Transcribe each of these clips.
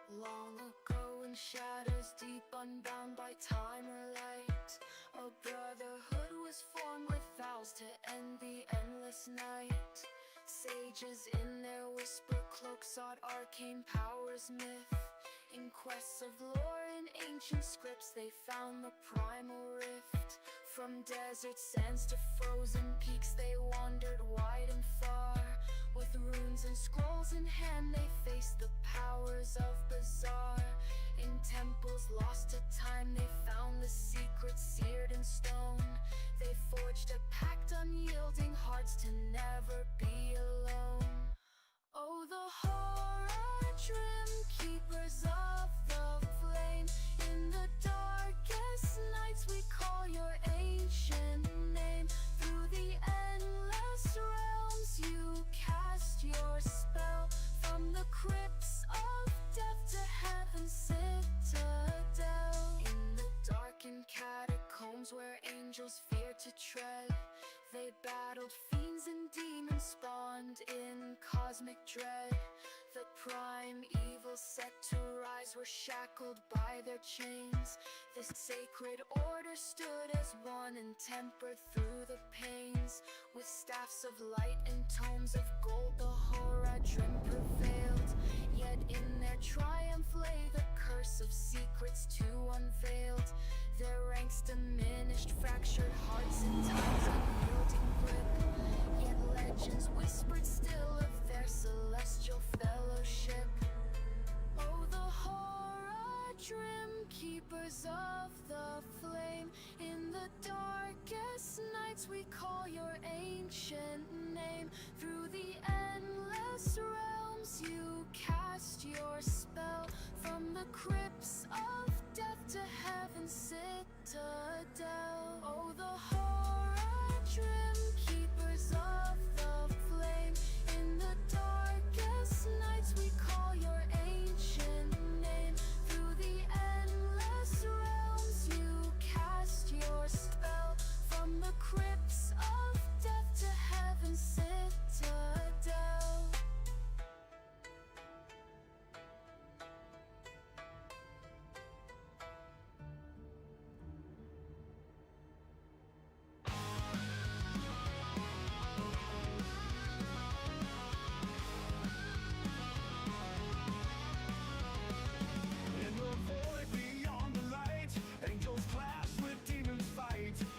Long ago in shadows deep, unbound by time or light, a brotherhood was formed with vows to end the endless night. Sages in their whisper cloak sought arcane powers myth. In quests of lore and ancient scripts they found the primal rift. From desert sands to frozen peaks they wandered wide and far. With runes and scrolls in hand they faced the powers of Bazaar. In temples lost to time they found the secrets seared in stone. They forged a pact, unyielding hearts to never be alone. Oh, the horror trim keepers of the flame. In the darkest nights we call your ancient name. Through the endless realms you cast your spell. From the crypts of death to heaven's citadel. In the darkened catacombs where angels fear to tread, they battled fiends and demons spawned in cosmic dread. The prime evil set to rise were shackled by their chains. This sacred order stood as one and tempered through the pains. With staffs of light and tomes of gold the Horadrim prevailed. Yet in their triumph lay the curse of secrets too unveiled. Their ranks diminished, fractured hearts in time's unyielding grip. Yet legends whispered still of their celestial fellowship. Oh, the Horadrim keepers of the flame. In the darkest nights we call your ancient name. Through the endless realms you cast your spell. From the crypts of death to heaven's citadel. Oh, the Horadrim keepers of the flame. In the darkest nights we call your ancient name. Through the endless realms you cast your spell. From the crypts of death to heaven's citadel.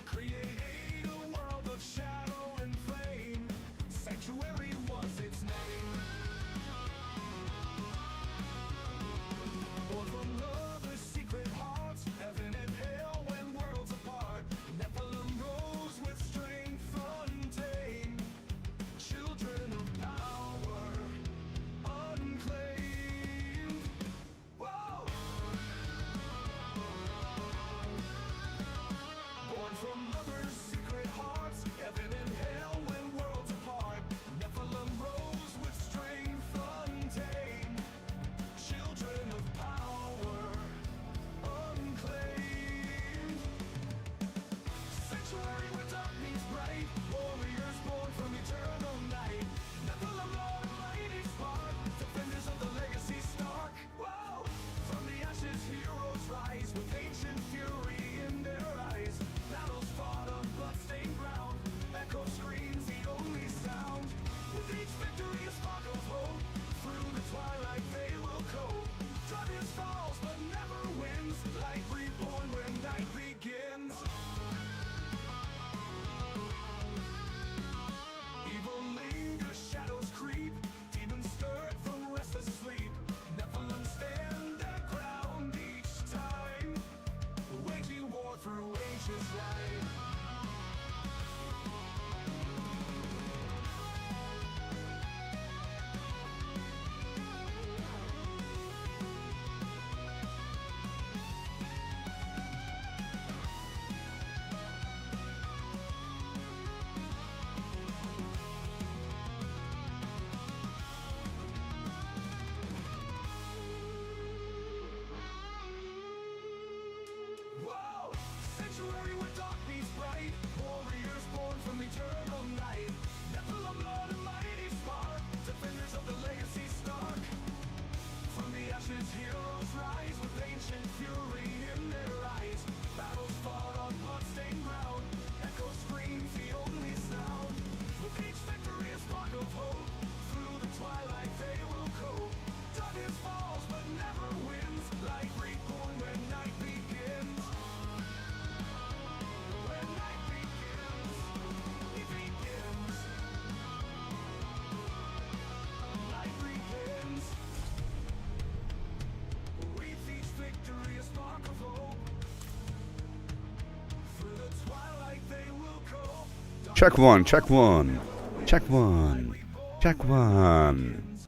Create a world of shadow and flame. Sanctuary was its name. Born from lovers' secret hearts, heaven and hell when worlds apart. Nephilim rose with strength untamed. Children of power, unclaimed. Whoa! Born from lovers' secret hearts, heaven and hell when worlds apart. Nephilim rose with strength untamed. Children of power, unclaimed. Sanctuary where dark meets bright. Warriors born from eternal night. Nephilim Lord and mighty spark. Defenders of the legacy stark. Whoa! From the ashes heroes rise with ancient fury in their eyes. Battles fought on bloodstained ground. Echo screams the only sound. With each victory a spark of hope. Through the twilight they will cope. Darkness falls but never wins. Light reborn when night begins. Evil lingers, shadows creep. Demons stirred from restless sleep. Nephilim stand their ground each time, waging war through ages light. Whoa! Sanctuary where dark meets bright. Warriors born from eternal night. Nephilim Lord and mighty spark. Defenders of the legacy stark. From the ashes hero Check one, check one. Check one. Check one.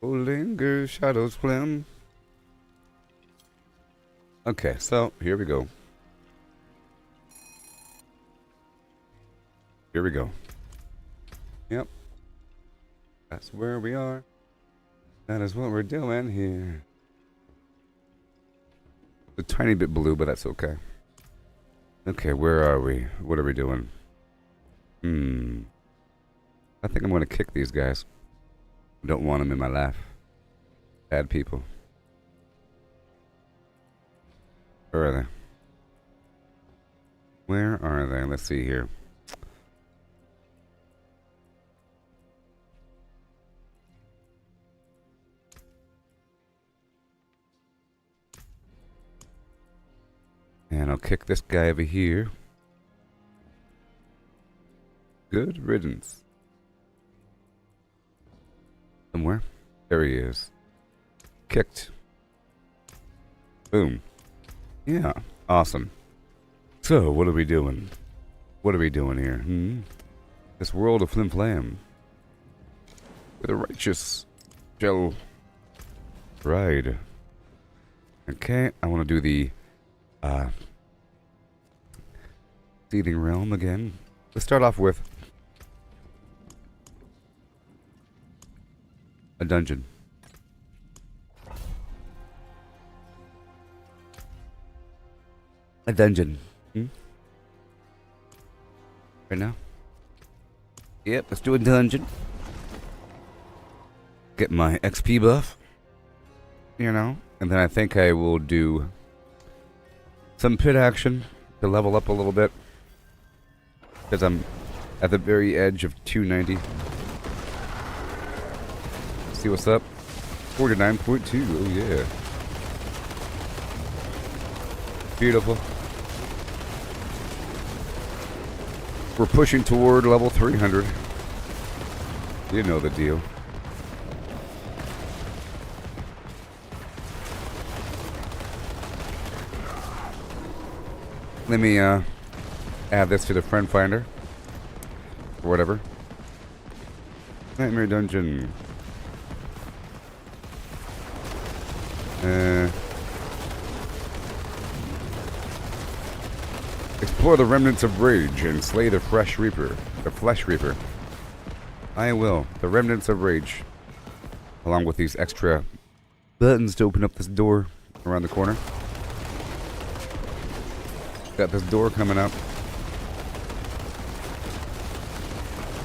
Oh, linger, shadows flim. Okay, so here we go. Here we go. Yep. That's where we are. That is what we're doing here. A tiny bit blue, but that's okay. Okay, where are we? What are we doing? I think I'm going to kick these guys. I don't want them in my life. Bad people. Where are they? Where are they? Let's see here. And I'll kick this guy over here. Good riddance. Somewhere. There he is. Kicked. Boom. Yeah. Awesome. So, what are we doing? What are we doing here? This world of flim flam. With a righteous gel ride. Okay, I want to do the Seething Realm again. Let's start off with a dungeon. A dungeon. Right now? Yep, let's do a dungeon. Get my XP buff. You know? And then I think I will do some pit action to level up a little bit. Because I'm at the very edge of 290. See what's up? 49.2. Oh yeah. Beautiful. We're pushing toward level 300. You know the deal. Let me add this to the friend finder. Or whatever. Nightmare Dungeon. Explore the remnants of rage and slay the flesh reaper. I will. The remnants of rage. Along with these extra buttons to open up this door around the corner. Got this door coming up.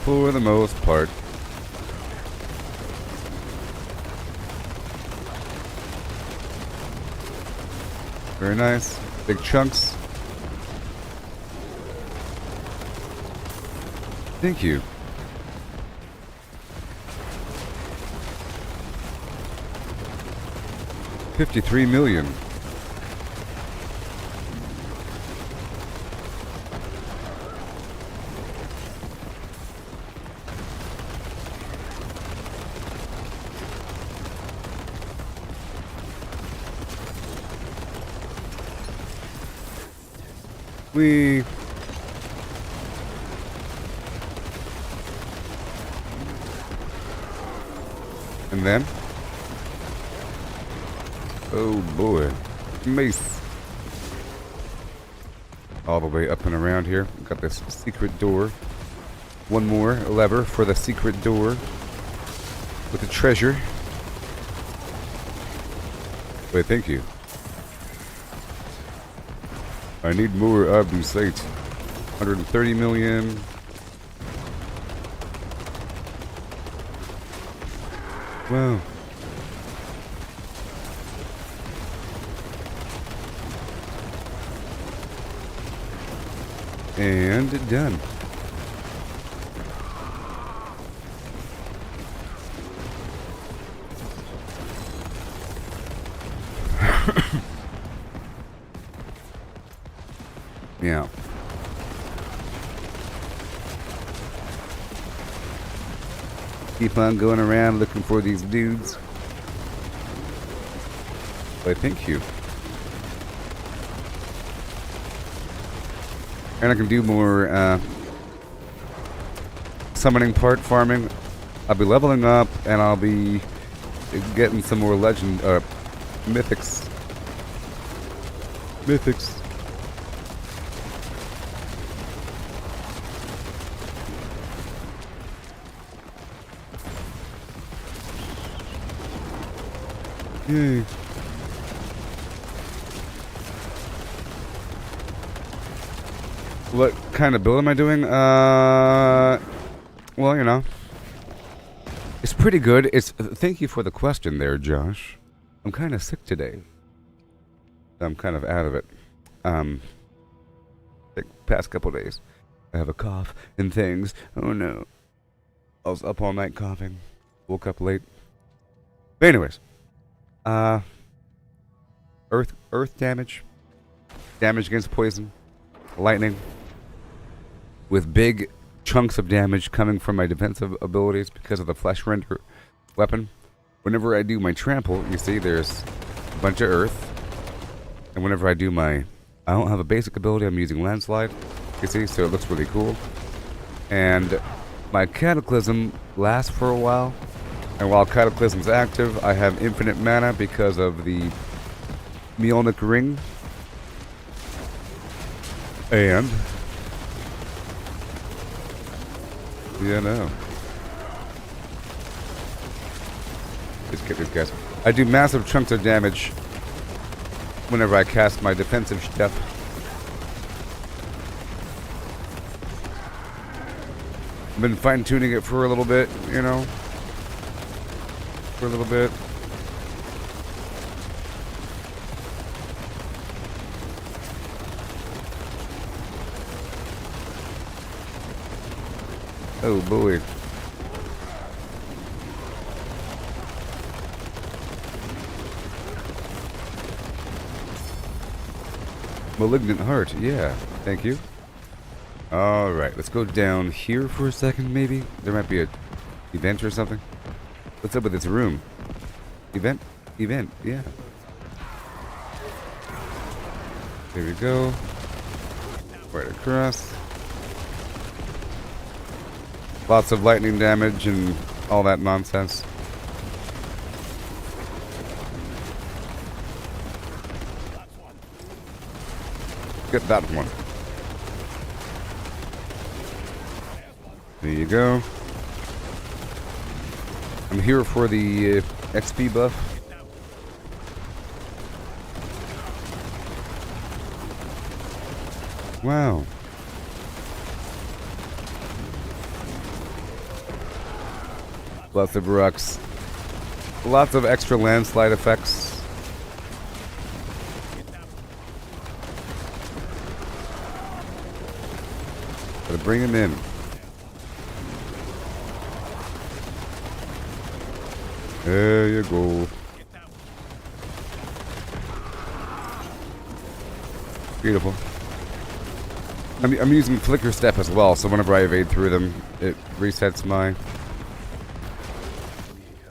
For the most part. Very nice. Big chunks. Thank you. $53 million. And then, oh boy, mace. All the way up and around here. Got this secret door. One more lever for the secret door with the treasure. Wait, thank you. I need more Obducite. 130 million. Wow. And done. Yeah. Keep on going around looking for these dudes. Why, thank you. And I can do more summoning part farming. I'll be leveling up, and I'll be getting some more legend mythics. Mythics. Yay. What kind of build am I doing? Well, you know, it's pretty good. Thank you for the question there, Josh. I'm kind of sick today. I'm kind of out of it. The past couple days, I have a cough and things. Oh no, I was up all night coughing. Woke up late. But anyways, earth damage against poison, lightning, with big chunks of damage coming from my defensive abilities because of the flesh render weapon. Whenever I do my trample, you see there's a bunch of earth. And whenever I do I don't have a basic ability, I'm using landslide. You see, so it looks really cool. And my cataclysm lasts for a while. And while cataclysm's active, I have infinite mana because of the Mjolnir ring. And yeah, no. Just get these guys. I do massive chunks of damage whenever I cast my defensive stuff. I've been fine-tuning it for a little bit, you know. For a little bit. Oh boy. Malignant heart, yeah. Thank you. Alright, let's go down here for a second, maybe. There might be a event or something. What's up with this room? Event? Event, yeah. There we go. Right across. Lots of lightning damage and all that nonsense. Get that one. There you go. I'm here for the XP buff. Wow. Lots of rocks. Lots of extra landslide effects. Gotta bring him in. There you go. Beautiful. I'm using Flicker Step as well, so whenever I evade through them, it resets my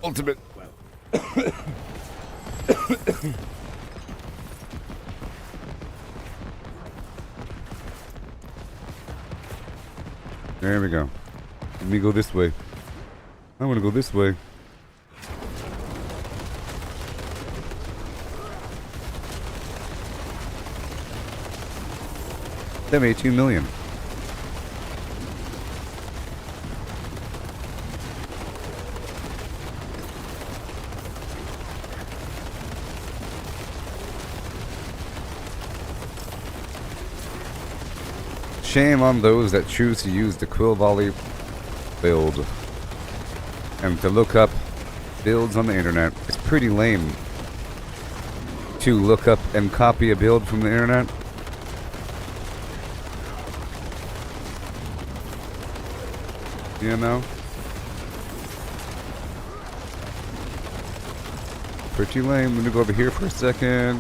ultimate. There we go. Let me go this way. I want to go this way. $72 million. Shame on those that choose to use the Quill Volley build and to look up builds on the internet. It's pretty lame to look up and copy a build from the internet. You know? Pretty lame. Let me go over here for a second.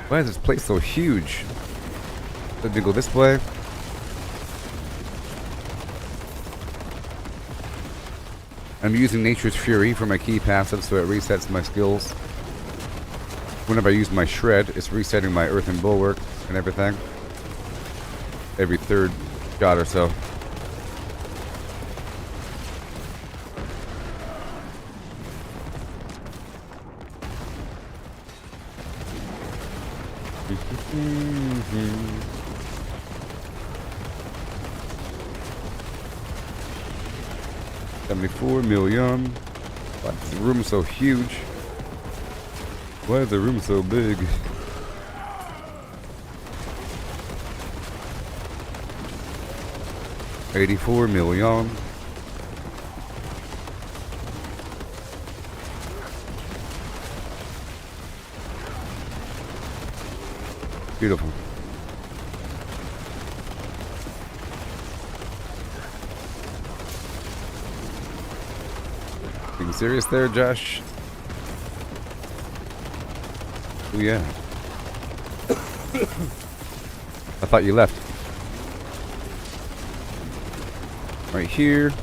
Why is this place so huge? Let me go this way. I'm using Nature's Fury for my key passive, so it resets my skills. Whenever I use my Shred, it's resetting my Earth and Bulwark and everything. every third shot or so. $74 million. Why is the room so huge? Why is the room so big? $84 million. Beautiful. Being serious there, Josh? Oh yeah. I thought you left. Right here.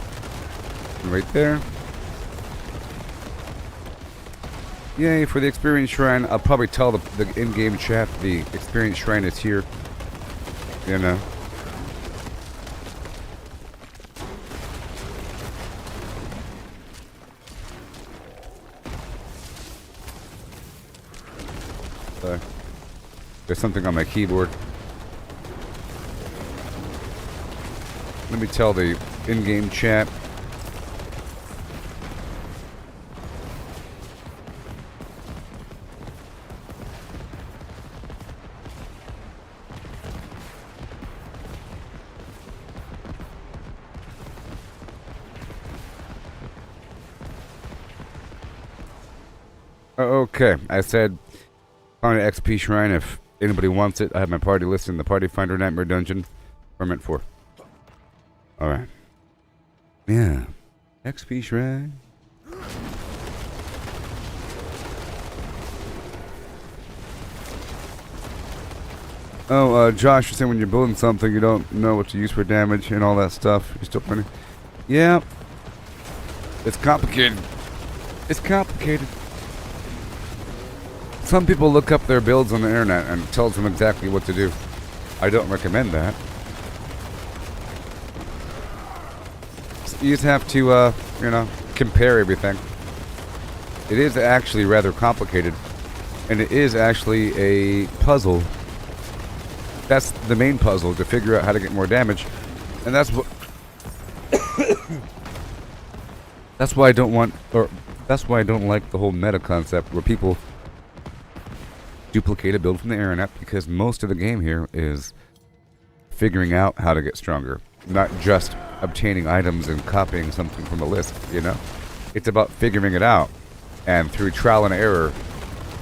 And right there. Yay, for the experience shrine. I'll probably tell the in-game chat the experience shrine is here. You know. There's something on my keyboard. Let me tell the in-game chat. Okay, I said find an XP shrine if anybody wants it. I have my party listed in the Party Finder Nightmare Dungeon. We're meant for. Alright. Yeah. XP shrine. Oh, Josh, you're saying when you're building something you don't know what to use for damage and all that stuff. You're still printing. Yeah. It's complicated. It's complicated. Some people look up their builds on the internet and it tells them exactly what to do. I don't recommend that. You just have to, you know, compare everything. It is actually rather complicated. And it is actually a puzzle. That's the main puzzle, to figure out how to get more damage. And that's what... that's why I don't want... or that's why I don't like the whole meta concept where people duplicate a build from the internet, because most of the game here is figuring out how to get stronger, not just obtaining items and copying something from a list, you know? It's about figuring it out, and through trial and error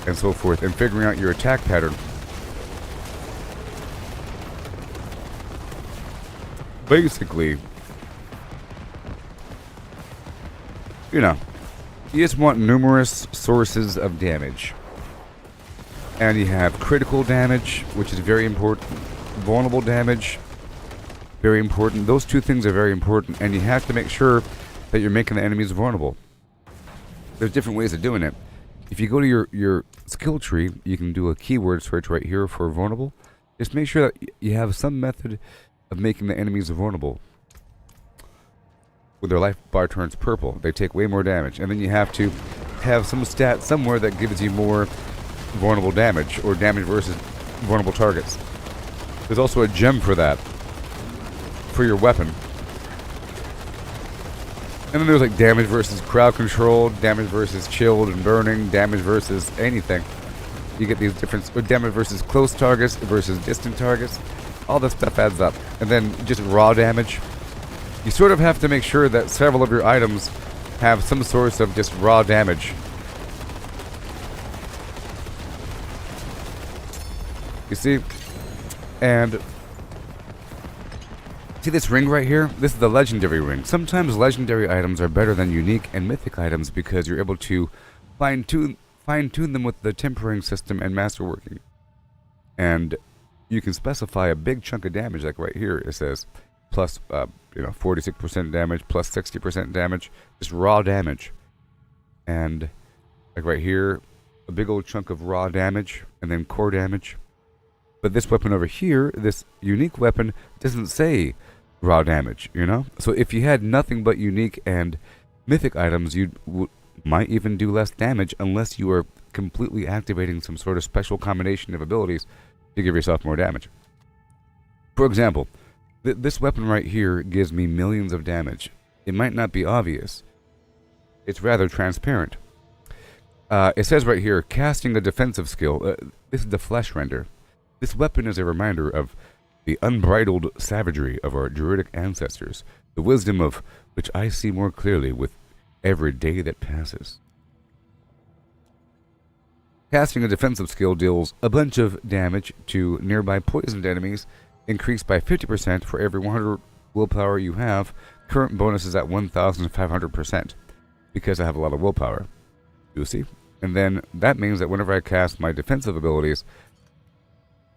and so forth, and figuring out your attack pattern. Basically, you know, you just want numerous sources of damage. And you have critical damage, which is very important. Vulnerable damage, very important. Those two things are very important, and you have to make sure that you're making the enemies vulnerable. There's different ways of doing it. If you go to your skill tree, you can do a keyword search right here for vulnerable. Just make sure that you have some method of making the enemies vulnerable. When their life bar turns purple, they take way more damage. And then you have to have some stat somewhere that gives you more vulnerable damage, or damage versus vulnerable targets. There's also a gem for that, for your weapon. And then there's like damage versus crowd control, damage versus chilled and burning, damage versus anything. You get these different, or damage versus close targets versus distant targets. All this stuff adds up. And then just raw damage. You sort of have to make sure that several of your items have some source of just raw damage. You see? And see this ring right here? This is the legendary ring. Sometimes legendary items are better than unique and mythic items because you're able to fine-tune them with the tempering system and masterworking. And you can specify a big chunk of damage, like right here it says plus 46% damage, plus 60% damage, just raw damage. And like right here, a big old chunk of raw damage, and then core damage. But this weapon over here, this unique weapon, doesn't say raw damage, you know? So if you had nothing but unique and mythic items, you might even do less damage unless you are completely activating some sort of special combination of abilities to give yourself more damage. For example, this weapon right here gives me millions of damage. It might not be obvious. It's rather transparent. It says right here, casting a defensive skill. This is the Flesh Render. This weapon is a reminder of the unbridled savagery of our druidic ancestors, the wisdom of which I see more clearly with every day that passes. Casting a defensive skill deals a bunch of damage to nearby poisoned enemies, increased by 50% for every 100 willpower you have. Current bonus is at 1,500%, because I have a lot of willpower. You see? And then that means that whenever I cast my defensive abilities,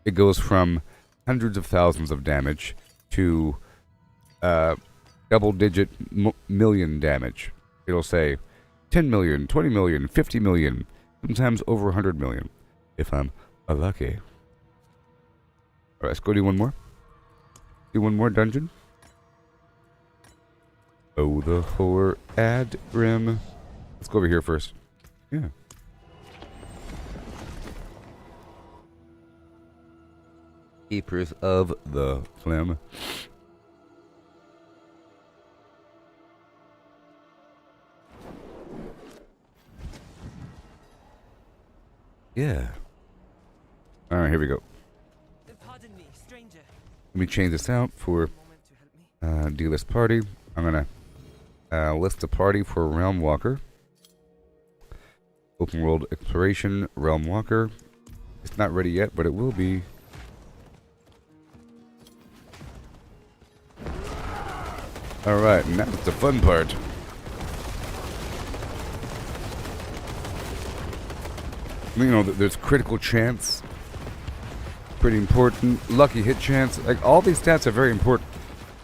it goes from hundreds of thousands of damage to double-digit million damage. It'll say 10 million, 20 million, 50 million, sometimes over 100 million, if I'm lucky. Alright, let's go do one more. Do one more dungeon. Oh, the horror ad rim. Let's go over here first. Yeah. Keepers of the Phlegm. Yeah. Alright, here we go. Pardon me, stranger. Let me change this out for D-list party. I'm gonna list the party for Realmwaker. Open world exploration, Realmwaker. It's not ready yet, but it will be. Alright, now it's the fun part. You know, there's critical chance. Pretty important. Lucky hit chance. Like, all these stats are very important.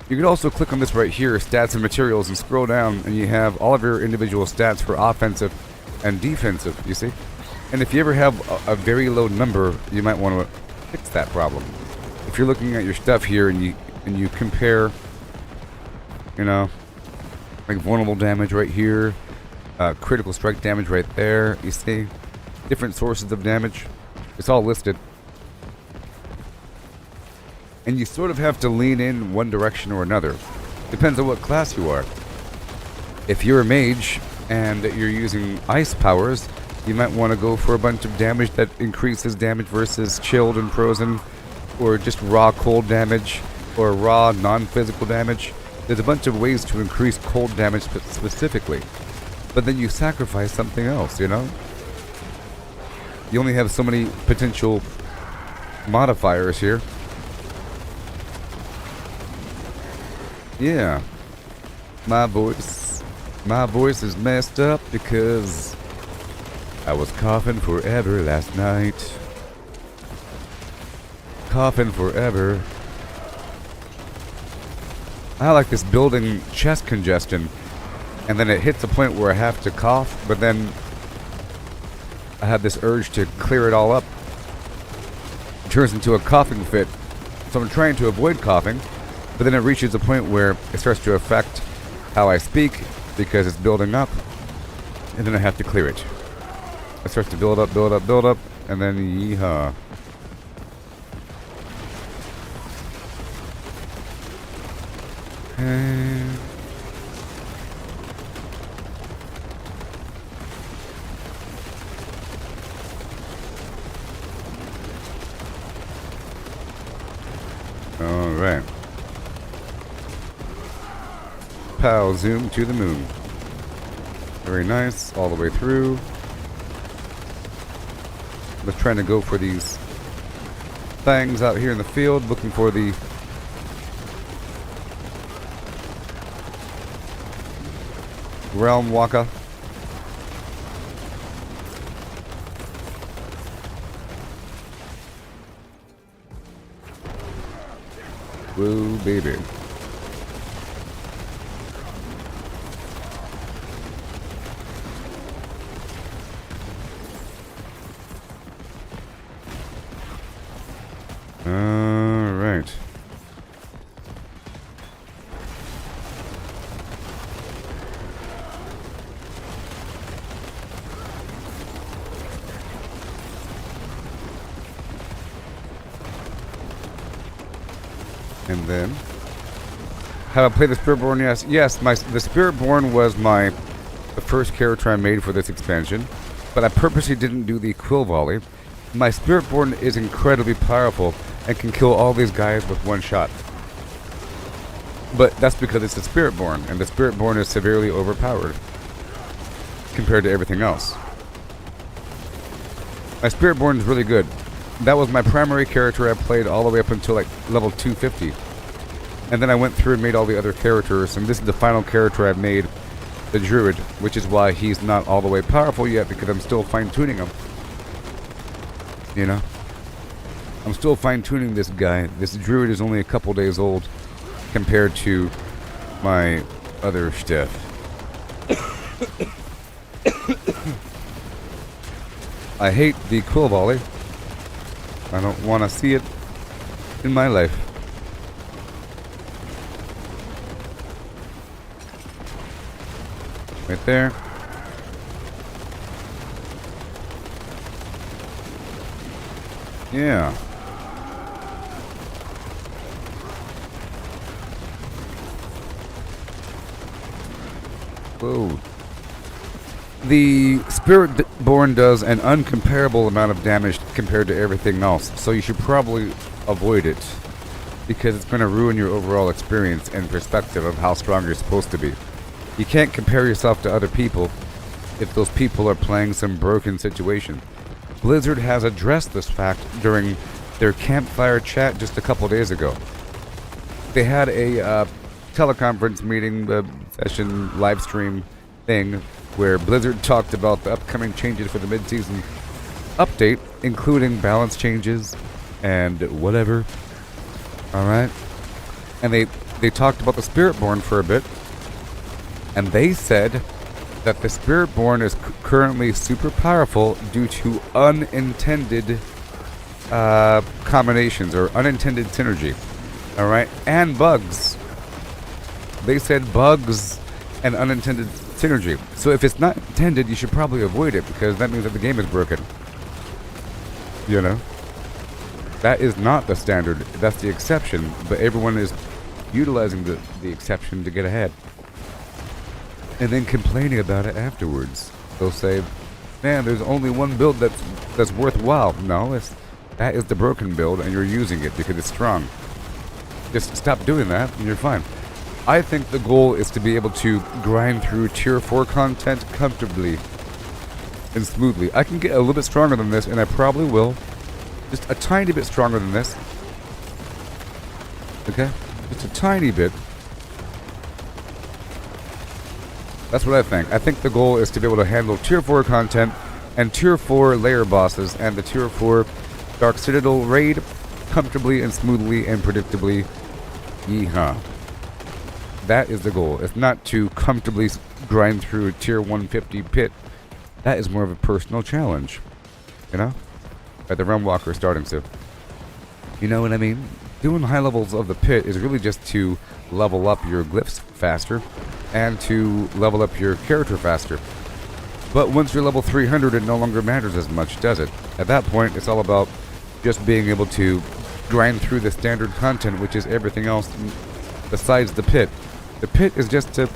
You can also click on this right here, stats and materials, and scroll down, and you have all of your individual stats for offensive and defensive, you see? And if you ever have a very low number, you might want to fix that problem. If you're looking at your stuff here and you compare, you know, like vulnerable damage right here, critical strike damage right there, you see? Different sources of damage. It's all listed. And you sort of have to lean in one direction or another. Depends on what class you are. If you're a mage and you're using ice powers, you might want to go for a bunch of damage that increases damage versus chilled and frozen, or just raw cold damage, or raw non-physical damage. There's a bunch of ways to increase cold damage specifically. But then you sacrifice something else, you know? You only have so many potential modifiers here. Yeah. My voice is messed up because I was coughing forever last night. Coughing forever. I like this building chest congestion, and then it hits a point where I have to cough, but then I have this urge to clear it all up. It turns into a coughing fit. So I'm trying to avoid coughing, but then it reaches a point where it starts to affect how I speak because it's building up, and then I have to clear it. It starts to build up, and then yeehaw. And all right. Pow, zoom to the moon. Very nice, all the way through. I'm trying to go for these things out here in the field, looking for the Realmwaker. Whoa, baby. And then, have I played the Spiritborn? Yes. Yes, the Spiritborn was the first character I made for this expansion, but I purposely didn't do the Quill Volley. My Spiritborn is incredibly powerful and can kill all these guys with one shot. But that's because it's a Spiritborn, and the Spiritborn is severely overpowered compared to everything else. My Spiritborn is really good. That was my primary character I played all the way up until like level 250. And then I went through and made all the other characters, and this is the final character I've made, the Druid, which is why he's not all the way powerful yet, because I'm still fine-tuning him. You know? I'm still fine-tuning this guy. This Druid is only a couple days old compared to my other stuff. I hate the Quill Volley. I don't want to see it in my life. Right there. Yeah. Whoa. The Spiritborn does an uncomparable amount of damage compared to everything else, so you should probably avoid it, because it's going to ruin your overall experience and perspective of how strong you're supposed to be. You can't compare yourself to other people if those people are playing some broken situation. Blizzard has addressed this fact during their campfire chat just a couple days ago. They had a teleconference meeting, session, live stream thing, where Blizzard talked about the upcoming changes for the mid-season update, including balance changes and whatever. Alright? And they talked about the Spiritborn for a bit, and they said that the Spiritborn is currently super powerful due to unintended combinations or unintended synergy. Alright? And bugs. They said bugs and unintended synergy. So if it's not intended, you should probably avoid it, because that means that the game is broken. You know? That is not the standard. That's the exception, but everyone is utilizing the exception to get ahead. And then complaining about it afterwards. They'll say, man, there's only one build that's worthwhile. No, that is the broken build, and you're using it because it's strong. Just stop doing that, and you're fine. I think the goal is to be able to grind through tier 4 content comfortably and smoothly. I can get a little bit stronger than this, and I probably will. Just a tiny bit stronger than this. Okay? Just a tiny bit. That's what I think. I think the goal is to be able to handle tier 4 content and tier 4 layer bosses and the tier 4 Dark Citadel raid comfortably and smoothly and predictably. Yeehaw. That is the goal. It's not to comfortably grind through a tier 150 pit. That is more of a personal challenge. You know? At the Realmwaker starting to. You know what I mean? Doing high levels of the pit is really just to level up your glyphs faster and to level up your character faster. But once you're level 300, it no longer matters as much, does it? At that point, it's all about just being able to grind through the standard content, which is everything else besides the pit. The pit is just to,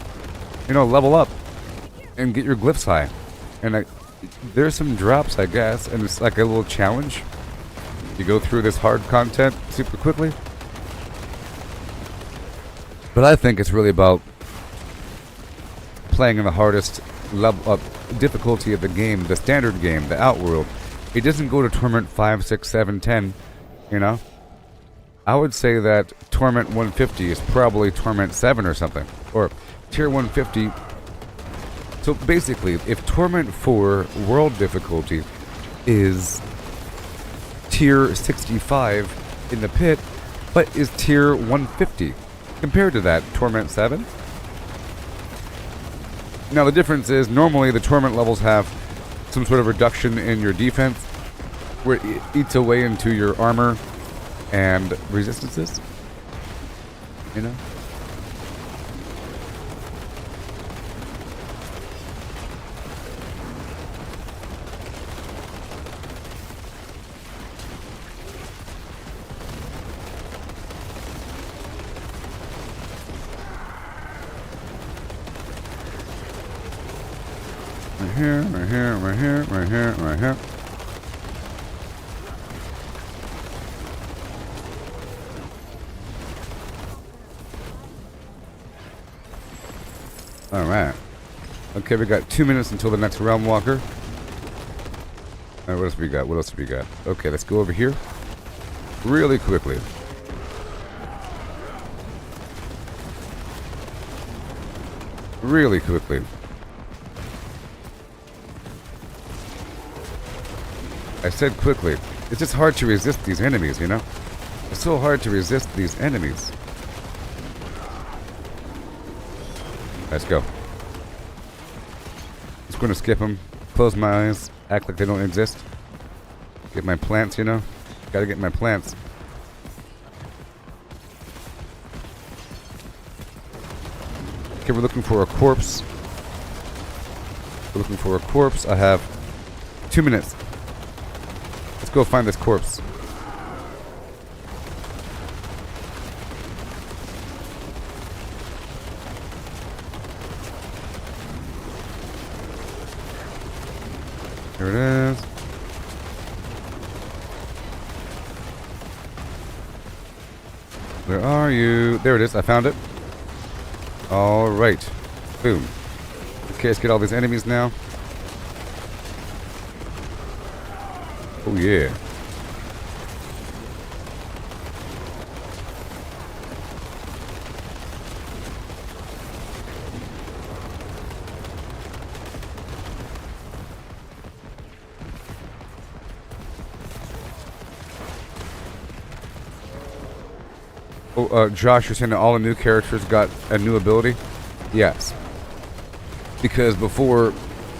you know, level up and get your glyphs high. And there's some drops, I guess, and it's like a little challenge. You go through this hard content super quickly. But I think it's really about playing in the hardest level of difficulty of the game, the standard game, the Outworld. It doesn't go to Torment 5, 6, 7, 10, you know? I would say that Torment 150 is probably Torment 7 or something. Or Tier 150. So basically, if Torment 4 World difficulty is Tier 65 in the pit, what is Tier 150 compared to that? Torment 7? Now the difference is, normally the Torment levels have some sort of reduction in your defense, where it eats away into your armor and resistances, you know? Right here, right here, right here, right here, right here. Alright. Okay, we got 2 minutes until the next Realm Walker. Alright, what else we got? What else we got? Okay, let's go over here. Really quickly. Really quickly. I said quickly. It's just hard to resist these enemies, you know? It's so hard to resist these enemies. Let's go. Just gonna skip them. Close my eyes. Act like they don't exist. Get my plants, you know? Gotta get my plants. Okay, we're looking for a corpse. We're looking for a corpse. I have 2 minutes. Let's go find this corpse. Here it is. Where are you? There it is. I found it. All right. Boom. Okay, let's get all these enemies now. Oh, yeah. Oh, Josh, you're saying that all the new characters got a new ability? Yes. Because before,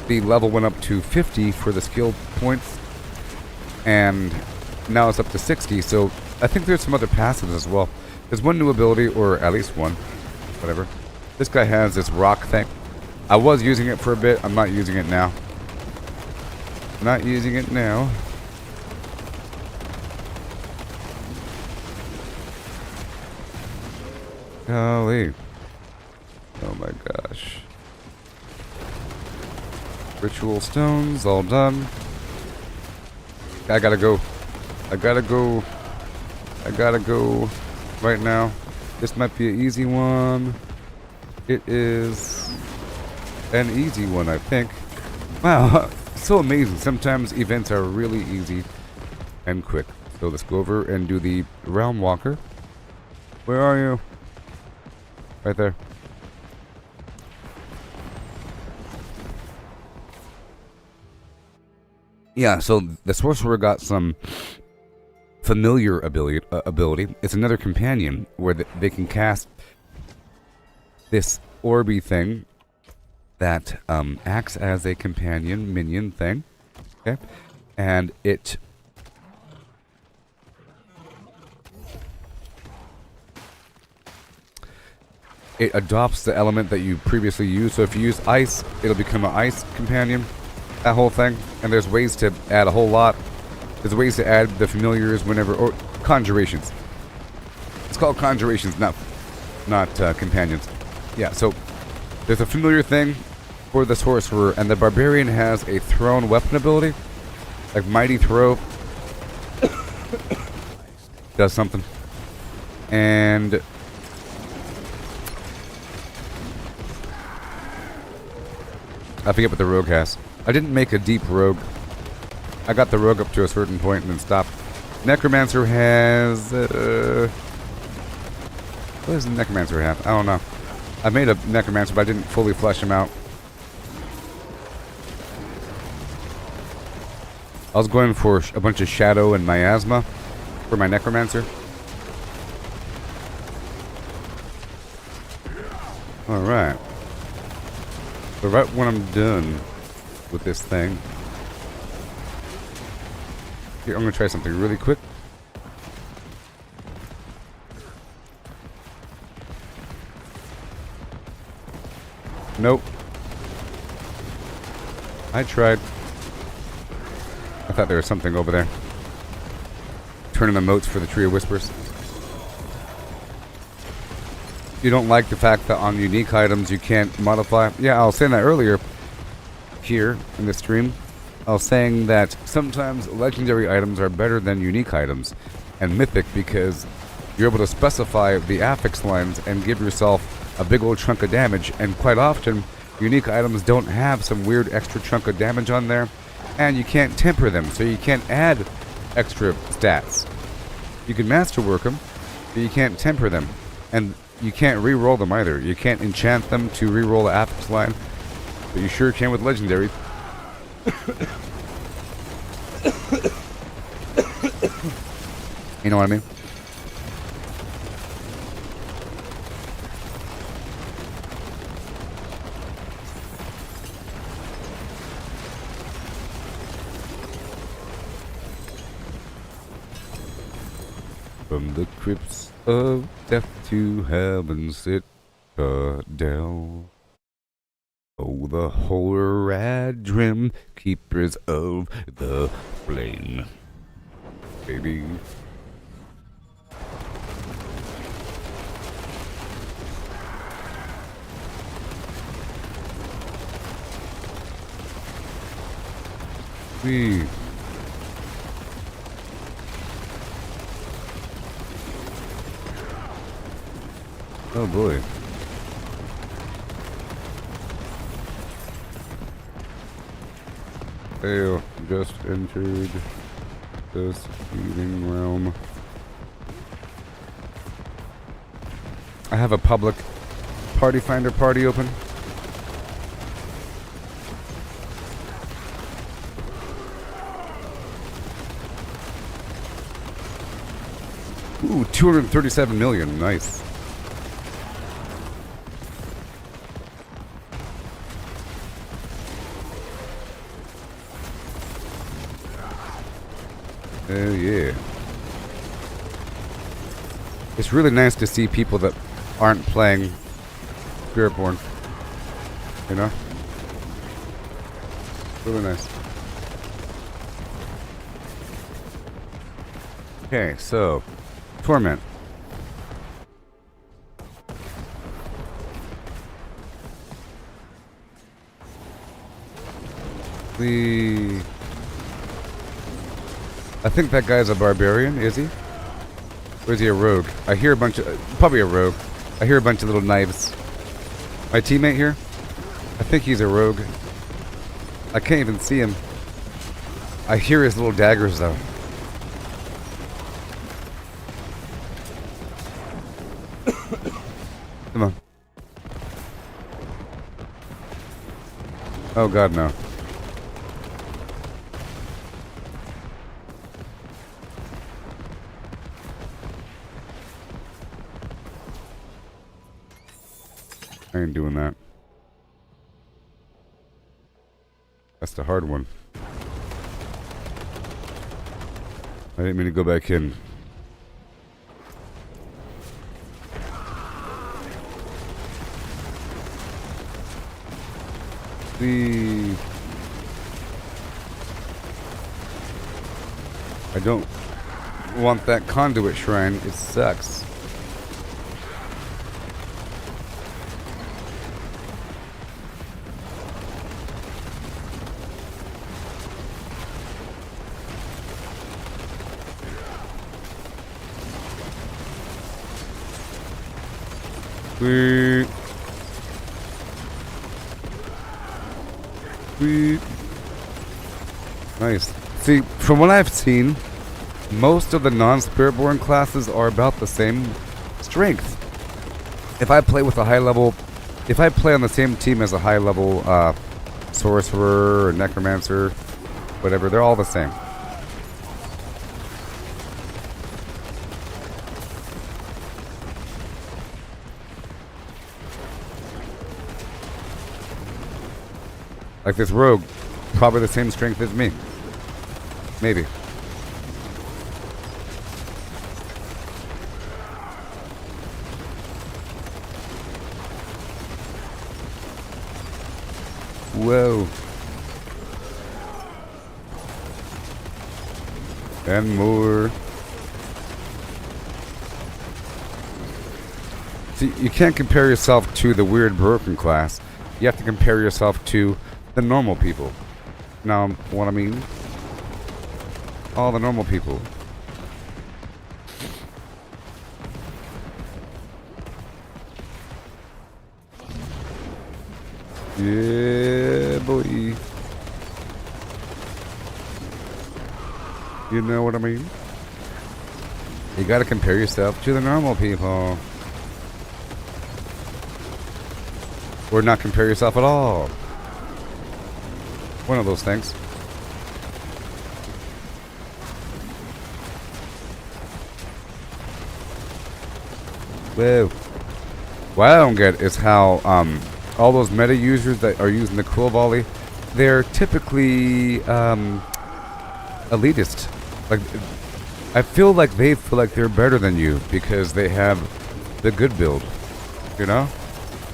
the level went up to 50 for the skill points, and now it's up to 60, so I think there's some other passives as well. There's one new ability, or at least one, whatever. This guy has this rock thing. I was using it for a bit, I'm not using it now. Not using it now. Golly. Oh my gosh. Ritual stones, all done. I gotta go. I gotta go. I gotta go right now. This might be an easy one. It is an easy one, I think. Wow, so amazing. Sometimes events are really easy and quick. So let's go over and do the Realm Walker. Where are you? Right there. Yeah, so the sorcerer got some familiar ability. It's another companion where they can cast this orby thing that acts as a companion minion thing. Okay, and it adopts the element that you previously used. So if you use ice, it'll become an ice companion. That whole thing. And there's ways to add a whole lot. There's ways to add the familiars whenever, or conjurations. It's called conjurations, not companions. Yeah, so there's a familiar thing for the sorcerer, and the barbarian has a thrown weapon ability, like mighty throw. Does something. And I forget what the rogue has. I didn't make a deep rogue. I got the rogue up to a certain point and then stopped. Necromancer has... what does the Necromancer have? I don't know. I made a Necromancer, but I didn't fully flesh him out. I was going for a bunch of Shadow and Miasma for my Necromancer. Alright. So right when I'm done with this thing, here, I'm going to try something really quick. Nope. I tried. I thought there was something over there. Turning the motes for the Tree of Whispers. You don't like the fact that on unique items you can't modify? Yeah, I was saying that earlier. here in the stream, I was saying that sometimes legendary items are better than unique items, and mythic because you're able to specify the affix lines and give yourself a big old chunk of damage, and quite often unique items don't have some weird extra chunk of damage on there, and you can't temper them, so you can't add extra stats. You can masterwork them, but you can't temper them, and you can't re-roll them either. You can't enchant them to re-roll the affix line, but you sure can with legendaries. You know what I mean? From the crypts of death to heaven's citadel. Oh, the Horadrim, keepers of the flame. Baby. Wee. Oh boy. Hail, just entered this eating realm. I have a public party finder party open. Ooh, 237 million, nice. Oh yeah. It's really nice to see people that aren't playing Spiritborn. You know? Really nice. Okay, so Torment. I think that guy's a barbarian, is he? Or is he a rogue? I hear a bunch of... probably a rogue. I hear a bunch of little knives. My teammate here? I think he's a rogue. I can't even see him. I hear his little daggers, though. Come on. Oh god, no. I ain't doing that. That's the hard one. I didn't mean to go back in. I don't want that conduit shrine. It sucks. Sweet. Sweet. Nice. See, from what I've seen, most of the non-Spiritborn classes are about the same strength. If I play with a high level... if I play on the same team as a high level sorcerer or necromancer, whatever, they're all the same. Like this rogue, probably the same strength as me. Maybe. Whoa. And more. See, you can't compare yourself to the weird broken class. You have to compare yourself to the normal people. Now, what I mean? All the normal people. Yeah, boy. You know what I mean? You gotta compare yourself to the normal people. Or not compare yourself at all. One of those things. Whoa. What I don't get is how all those meta users that are using the cool volley, they're typically elitist. Like, I feel like they feel like they're better than you because they have the good build. You know?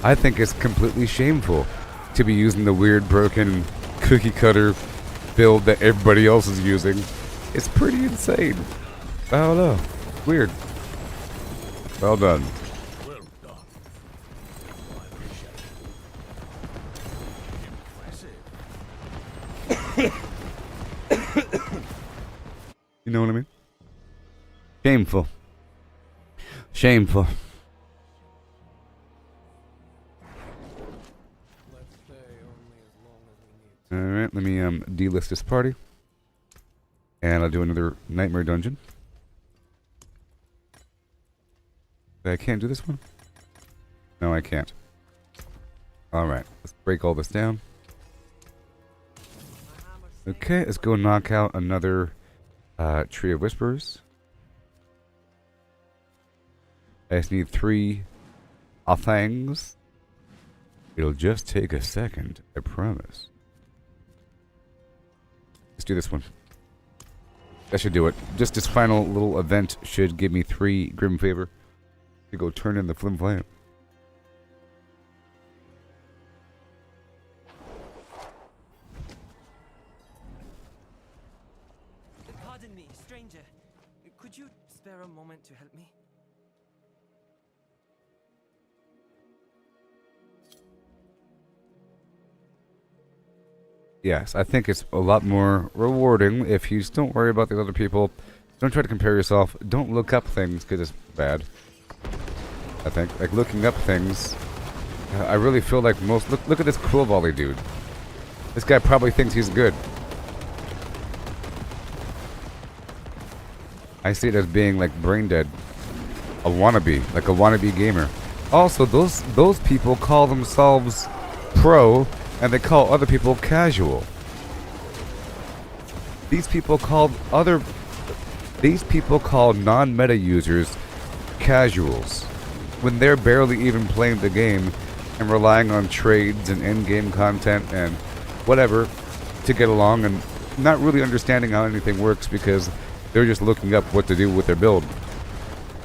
I think it's completely shameful to be using the weird broken cookie cutter build that everybody else is using. It's pretty insane. I don't know. Weird. Well done. Well done. I appreciate it. Impressive. You know what I mean? Shameful. Shameful. Let's stay only as long as we need. Alright, let me delist this party. And I'll do another nightmare dungeon. I can't do this one? No, I can't. Alright, let's break all this down. Okay, let's go knock out another Tree of Whisperers. I just need 3 things. It'll just take a second, I promise. Let's do this one. That should do it. Just this final little event should give me 3 Grim Favor to go turn in the Flim Flame. Pardon me, stranger. Could you spare a moment to help me? Yes, I think it's a lot more rewarding if you just don't worry about the other people. Don't try to compare yourself. Don't look up things because it's bad. I think. Like looking up things. I really feel like most... Look at this cool volley dude. This guy probably thinks he's good. I see it as being like brain dead. A wannabe. Like a wannabe gamer. Also, those people call themselves pro and they call other people casual. These people call non-meta users casuals when they're barely even playing the game and relying on trades and in-game content and whatever to get along and not really understanding how anything works because they're just looking up what to do with their build.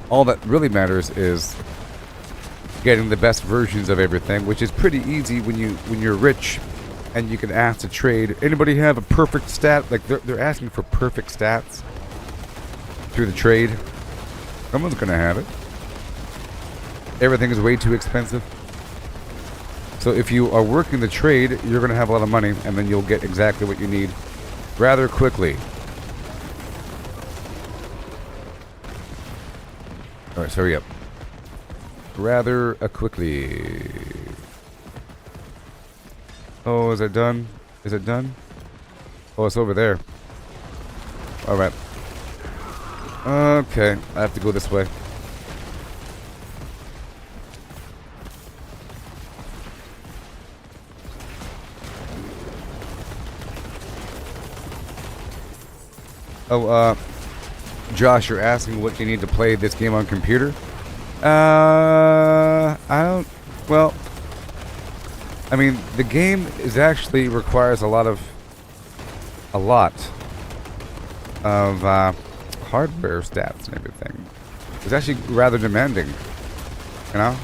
All that really matters is getting the best versions of everything, which is pretty easy when you're rich and you can ask to trade. Anybody have a perfect stat? Like they're asking for perfect stats through the trade. Someone's gonna have it. Everything is way too expensive. So if you are working the trade, you're gonna have a lot of money and then you'll get exactly what you need rather quickly. Alright, so hurry up. Rather quickly. Oh, is it done? Is it done? Oh, it's over there. Alright. Okay, I have to go this way. Oh, Josh, you're asking what you need to play this game on computer? I don't... Well, I mean, the game is actually requires a lot of hardware stats and everything. It's actually rather demanding, you know?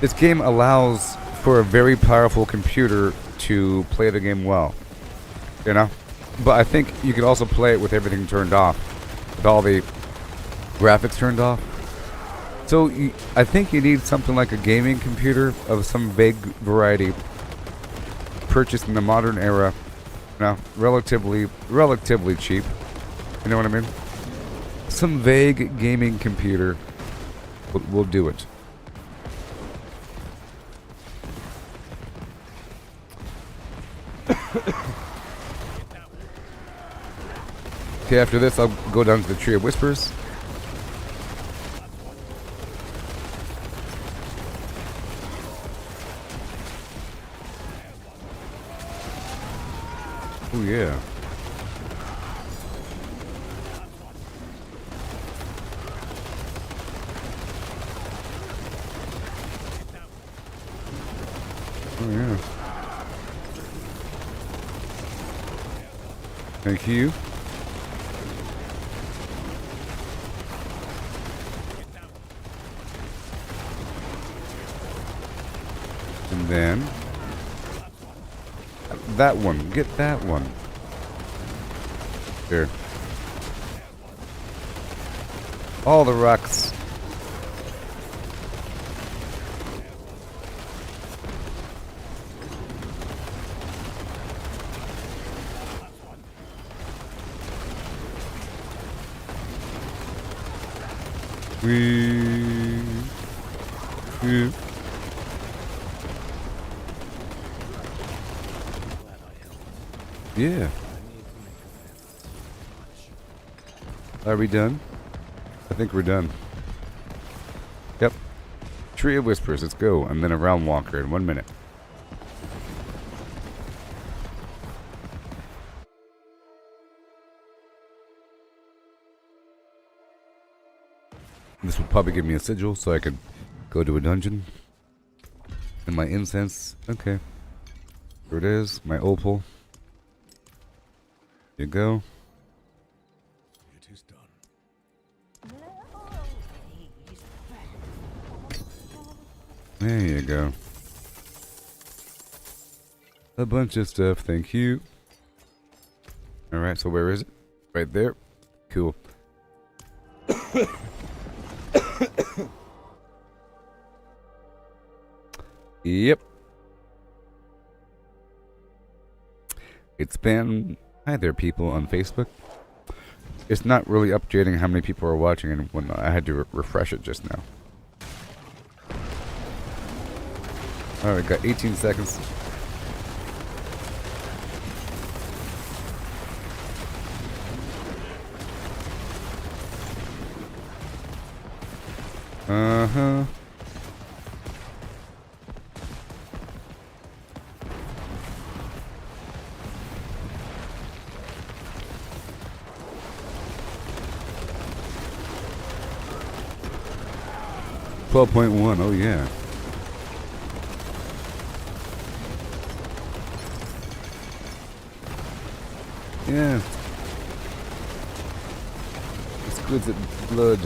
This game allows for a very powerful computer to play the game well, you know? But I think you can also play it with everything turned off, with all the graphics turned off. So I think you need something like a gaming computer of some vague variety, purchased in the modern era. Now, relatively cheap. You know what I mean? Some vague gaming computer will do it. Okay, after this, I'll go down to the Tree of Whispers. Oh, yeah. Oh, yeah. Thank you. And then that one. Get that one. There. All the rocks. Yeah. Yeah. Are we done? I think we're done. Yep. Tree of Whispers, let's go. And then a Realmwaker in 1 minute. This will probably give me a sigil so I could go to a dungeon. And my incense. Okay. Here it is. My opal. Here you go. It is done. There you go. A bunch of stuff, thank you. Alright, so where is it? Right there. Cool. Yep. It's been... Hi there, people on Facebook. It's not really updating how many people are watching and whatnot. I had to refresh it just now. Alright, got 18 seconds. Uh-huh. $12.1, oh yeah. Yeah. Exquisite blood.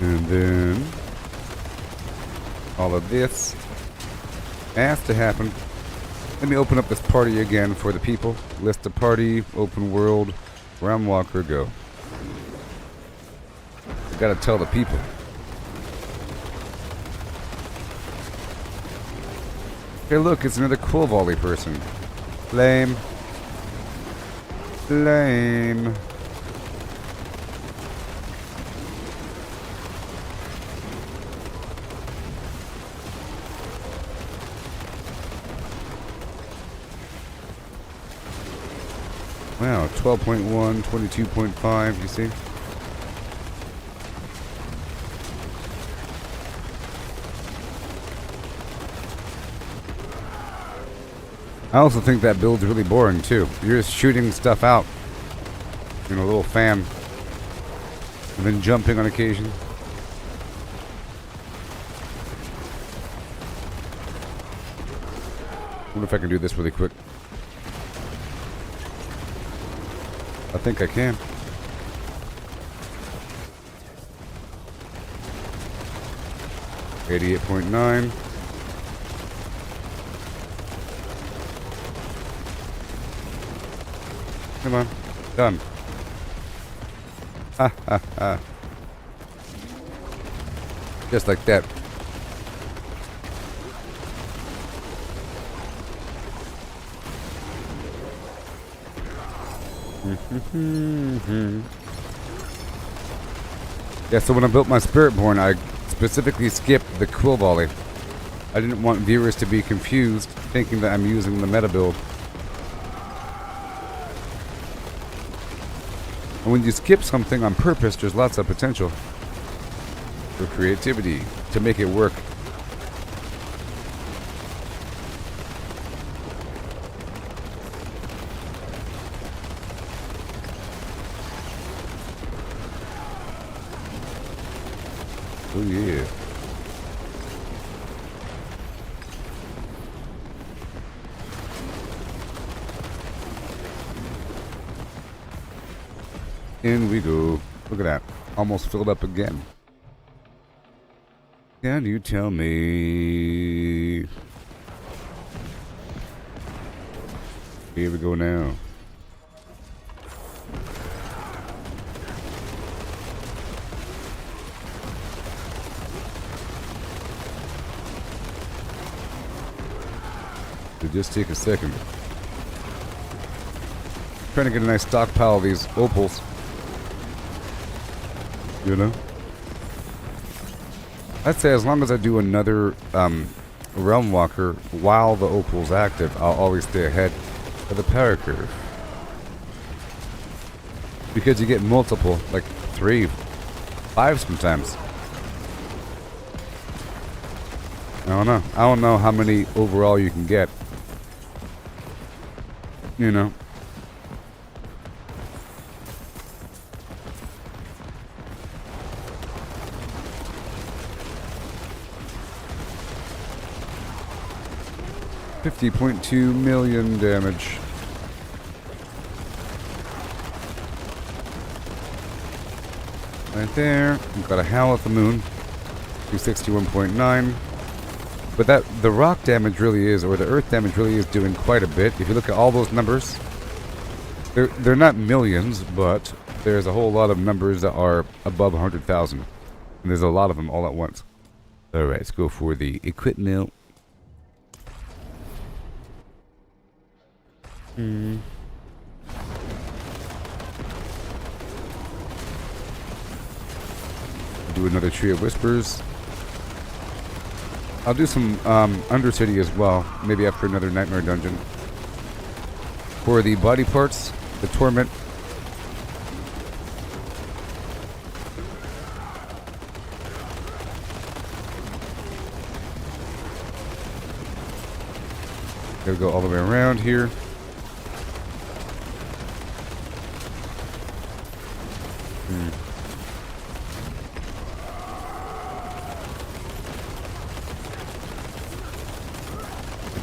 And then all of this has to happen. Let me open up this party again for the people. List a party, open world, Realmwaker, go. Gotta tell the people. Hey look, it's another Quill Volley person. Lame. Lame. Wow, 12.1, 22.5, you see? I also think that build's really boring too. You're just shooting stuff out in a little fan and then jumping on occasion. I wonder if I can do this really quick. I think I can. $88.9. Come on. Done. Ha ha ha. Just like that. Yeah, so when I built my Spiritborn, I specifically skipped the Quill Volley. I didn't want viewers to be confused, thinking that I'm using the meta build. And when you skip something on purpose, there's lots of potential for creativity to make it work. Oh yeah. In we go. Look at that. Almost filled up again. Can you tell me? Here we go now. It'll just take a second. Trying to get a nice stockpile of these opals. You know? I'd say as long as I do another Realmwalker while the opal's active, I'll always stay ahead of the power curve. Because you get multiple, like 3, 5 sometimes. I don't know. I don't know how many overall you can get. You know. $50.2 million damage. Right there. We've got a Howl at the Moon. 261.9. But the rock damage really is, or the earth damage really is doing quite a bit. If you look at all those numbers, they're not millions, but there's a whole lot of numbers that are above 100,000. And there's a lot of them all at once. Alright, let's go for the equipment. Do another Tree of Whispers. I'll do some Undercity as well, maybe after another Nightmare Dungeon. For the body parts, the Torment. Gotta go all the way around here.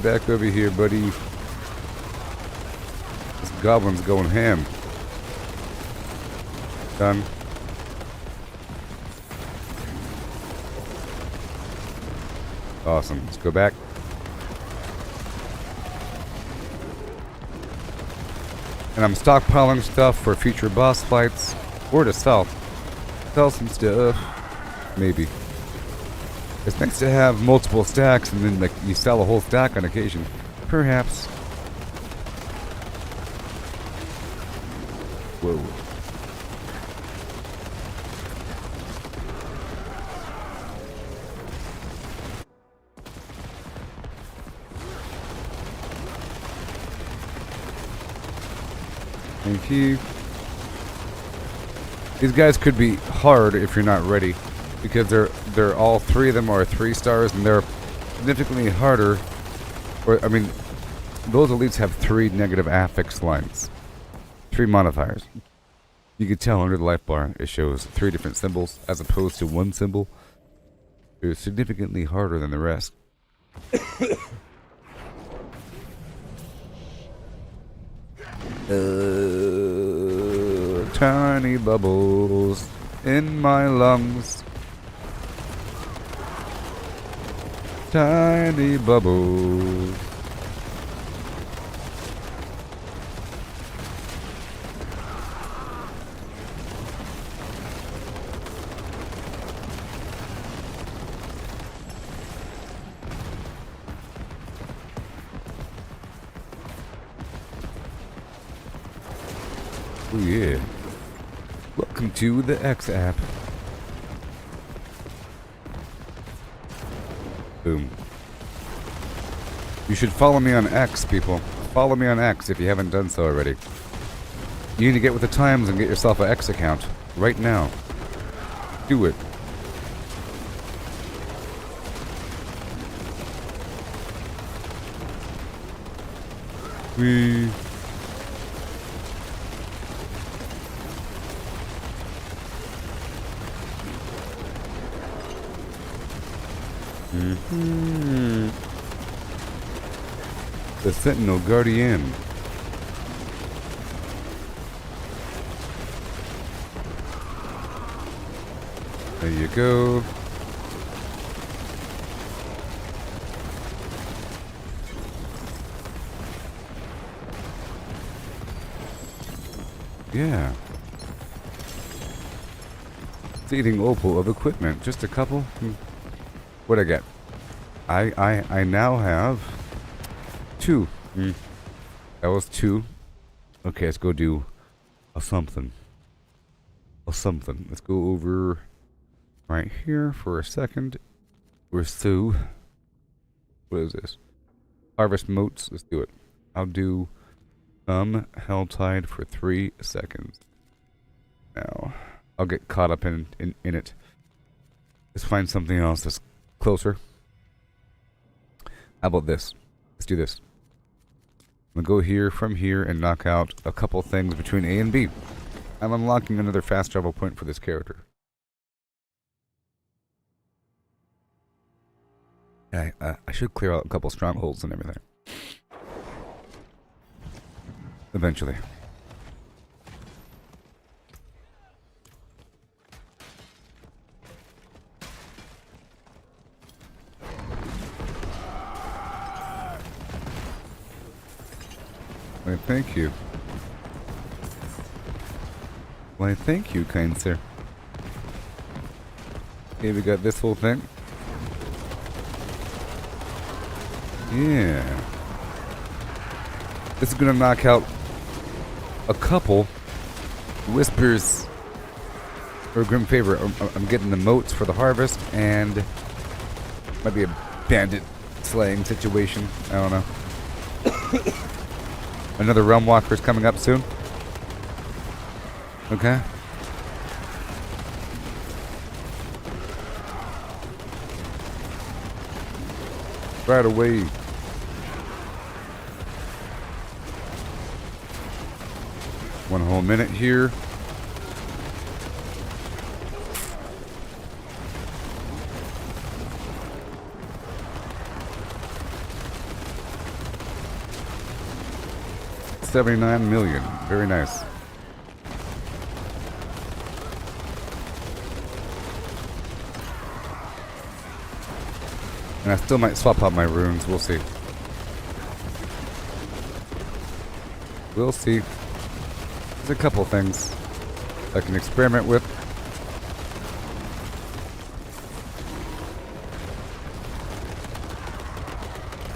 Back over here, buddy. This goblin's going ham. Done. Awesome. Let's go back. And I'm stockpiling stuff for future boss fights or to sell. Sell some stuff. Maybe. It's nice to have multiple stacks and then like you sell a whole stack on occasion. Perhaps. Whoa. Thank you. These guys could be hard if you're not ready. Because they're all 3 of them are 3 stars and they're significantly harder. Or I mean, those elites have 3 negative affix lines, 3 modifiers. You can tell under the life bar it shows 3 different symbols as opposed to 1 symbol. They're significantly harder than the rest. tiny bubbles in my lungs. Tiny bubbles. Oh yeah. Welcome to the X app. Boom. You should follow me on X, people. Follow me on X if you haven't done so already. You need to get with the times and get yourself an X account. Right now. Do it. Whee. The Sentinel Guardian. There you go. Yeah. Seeding opal of equipment. Just a couple. What'd I get? I now have 2. That was 2. Okay, let's go do a something. A something. Let's go over right here for a second. We're so. What is this? Harvest motes. Let's do it. I'll do Helltide for 3 seconds. Now, I'll get caught up in it. Let's find something else that's closer. How about this? Let's do this. I'm gonna go here from here and knock out a couple things between A and B. I'm unlocking another fast travel point for this character. I should clear out a couple strongholds and everything. Eventually. Why, thank you. Why, thank you, kind sir. Okay, we got this whole thing. Yeah. This is gonna knock out a couple whispers or grim favor. I'm getting the motes for the harvest and might be a bandit slaying situation. I don't know. Another Realmwaker is coming up soon. Okay. Right away. One whole minute here. $79 million. Very nice. And I still might swap out my runes. We'll see. We'll see. There's a couple things I can experiment with.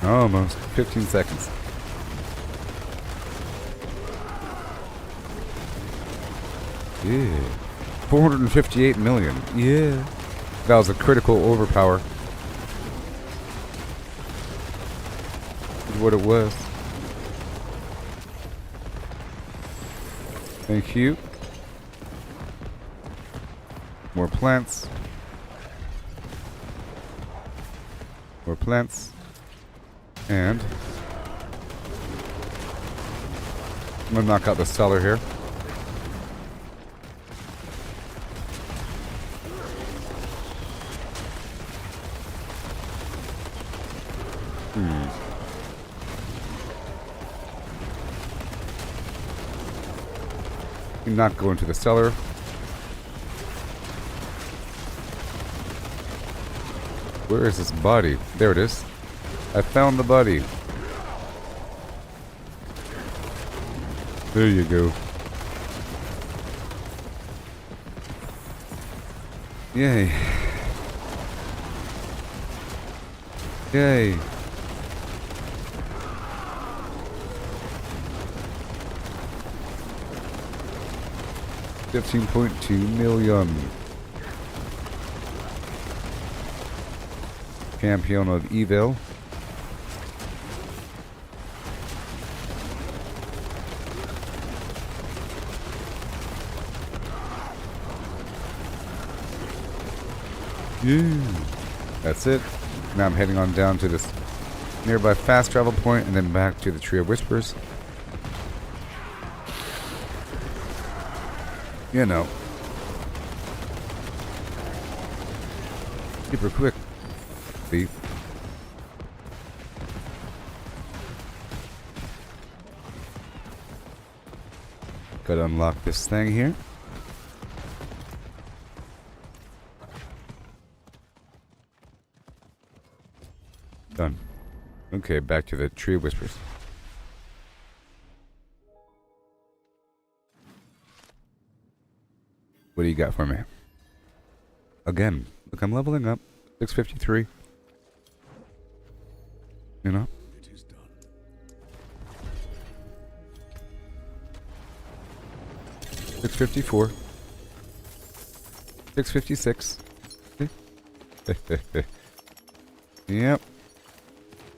Almost 15 seconds. Yeah. 458 million. Yeah. That was a critical overpower. Is what it was. Thank you. More plants. More plants. And I'm gonna knock out the cellar here. You're not going to the cellar. Where is this body? There it is. I found the body. There you go. Yay. Yay. $15.2 million. Champion of Evil. Yeah. That's it. Now I'm heading on down to this nearby fast travel point and then back to the Tree of Whispers. You know. Super quick. Thief. Gotta unlock this thing here. Done. Okay, back to the Tree of Whispers. What do you got for me? Again, look, I'm leveling up. 653. You know? It is done. 654. 656. Yep.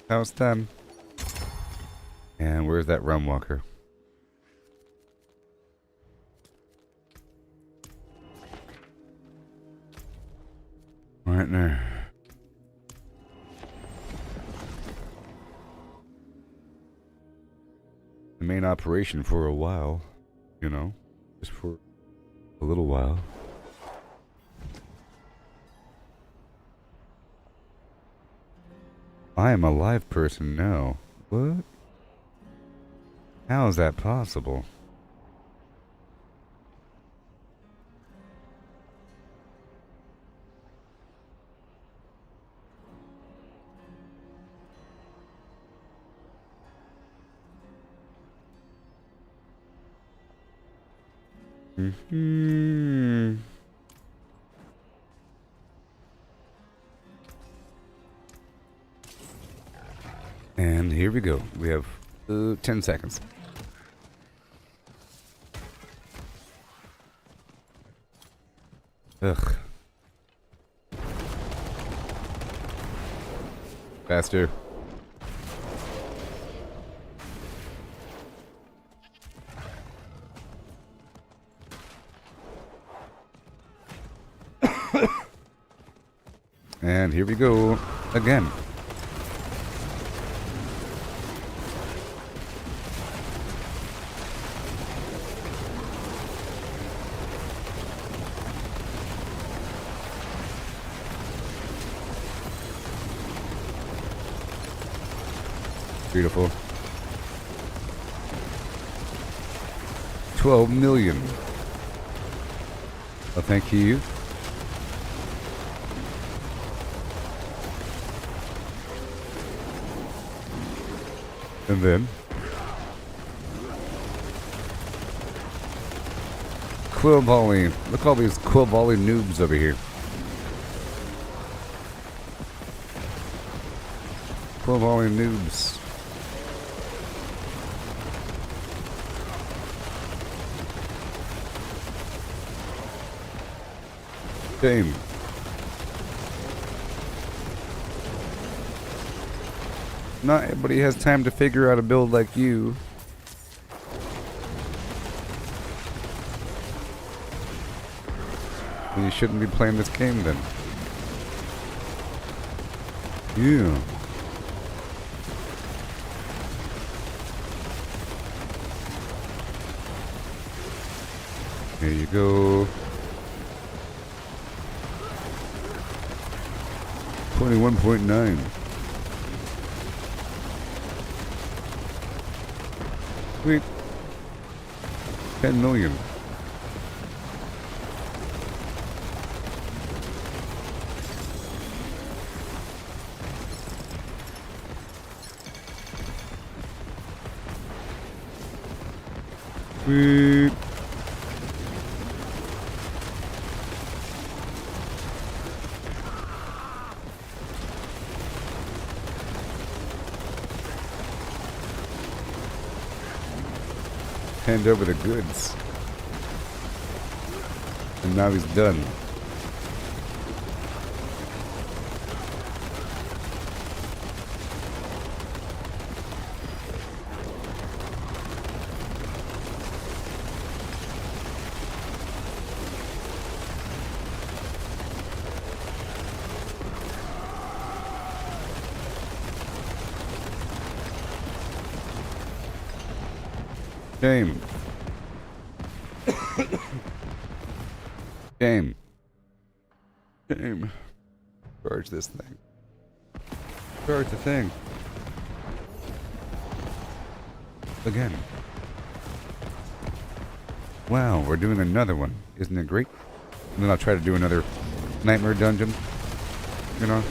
House done. And where's that Realmwalker? Right there. The main operation for a while, you know, just for a little while. I am a live person now. What? How is that possible? Mm-hmm. And here we go. We have 10 seconds. Ugh. Faster. And here we go again. Beautiful. 12 million. Oh, thank you. And then quill volley. Look at all these quill volley noobs over here. Quill volley noobs. Shame. Not everybody has time to figure out a build like you. Well, you shouldn't be playing this game then. Yeah. There you go. 21.9. Sweet. 10 million. Sweet. Hand over the goods. And now he's done. Shame. Shame. Shame. Charge this thing. Charge the thing. Again. Wow, we're doing another one. Isn't it great? And then I'll try to do another nightmare dungeon. You know?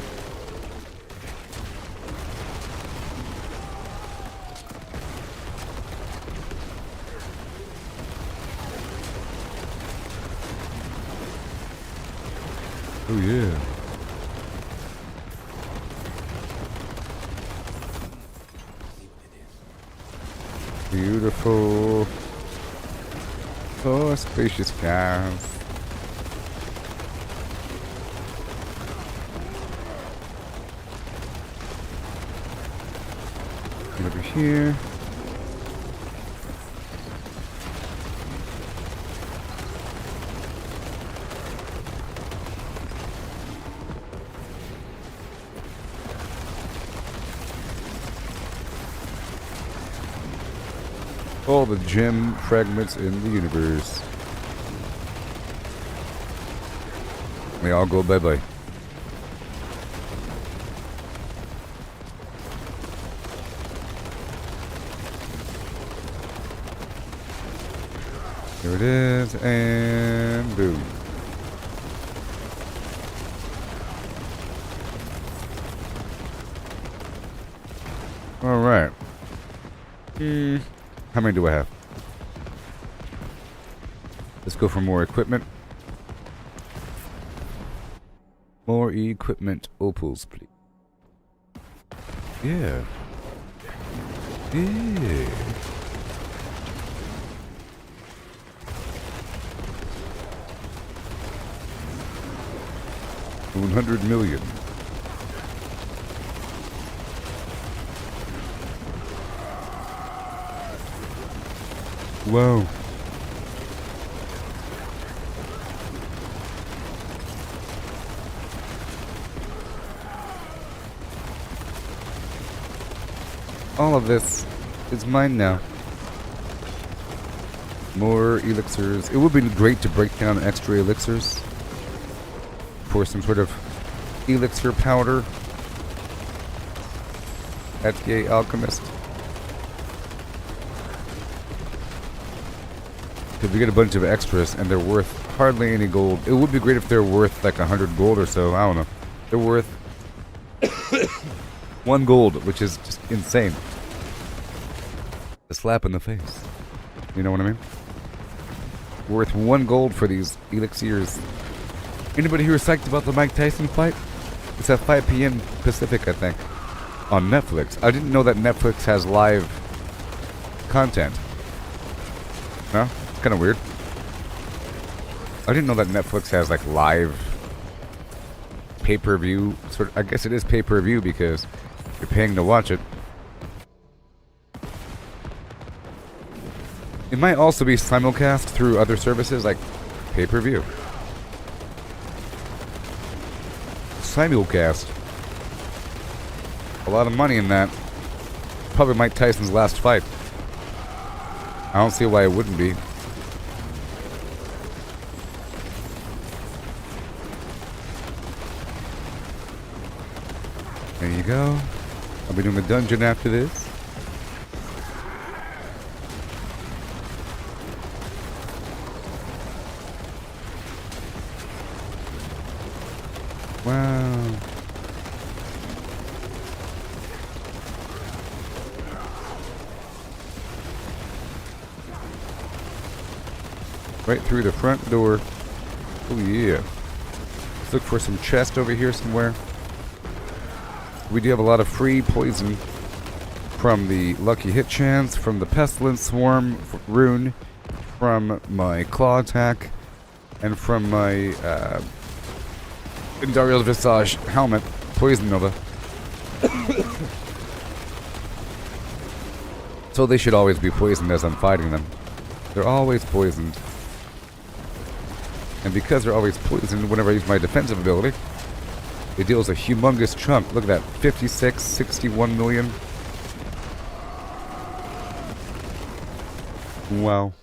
Oh yeah. Beautiful. Oh, spacious skies. Get over here. All the gem fragments in the universe. They all go bye-bye. Here it is, and boom. All right. How many do I have? Let's go for more equipment. More equipment. Opals, please. Yeah. Yeah. 100 million. Whoa. All of this is mine now. More elixirs. It would be great to break down extra elixirs for some sort of elixir powder at the alchemist. If we get a bunch of extras and they're worth hardly any gold. It would be great if they're worth like 100 gold or so. I don't know. They're worth 1 gold, which is just insane. A slap in the face. You know what I mean? Worth 1 gold for these elixirs. Anybody here psyched about the Mike Tyson fight? It's at 5 p.m. Pacific, I think, on Netflix. I didn't know that Netflix has live content. No? Kind of weird. I didn't know that Netflix has like live pay-per-view. Sort of, I guess it is pay-per-view because you're paying to watch it. It might also be simulcast through other services like pay-per-view. Simulcast. A lot of money in that. Probably Mike Tyson's last fight. I don't see why it wouldn't be. There you go. I'll be doing a dungeon after this. Wow. Right through the front door. Oh yeah. Let's look for some chest over here somewhere. We do have a lot of free poison from the Lucky Hit Chance, from the Pestilence Swarm rune, from my Claw attack, and from my Indarial Visage helmet, Poison Nova. So they should always be poisoned as I'm fighting them. They're always poisoned. And because they're always poisoned, whenever I use my defensive ability, it deals a humongous chunk. Look at that, 56, 61 million. Wow.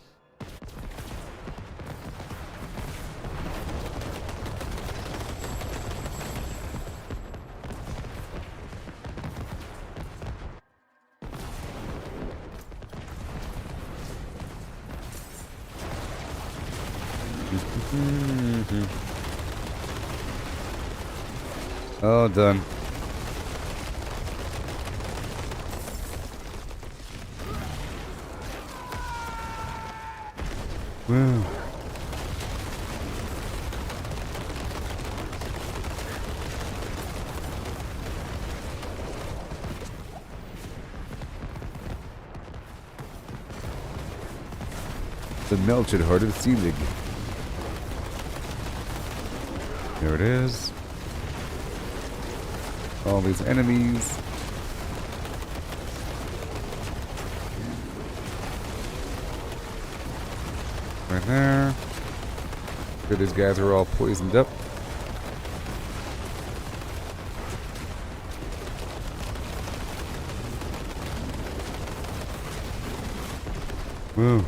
All done. Wow. The melted heart of Seelig. There it is. All these enemies. Right there. Sure, these guys are all poisoned up. Whoa.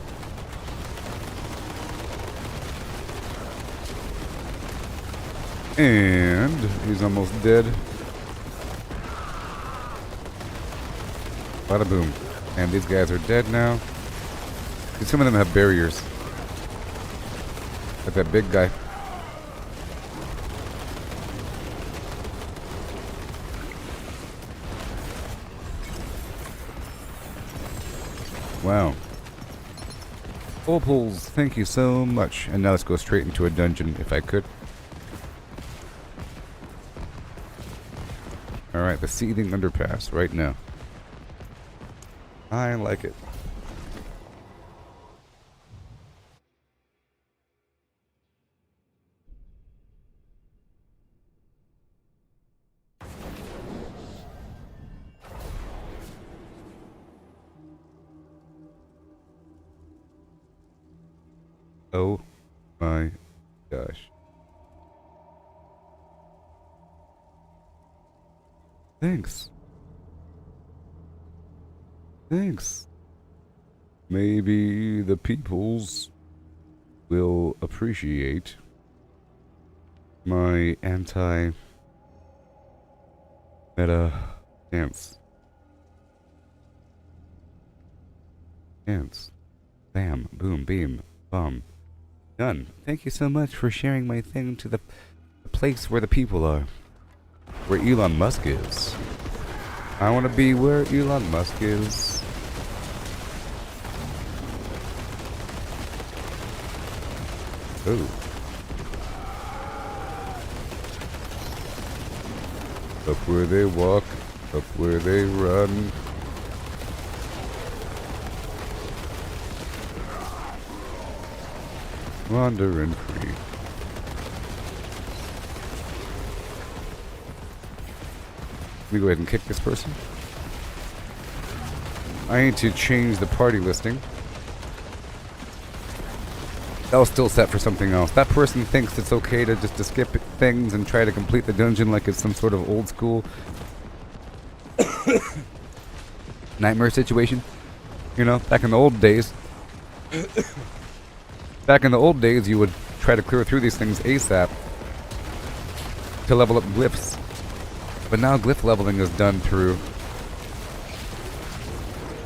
And he's almost dead. Bada boom. And these guys are dead now. Some of them have barriers. Like that big guy. Wow. Opals, thank you so much. And now let's go straight into a dungeon if I could. Alright, the seething underpass right now. I like it. Oh my gosh. Thanks. Thanks. Maybe the peoples will appreciate my anti-meta dance. Dance. Bam. Boom. Beam. Bum. Done. Thank you so much for sharing my thing to the place where the people are. Where Elon Musk is. I want to be where Elon Musk is. Oh. Up where they walk, up where they run. Wandering free. Let me go ahead and kick this person. I need to change the party listing. That was still set for something else. That person thinks it's okay to just to skip things and try to complete the dungeon like it's some sort of old school nightmare situation. You know, back in the old days. Back in the old days, you would try to clear through these things ASAP to level up glyphs. But now glyph leveling is done through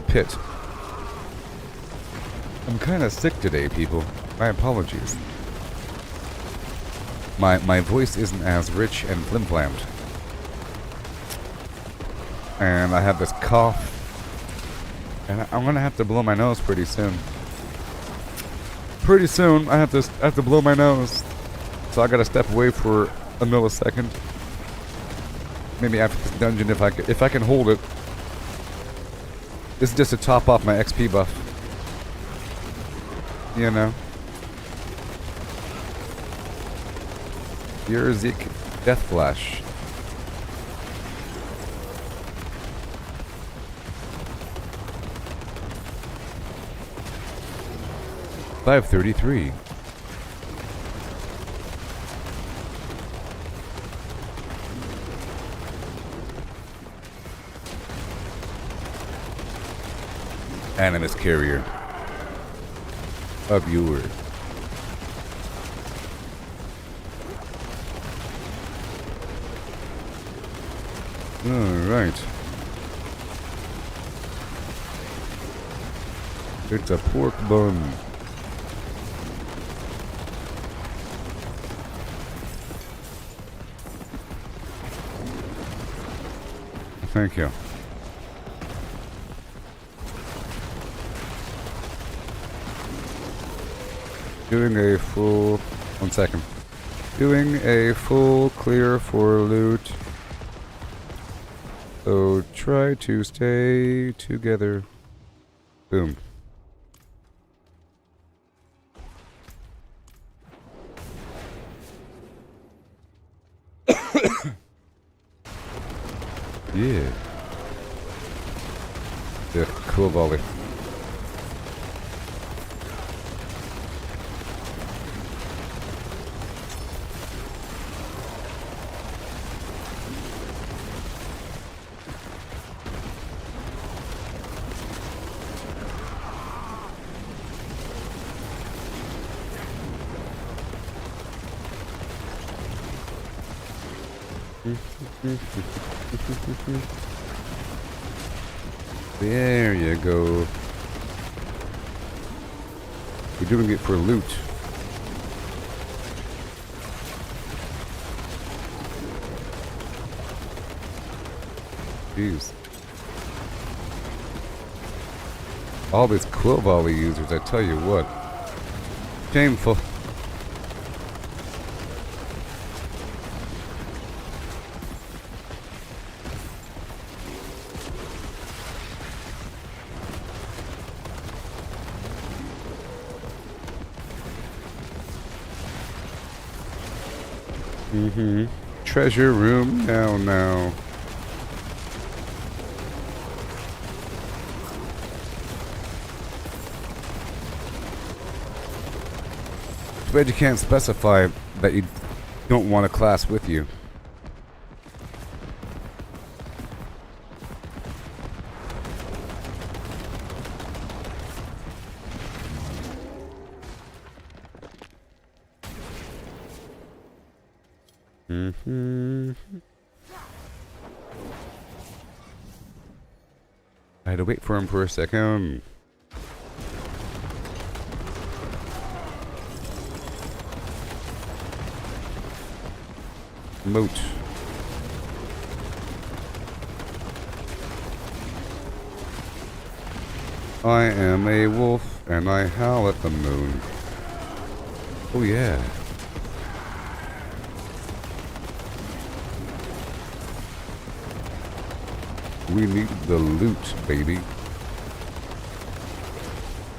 Pit. I'm kind of sick today, people. My apologies. My voice isn't as rich and flim-flammed. And I have this cough. And I'm gonna have to blow my nose pretty soon. pretty soon I have to blow my nose. So I gotta step away for a millisecond. Maybe after this dungeon if I can hold it. This is just to top off my XP buff. You know. Here's the Death Flash. $533. Animus carrier. A viewer. Alright. It's a pork bun. Thank you. Doing a full... 1 second. Doing a full clear for loot. So try to stay together. Boom. Yeah. Yeah, cool volley. There you go. We're doing it for loot. Jeez. All these quill volley users, I tell you what. Shameful. Treasure room now. But you can't specify that you don't want a class with you. I had to wait for him for a second. Moat. I am a wolf and I howl at the moon. Oh yeah. We need the loot, baby.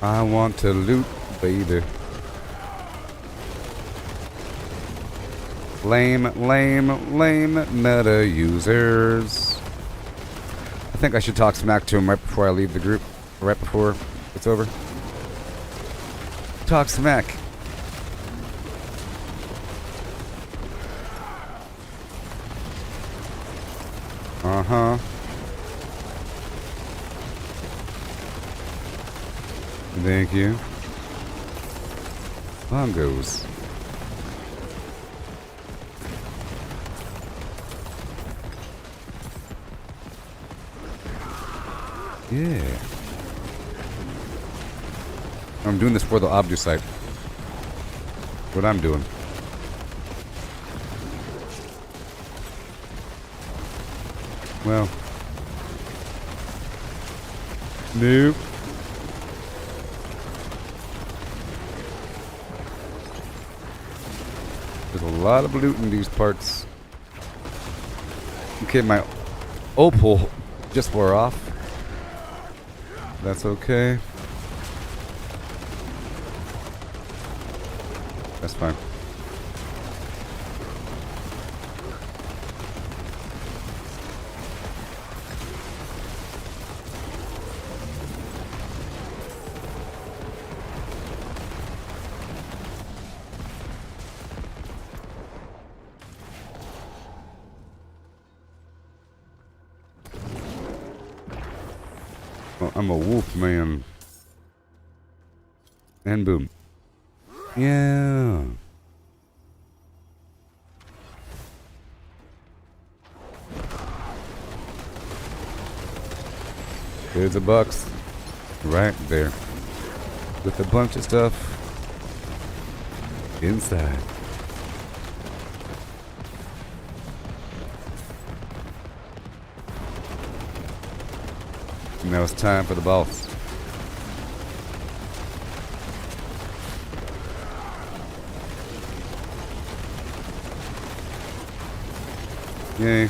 I want to loot, baby. Lame meta users. I think I should talk smack to him right before I leave the group. Right before it's over. Talk smack. Uh-huh. Thank you. Bongos. Yeah. I'm doing this for the Obducite. What I'm doing. Well. Nope. There's a lot of loot in these parts. Okay, my opal just wore off. That's okay. That's fine. Well, I'm a wolf man. And boom. Yeah. There's a box right there with a bunch of stuff inside. Now it's time for the boss. Yay.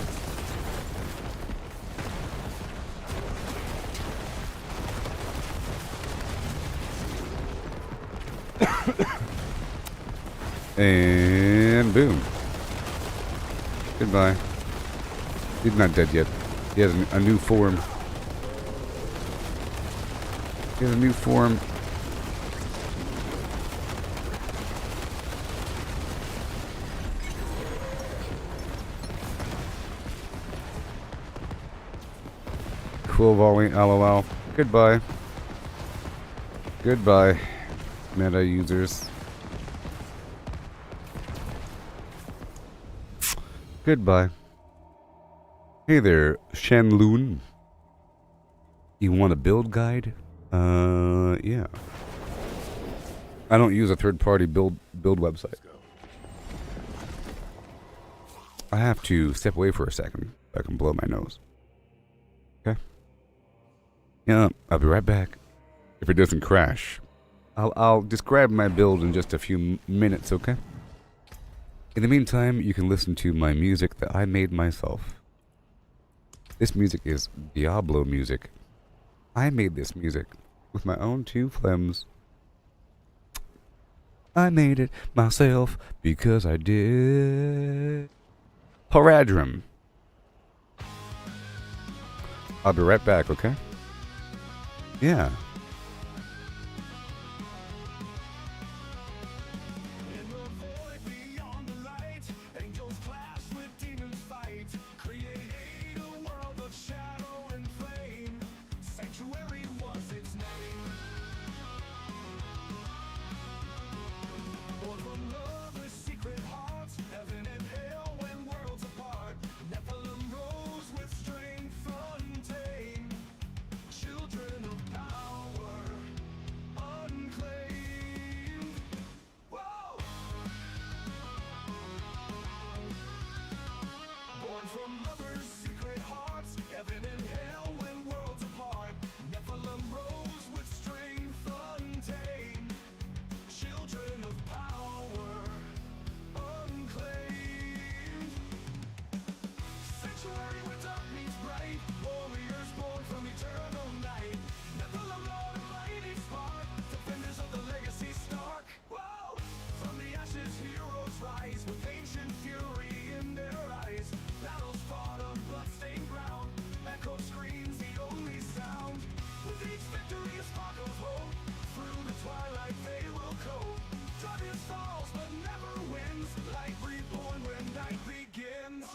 And boom. Goodbye. He's not dead yet. He has a new form. He has a new form. Cool volley, lol. Goodbye. Goodbye, meta users. Goodbye. Hey there, Shanloon. You want a build guide? Yeah. I don't use a third-party build website. I have to step away for a second so I can blow my nose. Okay? Yeah, I'll be right back. If it doesn't crash. I'll describe my build in just a few minutes, okay? In the meantime, you can listen to my music that I made myself. This music is Diablo music. I made this music with my own two phlegms. I made it myself because I did. Paradrum. I'll be right back, okay? Yeah. In the void beyond the light, angels clash with demons fight. Create a world of shadow and flame. Sanctuary was its name. Born from lovers' secret hearts, heaven and hell when worlds apart. Nephilim rose with strength untamed. Children of power, unclaimed. Whoa! Born from lovers' secret hearts, heaven and hell when worlds apart. Nephilim rose with strength untamed. Children of power, unclaimed. Sanctuary where dark meets bright. Warriors born from eternal night. Nephilim Lord of mighty spark. Defenders of the legacy stark. Whoa! From the ashes heroes rise with ancient fury in their eyes. Battles fought on bloodstained ground. Echo screams the only sound. With each victory a spark of hope. Through the twilight they will cope. Darkness falls but never wins. Light reborn when night begins.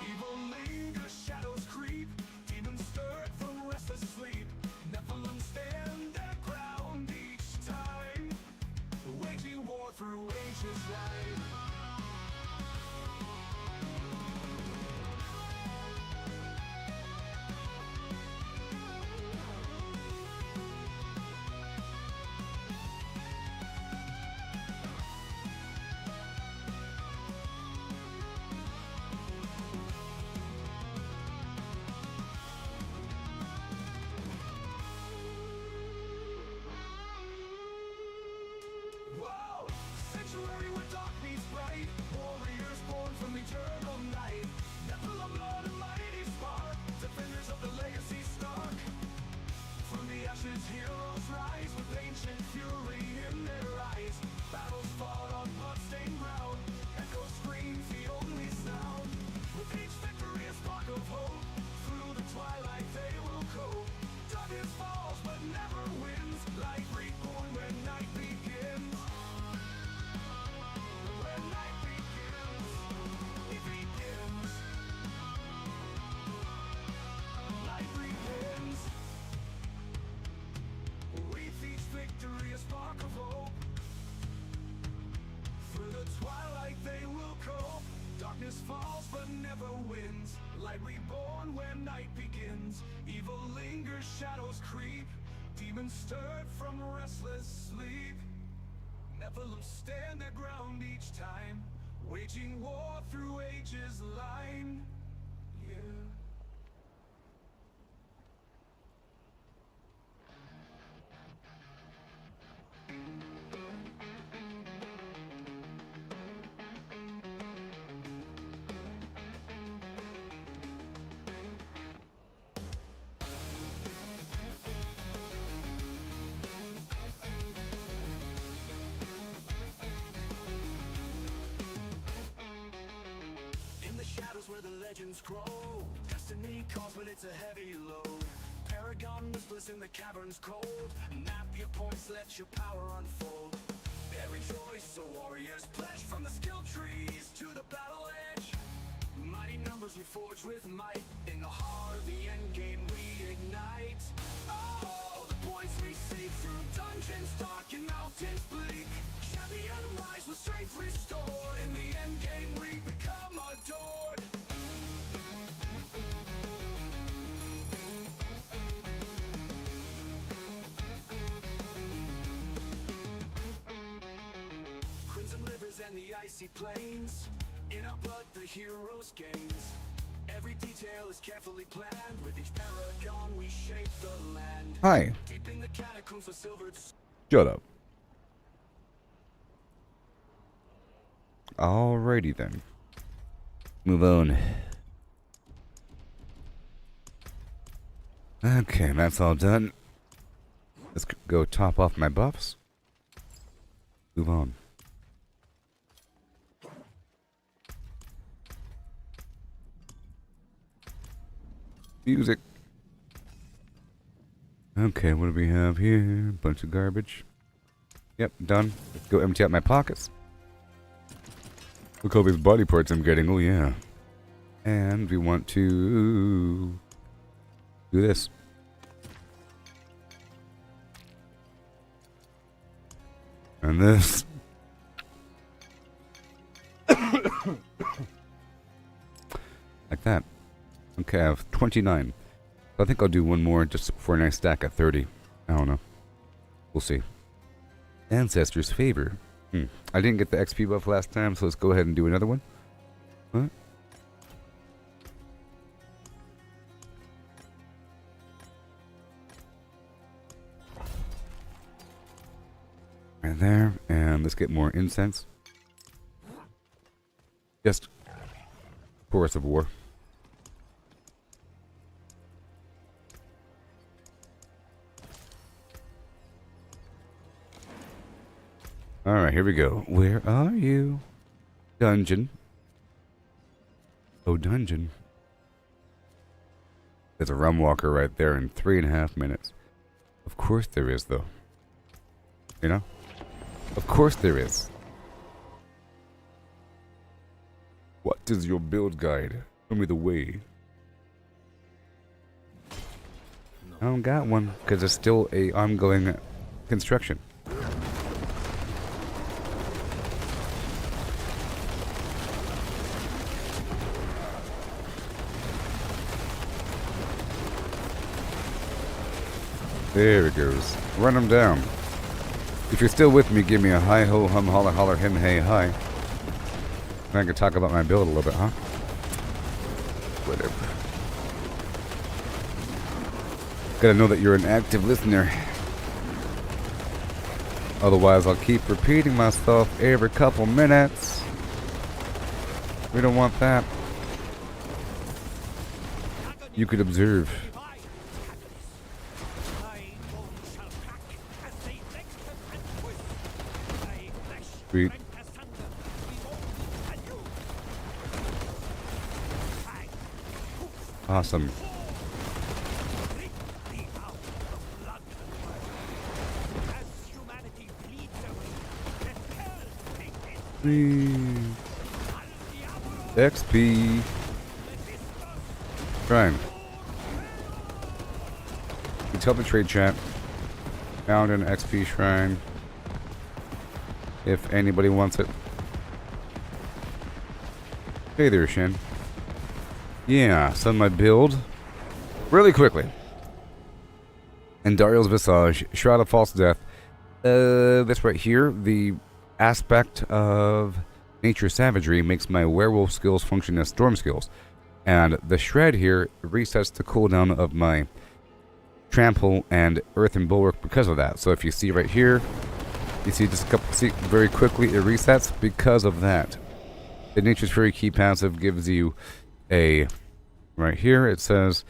Evil lingers, shadows creep. Demons stirred from restless sleep. Nephilim stand their ground each time, waging war through ancient light. eternal night. Nephilim, Lord and mighty spark, defenders of the legacy stark. From the ashes heroes rise, with ancient fury in their eyes. Battles fought on blood-stained ground, echoes scream the only sound. With each victory a spark of hope, through the twilight they will cope. Darkness falls but never wins, light reborn when night begins. When night begins, it begins. Light begins. With each victory a spark of hope, through the twilight they will cope. Darkness falls but never wins, light reborn when night begins. Evil lingers, shadows creep, demons stirred from restless sleep. Nephilim stand their ground each time, waging war through ages line. Yeah. In the shadows where the legends grow, destiny calls but it's a heavy load. Paragon listless in the caverns cold, map your points, let your power unfold. Every choice a warrior's pledge, from the skill trees to the battle edge. Mighty numbers we forge with might, in the heart of the endgame we ignite. Oh, the points we seek through dungeons dark and mountains bleak. Champion rise with strength restored, in the endgame we become adored. Crimson rivers and the icy plains, in our blood the heroes gains. Every detail is carefully planned, with each paragon we shape the land. Hi. Deep in the catacombs for silvered. Shut up. Alrighty then. Move on. Okay, that's all done. Let's go top off my buffs. Move on. Music. Okay, what do we have here? Bunch of garbage. Yep, done. Let's go empty out my pockets. Look all these body parts I'm getting. Oh yeah. And we want to do this. And this. Like that. Okay, I have 29. I think I'll do one more just for a nice stack at 30. I don't know. We'll see. Ancestors' favor. I didn't get the XP buff last time, so let's go ahead and do another one. What? Right there, and let's get more incense. Just chorus of war. Alright, here we go. Where are you? Dungeon. Oh, dungeon. There's a Realmwaker right there in 3.5 minutes. Of course there is, though. You know? Of course there is. What is your build guide? Show me the way. I don't got one, because it's still a ongoing construction. There it goes. Run them down. If you're still with me, give me a hi ho hum holler holler him hey hi. And I can talk about my build a little bit, huh? Whatever. Gotta know that you're an active listener. Otherwise, I'll keep repeating myself every couple minutes. We don't want that. You could observe. Sweet. Awesome. XP. Shrine. You tell the trade chat. Found an XP shrine. If anybody wants it. Hey there, Shin. Yeah, so my build. Really quickly. Endariel's Visage. Shroud of False Death. This right here, the aspect of Nature Savagery makes my werewolf skills function as storm skills. And the shred here resets the cooldown of my trample and earth and bulwark because of that. So if you see right here, you see just a couple, see very quickly it resets because of that. The Nature's Fury key passive gives you a, right here it says,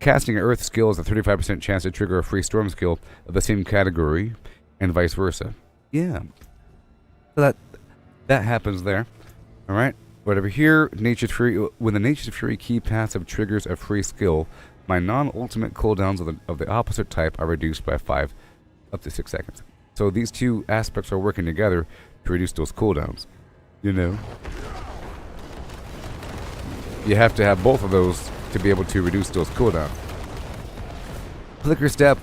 casting an earth skill has a 35% chance to trigger a free storm skill of the same category, and vice versa. Yeah. So that happens there. Alright. But over here, Nature's Fury, when the Nature's Fury key passive triggers a free skill, my non-ultimate cooldowns of the opposite type are reduced by 5 up to 6 seconds. So these two aspects are working together to reduce those cooldowns. You know? You have to have both of those to be able to reduce those cooldowns. Flicker Step,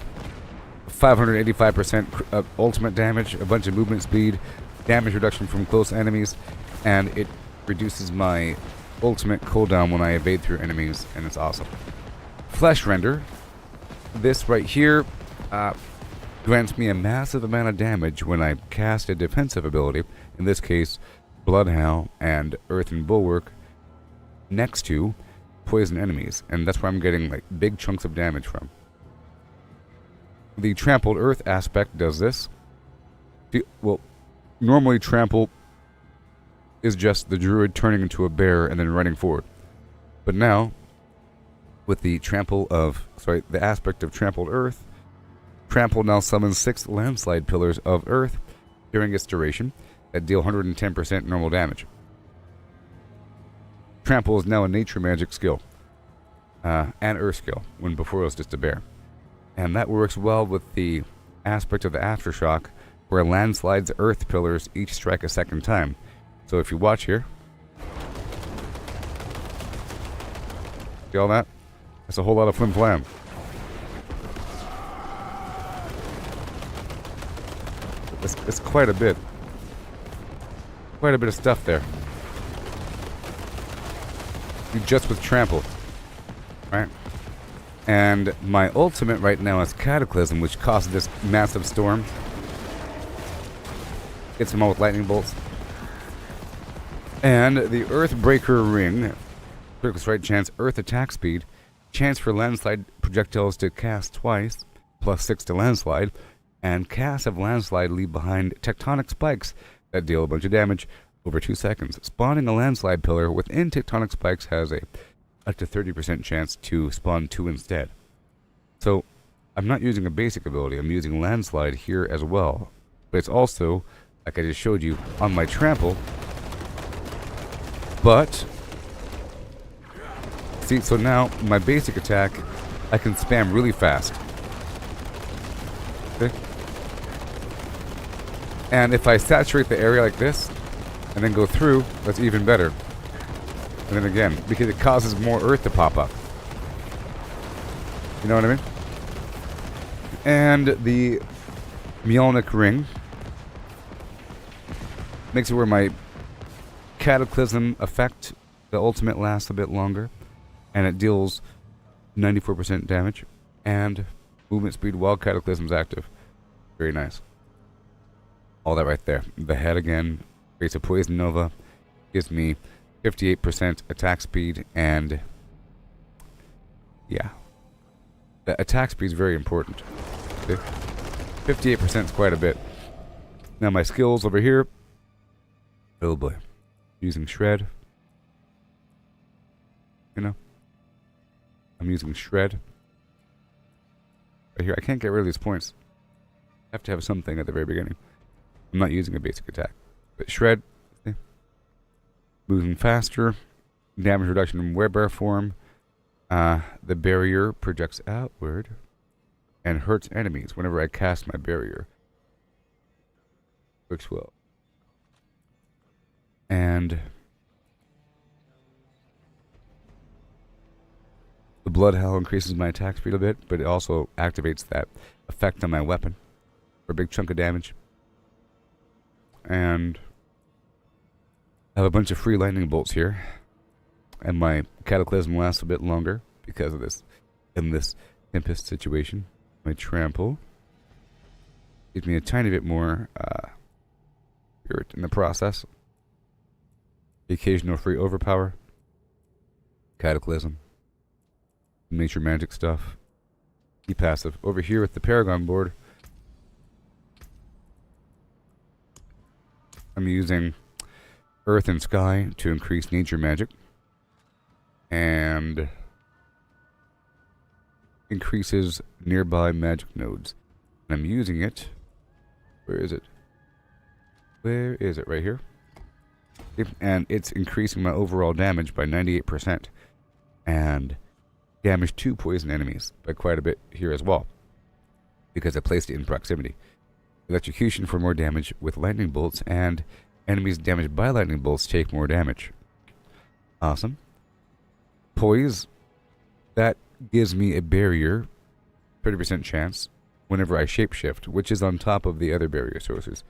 585% ultimate damage, a bunch of movement speed, damage reduction from close enemies, and it reduces my ultimate cooldown when I evade through enemies, and it's awesome. Flesh Render, this right here grants me a massive amount of damage when I cast a defensive ability, in this case Bloodhound and Earth and Bulwark, next to poison enemies, and that's where I'm getting like big chunks of damage from. The Trampled Earth aspect does this. Well, normally Trample is just the druid turning into a bear and then running forward. But now, with the the aspect of Trampled Earth, Trample now summons 6 landslide pillars of earth during its duration that deal 110% normal damage. Trample is now a nature magic skill, and earth skill, when before it was just a bear. And that works well with the aspect of the Aftershock, where landslide's earth pillars each strike a second time. So if you watch here, see all that? That's a whole lot of flim flam. It's quite a bit. Quite a bit of stuff there. Just with Trample. Right? And my ultimate right now is Cataclysm, which causes this massive storm. Hits them all with lightning bolts. And the Earthbreaker Ring, critical strike chance, earth attack speed, chance for landslide projectiles to cast twice, plus 6 to landslide, and casts of landslide leave behind tectonic spikes that deal a bunch of damage over 2 seconds. Spawning a landslide pillar within tectonic spikes has a up to 30% chance to spawn 2 instead. So I'm not using a basic ability, I'm using landslide here as well. But it's also, like I just showed you, on my trample. But see, so now my basic attack I can spam really fast. Okay? And if I saturate the area like this and then go through, that's even better. And then again, because it causes more earth to pop up. You know what I mean? And the Mjolnir Ring makes it where my Cataclysm effect, the ultimate, lasts a bit longer. And it deals 94% damage. And movement speed while Cataclysm's active. Very nice. All that right there. The head again creates a Poison Nova. Gives me 58% attack speed, and yeah, the attack speed is very important. Okay? 58% is quite a bit. Now my skills over here, oh boy, using Shred, you know. I'm using Shred. Right here, I can't get rid of these points. I have to have something at the very beginning. I'm not using a basic attack. But Shred, see? Moving faster, damage reduction in werebear form. The barrier projects outward and hurts enemies whenever I cast my barrier. Works well. And the Blood Howl increases my attack speed a bit, but it also activates that effect on my weapon for a big chunk of damage. And I have a bunch of free lightning bolts here. And my Cataclysm lasts a bit longer because of this, in this Tempest situation. My Trample gives me a tiny bit more spirit in the process. The occasional free Overpower. Cataclysm. Nature magic stuff. Key passive. Over here with the Paragon board, I'm using Earth and Sky to increase nature magic. And increases nearby magic nodes. And I'm using it. Where is it? Where is it? Right here. And it's increasing my overall damage by 98%. And damage to poison enemies by quite a bit here as well. Because I placed it in proximity. Electrocution for more damage with lightning bolts. And enemies damaged by lightning bolts take more damage. Awesome. Poise, that gives me a barrier, 30% chance, whenever I shapeshift, which is on top of the other barrier sources.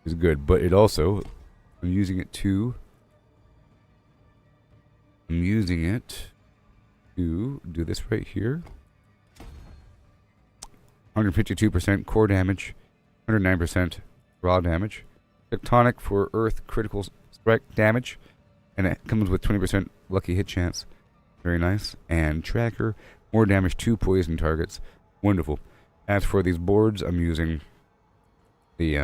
Is good, but it also, I'm using it to do this right here. 152% core damage, 109% raw damage. Tectonic for earth critical strike damage, and it comes with 20% lucky hit chance. Very nice. And Tracker, more damage to poison targets. Wonderful. As for these boards, I'm using the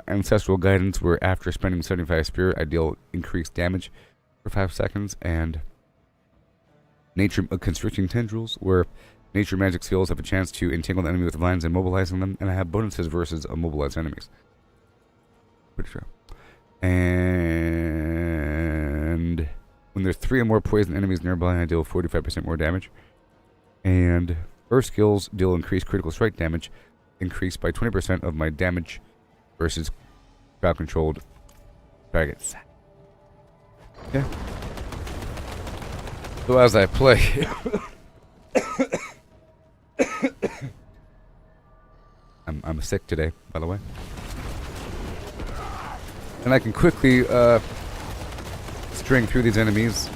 Ancestral Guidance, where after spending 75 Spirit, I deal increased damage for 5 seconds. And Nature Constricting Tendrils, where nature magic skills have a chance to entangle the enemy with vines and immobilizing them. And I have bonuses versus immobilized enemies. Pretty sure. And when there's 3 or more poison enemies nearby, I deal 45% more damage. And Earth skills deal increased critical strike damage, increased by 20% of my damage versus crowd-controlled targets. Yeah. So as I play, I'm sick today, by the way. And I can quickly string through these enemies.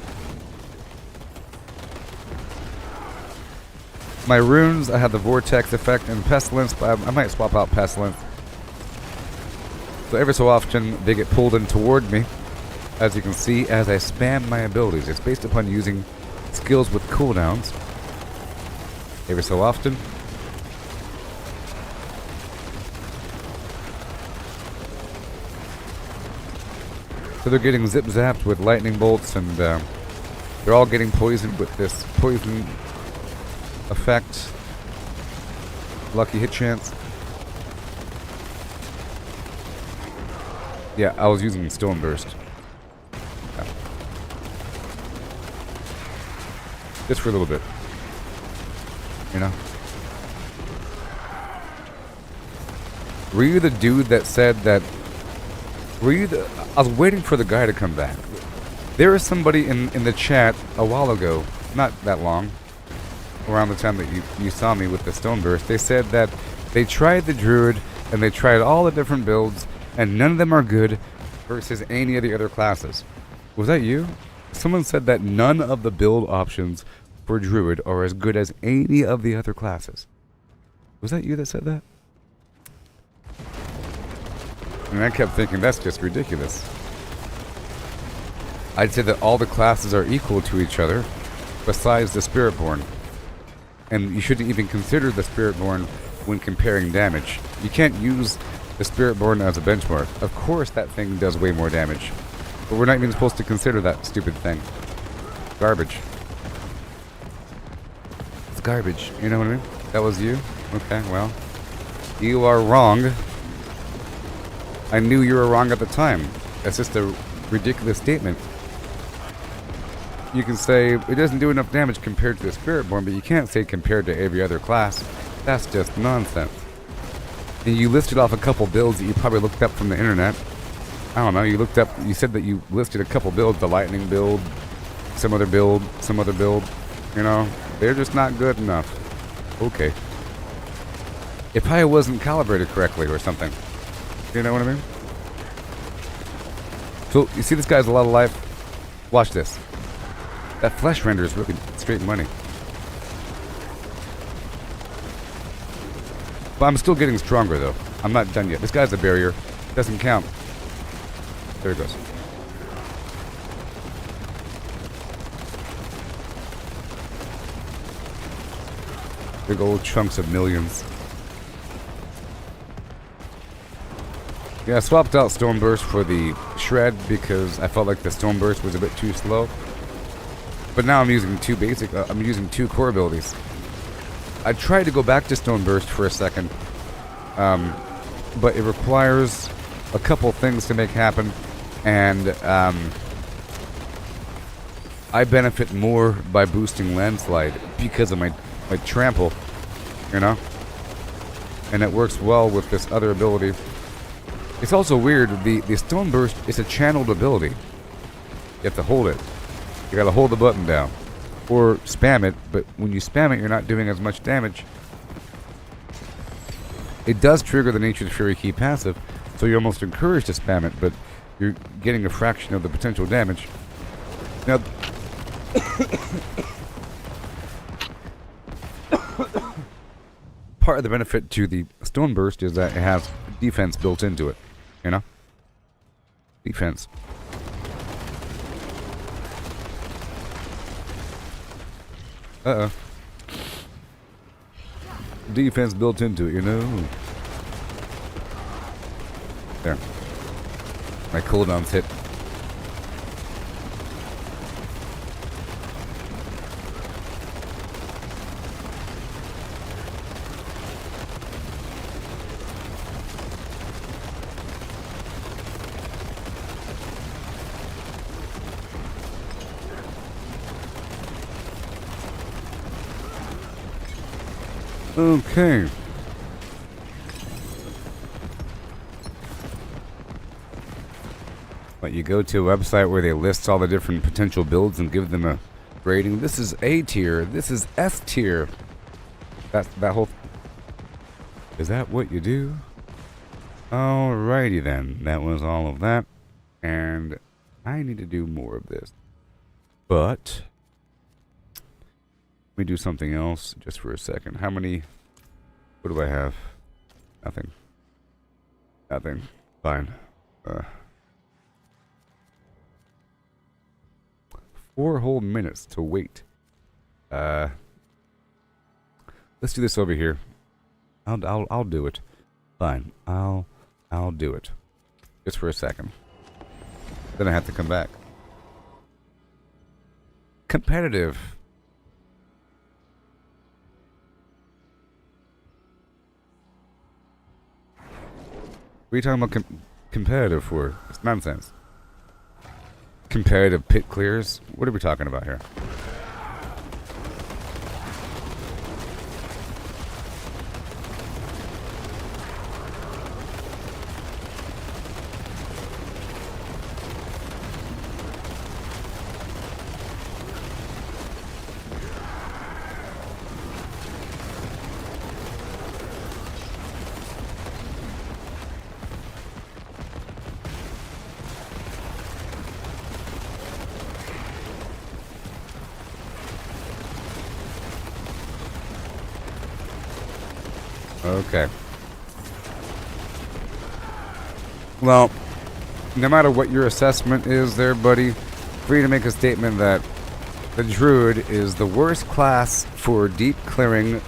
My runes, I have the Vortex effect and Pestilence, but I might swap out Pestilence. So every so often, they get pulled in toward me, as you can see, as I spam my abilities. It's based upon using skills with cooldowns. Every so often. So they're getting zip-zapped with lightning bolts, and they're all getting poisoned with this poison effect. Lucky hit chance. Yeah, I was using Stone Burst. Yeah. Just for a little bit. You know? Were you the dude that said that... I was waiting for the guy to come back. There was somebody in the chat a while ago, not that long, around the time that you saw me with the Stone Burst. They said that they tried the Druid, and they tried all the different builds, and none of them are good versus any of the other classes. Was that you? Someone said that none of the build options for Druid are as good as any of the other classes. Was that you that said that? And I kept thinking, that's just ridiculous. I'd say that all the classes are equal to each other, besides the Spiritborn. And you shouldn't even consider the Spiritborn when comparing damage. You can't use the Spiritborn as a benchmark. Of course that thing does way more damage. But we're not even supposed to consider that stupid thing. Garbage. It's garbage. You know what I mean? That was you? Okay, well. You are wrong. I knew you were wrong at the time. That's just a ridiculous statement. You can say it doesn't do enough damage compared to the Spiritborn, but you can't say compared to every other class. That's just nonsense. And you listed off a couple builds that you probably looked up from the internet. I don't know, you said that you listed a couple builds, the lightning build, some other build. You know, they're just not good enough. Okay. It probably wasn't calibrated correctly or something. You know what I mean? So, you see this guy has a lot of life? Watch this. That flesh render is really straight money. But I'm still getting stronger, though. I'm not done yet. This guy's a barrier. Doesn't count. There he goes. Big old chunks of millions. Yeah, I swapped out Stoneburst for the Shred because I felt like the Stoneburst was a bit too slow. But now I'm using two core abilities. I tried to go back to Stoneburst for a second, but it requires a couple things to make happen, and I benefit more by boosting Landslide because of my trample, you know? And it works well with this other ability. It's also weird, the Stone Burst is a channeled ability. You have to hold it. You gotta hold the button down. Or spam it, but when you spam it, you're not doing as much damage. It does trigger the Nature's Fury Key passive, so you're almost encouraged to spam it, but you're getting a fraction of the potential damage. Now, part of the benefit to the Stone Burst is that it has defense built into it, you know? Defense. Uh-oh. Defense built into it, you know? There. My cooldown's hit. Okay. But you go to a website where they list all the different potential builds and give them a rating. This is A tier. This is S tier. That whole... Is that what you do? Alrighty then. That was all of that. And I need to do more of this. But... let me do something else just for a second. How many... what do I have? Nothing. Nothing. Fine. 4 whole minutes to wait. Let's do this over here. I'll do it. Fine. I'll do it. Just for a second. Then I have to come back. Competitive. What are you talking about competitive for? It's nonsense. Competitive pit clears? What are we talking about here? Okay. Well, no matter what your assessment is there, buddy, free to make a statement that the Druid is the worst class for deep clearing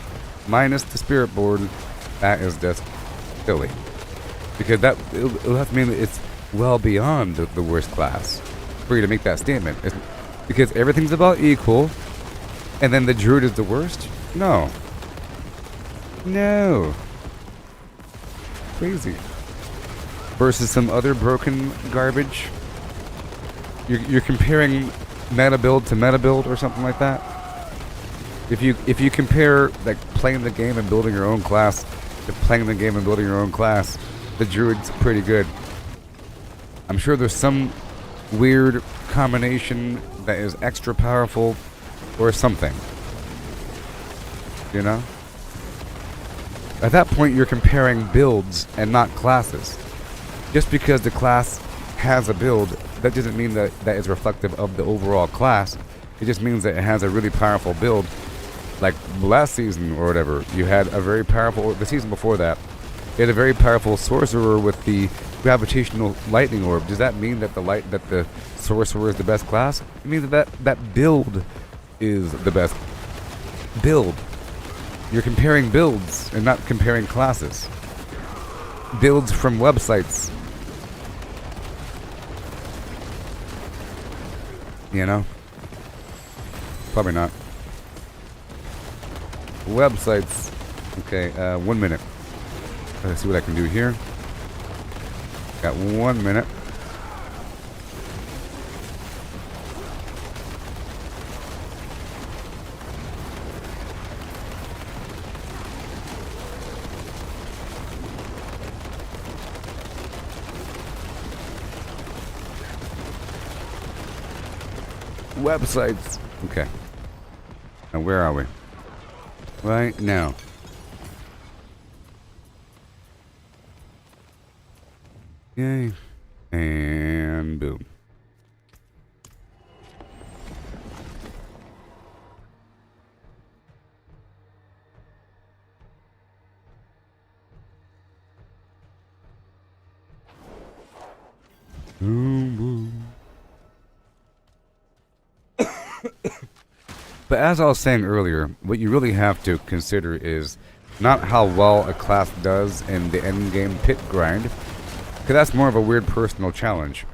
minus the Spirit Board. That is just silly. Because it'll have to mean that it's well beyond the worst class for you to make that statement. Because everything's about equal, and then the druid is the worst? No. No. Crazy. Versus some other broken garbage. You're comparing meta build to meta build or something like that. If you compare like playing the game and building your own class to playing the game and building your own class, the druid's pretty good. I'm sure there's some weird combination that is extra powerful or something. You know? At that point, you're comparing builds and not classes. Just because the class has a build, that doesn't mean that that is reflective of the overall class. It just means that it has a really powerful build. Like last season or whatever, you had a very powerful, the season before that, you had a very powerful sorcerer with the gravitational lightning orb. Does that mean that the sorcerer is the best class? It means that build is the best build. You're comparing builds and not comparing classes. Builds from websites. You know? Probably not. Websites. Okay, 1 minute. Let's see what I can do here. Got 1 minute. Websites. Okay. Now where are we? Right now. Yay. And boom. Boom, boom. But as I was saying earlier, what you really have to consider is not how well a class does in the endgame pit grind, because that's more of a weird personal challenge.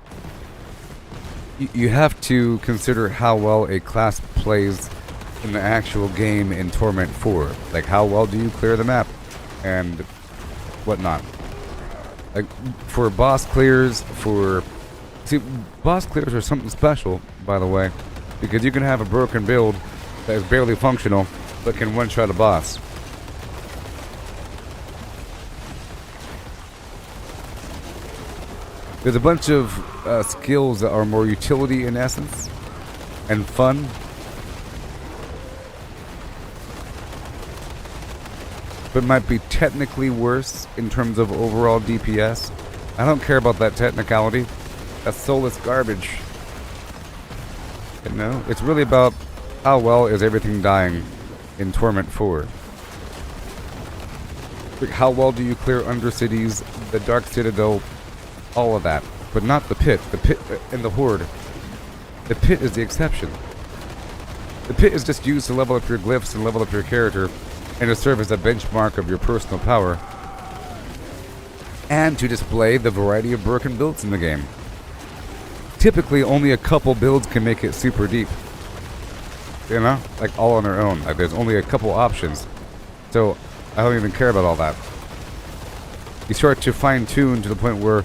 You have to consider how well a class plays in the actual game in Torment 4. Like, how well do you clear the map and whatnot. Like, for boss clears, See, boss clears are something special, by the way, because you can have a broken build that is barely functional, but can one-shot a boss. There's a bunch of skills that are more utility in essence, and fun. But might be technically worse in terms of overall DPS. I don't care about that technicality. That's soulless garbage. You know, it's really about how well is everything dying in Torment 4. Like, how well do you clear Undercities, the Dark Citadel, all of that. But not the pit. The pit and the Horde. The pit is the exception. The pit is just used to level up your glyphs and level up your character, and to serve as a benchmark of your personal power, and to display the variety of broken builds in the game. Typically, only a couple builds can make it super deep. You know? Like, all on their own. Like, there's only a couple options. So, I don't even care about all that. You start to fine-tune to the point where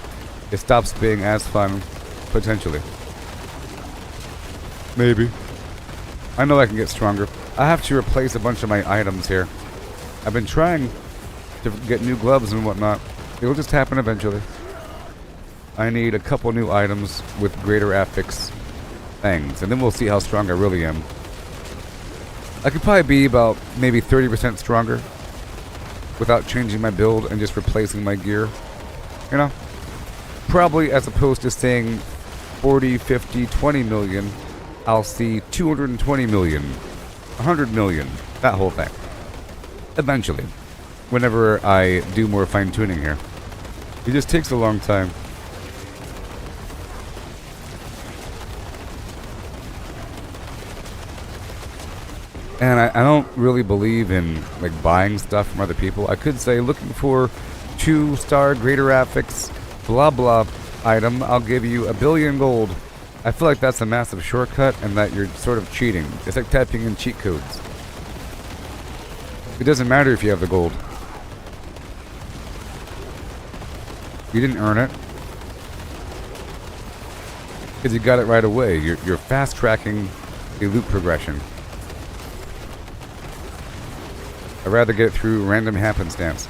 it stops being as fun, potentially. Maybe. I know I can get stronger. I have to replace a bunch of my items here. I've been trying to get new gloves and whatnot. It'll just happen eventually. I need a couple new items with greater affix things, and then we'll see how strong I really am. I could probably be about maybe 30% stronger without changing my build and just replacing my gear. You know? Probably, as opposed to saying 40, 50, 20 million, I'll see 220 million, 100 million, that whole thing. Eventually. Whenever I do more fine-tuning here. It just takes a long time. And I don't really believe in like buying stuff from other people. I could say looking for 2-star greater affix blah blah item, I'll give you 1 billion gold. I feel like that's a massive shortcut and that you're sort of cheating. It's like typing in cheat codes. It doesn't matter if you have the gold. You didn't earn it. Because you got it right away. You're fast tracking the loot progression. I'd rather get it through random happenstance.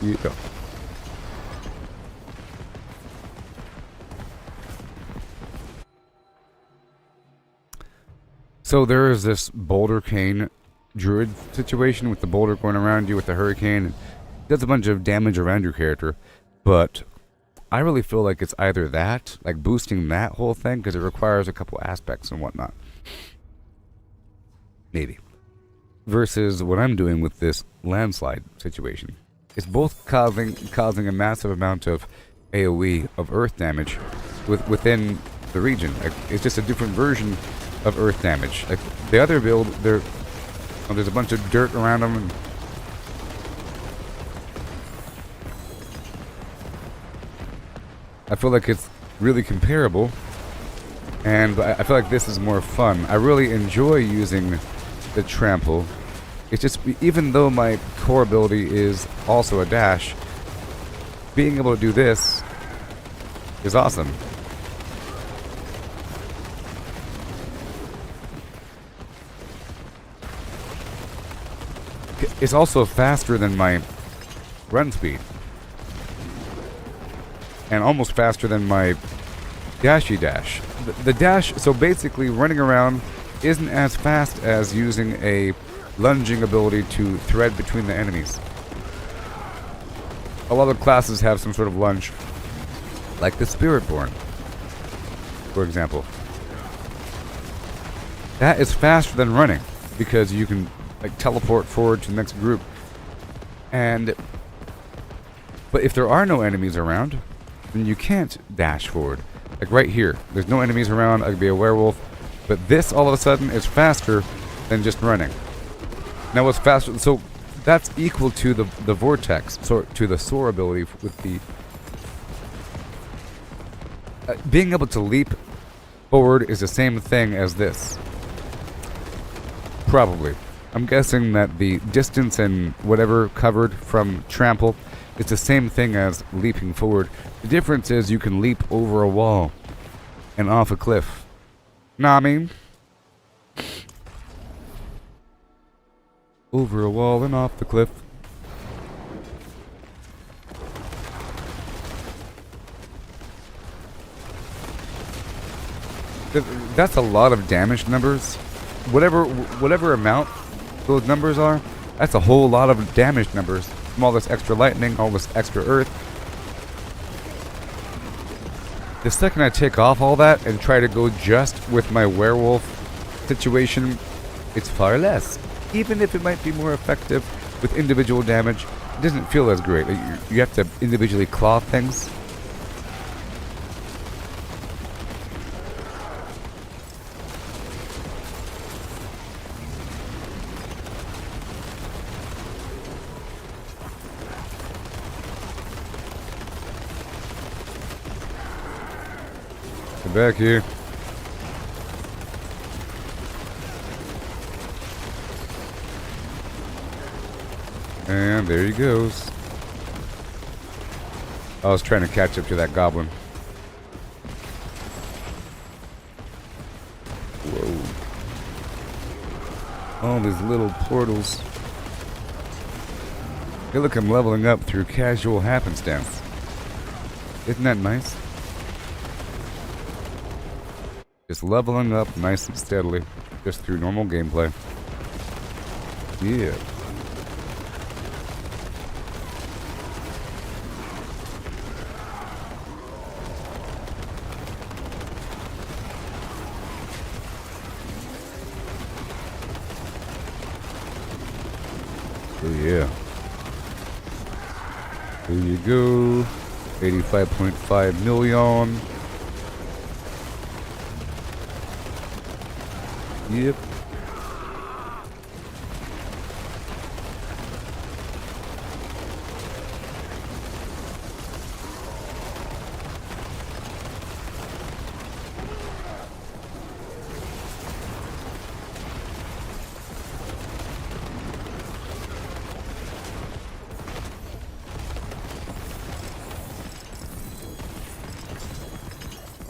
Yeah. So there is this boulder cane druid situation with the boulder going around you with the hurricane. It does a bunch of damage around your character, but I really feel like it's either that, like boosting that whole thing, because it requires a couple aspects and whatnot. Maybe. Versus what I'm doing with this landslide situation. It's both causing a massive amount of AoE of earth damage within the region. Like, it's just a different version of earth damage. Like the other build, there's a bunch of dirt around them. And I feel like it's really comparable, and I feel like this is more fun. I really enjoy using the trample. It's just, even though my core ability is also a dash, being able to do this is awesome. It's also faster than my run speed. And almost faster than my dashy dash. The dash, so basically running around isn't as fast as using a lunging ability to thread between the enemies. A lot of classes have some sort of lunge, like the Spiritborn, for example. That is faster than running, because you can like teleport forward to the next group. But if there are no enemies around, then you can't dash forward. Like right here, there's no enemies around, I could be a werewolf, but this all of a sudden is faster than just running. Now what's faster, so that's equal to the vortex, so to the soar ability with the being able to leap forward is the same thing as this. Probably. I'm guessing that the distance and whatever covered from trample is the same thing as leaping forward. The difference is you can leap over a wall and off a cliff. Know what I mean? Over a wall and off the cliff. That's a lot of damage numbers. Whatever amount those numbers are, that's a whole lot of damage numbers. From all this extra lightning, all this extra earth. The second I take off all that and try to go just with my werewolf situation, it's far less. Even if it might be more effective with individual damage, it doesn't feel as great. You have to individually claw things. Back here. And there he goes. I was trying to catch up to that goblin. Whoa. All these little portals. Hey, look, I'm leveling up through casual happenstance. Isn't that nice? Just leveling up nice and steadily, just through normal gameplay. Yeah. Oh yeah. There you go. 85.5 million. Yep.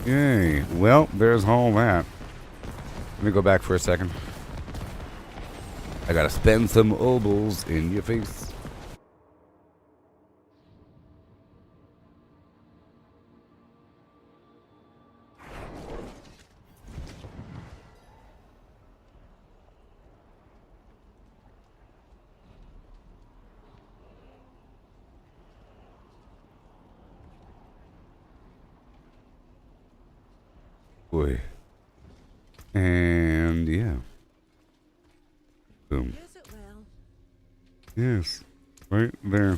Yay. Well, there's all that. Let me go back for a second. I gotta spend some Opals in your face. Boy. And yeah. Boom. Use it well. Yes. Right there.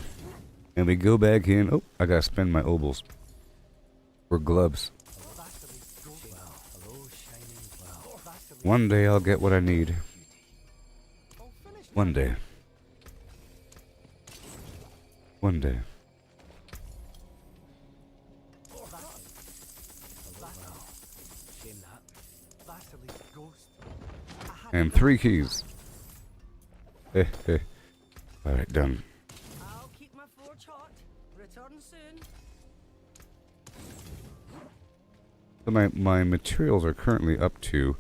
And we go back in. Oh, I gotta spend my Opals. For gloves. One day I'll get what I need. One day. One day. And 3 keys. Alright, done. I'll keep my forge hot. Return soon. So my materials are currently up to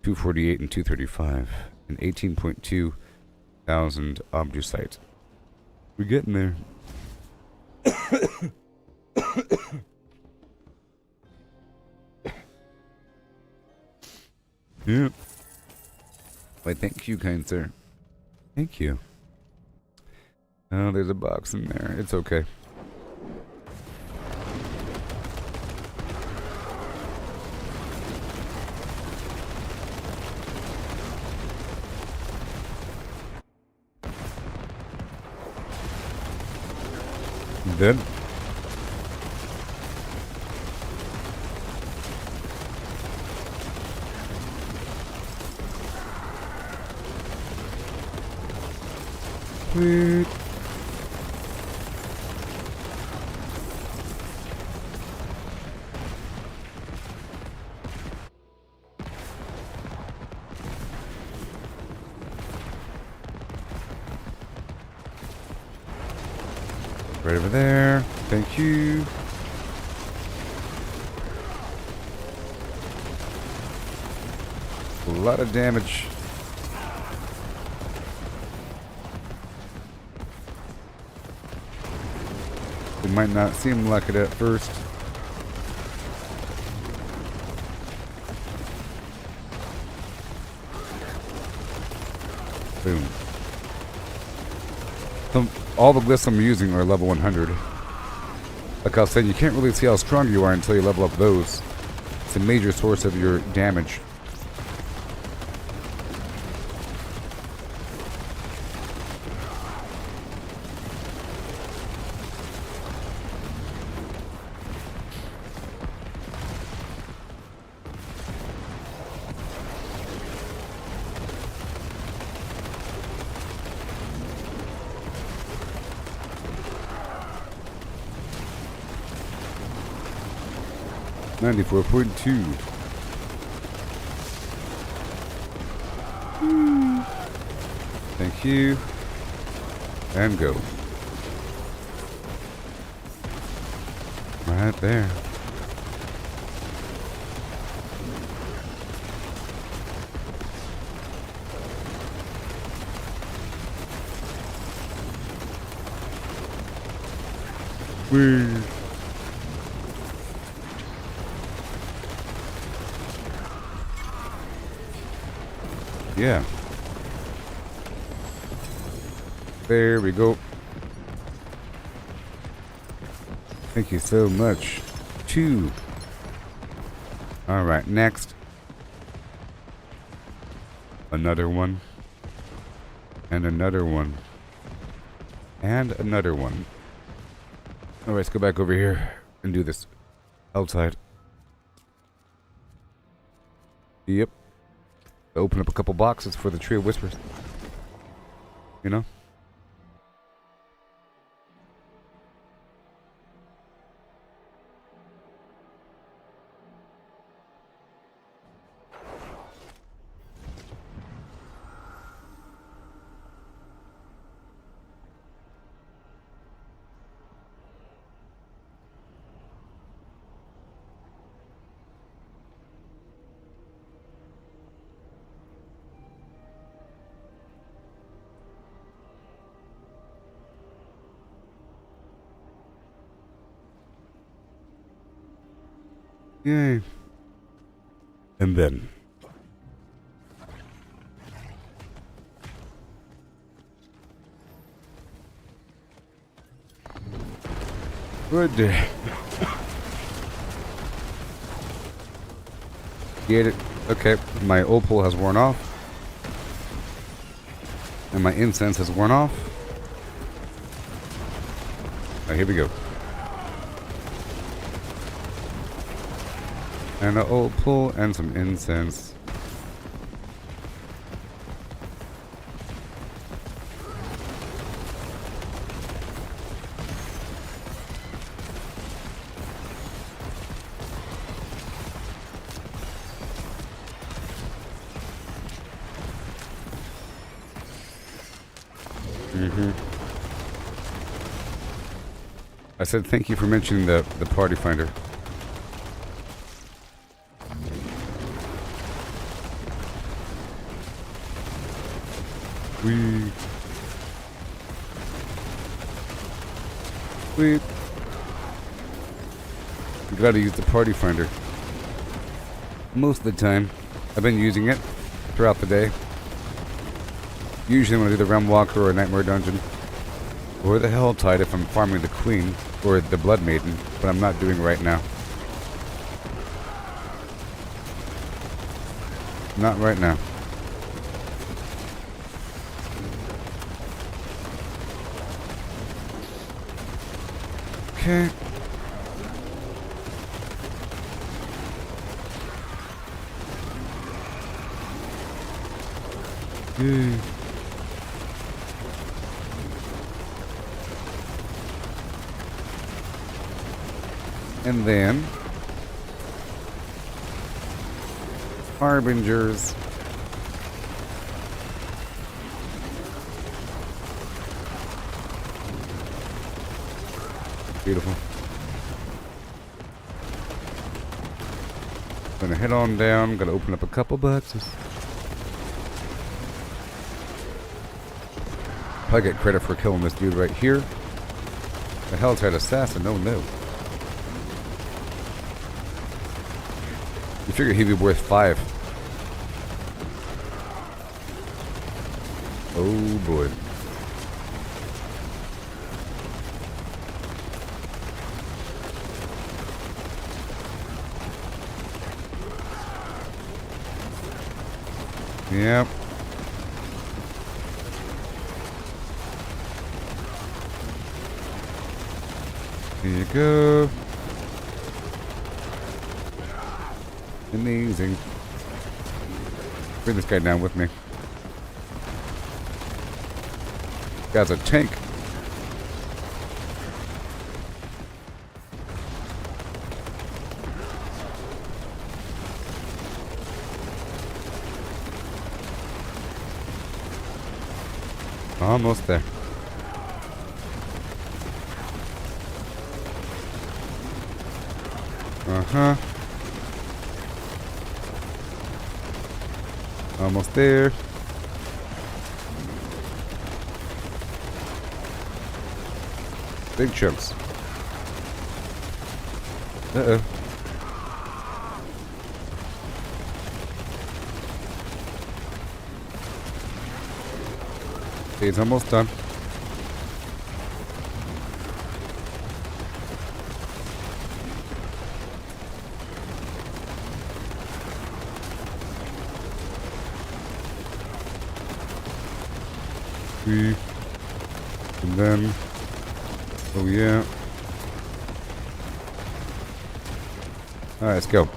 248 and 235 and 18.2 thousand Obducite. We're getting there. Yeah. Why, thank you, kind sir. Thank you. Oh, there's a box in there. It's okay. You dead? Sweet. Right over there. Thank you. A lot of damage. It might not seem like it at first. Boom. All the glyphs I'm using are level 100. Like I was saying, you can't really see how strong you are until you level up those. It's a major source of your damage. $94.2. Thank you. And go. Right there. Whee. Yeah. There we go. Thank you so much. 2. Alright, next. Another one. And another one. And another one. Alright, let's go back over here and do this. Helltide. Yep. Open up a couple boxes for the Tree of Whispers. You know? Yay. And then. Good day. Get it. Okay, my opal has worn off. And my incense has worn off. Alright, here we go. And an opal and some incense. I said thank you for mentioning the party finder. We gotta use the party finder. Most of the time, I've been using it throughout the day. Usually when I do the Realmwaker or a Nightmare Dungeon. Or the Helltide if I'm farming the Queen. Or the Blood Maiden. But I'm not doing right now. Not right now. Okay. Yay. And then Harbingers. Beautiful. Gonna head on down. Gonna open up a couple boxes. Probably get credit for killing this dude right here. The Helltide Assassin. Oh no. You figure he'd be worth 5. Oh boy. Yep. Here you go. Amazing. Bring this guy down with me. Guy's a tank. Almost there. Uh-huh. Almost there. Big chunks. Uh-oh. He's almost done. And then, oh yeah. Alright, let's go.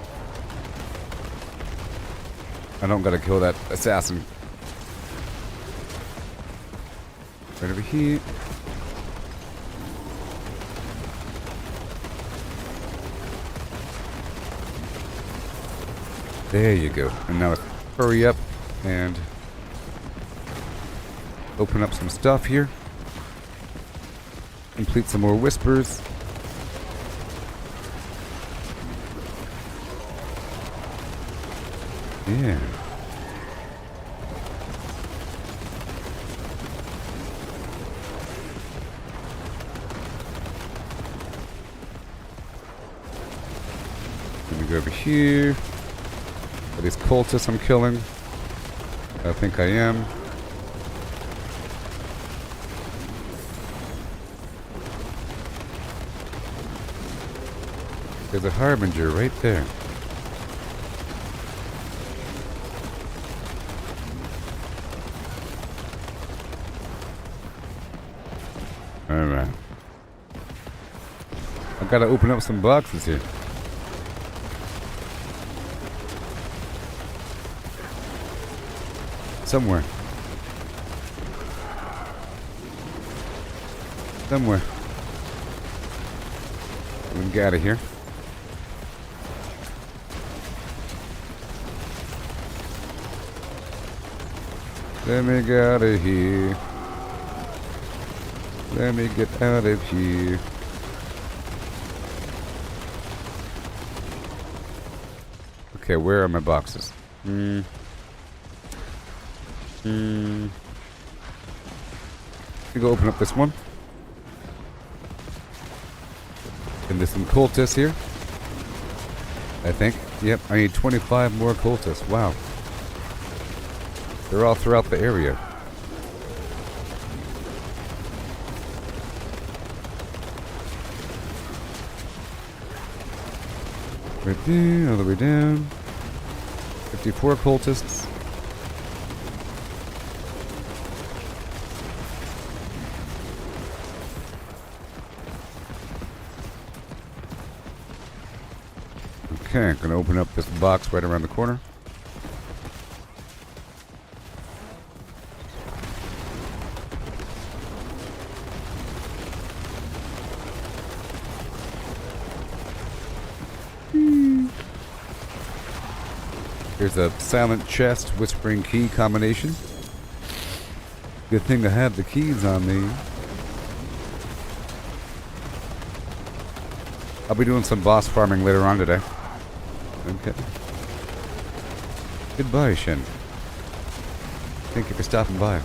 I don't gotta kill that assassin. Right over here. There you go. And now let's hurry up and open up some stuff here. Complete some more whispers. Yeah. Let me go over here. Are these cultists I'm killing? I think I am. There's a harbinger right there. Alright. I've got to open up some boxes here. Somewhere. Somewhere. Let me get out of here. Let me get out of here. Let me get out of here. Okay, where are my boxes? Let me go open up this one. And there's some cultists here. I think. Yep, I need 25 more cultists. Wow. They're all throughout the area. Right there, all the way down. 54 cultists. Okay, gonna open up this box right around the corner. Here's a silent chest, whispering key combination. Good thing I have the keys on me. I'll be doing some boss farming later on today. Okay. Goodbye, Shen. Thank you for stopping by.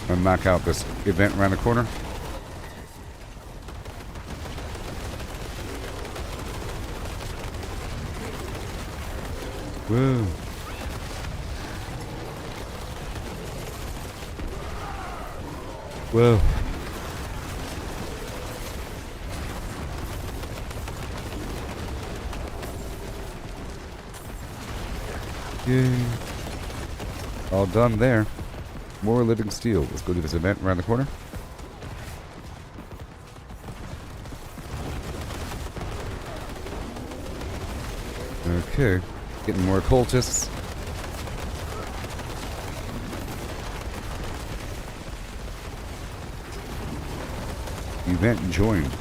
I'll knock out this event around the corner. Whoa. Whoa. Yay. All done there. More living steel. Let's go do this event around the corner. Okay. Getting more cultists. Event joined.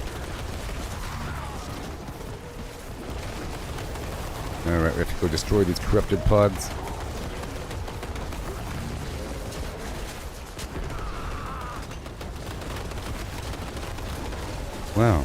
Alright, we have to go destroy these corrupted pods. Wow. Wow.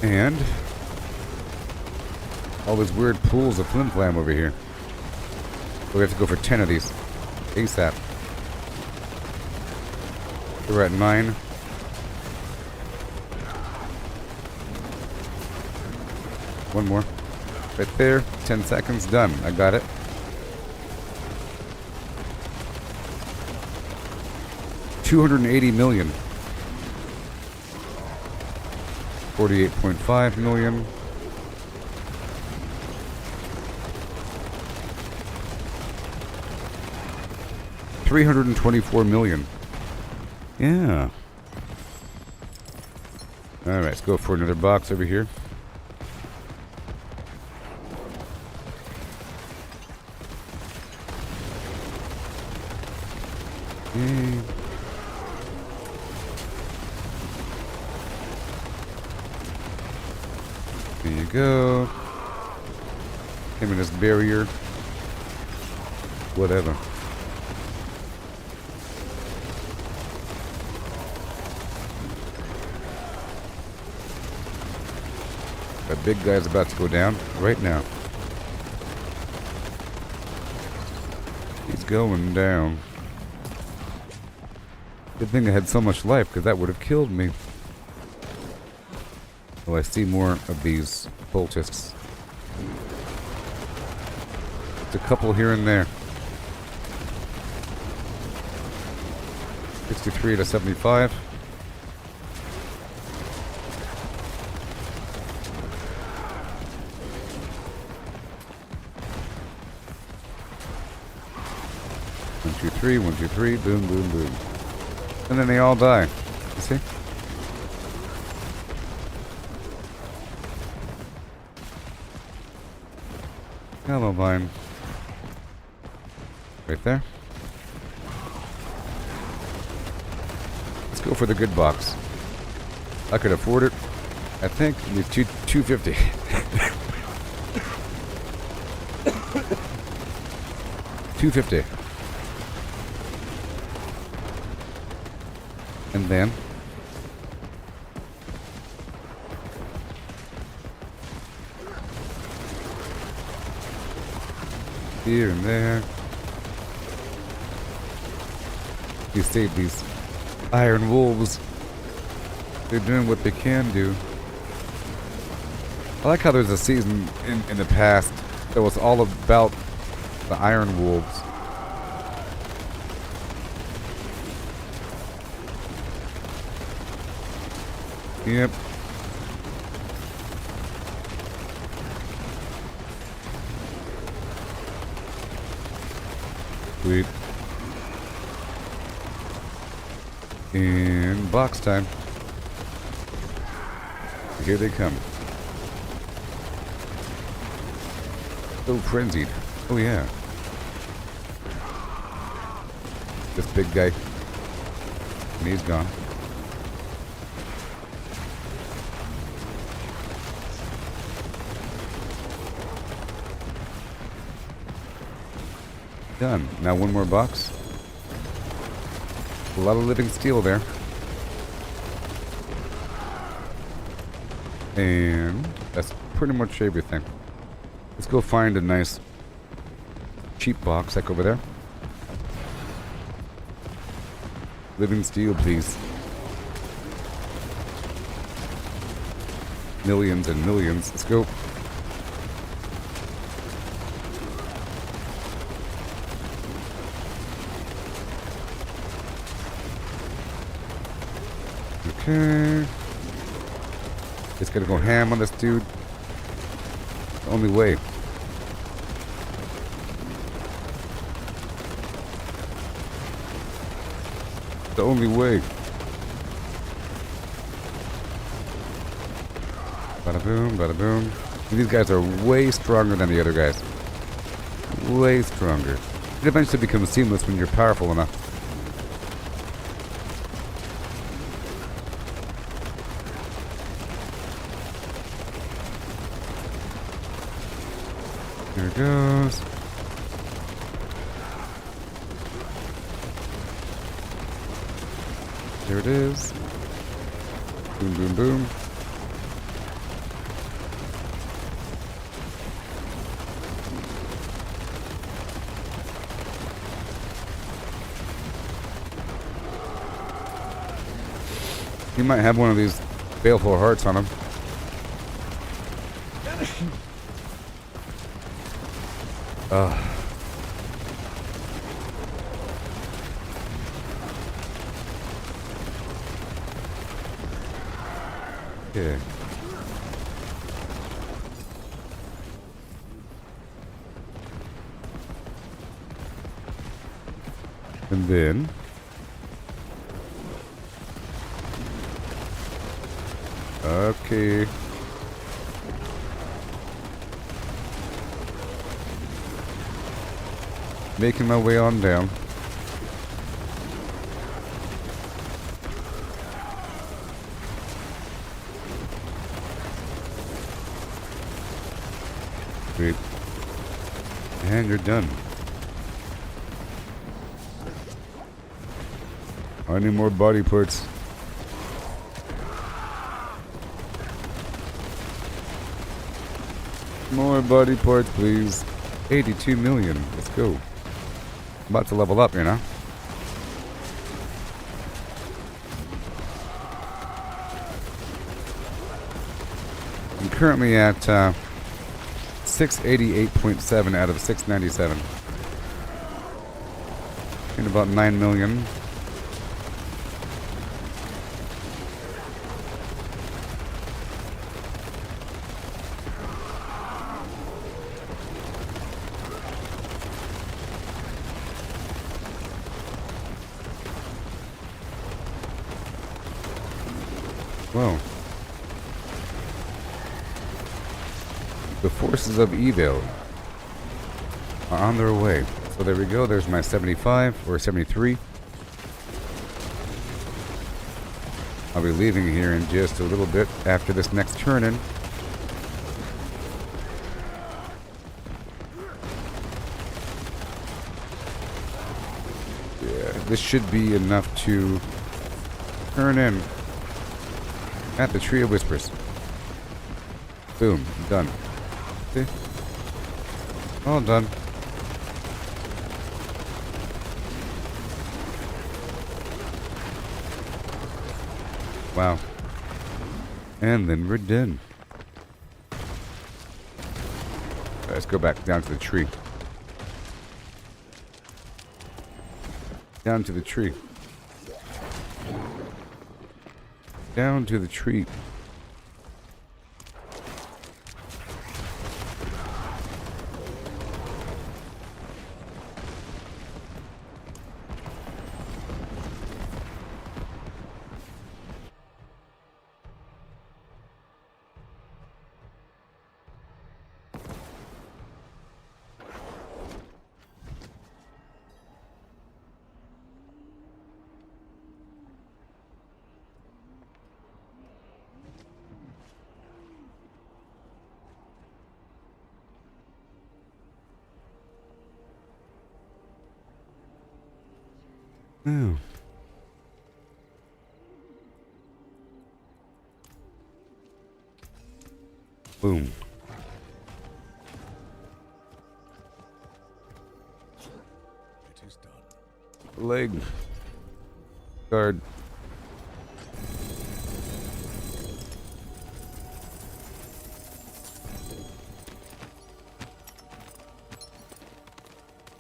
And all these weird pools of flim flam over here. We have to go for 10 of these. ASAP. We're at 9. One more. Right there. 10 seconds. Done. I got it. $280 million. 48.5 million. $324 million. Yeah. Alright, let's go for another box over here. Yay. There you go. Him and his barrier. Whatever. That big guy's about to go down right now. He's going down. Good thing I had so much life, because that would have killed me. Oh, I see more of these cultists. It's a couple here and there. 63 to 75. One, two, three, 1, 2, 3, boom, boom, boom. And then they all die. You see? Hello, vine. Right there. Let's go for the good box. I could afford it. I think it's 250. $250. And then here and there. You save these iron wolves. They're doing what they can do. I like how there's a season in the past that was all about the iron wolves. Yep. Sweet. And box time. Here they come. So frenzied. Oh yeah. This big guy. And he's gone. Done. Now one more box. A lot of living steel there. And that's pretty much everything. Let's go find a nice cheap box like over there. Living steel, please. Millions and millions. Let's go. Okay. Just gonna go ham on this dude. The only way. The only way. Bada boom, bada boom. These guys are way stronger than the other guys. Way stronger. It eventually becomes seamless when you're powerful enough. There it goes. There it is. Boom, boom, boom. He might have one of these baleful hearts on him. Okay. And then okay. Making my way on down. Sweet. And you're done. I need more body parts. More body parts, please. 82 million. Let's go. About to level up, you know. I'm currently at 688.7 out of 697. In about 9 million. Whoa. The forces of evil are on their way. So there we go. There's my 75 or 73. I'll be leaving here in just a little bit after this next turn-in. Yeah, this should be enough to turn in at the Tree of Whispers. Boom. Done. See? All done. Wow. And then we're done. Let's go back down to the tree. Down to the tree. Down to the tree. Oh. Boom. It is done. Leg. Guard.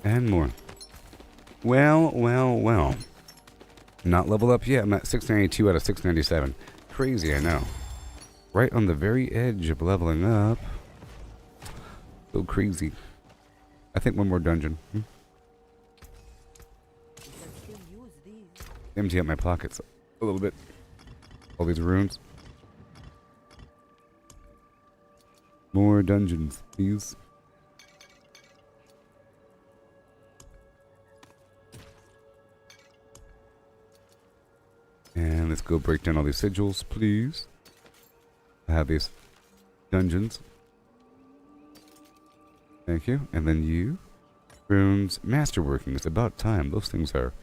And more. Well. Not level up yet. I'm at 692 out of 697. Crazy, I know. Right on the very edge of leveling up. So crazy. I think one more dungeon. Empty out my pockets a little bit. All these runes. More dungeons, please. And let's go break down all these sigils, please. I have these dungeons. Thank you. And then you. Runes. Masterworking. It's about time. Those things are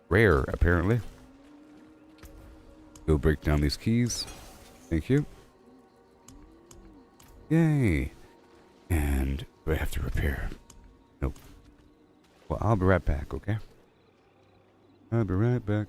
rare, apparently. Go break down these keys. Thank you. Yay. And do I have to repair? Nope. Well, I'll be right back, okay? I'll be right back.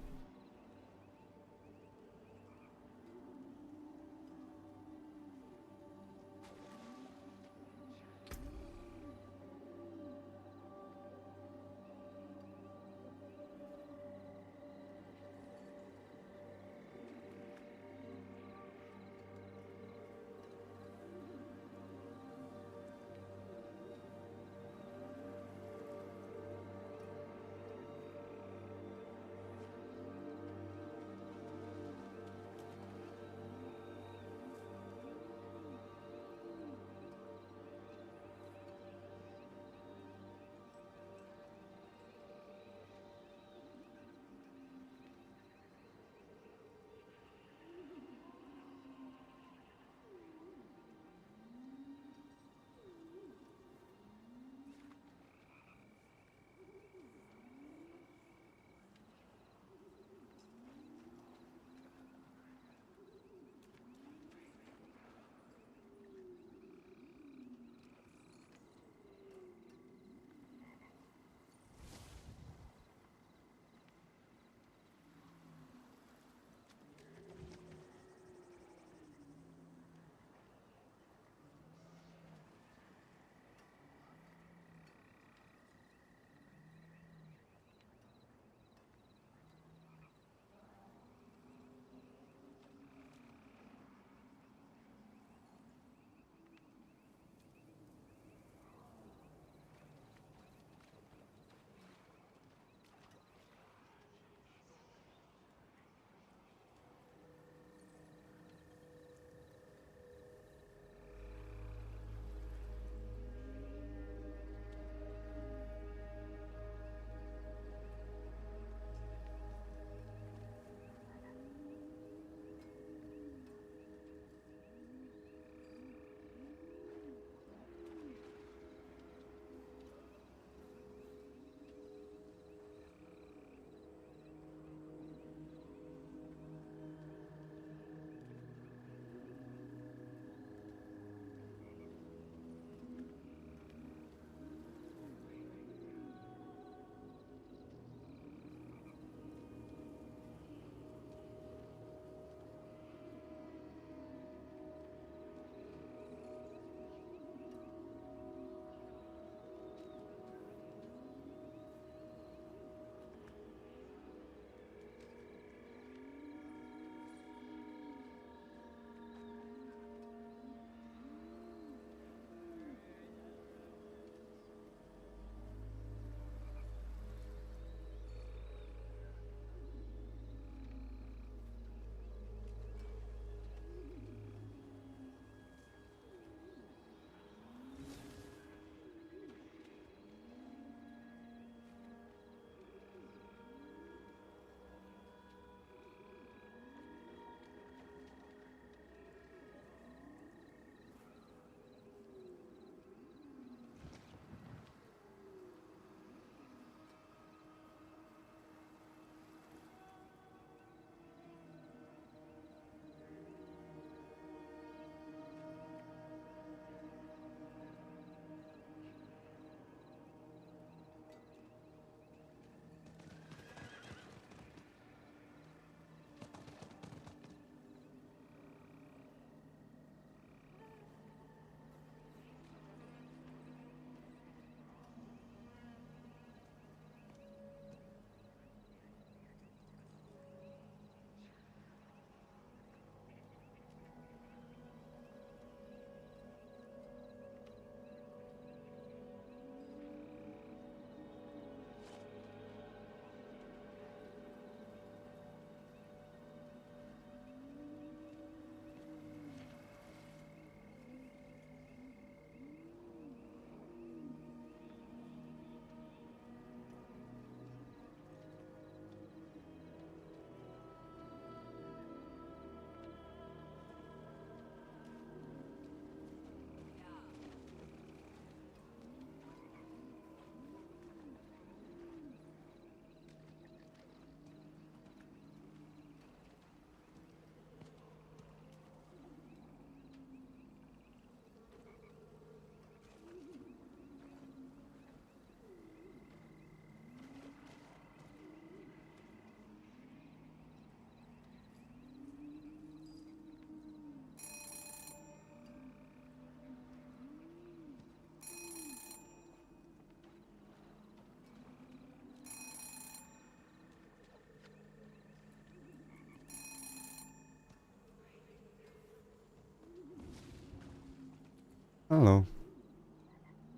Hello.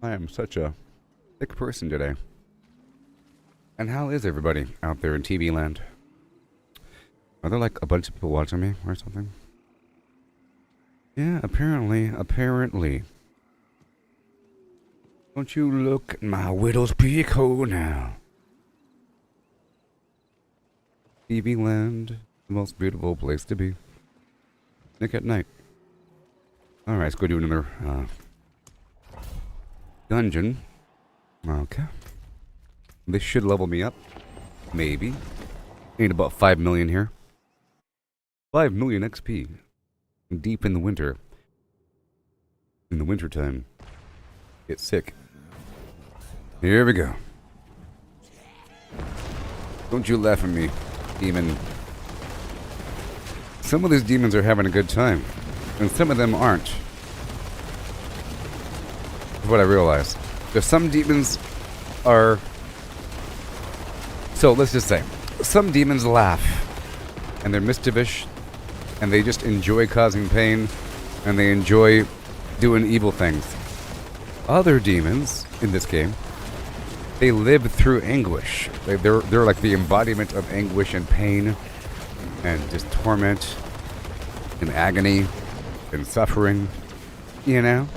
I am such a thick person today. And how is everybody out there in TV land? Are there like a bunch of people watching me or something? Yeah, apparently. Don't you look at my widow's peak hole now. TV land, the most beautiful place to be. Nick at night. Alright, let's go do another dungeon. Okay. This should level me up. Maybe. Need about 5 million here. 5 million XP. Deep in the winter. In the winter time. Get sick. Here we go. Don't you laugh at me, demon. Some of these demons are having a good time. And some of them aren't. That's what I realized. There's some demons are... So, let's just say. Some demons laugh. And they're mischievish. And they just enjoy causing pain. And they enjoy doing evil things. Other demons, in this game, they live through anguish. They're like the embodiment of anguish and pain. And just torment. And agony. And suffering. You know?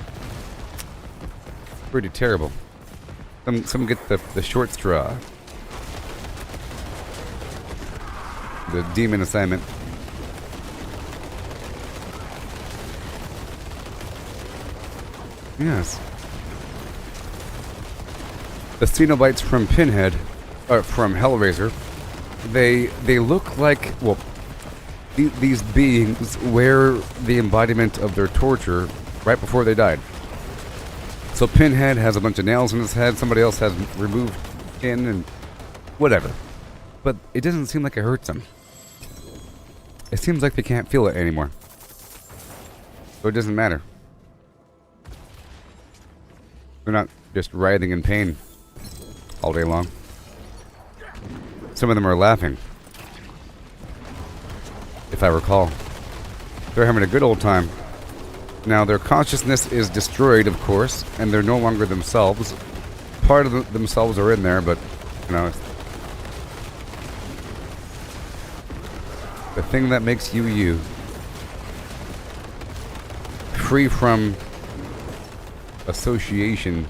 Pretty terrible. Some get the short straw. The demon assignment. Yes. The Cenobites from Pinhead, or from Hellraiser, they look like, well, these beings wear the embodiment of their torture right before they died. So Pinhead has a bunch of nails in his head, somebody else has removed skin and whatever. But it doesn't seem like it hurts them. It seems like they can't feel it anymore. So it doesn't matter. They're not just writhing in pain all day long. Some of them are laughing. If I recall. They're having a good old time. Now, their consciousness is destroyed, of course, and they're no longer themselves. Part of themselves are in there, but, you know, the thing that makes you, you. Free from association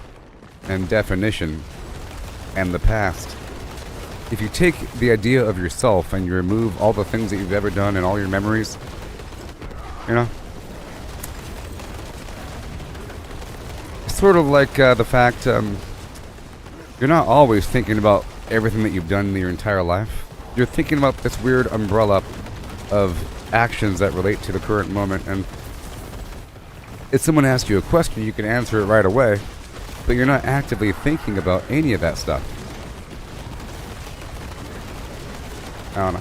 and definition and the past. If you take the idea of yourself and you remove all the things that you've ever done and all your memories, you know, it's sort of like the fact you're not always thinking about everything that you've done in your entire life. You're thinking about this weird umbrella of actions that relate to the current moment, and if someone asks you a question, you can answer it right away, but you're not actively thinking about any of that stuff. I don't know.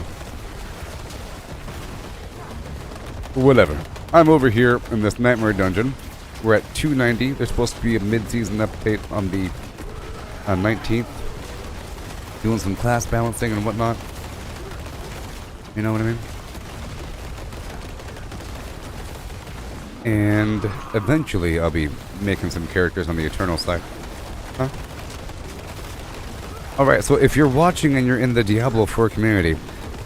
Whatever. I'm over here in this nightmare dungeon. We're at 290. There's supposed to be a mid-season update on the 19th. Doing some class balancing and whatnot. You know what I mean? And eventually I'll be making some characters on the Eternal side. Huh? Alright, so if you're watching and you're in the Diablo 4 community,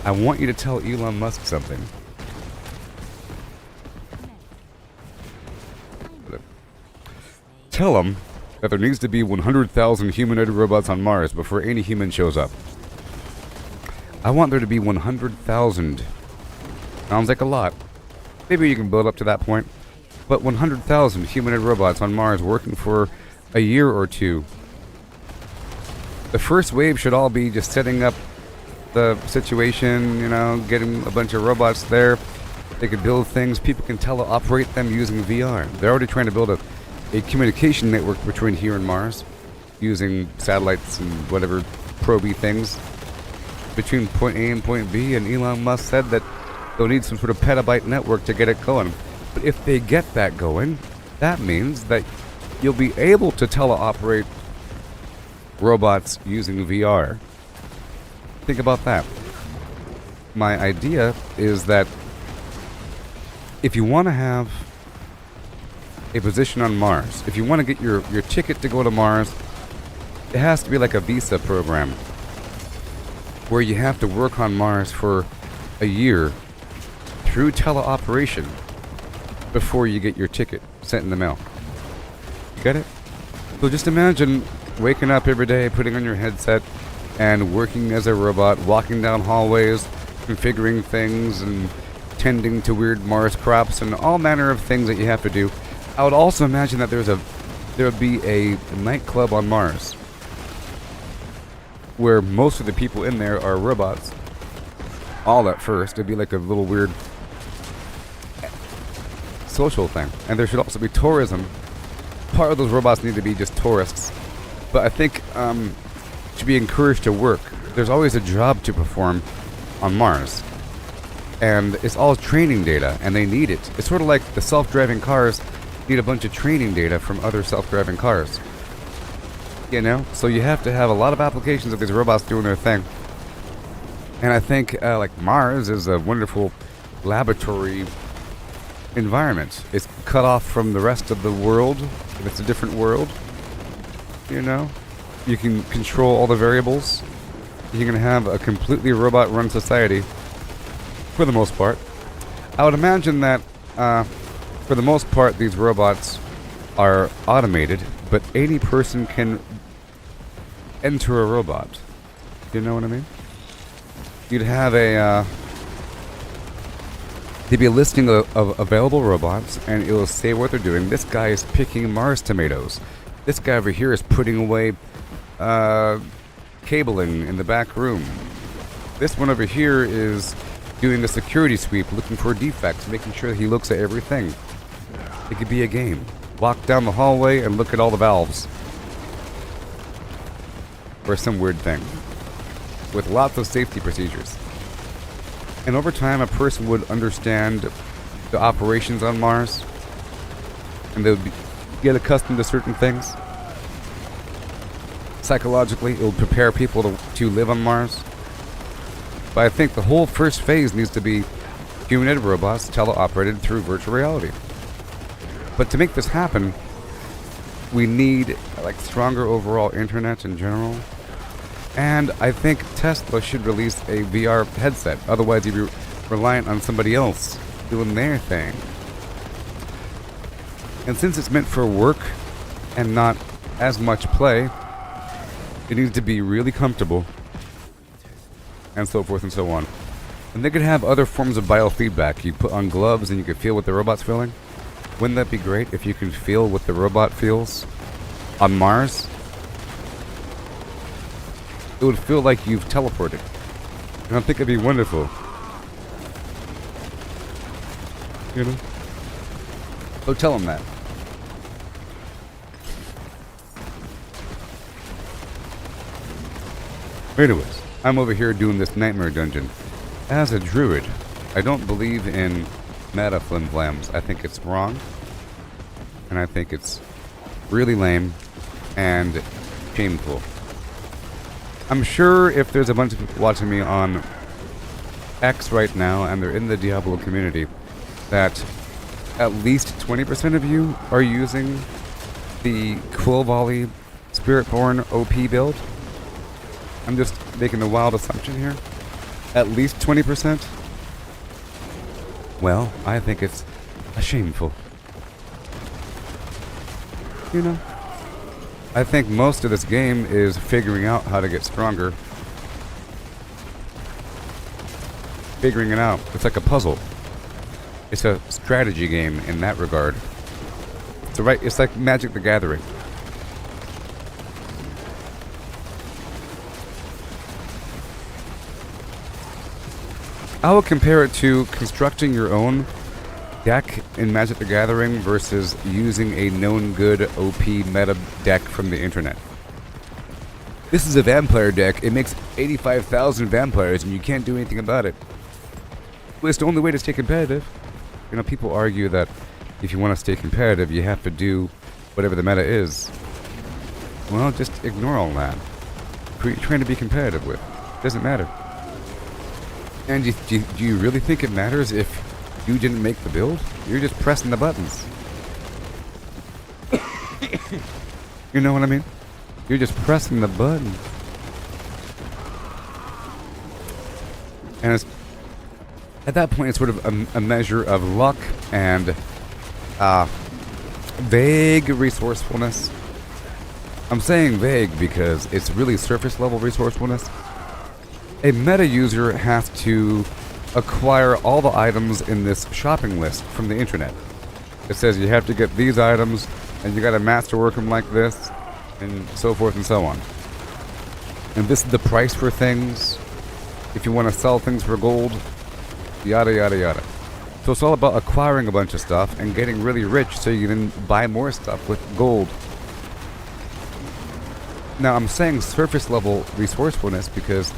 I want you to tell Elon Musk something. Tell him that there needs to be 100,000 humanoid robots on Mars before any human shows up. I want there to be 100,000. Sounds like a lot. Maybe you can build up to that point. But 100,000 humanoid robots on Mars working for a year or two. The first wave should all be just setting up the situation, you know, getting a bunch of robots there. They can build things. People can teleoperate them using VR. They're already trying to build a communication network between here and Mars using satellites and whatever probey things between point A and point B, and Elon Musk said that they'll need some sort of petabyte network to get it going. But if they get that going, that means that you'll be able to teleoperate robots using VR. Think about that. My idea is that if you want to have a position on Mars. If you want to get your ticket to go to Mars, it has to be like a visa program where you have to work on Mars for a year through teleoperation before you get your ticket sent in the mail. You get it? So just imagine waking up every day, putting on your headset, and working as a robot, walking down hallways, configuring things, and tending to weird Mars crops, and all manner of things that you have to do. I would also imagine that there would be a nightclub on Mars where most of the people in there are robots. All at first, it'd be like a little weird social thing. And there should also be tourism. Part of those robots need to be just tourists. But I think should be encouraged to work. There's always a job to perform on Mars. And it's all training data, and they need it. It's sort of like the self-driving cars need a bunch of training data from other self-driving cars. You know? So you have to have a lot of applications of these robots doing their thing. And I think like Mars is a wonderful laboratory environment. It's cut off from the rest of the world. It's a different world. You know? You can control all the variables. You can have a completely robot-run society for the most part. I would imagine that for the most part these robots are automated, but any person can enter a robot. You know what I mean? You'd have there'd be a listing of available robots, and it will say what they're doing. This guy is picking Mars tomatoes. This guy over here is putting away cabling in the back room. This one over here is doing a security sweep, looking for defects, making sure that he looks at everything. It could be a game. Walk down the hallway and look at all the valves. Or some weird thing. With lots of safety procedures. And over time, a person would understand the operations on Mars. And they would get accustomed to certain things. Psychologically, it will prepare people to live on Mars. But I think the whole first phase needs to be humanoid robots teleoperated through virtual reality. But to make this happen, we need like stronger overall internet in general. And I think Tesla should release a VR headset. Otherwise, you'd be reliant on somebody else doing their thing. And since it's meant for work and not as much play, it needs to be really comfortable. And so forth and so on. And they could have other forms of biofeedback. You put on gloves and you could feel what the robot's feeling. Wouldn't that be great if you can feel what the robot feels on Mars? It would feel like you've teleported. And I think it'd be wonderful. You know? So tell them that. Anyways, I'm over here doing this nightmare dungeon. As a druid, I don't believe in meta flimflams. I think it's wrong. And I think it's really lame and shameful. I'm sure if there's a bunch of people watching me on X right now and they're in the Diablo community, that at least 20% of you are using the Quill Volley Spiritborn OP build. I'm just making a wild assumption here. At least 20%? Well, I think it's shameful. You know? I think most of this game is figuring out how to get stronger. Figuring it out. It's like a puzzle. It's a strategy game in that regard. It's like Magic the Gathering. I would compare it to constructing your own deck in Magic the Gathering versus using a known good OP meta deck from the internet. This is a vampire deck. It makes 85,000 vampires and you can't do anything about it. Well, it's the only way to stay competitive. You know, people argue that if you want to stay competitive, you have to do whatever the meta is. Well, just ignore all that. Who are you trying to be competitive with? Doesn't matter. And do you really think it matters if you didn't make the build? You're just pressing the buttons. You know what I mean? You're just pressing the button. And it's, at that point, it's sort of a measure of luck and vague resourcefulness. I'm saying vague because it's really surface level resourcefulness. A meta user has to acquire all the items in this shopping list from the internet. It says you have to get these items, and you gotta masterwork them like this, and so forth and so on. And this is the price for things. If you want to sell things for gold, yada yada yada. So it's all about acquiring a bunch of stuff and getting really rich so you can buy more stuff with gold. Now I'm saying surface level resourcefulness because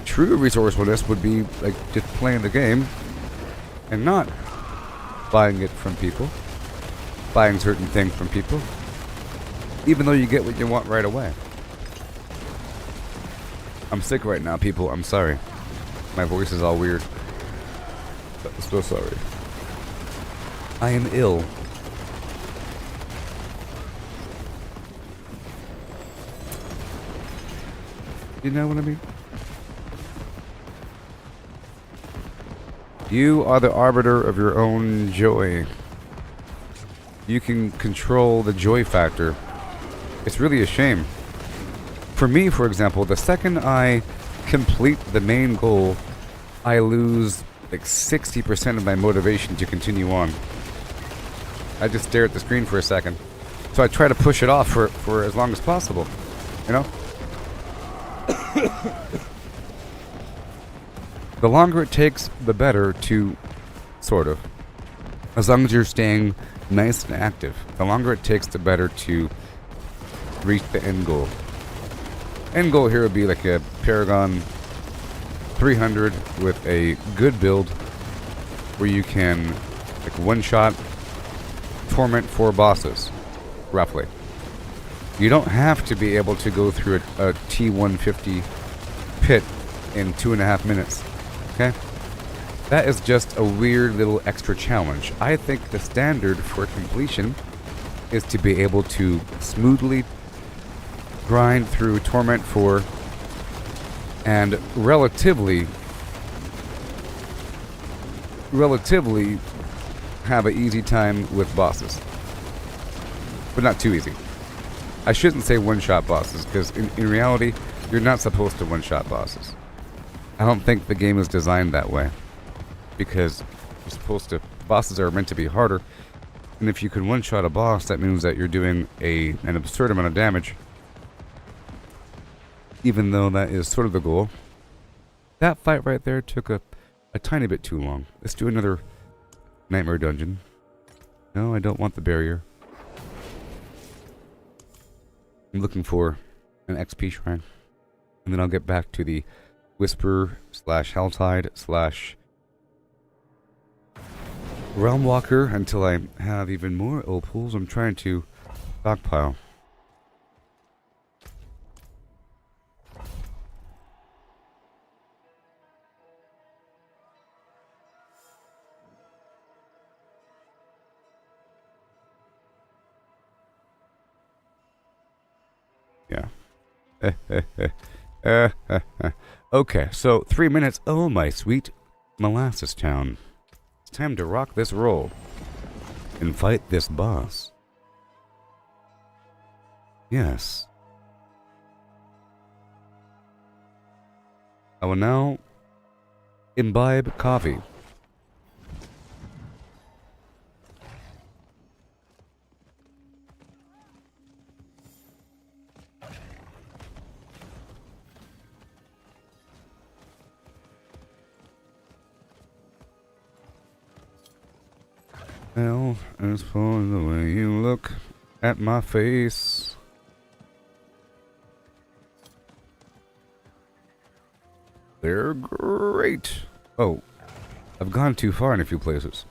true resourcefulness would be like just playing the game and not buying it from people, buying certain things from people, even though you get what you want right away. I'm sick right now, people. I'm sorry. My voice is all weird. I'm so sorry. I am ill. You know what I mean? You are the arbiter of your own joy. You can control the joy factor. It's really a shame. For me, for example, the second I complete the main goal, I lose like 60% of my motivation to continue on. I just stare at the screen for a second. So I try to push it off for as long as possible. You know? The longer it takes, the better to, sort of. As long as you're staying nice and active. The longer it takes, the better to reach the end goal. End goal here would be like a Paragon 300 with a good build where you can like one-shot torment 4 bosses, roughly. You don't have to be able to go through a T150 pit in 2.5 minutes. Okay? That is just a weird little extra challenge. I think the standard for completion is to be able to smoothly grind through Torment 4 and relatively have an easy time with bosses. But not too easy. I shouldn't say one-shot bosses, because in reality, you're not supposed to one-shot bosses. I don't think the game is designed that way. Because you're supposed to... Bosses are meant to be harder. And if you can one-shot a boss, that means that you're doing an absurd amount of damage. Even though that is sort of the goal. That fight right there took a tiny bit too long. Let's do another Nightmare Dungeon. No, I don't want the barrier. I'm looking for an XP shrine. And then I'll get back to the Whisper / Helltide / Realmwaker until I have even more Opals. I'm trying to stockpile. Yeah. Okay, so 3 minutes. Oh, my sweet molasses town. It's time to rock this roll and fight this boss. Yes. I will now imbibe coffee. Well, as for the way you look at my face. They're great. Oh, I've gone too far in a few places.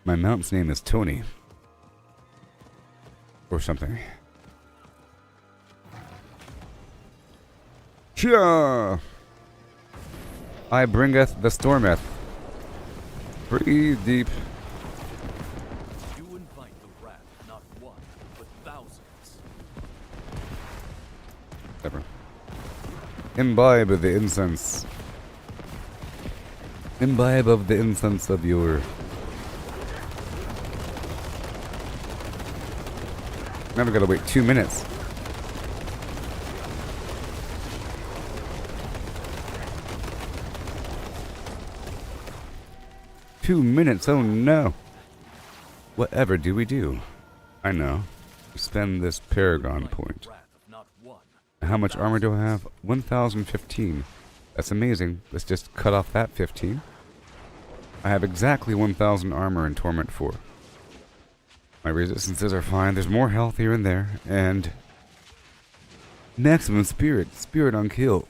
My mount's name is Tony. Or something. Chia! I bringeth the stormeth. Breathe deep. You invite the Whatever. Imbibe of the incense. Imbibe of the incense of your... Now we gotta wait 2 minutes. Two minutes, oh no. Whatever do we do? I know. We spend this Paragon point. How much armor do I have? 1,015. That's amazing. Let's just cut off that 15. I have exactly 1,000 armor in Torment 4. My resistances are fine. There's more health here and there. And maximum spirit. Spirit on kill.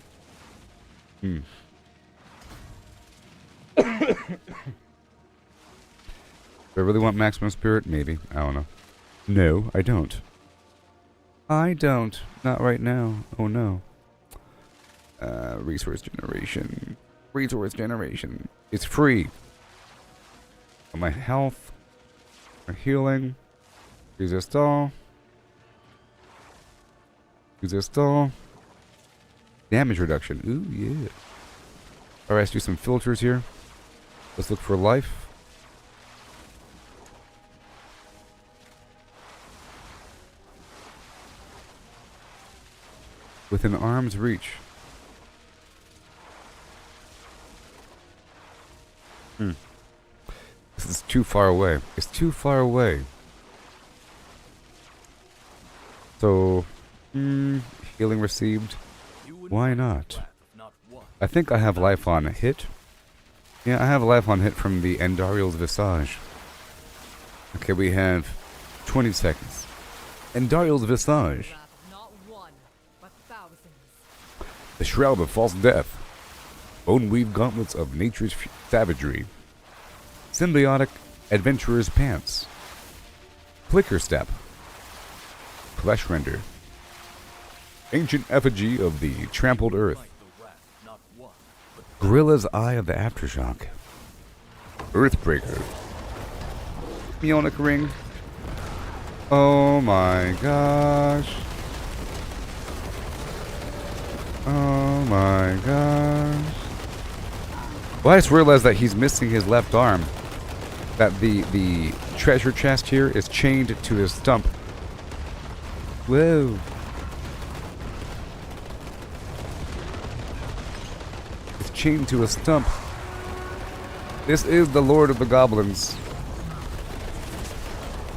Do I really want maximum spirit? Maybe. I don't know. No, I don't. I don't. Not right now. Oh no. Resource generation. Resource generation. It's free. My health. My healing. Resist all. Resist all. Damage reduction. Ooh, yeah. Alright, let's do some filters here. Let's look for life. Within arm's reach. This is too far away. It's too far away. So, healing received. Why not? I think I have life on hit. Yeah, I have life on hit from the Endariel's Visage. Okay, we have 20 seconds. Endariel's Visage. Not one, but thousands. The Shroud of False Death. Bone-weave gauntlets of nature's savagery. Symbiotic Adventurer's Pants. Flicker Step. Flesh Render. Ancient Effigy of the Trampled Earth. Gorilla's Eye of the Aftershock. Earthbreaker. Bionic Ring. Oh my gosh. Oh my gosh. Well, I just realized that he's missing his left arm. That the treasure chest here is chained to his stump. Whoa. It's chained to a stump. This is the Lord of the Goblins.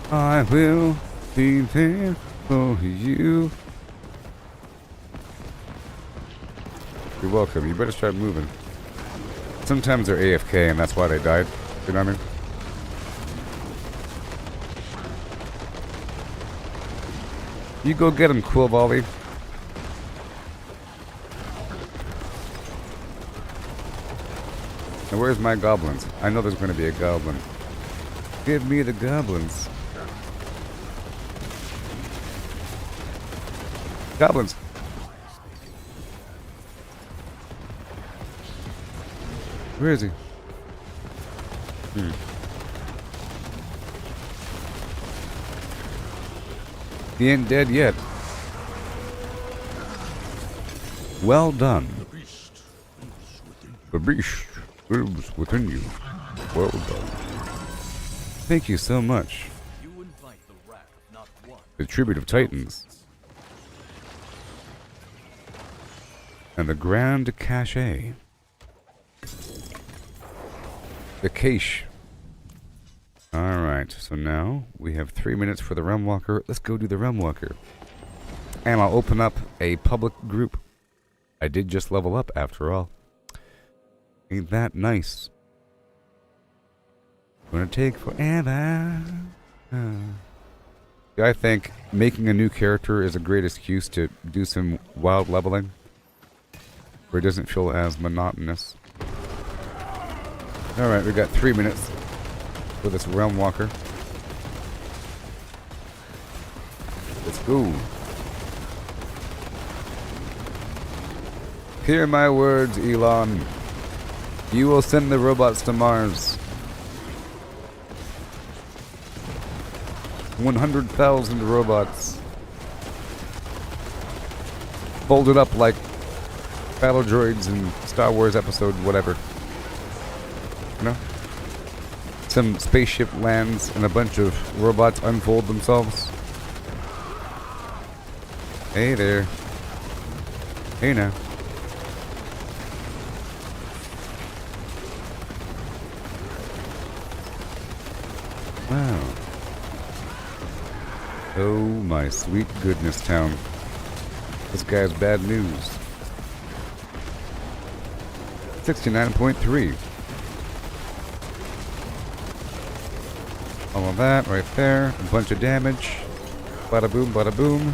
I will be there for you. You're welcome. You better start moving. Sometimes they're AFK and that's why they died. You know what I mean? You go get him, Quill Volley. Now where's my goblins? I know there's going to be a goblin. Give me the goblins. Goblins. Where is he? He ain't dead yet. Well done. The beast lives within you. Well done. Thank you so much. The tribute of Titans. And the Grand Cache. The cache. Alright, so now we have 3 minutes for the Realmwaker. Let's go do the Realmwaker. And I'll open up a public group. I did just level up after all. Ain't that nice? Gonna take forever. I think making a new character is a great excuse to do some wild leveling. Where it doesn't feel as monotonous. Alright, we got 3 minutes for this Realmwaker. Let's go. Hear my words, Elon. You will send the robots to Mars. 100,000 robots. folded up like battle droids in Star Wars episode whatever. You know? Some spaceship lands and a bunch of robots unfold themselves. Hey there. Hey now. Wow. Oh my sweet goodness town. This guy's bad news. 69.3. All of that right there. A bunch of damage. Bada boom, bada boom.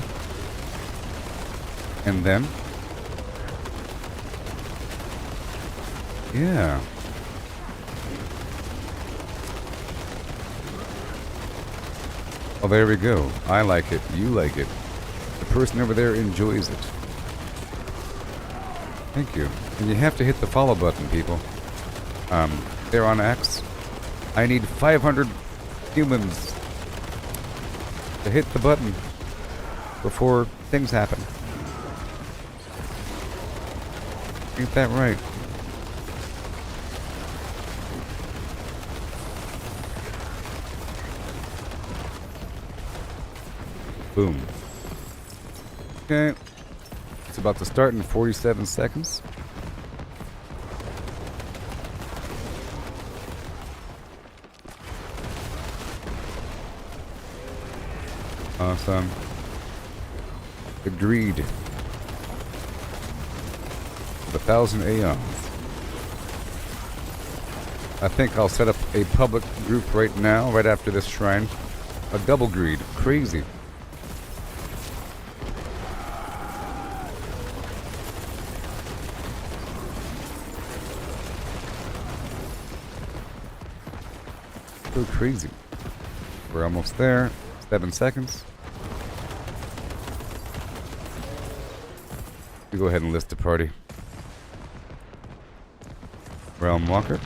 And then. Yeah. Oh, there we go. I like it. You like it. The person over there enjoys it. Thank you. And you have to hit the follow button, people. There on X. I need 500 humans to hit the button before things happen. Ain't that right? Boom. Okay. It's about to start in 47 seconds. Awesome. Agreed. 1,000 aeons. I think I'll set up a public group right now, right after this shrine. A double greed. Crazy. So crazy. We're almost there. 7 seconds. We go ahead and list the party. Realmwaker.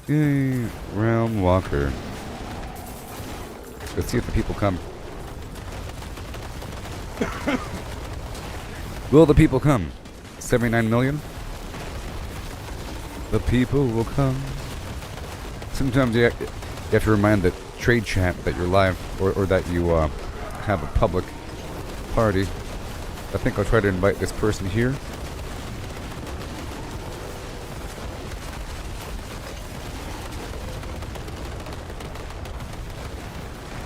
Yay, Realmwaker. Let's see if the people come. Will the people come? 79 million? The people will come. Sometimes you have to remind the trade chat that you're live, or that you have a public party. I think I'll try to invite this person here.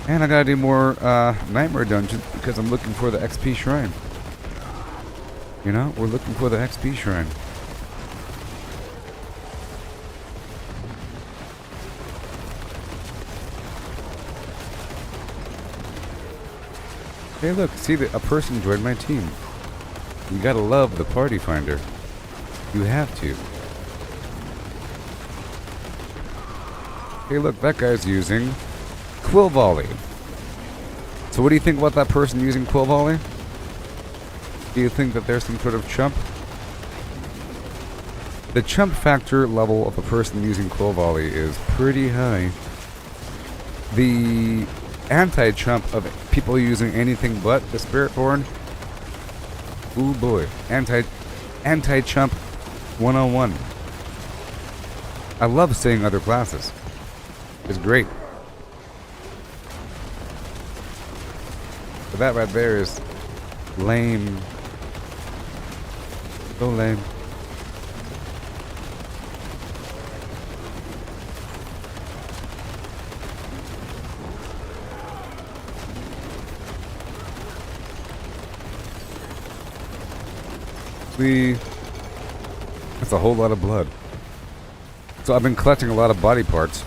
And I gotta do more Nightmare Dungeons because I'm looking for the XP Shrine. You know, we're looking for the XP Shrine. Hey look, see that a person joined my team. You gotta love the party finder. You have to. Hey look, that guy's using Quill Volley. So what do you think about that person using Quill Volley? Do you think that there's some sort of chump? The chump factor level of a person using Quill Volley is pretty high. The anti-chump of people using anything but the Spiritborn. Ooh boy. Anti-chump 101. I love seeing other classes. It's great. But that right there is lame. So lame. That's a whole lot of blood. So I've been collecting a lot of body parts.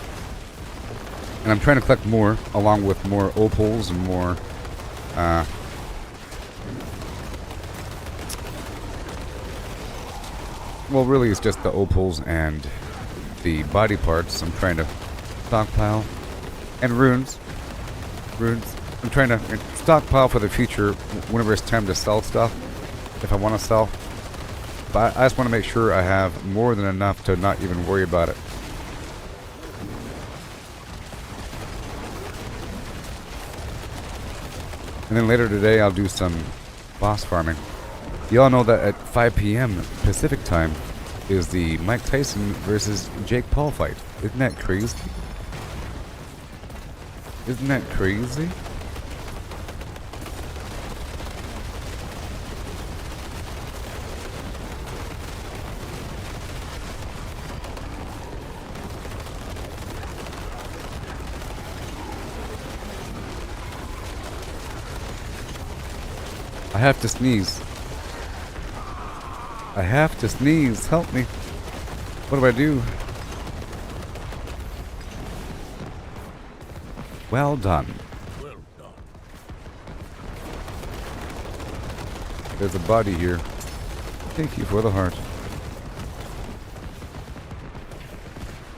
And I'm trying to collect more, along with more opals and more well, really it's just the opals and the body parts I'm trying to stockpile. And runes. I'm trying to stockpile for the future whenever it's time to sell stuff. If I want to sell. But I just want to make sure I have more than enough to not even worry about it. And then later today I'll do some boss farming. Y'all know that at 5 p.m. Pacific time is the Mike Tyson versus Jake Paul fight. Isn't that crazy? Isn't that crazy? I have to sneeze. I have to sneeze. Help me. What do I do? Well done. Well done. There's a body here. Thank you for the heart.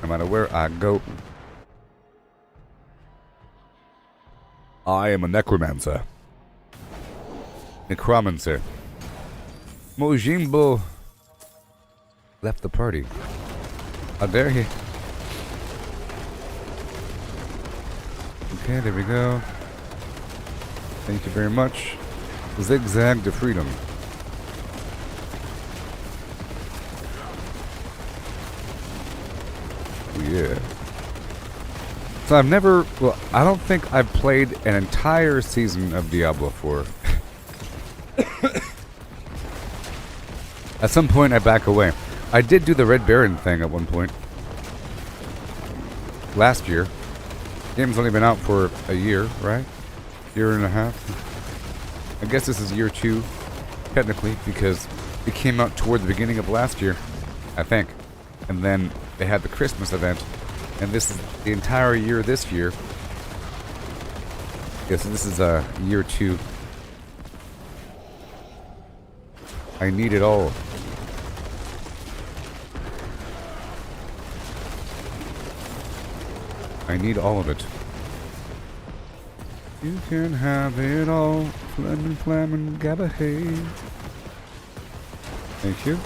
No matter where I go. I am a necromancer. Necromancer. Mojimbo left the party. How dare he? Okay, there we go. Thank you very much. Zigzag to freedom. Yeah. So I've never, well, I don't think I've played an entire season of Diablo 4. At some point I back away. I did do the Red Baron thing at one point. Last year. Game's only been out for a year, right? Year and a half. I guess this is year 2, technically, because it came out toward the beginning of last year, I think. And then they had the Christmas event. And this is the entire year this year. Yes, this is year 2. I need it all. I need all of it. You can have it all. Flamin', flamin', gabba hey. Thank you.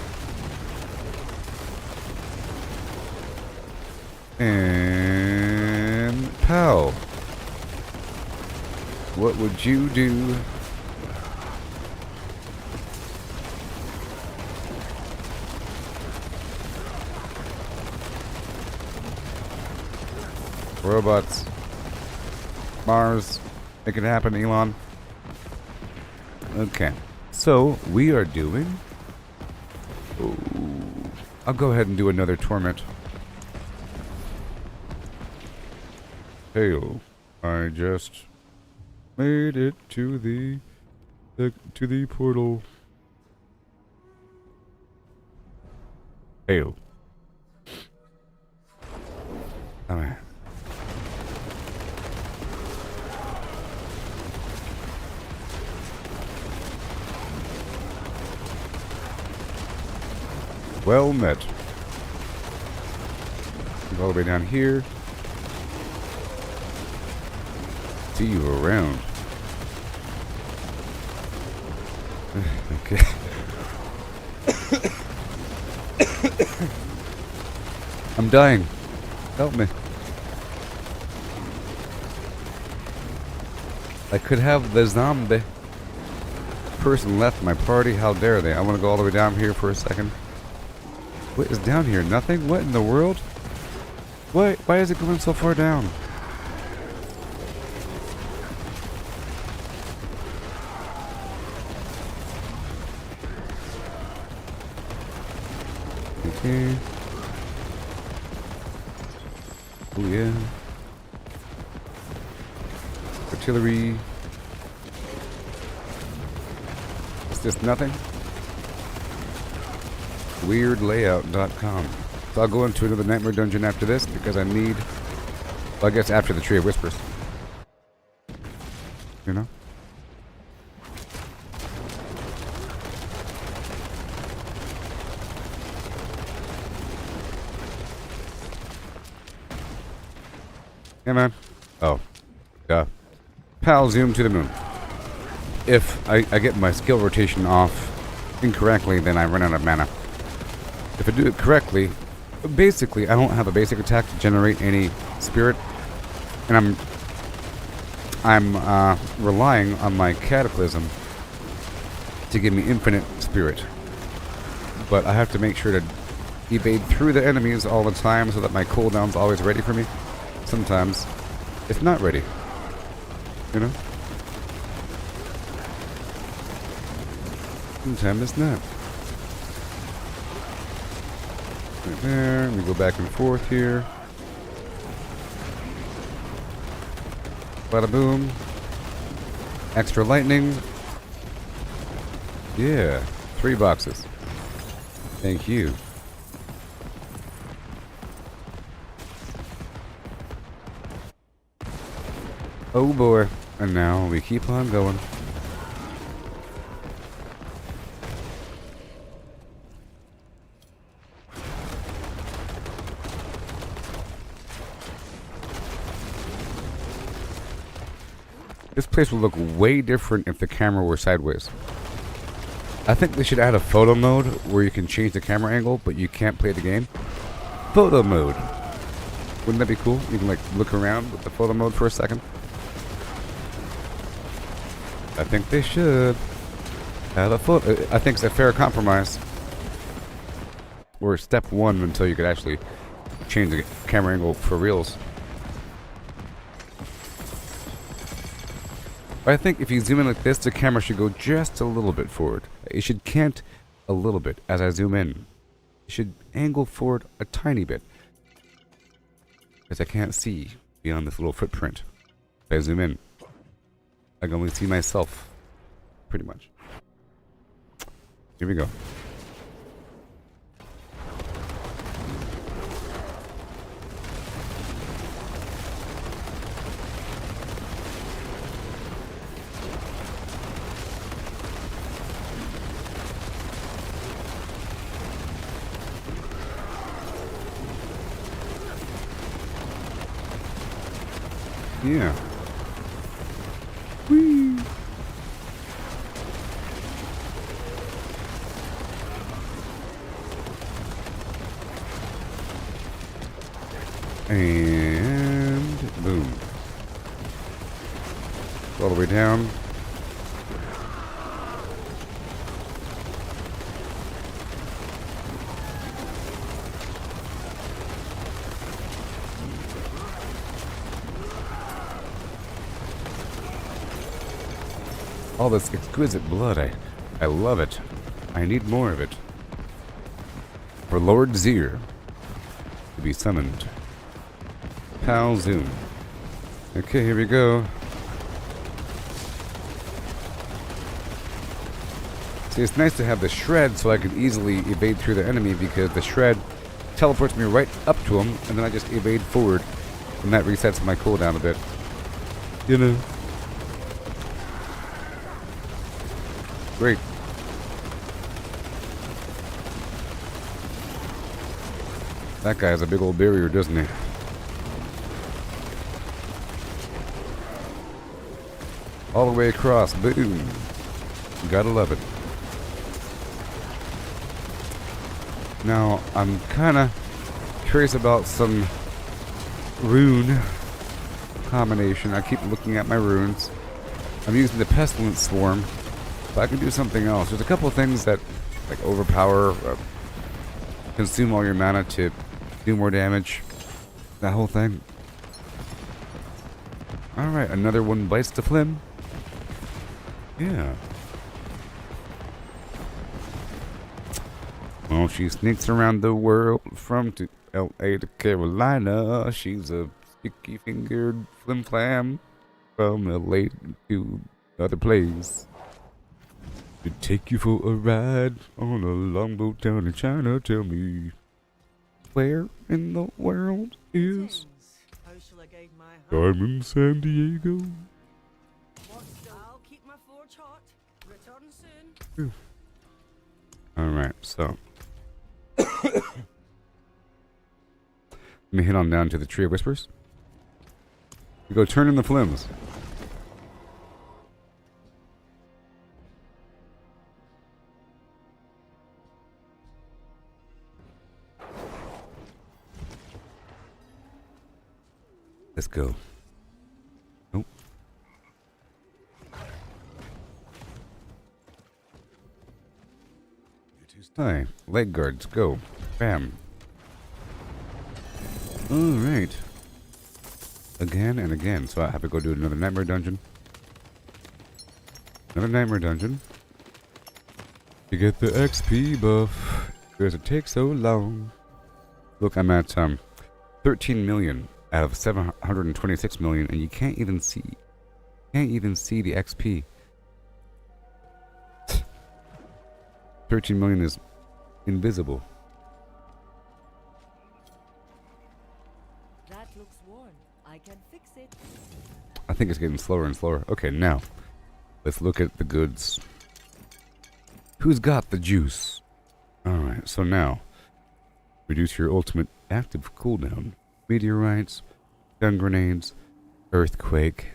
And pal. What would you do? Robots. Mars. Make it happen, Elon. Okay. So, we are doing... Oh, I'll go ahead and do another torment. Hail. I just made it to the portal. Hail. Alright. Well met. Go all the way down here. See you around. Okay. I'm dying. Help me. I could have the zombie person left my party. How dare they? I want to go all the way down here for a second. What is down here? Nothing? What in the world? Why is it going so far down? Okay. Oh yeah. Artillery. Is this nothing? WeirdLayout.com. So I'll go into another nightmare dungeon after this because I need... Well, I guess after the Tree of Whispers. You know? Yeah, man. Oh. Duh. Pal, zoom to the moon. If I get my skill rotation off incorrectly, then I run out of mana. If I do it correctly, basically, I don't have a basic attack to generate any spirit, and I'm relying on my Cataclysm to give me infinite spirit. But I have to make sure to evade through the enemies all the time so that my cooldown's always ready for me. Sometimes it's not ready. You know? Sometimes it's not. Right there. We go back and forth here. Bada boom. Extra lightning. Yeah. 3 boxes. Thank you. Oh boy. And now we keep on going. This place would look way different if the camera were sideways. I think they should add a photo mode where you can change the camera angle, but you can't play the game. Photo mode. Wouldn't that be cool? You can like look around with the photo mode for a second. I think they should add a photo. I think it's a fair compromise. Or step 1 until you could actually change the camera angle for reals. I think if you zoom in like this, the camera should go just a little bit forward. It should cant a little bit as I zoom in. It should angle forward a tiny bit. Because I can't see beyond this little footprint. If I zoom in, I can only see myself, pretty much. Here we go. Yeah. Whee! And boom. All the way down. All this exquisite blood, I love it. I need more of it. For Lord Zir to be summoned. Pal Zoom. Okay, here we go. See, it's nice to have the shred so I can easily evade through the enemy because the shred teleports me right up to him and then I just evade forward and that resets my cooldown a bit. You know? Great. That guy has a big old barrier, doesn't he? All the way across. Boom. Gotta love it. Now, I'm kinda curious about some rune combination. I keep looking at my runes. I'm using the Pestilence Swarm. But I can do something else. There's a couple of things that like overpower, consume all your mana to do more damage. That whole thing. Alright, another one bites the phlegm. Yeah. Well, she sneaks around the world from LA to Carolina. She's a sticky-fingered flim-flam from LA to other place. To take you for a ride on a longboat down in China. Tell me, where in the world is How shall I guide my hand? I'm in San Diego? I'll keep my forge hot. Return soon. Alright, so let me head on down to the Tree of Whispers. We go turn in the flims. Let's go. Nope. Hi, leg guards, go. Bam. Alright. Again and again, so I have to go do another nightmare dungeon. Another nightmare dungeon. To get the XP buff. Because it takes so long. Look, I'm at 13 million out of 726 million, and you can't even see the XP. 13 million is invisible. That looks worn. I can fix it. I think it's getting slower and slower. Okay, now let's look at the goods. Who's got the juice? Alright, so now reduce your ultimate active cooldown. Meteorites, stun grenades, earthquake.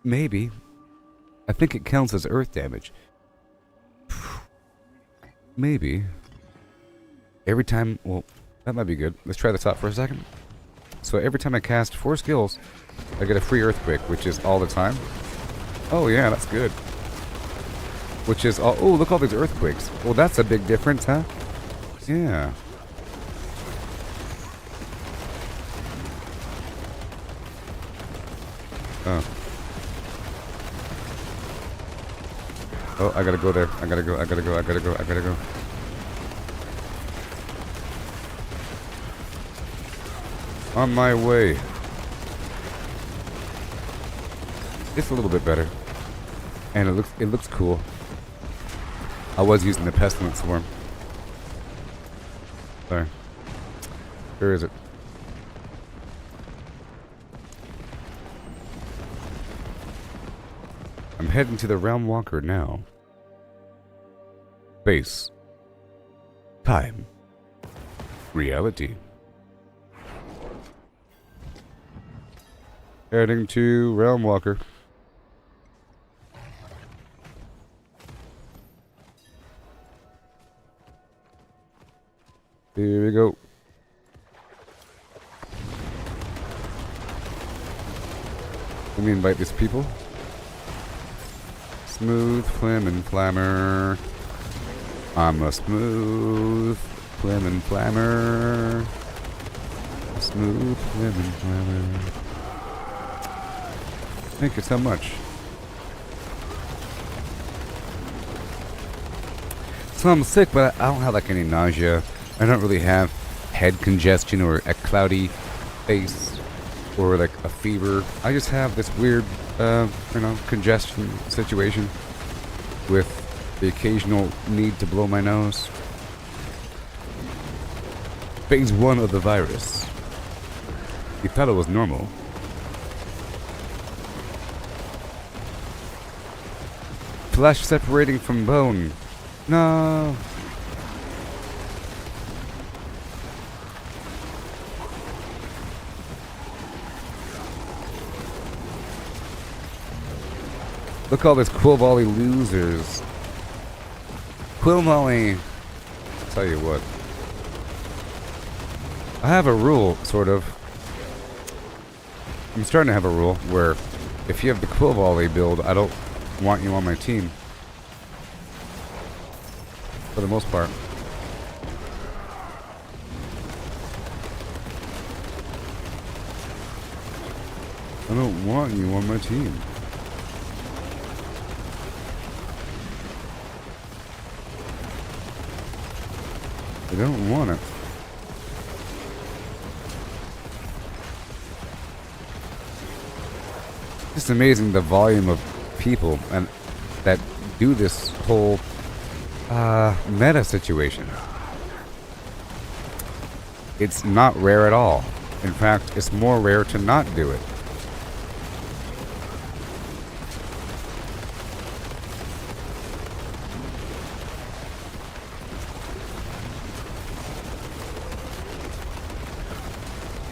Maybe. I think it counts as earth damage. Maybe. Every time, well, that might be good. Let's try this out for a second. So every time I cast 4 skills, I get a free earthquake, which is all the time. Oh yeah, that's good. Which is all, oh, look at all these earthquakes. Well, that's a big difference, huh? Yeah. Oh. Oh, I gotta go there. I gotta go. On my way. It's a little bit better. And it looks cool. I was using the pestilence swarm. Sorry. Where is it? I'm heading to the Realmwaker now. Space. Time. Reality. Heading to Realmwaker. Here we go. Let me invite these people. Smooth flamin' flammer. I'm a smooth flamin' flammer. Smooth flamin' flammer. Thank you so much. So I'm sick, but I don't have like any nausea. I don't really have head congestion or a cloudy face or like a fever. I just have this weird, congestion situation with the occasional need to blow my nose. Phase 1 of the virus. You thought it was normal. Flesh separating from bone. No. Look at all these Quill Volley losers. Quill Molly. Tell you what. I have a rule, sort of. I'm starting to have a rule where if you have the Quill Volley build, I don't want you on my team. For the most part. I don't want you on my team. I don't want it. It's amazing the volume of people and that do this whole meta situation. It's not rare at all. In fact, it's more rare to not do it.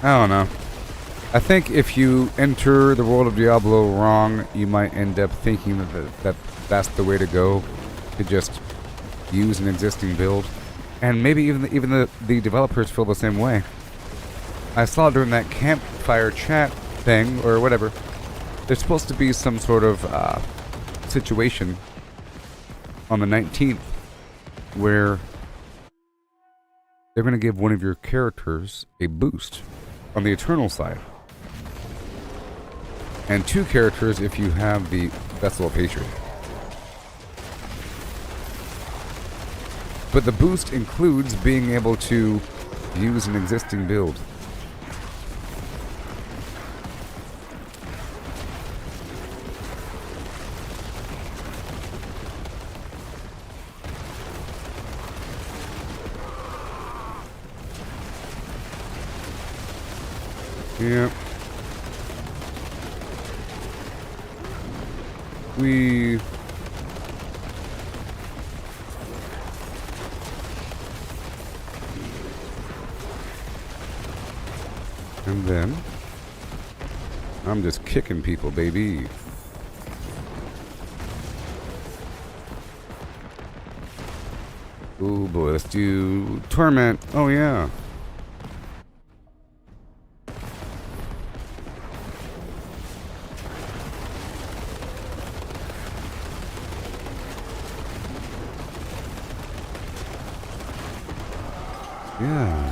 I don't know. I think if you enter the world of Diablo wrong, you might end up thinking that that's the way to go, to just use an existing build. And maybe even the developers feel the same way. I saw during that campfire chat thing, or whatever, there's supposed to be some sort of situation on the 19th where they're going to give one of your characters a boost on the Eternal side. And 2 characters if you have the Vessel of Hatred. But the boost includes being able to use an existing build. Yep. And then I'm just kicking people, baby. Oh boy, let's do Torment. Oh yeah. Yeah.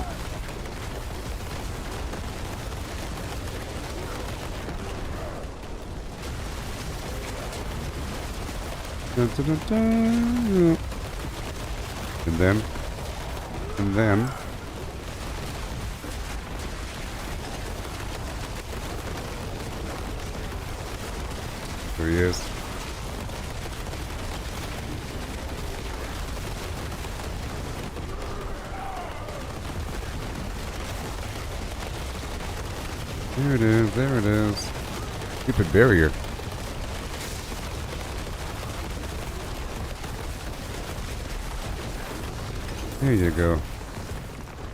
Dun, dun, dun, dun. And then there he is. There it is, there it is. Stupid barrier. There you go.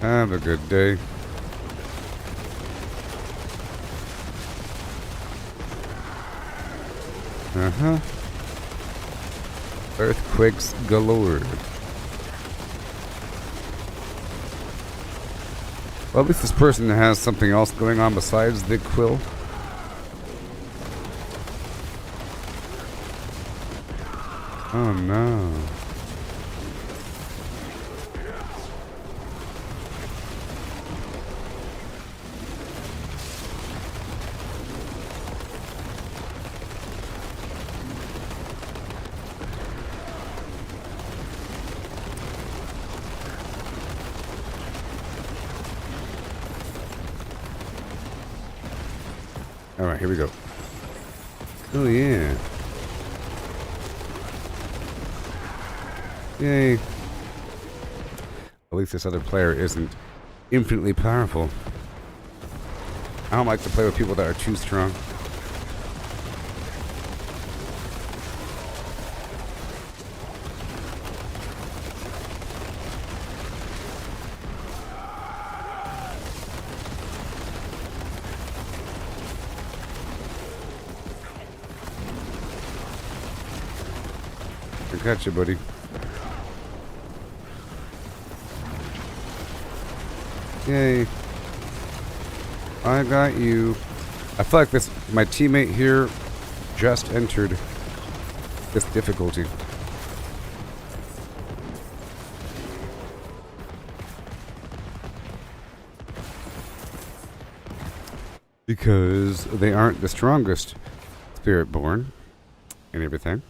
Have a good day. Uh-huh. Earthquakes galore. Well, at least this person has something else going on besides the quill. Oh no. Alright, here we go. Oh yeah. Yay. At least this other player isn't infinitely powerful. I don't like to play with people that are too strong. I got you, buddy. Yay. I got you. I feel like my teammate here just entered this difficulty. Because they aren't the strongest Spiritborn and everything.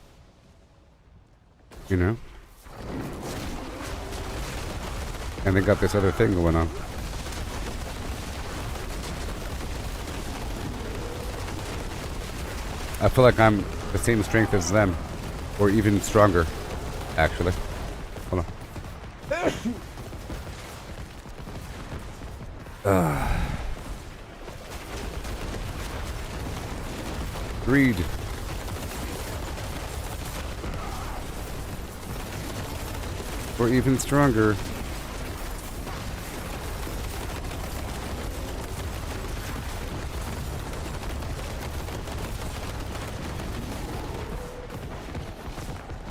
You know? And they got this other thing going on. I feel like I'm the same strength as them. Or even stronger, actually. Hold on. Greed. Or even stronger.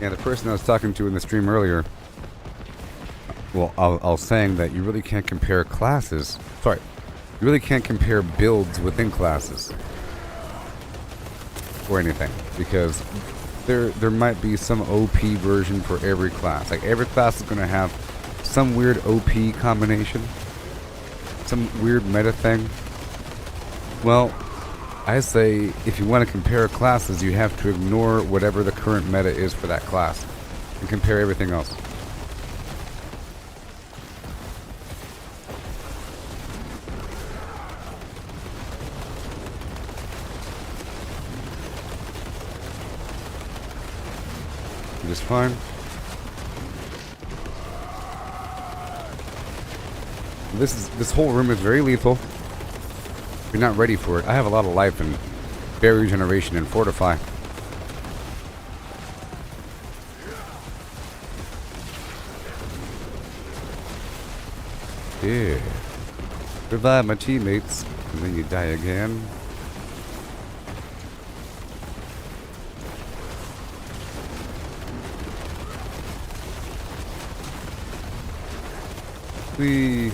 Yeah, the person I was talking to in the stream earlier, well, I was saying that you really can't compare classes. Sorry, you really can't compare builds within classes. or anything, because there might be some OP version for every class. Like every class is going to have some weird OP combination, some weird meta thing. Well, I say if you want to compare classes, you have to ignore whatever the current meta is for that class and compare everything else. Just fine. This whole room is very lethal. If you're not ready for it, I have a lot of life in Barrier Generation and Fortify. Yeah. Revive my teammates, and then you die again. We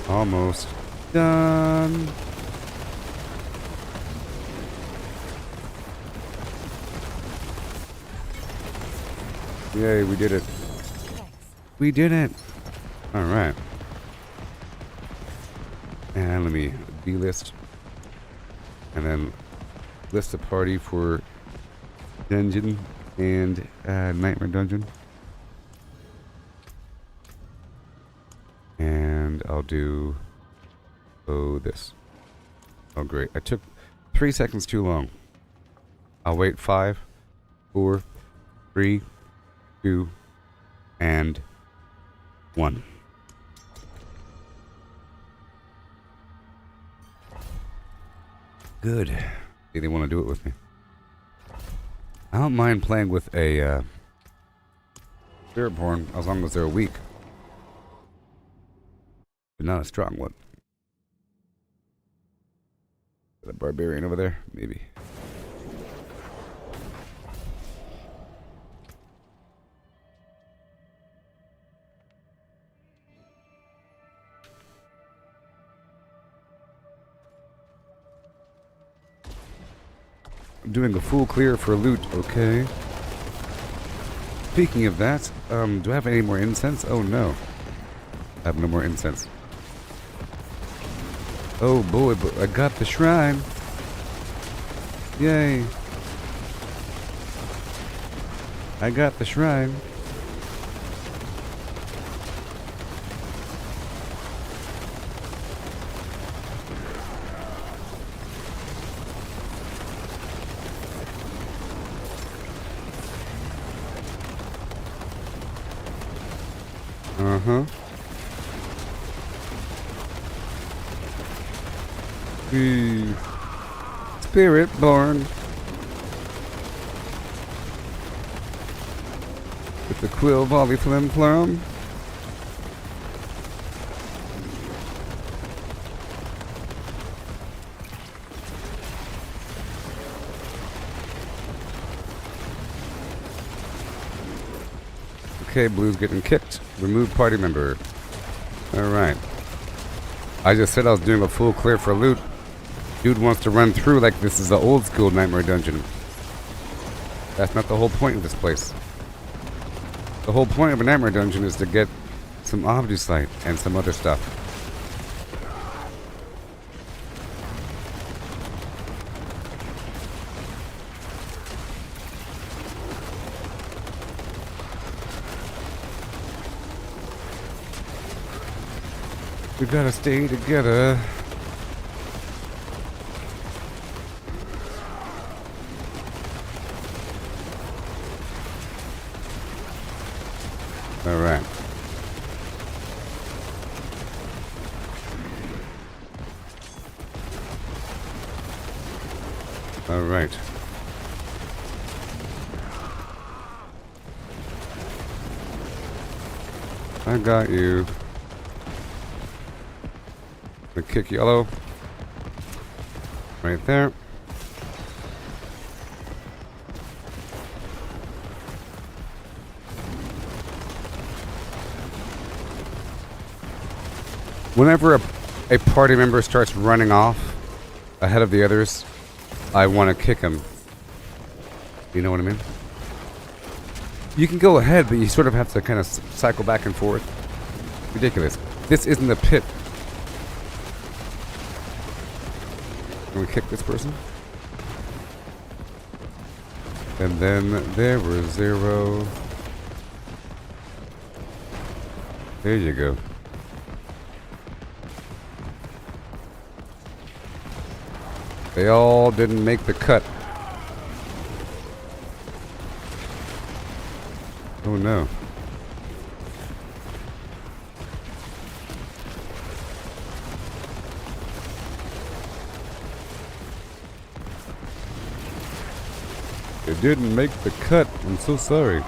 almost done. Yay, we did it. We did it. All right. And let me delist and then list a party for dungeon and Nightmare Dungeon. And I'll do this. Oh great. I took 3 seconds too long. I'll wait 5, 4, 3, 2, and 1. Good. See, they want to do it with me. I don't mind playing with a Spiritborn as long as they're weak. But not a strong one. Is that a barbarian over there? Maybe. I'm doing a full clear for loot, okay. Speaking of that, do I have any more incense? Oh no. I have no more incense. Oh boy, but I got the shrine. Yay. I got the shrine. Uh-huh. Spirit born. With the quill volley flim flum. Okay, Blue's getting kicked. Remove party member. Alright. I just said I was doing a full clear for loot. Dude wants to run through like this is the old school Nightmare Dungeon. That's not the whole point of this place. The whole point of a Nightmare Dungeon is to get some Obducite and some other stuff. We gotta stay together. All right. All right. I got you. The kick yellow. Right there. Whenever a party member starts running off ahead of the others, I want to kick him. You know what I mean? You can go ahead, but you sort of have to kind of cycle back and forth. Ridiculous. This isn't a pit. Can we kick this person? And then there was 0. There you go. They all didn't make the cut. Oh no. They didn't make the cut. I'm so sorry.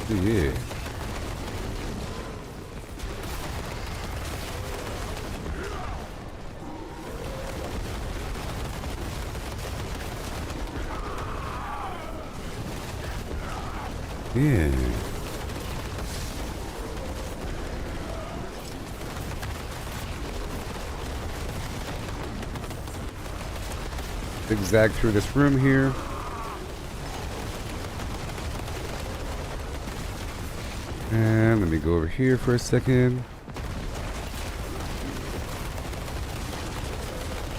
Yeah. Yeah. Zigzag through this room here. And let me go over here for a second.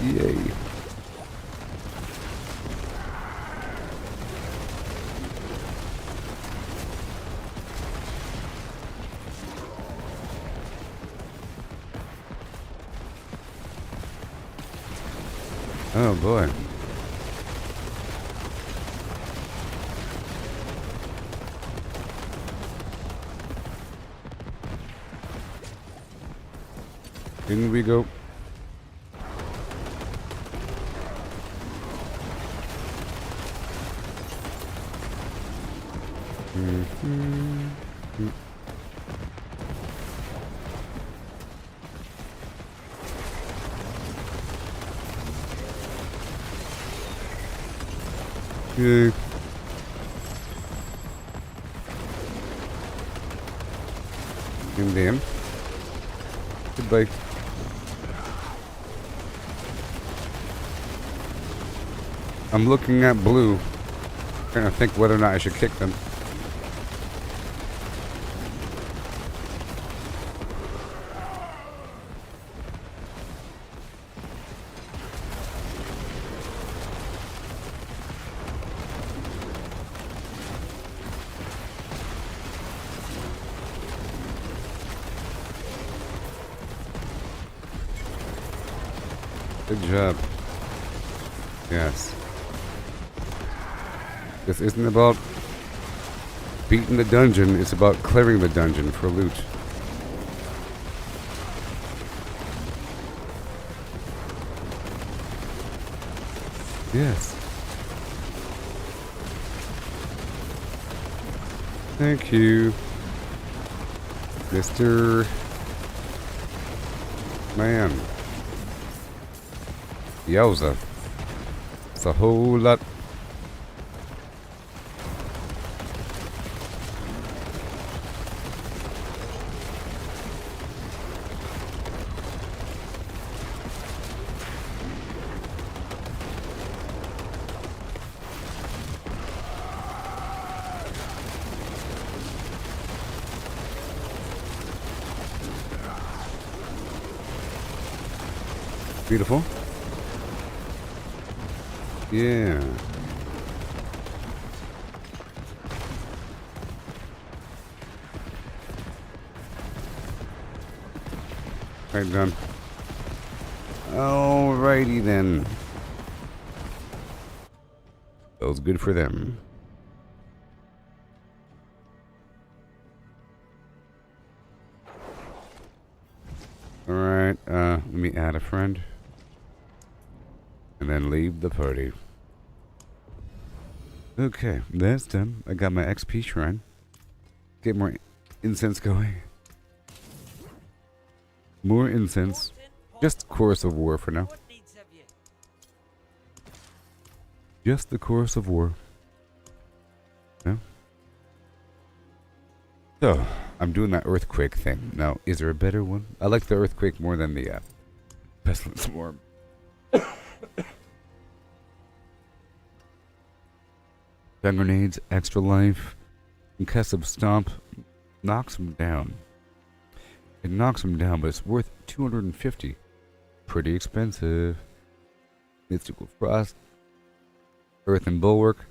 Yay. Oh boy. In we go. Okay. And then goodbye. I'm looking at blue, trying to think whether or not I should kick them. Good job. Yes. This isn't about beating the dungeon, it's about clearing the dungeon for loot. Yes. Thank you, Mr. Man. Yowza. It's a whole lot. Beautiful. Yeah. Right, done. Alrighty then. That was good for them. Alright, let me add a friend. And then leave the party. Okay, that's done. I got my XP shrine. Get more incense going. More incense. Just Chorus of War for now. Just the Chorus of War. No? So, I'm doing that earthquake thing. Now, is there a better one? I like the earthquake more than the pestilence swarm. Stun grenades, extra life, concussive stomp, knocks him down. It knocks him down, but it's worth 250. Pretty expensive. Mystical frost, earth and bulwark.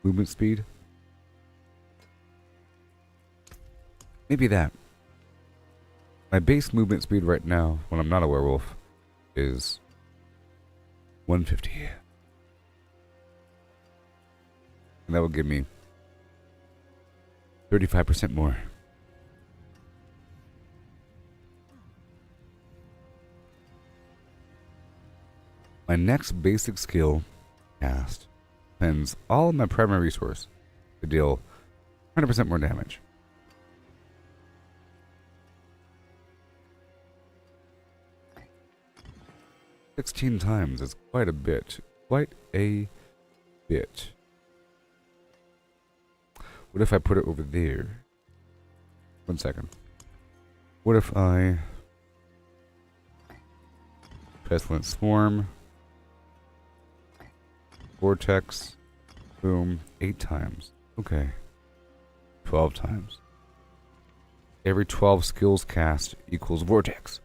Movement speed. Maybe that. My base movement speed right now, when I'm not a werewolf, is 150. And that will give me 35% more. My next basic skill cast spends all of my primary resource to deal 100% more damage. "16 times is quite a bit. Quite a bit. What if I put it over there? 1 second. What if I... Pestilent Swarm... Vortex, boom, 8 times. Okay. 12 times. Every 12 skills cast equals Vortex.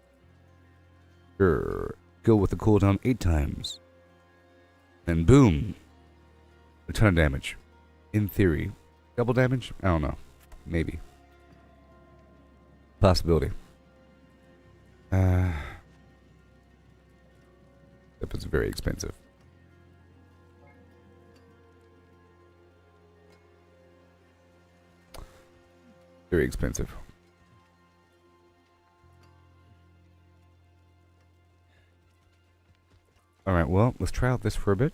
Sure. Skill with the cooldown 8 times. Then boom. A ton of damage. In theory. Double damage? I don't know. Maybe. Possibility. That was very expensive. Very expensive. Alright, well, let's try out this for a bit.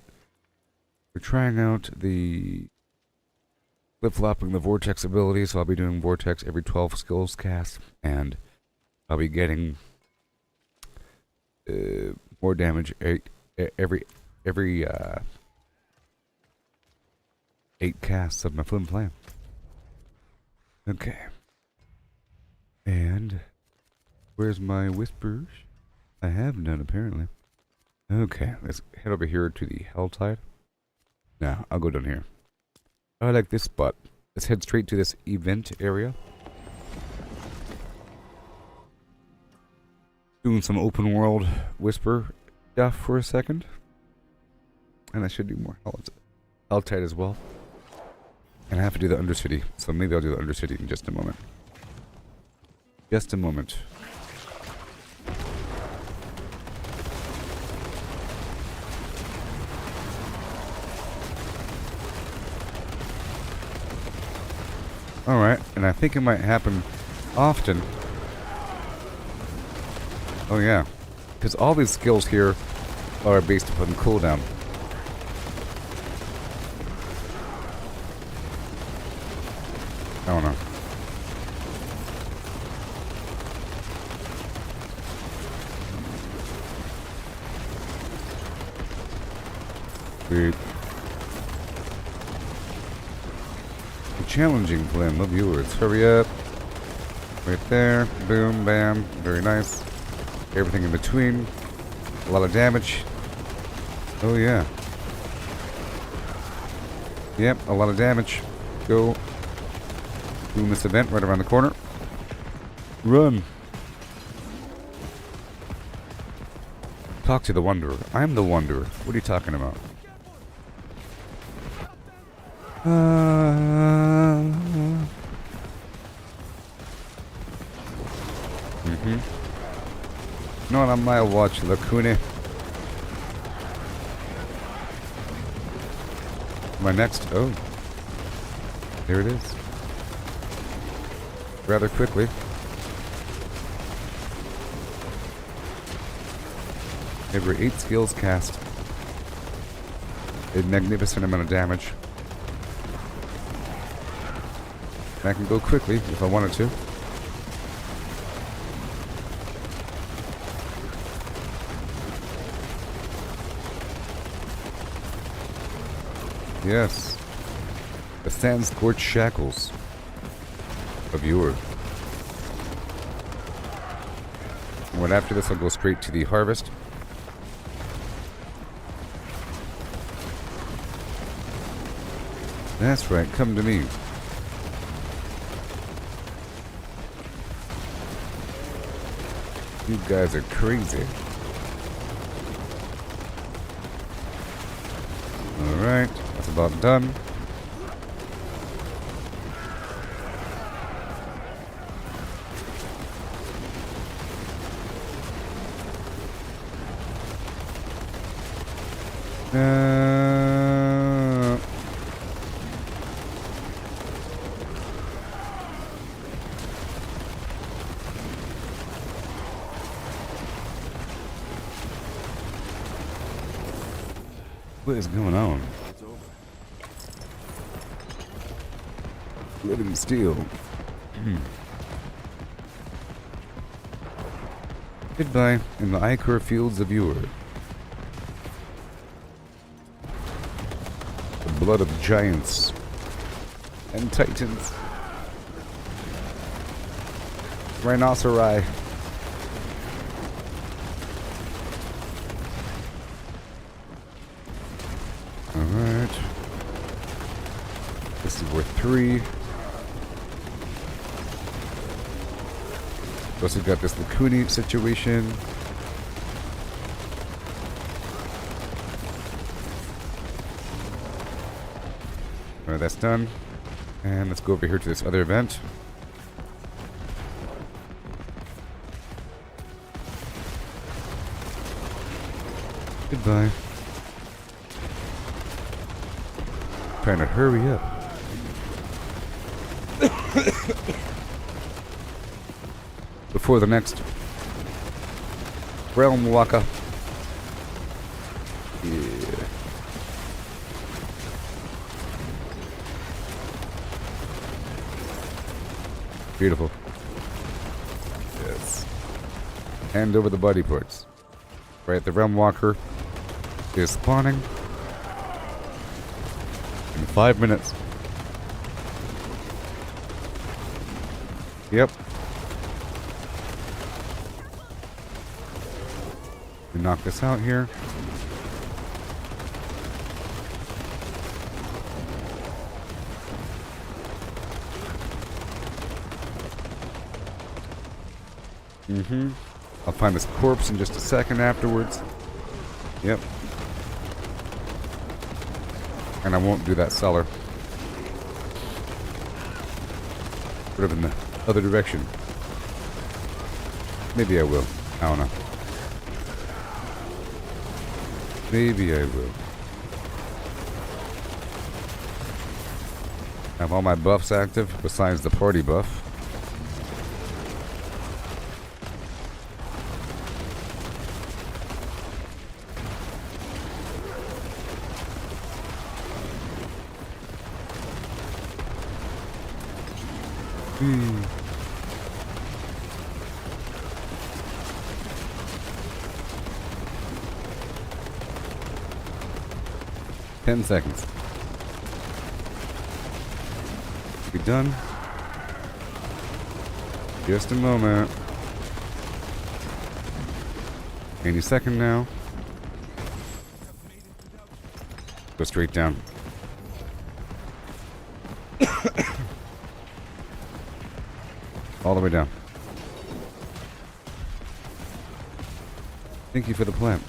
We're trying out the flip-flopping the Vortex ability, so I'll be doing Vortex every 12 skills cast, and I'll be getting more damage every 8 casts of my Flim Flam. Okay. And where's my whispers? I have none, apparently. Okay, let's head over here to the Helltide. Nah, I'll go down here. I like this spot. Let's head straight to this event area. Doing some open world whisper stuff for a second. And I should do more Helltide as well. And I have to do the Undercity, so maybe I'll do the Undercity in just a moment. Just a moment. Alright, and I think it might happen often. Oh yeah, because all these skills here are based upon cooldown. I don't know. Sweet. A challenging plan, love viewers. Hurry up. Right there. Boom, bam. Very nice. Everything in between. A lot of damage. Oh yeah. Yep, a lot of damage. Go. Doing this event right around the corner. Run. Talk to the Wanderer. I'm the Wanderer. What are you talking about? Not on my watch, Lacune. My next... Oh. There it is. Rather quickly. Every 8 skills cast. A magnificent amount of damage. And I can go quickly if I wanted to. Yes. The sand-scorched shackles of Yore. Right after this, I'll go straight to the harvest. That's right, come to me. You guys are crazy. Alright, that's about done. What is going on? Living steel. Goodbye in the ichor fields of Yore. The blood of giants and titans. Rhinoceri. Alright. This is worth 3. Also got this Lacuni situation. Alright, that's done. And let's go over here to this other event. Goodbye. Trying to hurry up. Before the next Realmwaker. Yeah. Beautiful. Yes. Hand over the body parts. Right, the Realmwaker is spawning in 5 minutes. Yep. We knock this out here. I'll find this corpse in just a second afterwards. Yep. And I won't do that cellar. Put it in the other direction. Maybe I will. I don't know. Maybe I will. I have all my buffs active besides the party buff. Hmm. 10 seconds. Be done. Just a moment. Any second now. Go straight down. All the way down. Thank you for the plant.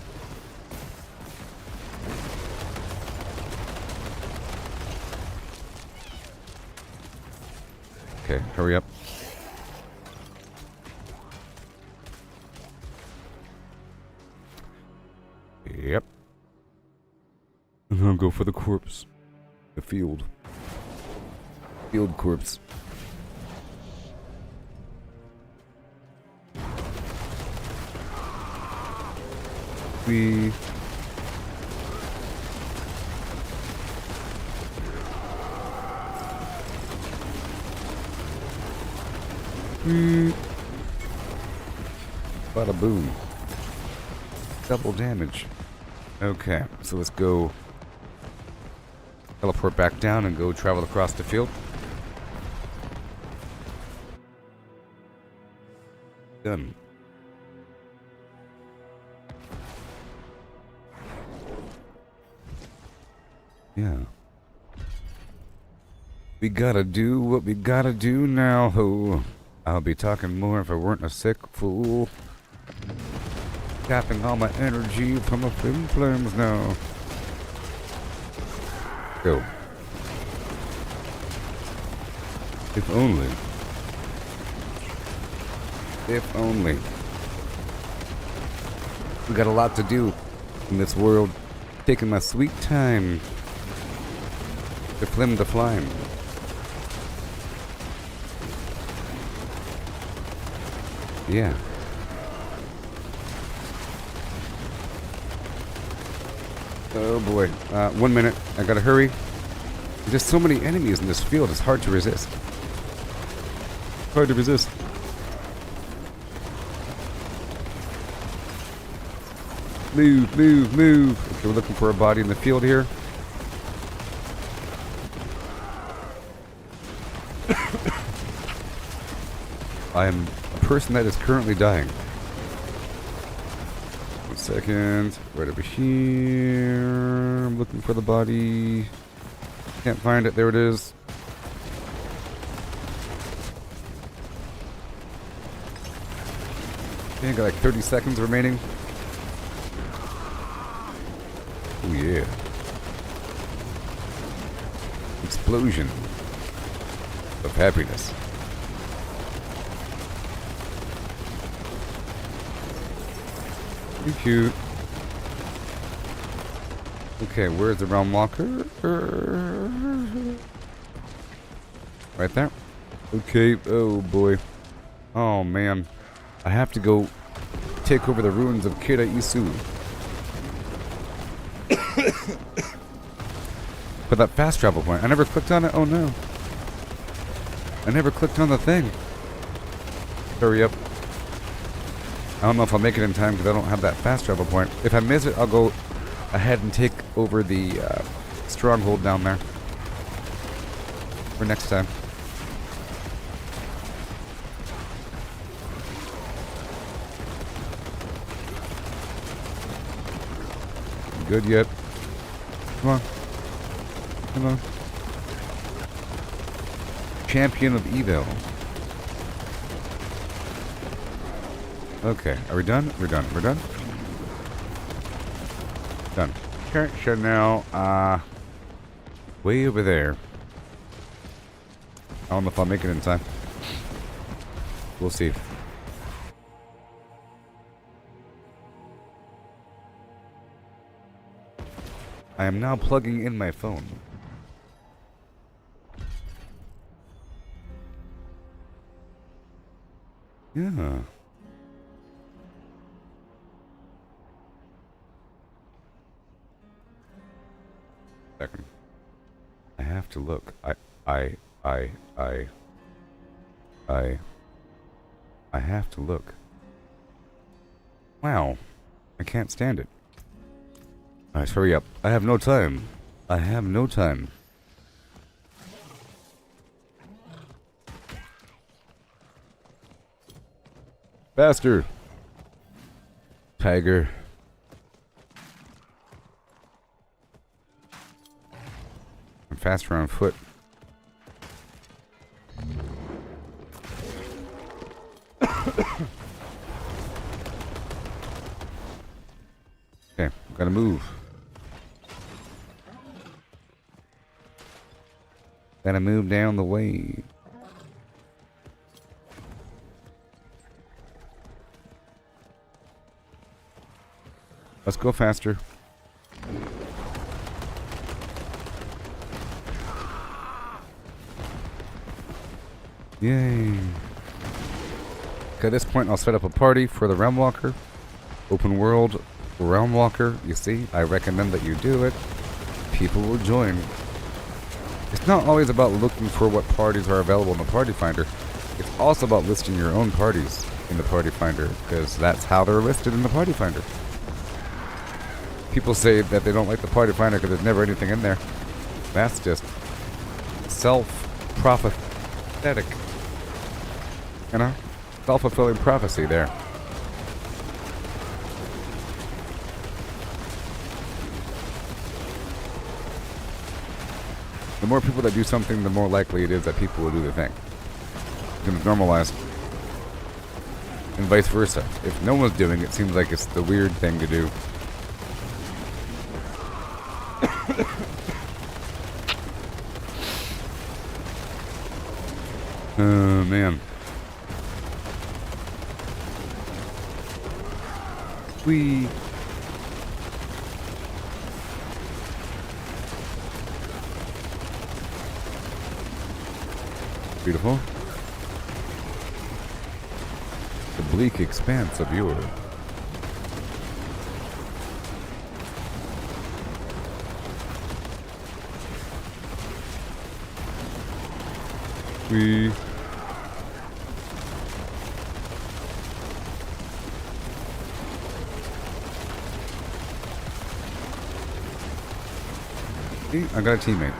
Okay, hurry up. Yep. And I'll go for the corpse. The field. Field corpse. We... Bada boom. Double damage. Okay, so let's go Teleport back down and go travel across the field. Done. Yeah. We gotta do what we gotta do now, ho. I'll be talking more if I weren't a sick fool. Tapping all my energy from a flames now. Go. If only. If only. We got a lot to do in this world. Taking my sweet time to flim the flame. Yeah. Oh boy. 1 minute. I gotta hurry. There's so many enemies in this field, it's hard to resist. Hard to resist. Move, move, move. Okay, we're looking for a body in the field here. I am a person that is currently dying. 1 second. Right over here. I'm looking for the body. Can't find it. There it is. Okay, got like 30 seconds remaining. Oh yeah. Explosion of happiness. Pretty cute. Okay, where's the Realmwaker? Right there. Okay, oh boy. Oh man. I have to go take over the ruins of Kira Isu. But that fast travel point, I never clicked on it? Oh no. I never clicked on the thing. Hurry up. I don't know if I'll make it in time because I don't have that fast travel point. If I miss it, I'll go ahead and take over the stronghold down there for next time. Good yet? Come on. Come on. Champion of Evil. Okay, are we done? We're done. We're done? Done. Okay, so now, way over there. I don't know if I'll make it in time. We'll see. I am now plugging in my phone. Yeah. Second. I have to look. I have to look. Wow. I can't stand it. Alright, hurry up. I have no time. I have no time. Faster. Tiger. I'm faster on foot. Okay, gotta move. Gotta move down the way. Let's go faster. Yay. Okay, at this point I'll set up a party for the Realmwaker. Open world Realmwaker. You see, I recommend that you do it. People will join. It's not always about looking for what parties are available in the Party Finder. It's also about listing your own parties in the Party Finder, because that's how they're listed in the Party Finder. People say that they don't like the Party Finder because there's never anything in there. That's just self-prophetic. You know? Self-fulfilling prophecy there. The more people that do something, the more likely it is that people will do the thing. It's going to normalize. And vice versa. If no one's doing it, it seems like it's the weird thing to do. Oh, man. We... Beautiful. The bleak expanse of Europe. We... See, I got a teammate.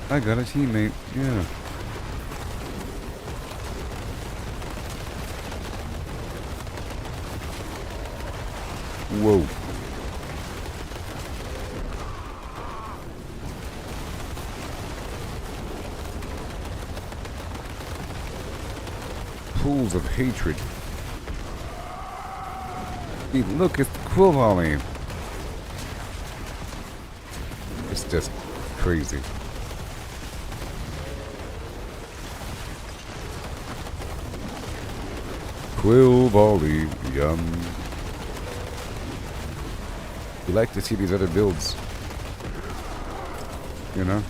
I got a teammate, yeah. Whoa. Pools of hatred. Hey, look, it's the quill volley. It's just crazy. Quill volley, yum. You like to see these other builds, you know?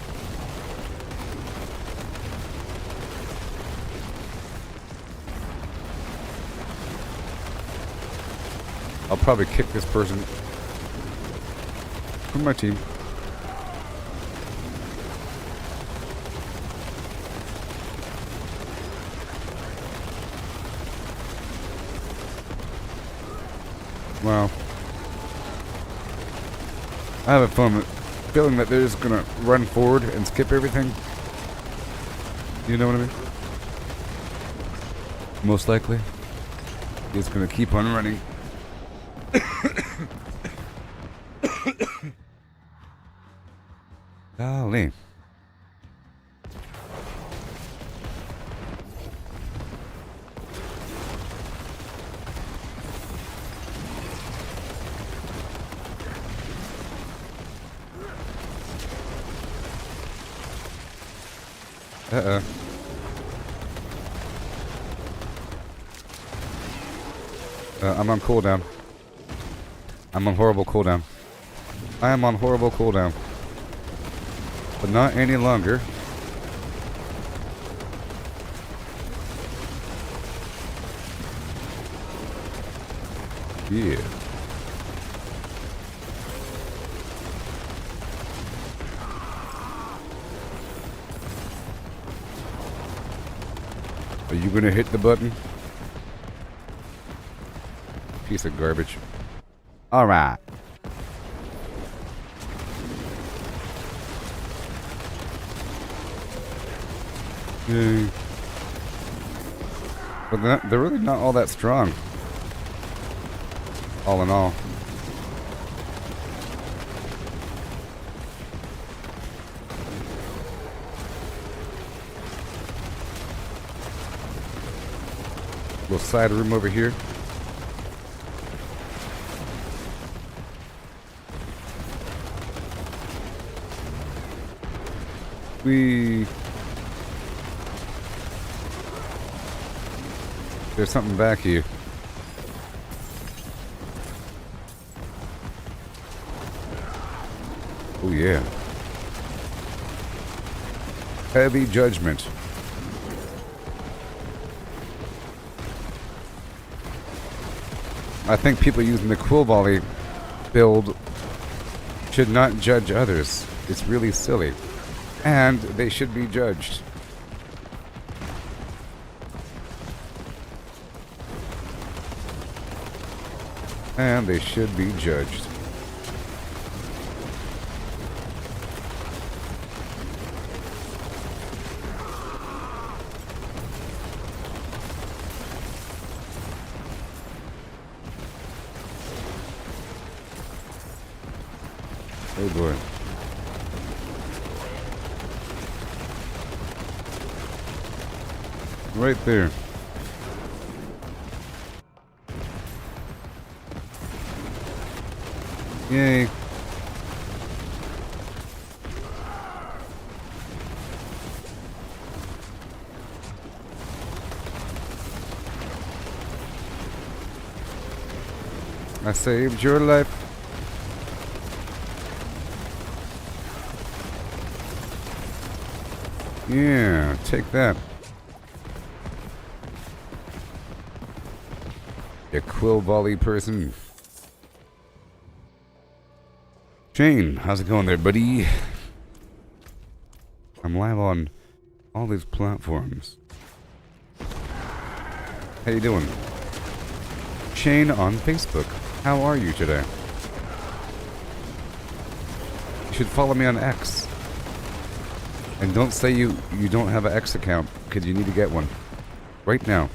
I'll probably kick this person from my team. Wow. I have a feeling that they're just gonna run forward and skip everything. You know what I mean? Most likely. He's gonna keep on running. Golly. Uh-oh. I'm on cooldown. I'm on horrible cooldown. I am on horrible cooldown. But not any longer. Yeah. Are you gonna hit the button? Piece of garbage. Alright. Yay. But they're really not all that strong. All in all. Little side room over here. There's something back here. Oh yeah. Heavy judgment. I think people using the quill volley build should not judge others. It's really silly. And they should be judged. And they should be judged. Oh boy. Right there. Yay. I saved your life. Yeah, take that. You quill volley person. Shane, how's it going there, buddy? I'm live on all these platforms. How you doing? Shane on Facebook. How are you today? You should follow me on X. And don't say you don't have an X account, because you need to get one. Right now.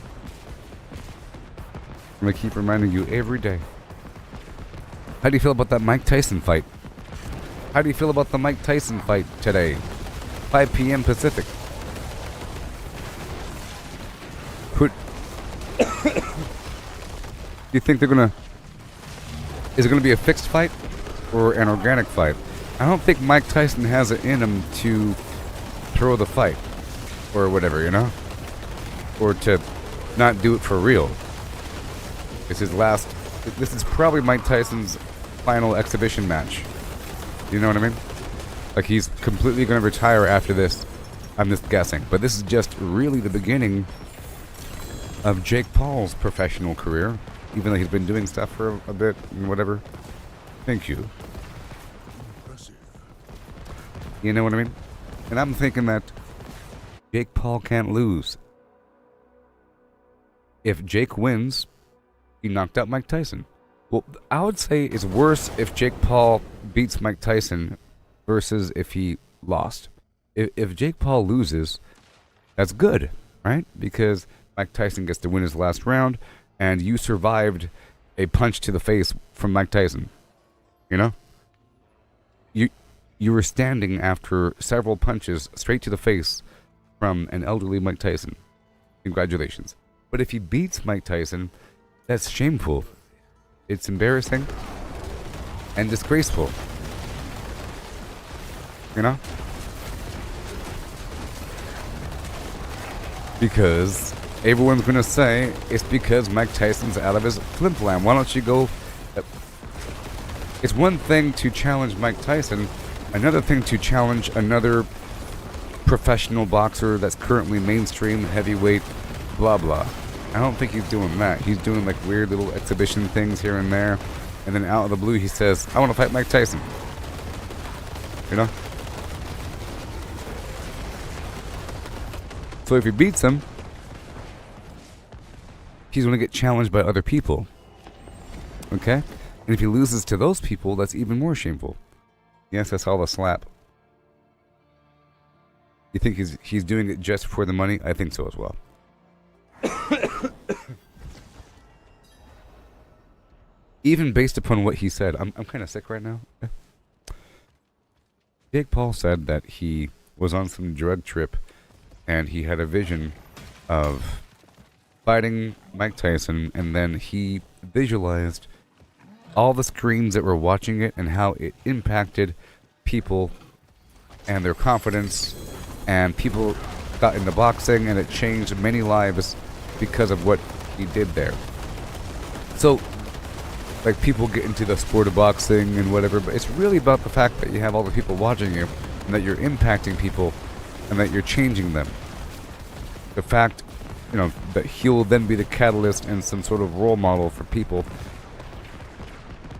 I'm going to keep reminding you every day. How do you feel about that Mike Tyson fight? How do you feel about the Mike Tyson fight today? 5 p.m. Pacific. Who... Do you think they're gonna... Is it gonna be a fixed fight? Or an organic fight? I don't think Mike Tyson has it in him to throw the fight. Or whatever, you know? Or to not do it for real. It's his last... This is probably Mike Tyson's final exhibition match. You know what I mean? Like, he's completely gonna retire after this. I'm just guessing. But this is just really the beginning of Jake Paul's professional career. Even though he's been doing stuff for a bit and whatever. Thank you. You know what I mean? And I'm thinking that Jake Paul can't lose. If Jake wins, he knocked out Mike Tyson. Well, I would say it's worse if Jake Paul beats Mike Tyson versus if he lost. If Jake Paul loses, that's good, right? Because Mike Tyson gets to win his last round, and you survived a punch to the face from Mike Tyson. You know? You were standing after several punches straight to the face from an elderly Mike Tyson. Congratulations. But if he beats Mike Tyson, that's shameful. It's embarrassing and disgraceful. You know? Because everyone's gonna say it's because Mike Tyson's out of his flim-flam. Why don't you go... It's one thing to challenge Mike Tyson, another thing to challenge another professional boxer that's currently mainstream, heavyweight, blah blah. I don't think he's doing that. He's doing like weird little exhibition things here and there, and then out of the blue he says, I want to fight Mike Tyson. You know? So if he beats him, he's going to get challenged by other people. Okay? And if he loses to those people, that's even more shameful. Yes, I saw the slap. You think he's doing it just for the money? I think so as well. Even based upon what he said, I'm kind of sick right now. Jake Paul said that he was on some drug trip and he had a vision of fighting Mike Tyson, and then he visualized all the screens that were watching it and how it impacted people and their confidence, and people got into boxing and it changed many lives because of what he did there. So, like, people get into the sport of boxing and whatever, but it's really about the fact that you have all the people watching you and that you're impacting people and that you're changing them. The fact, you know, that he'll then be the catalyst and some sort of role model for people.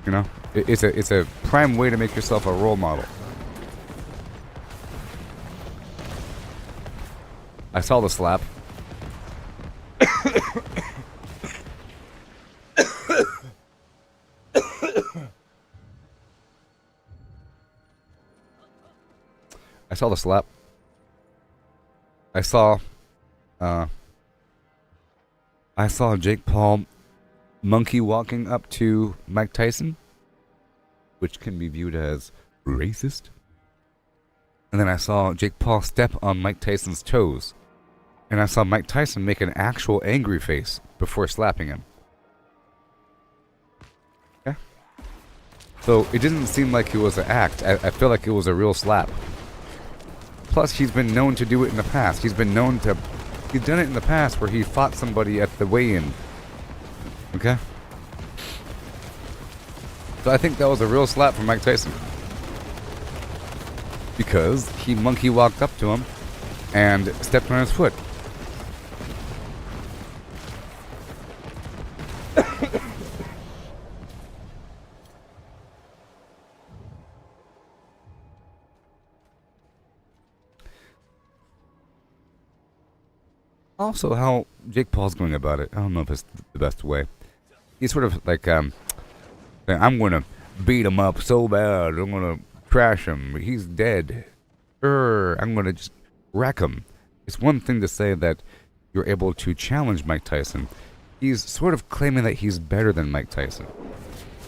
You know, it's a prime way to make yourself a role model. I saw the slap. I saw the slap. I saw Jake Paul monkey walking up to Mike Tyson, which can be viewed as Racist? And then I saw Jake Paul step on Mike Tyson's toes. And I saw Mike Tyson make an actual angry face before slapping him. Yeah. So it didn't seem like it was an act. I feel like it was a real slap. Plus, he's been known to do it in the past. He's done it in the past where he fought somebody at the weigh-in. Okay? So I think that was a real slap from Mike Tyson. Because he monkey walked up to him and stepped on his foot. Also, how Jake Paul's going about it, I don't know if it's the best way. He's sort of like, I'm gonna beat him up so bad, I'm gonna crash him, he's dead. I'm gonna just wreck him. It's one thing to say that you're able to challenge Mike Tyson. He's sort of claiming that he's better than Mike Tyson,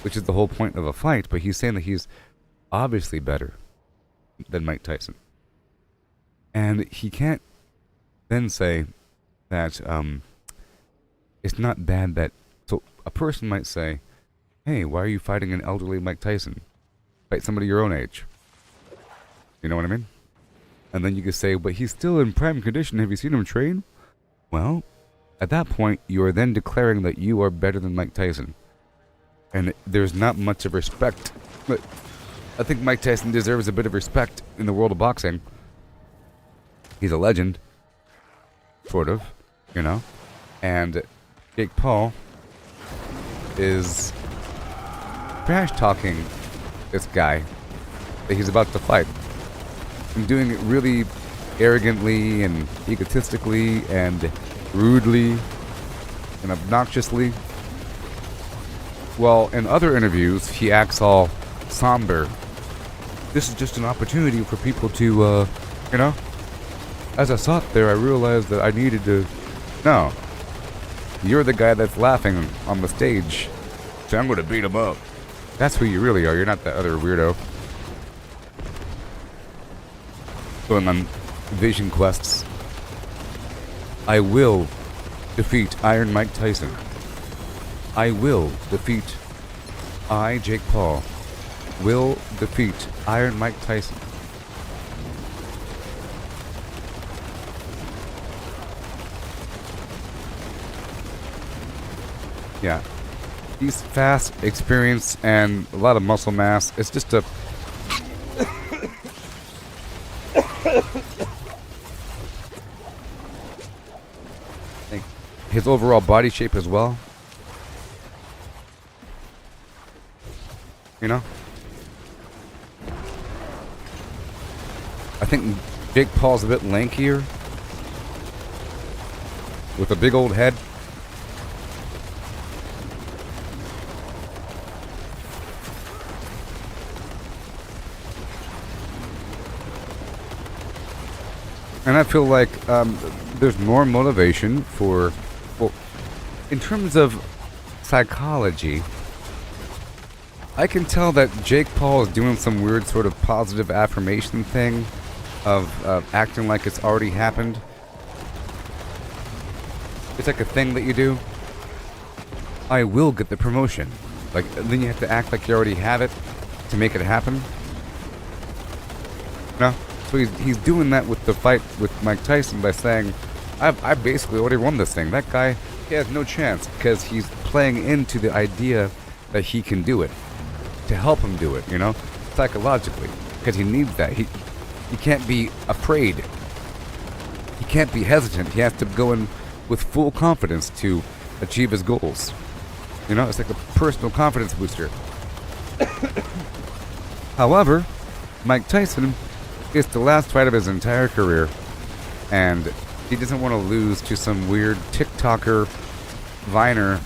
which is the whole point of a fight, but he's saying that he's obviously better than Mike Tyson. And he can't then say that it's not bad that... So a person might say, hey, why are you fighting an elderly Mike Tyson? Fight somebody your own age. You know what I mean? And then you could say, but he's still in prime condition. Have you seen him train? Well, at that point, you are then declaring that you are better than Mike Tyson. And there's not much of respect. But I think Mike Tyson deserves a bit of respect in the world of boxing. He's a legend. Sort of. You know? And Jake Paul is trash-talking this guy that he's about to fight. And doing it really arrogantly and egotistically and rudely and obnoxiously. Well, in other interviews, he acts all somber. This is just an opportunity for people to, you know? As I sat there, I realized that I needed to... No. You're the guy that's laughing on the stage. So I'm going to beat him up. That's who you really are. You're not that other weirdo. Going on vision quests. I will defeat Iron Mike Tyson. I will defeat... Jake Paul, will defeat Iron Mike Tyson. Yeah. He's fast, experienced, and a lot of muscle mass. It's just a... his overall body shape as well. You know? I think Jake Paul's a bit lankier. With a big old head. And I feel like there's more motivation for... Well, in terms of psychology, I can tell that Jake Paul is doing some weird sort of positive affirmation thing of acting like it's already happened. It's like a thing that you do. I will get the promotion. Like, then you have to act like you already have it to make it happen. No? So he's doing that with the fight with Mike Tyson by saying, I basically already won this thing. That guy, he has no chance, because he's playing into the idea that he can do it. To help him do it, you know? Psychologically. Because he needs that. He can't be afraid. He can't be hesitant. He has to go in with full confidence to achieve his goals. You know, it's like a personal confidence booster. However, Mike Tyson is the last fight of his entire career, and he doesn't want to lose to some weird TikToker, Viner,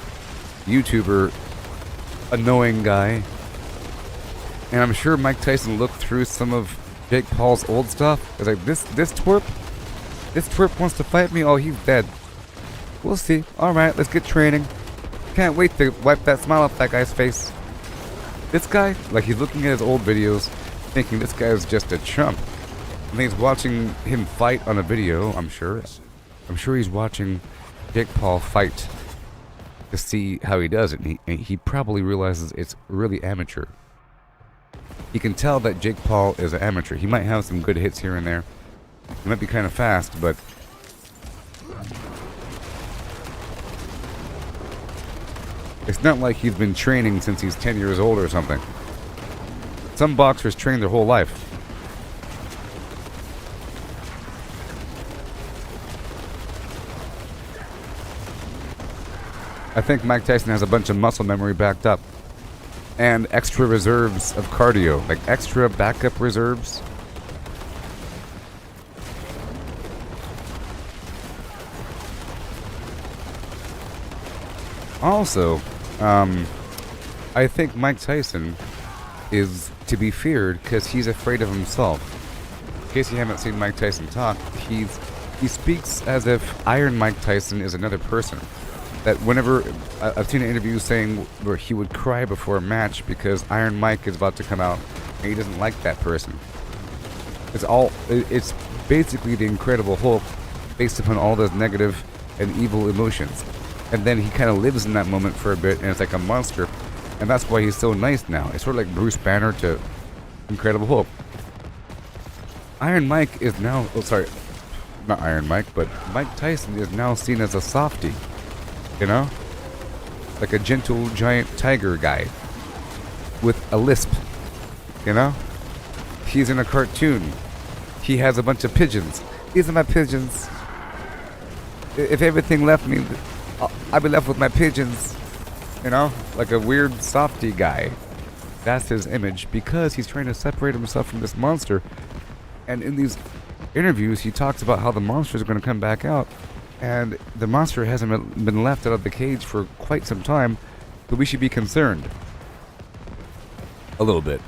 YouTuber, annoying guy. And I'm sure Mike Tyson looked through some of Jake Paul's old stuff. It's like, this twerp wants to fight me? Oh, he's dead. We'll see. Alright, let's get training. Can't wait to wipe that smile off that guy's face. This guy, like, he's looking at his old videos, thinking this guy's just a chump. And he's watching him fight on a video, I'm sure. I'm sure he's watching Jake Paul fight to see how he does it. And he probably realizes it's really amateur. He can tell that Jake Paul is an amateur. He might have some good hits here and there. He might be kind of fast, but it's not like he's been training since he's 10 years old or something. Some boxers train their whole life. I think Mike Tyson has a bunch of muscle memory backed up. And extra reserves of cardio. Like extra backup reserves. Also, I think Mike Tyson is to be feared because he's afraid of himself. In case you haven't seen Mike Tyson talk, he speaks as if Iron Mike Tyson is another person. That whenever I've seen an interview saying where he would cry before a match because Iron Mike is about to come out and he doesn't like that person. It's basically the Incredible Hulk based upon all those negative and evil emotions. And then he kind of lives in that moment for a bit and it's like a monster. And that's why he's so nice now. It's sort of like Bruce Banner to Incredible Hulk. Iron Mike is now, not Iron Mike, but Mike Tyson is now seen as a softie. You know? Like a gentle giant tiger guy. With a lisp. You know? He's in a cartoon. He has a bunch of pigeons. These are my pigeons. If everything left me, I'd be left with my pigeons. You know? Like a weird softy guy. That's his image because he's trying to separate himself from this monster. And in these interviews, he talks about how the monsters are going to come back out. And the monster hasn't been left out of the cage for quite some time, so we should be concerned. A little bit.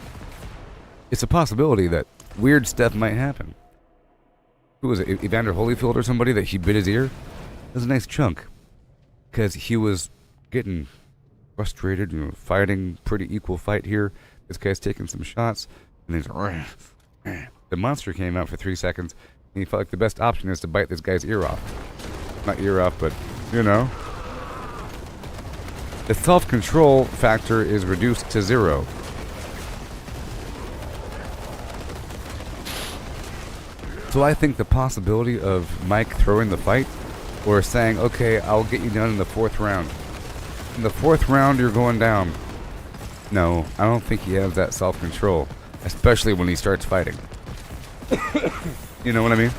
It's a possibility that weird stuff might happen. Who was it, Evander Holyfield or somebody that he bit his ear? That was a nice chunk. Because he was getting frustrated, fighting, pretty equal fight here. This guy's taking some shots, and he's the monster came out for 3 seconds, and he felt like the best option is to bite this guy's ear off. Not ear off, but, you know. The self-control factor is reduced to 0. So I think the possibility of Mike throwing the fight, or saying, okay, I'll get you done in the 4th round. In the 4th round, you're going down. No, I don't think he has that self-control, especially when he starts fighting. You know what I mean?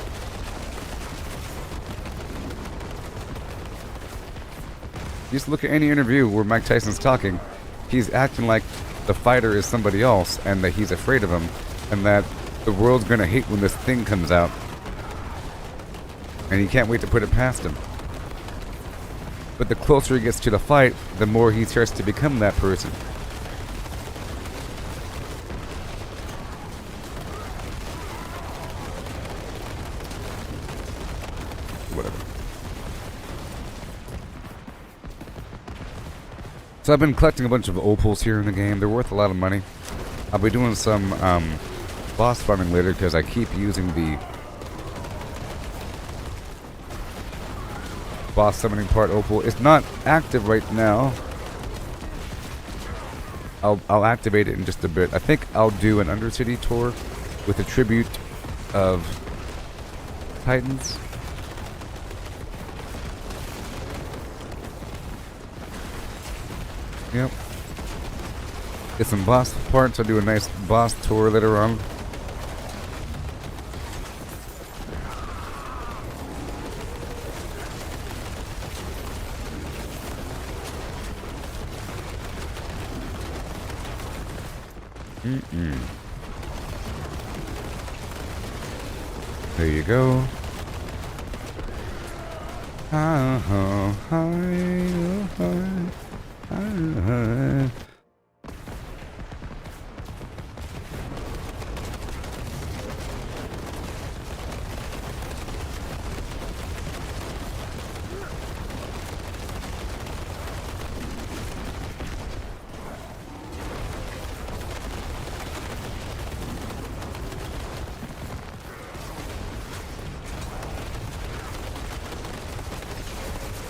Just look at any interview where Mike Tyson's talking. He's acting like the fighter is somebody else and that he's afraid of him and that the world's gonna hate when this thing comes out. And he can't wait to put it past him. But the closer he gets to the fight, the more he starts to become that person. Whatever. So I've been collecting a bunch of opals here in the game. They're worth a lot of money. I'll be doing some boss farming later because I keep using the boss summoning part opal. It's not active right now. I'll activate it in just a bit. I think I'll do an Undercity tour with a tribute of Titans. Yep. Get some boss parts. I'll do a nice boss tour later on. There you go.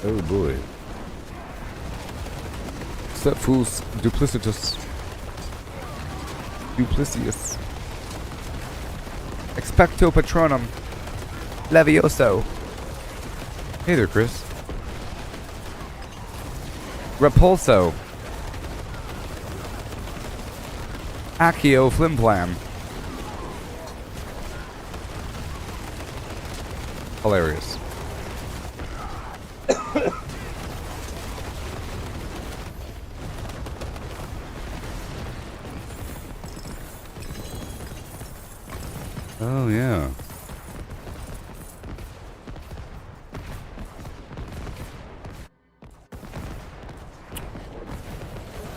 Oh boy. Step fools, duplicitous. Duplicious. Expecto Patronum. Levioso. Hey there, Chris. Repulso. Accio Flimflam. Hilarious. Oh, yeah.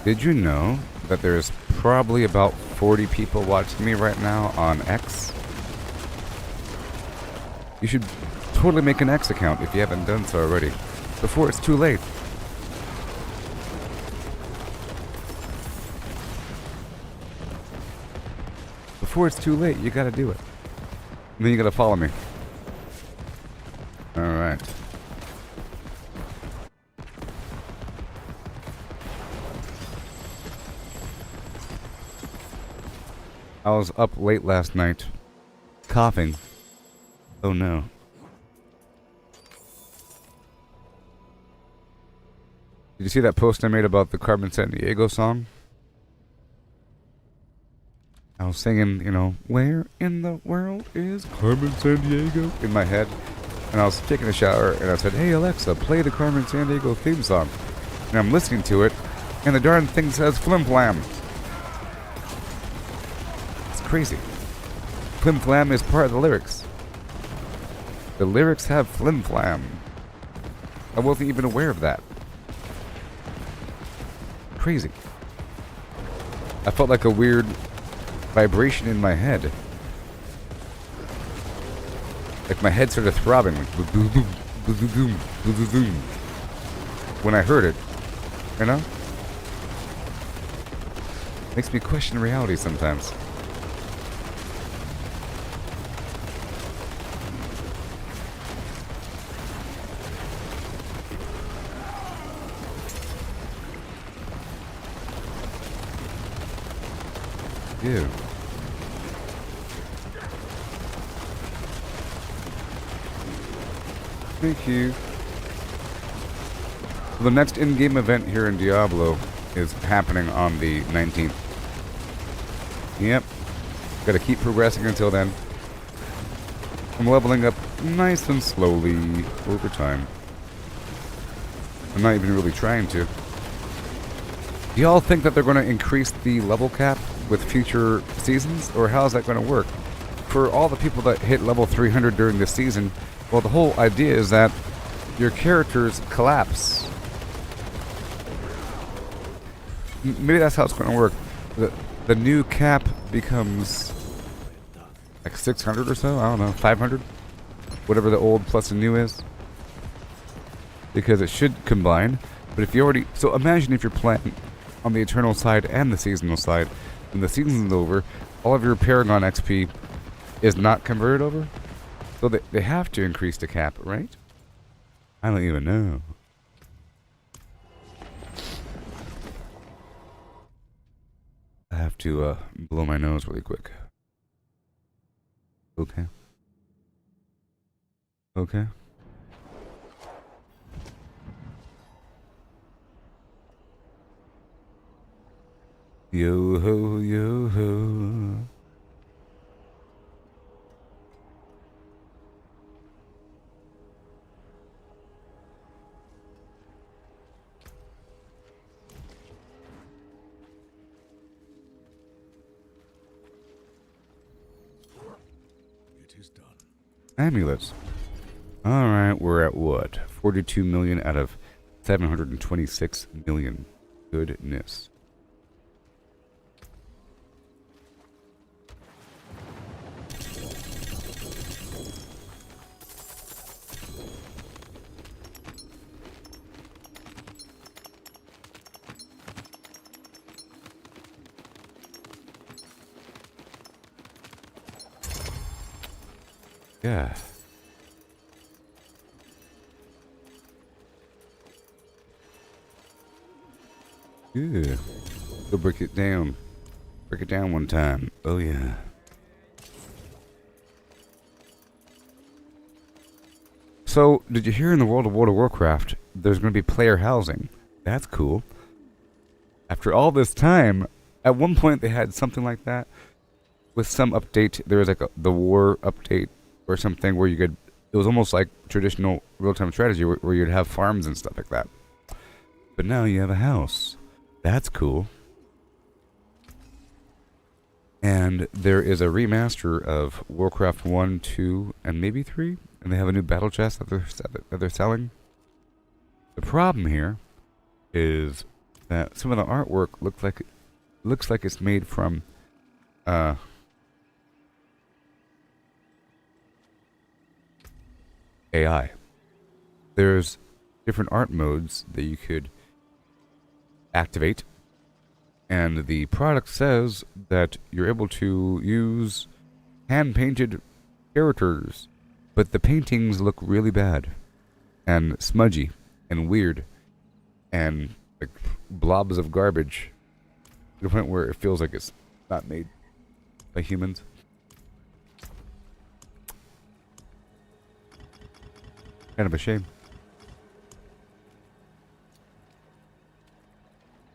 Did you know that there's probably about 40 people watching me right now on X? You should totally make an X account if you haven't done so already, before it's too late. Before it's too late, you gotta do it. And then you gotta follow me. Alright. I was up late last night, coughing. Oh no. Did you see that post I made about the Carmen Sandiego song? I was singing, you know, where in the world is Carmen Sandiego in my head. And I was taking a shower and I said, hey Alexa, play the Carmen Sandiego theme song. And I'm listening to it and the darn thing says Flim Flam. It's crazy. Flim Flam is part of the lyrics. The lyrics have Flim Flam. I wasn't even aware of that. Crazy. I felt like a weird vibration in my head. Like my head started throbbing, like boom, boom, boom, boom, boom, boom, when I heard it, you know? Makes me question reality sometimes. Yeah. Thank you. The next in-game event here in Diablo is happening on the 19th. Yep. Gotta keep progressing until then. I'm leveling up nice and slowly over time. I'm not even really trying to. Do y'all think that they're going to increase the level cap with future seasons? Or how's that going to work? For all the people that hit level 300 during this season, well, the whole idea is that your characters collapse. Maybe that's how it's going to work. The new cap becomes like 600 or so? I don't know, 500? Whatever the old plus the new is. Because it should combine. But if you already... So imagine if you're playing on the Eternal side and the Seasonal side. When the season's over, all of your Paragon XP is not converted over. So they have to increase the cap, right? I don't even know. I have to blow my nose really quick. Okay. Okay. Yo ho, yo ho. It is done. Amulets. Alright, we're at what? 42 million out of 726 million. Goodness. Yeah. Yeah. Go break it down. Break it down one time. Oh yeah. So, did you hear in the world of World of Warcraft, there's going to be player housing? That's cool. After all this time, at one point they had something like that. With some update, there was like the war update or something where you could, it was almost like traditional real-time strategy where you'd have farms and stuff like that. But now you have a house. That's cool. And there is a remaster of Warcraft 1, 2, and maybe 3. And they have a new battle chest that they're selling. The problem here is that some of the artwork looks like it's made from AI. There's different art modes that you could activate, and the product says that you're able to use hand-painted characters, but the paintings look really bad and smudgy and weird and like blobs of garbage to the point where it feels like it's not made by humans. Kind of a shame.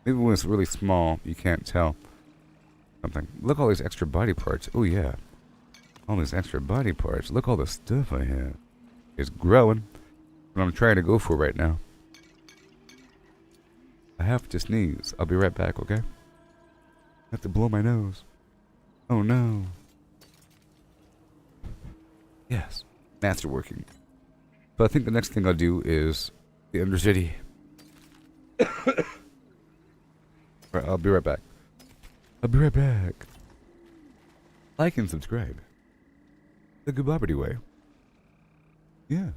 Maybe when it's really small, you can't tell something. Look, all these extra body parts. Oh yeah, all these extra body parts. Look, all the stuff I have. It's growing. What I'm trying to go for right now. I have to sneeze. I'll be right back, okay? I have to blow my nose. Oh no. Yes, Masterworking. So I think the next thing I'll do is the Undercity. Right, I'll be right back. I'll be right back. Like and subscribe. The Gooboberti Way. Yeah.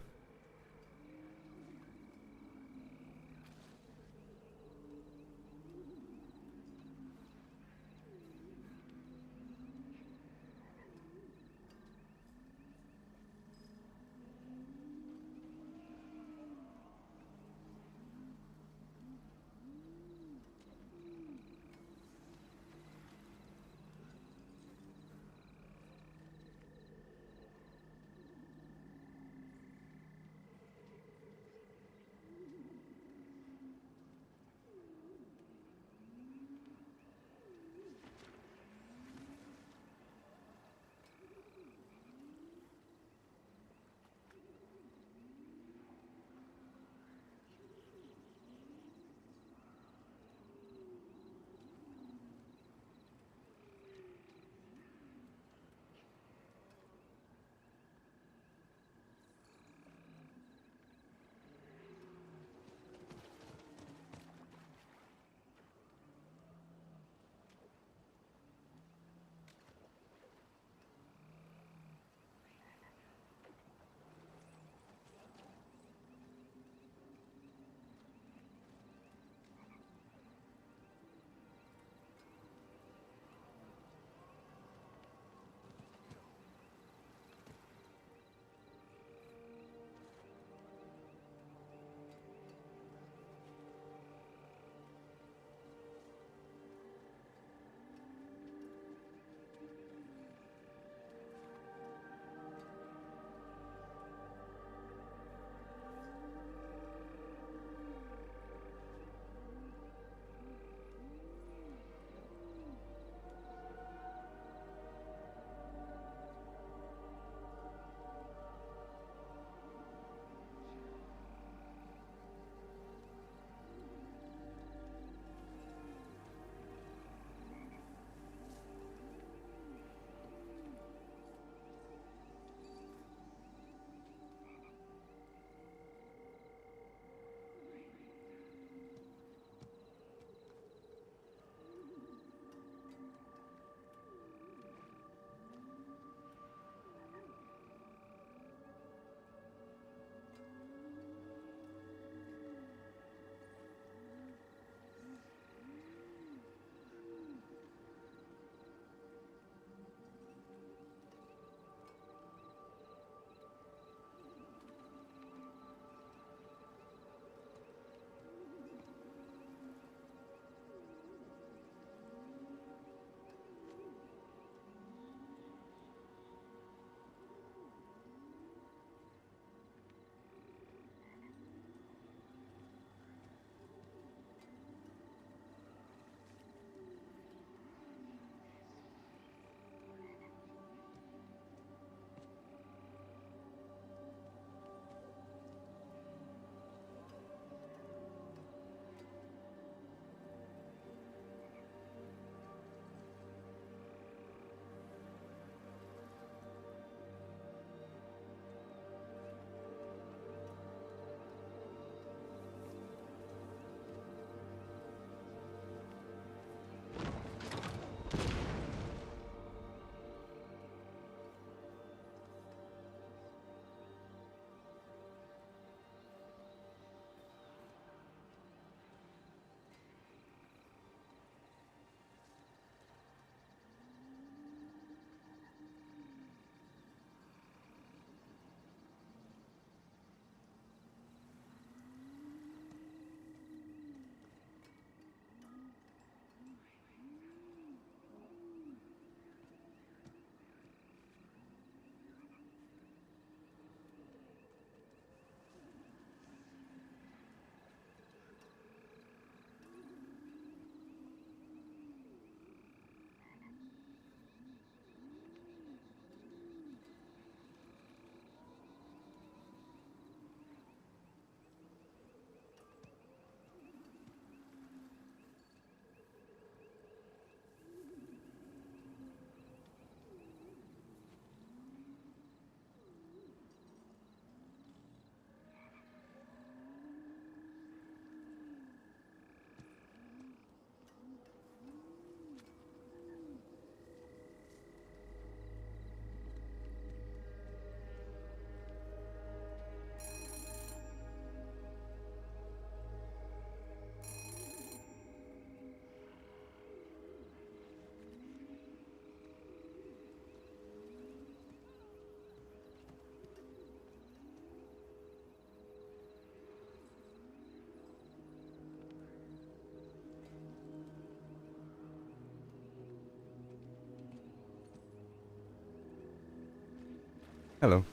Hello.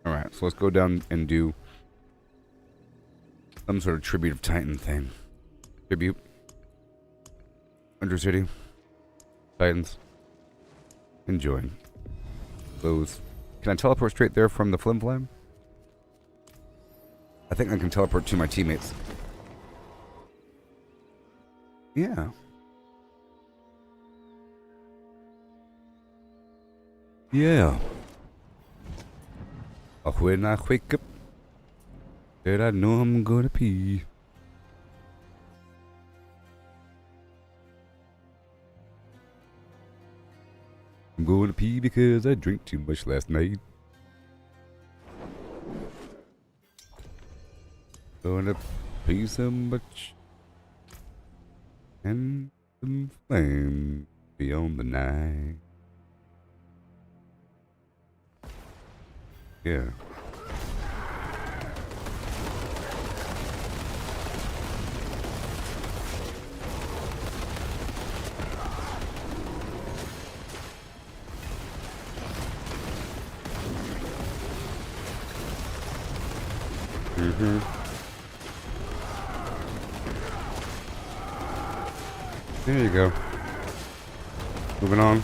Alright, so let's go down and do some sort of tribute of Titan thing. Tribute. Undercity. Titans. Enjoy. Those. Can I teleport straight there from the Flim Flam? I think I can teleport to my teammates. Yeah. Yeah. When I wake up, that I know I'm gonna pee. I'm going to pee because I drank too much last night. Gonna pee so much. And some flame beyond the night. Yeah. There you go. Moving on.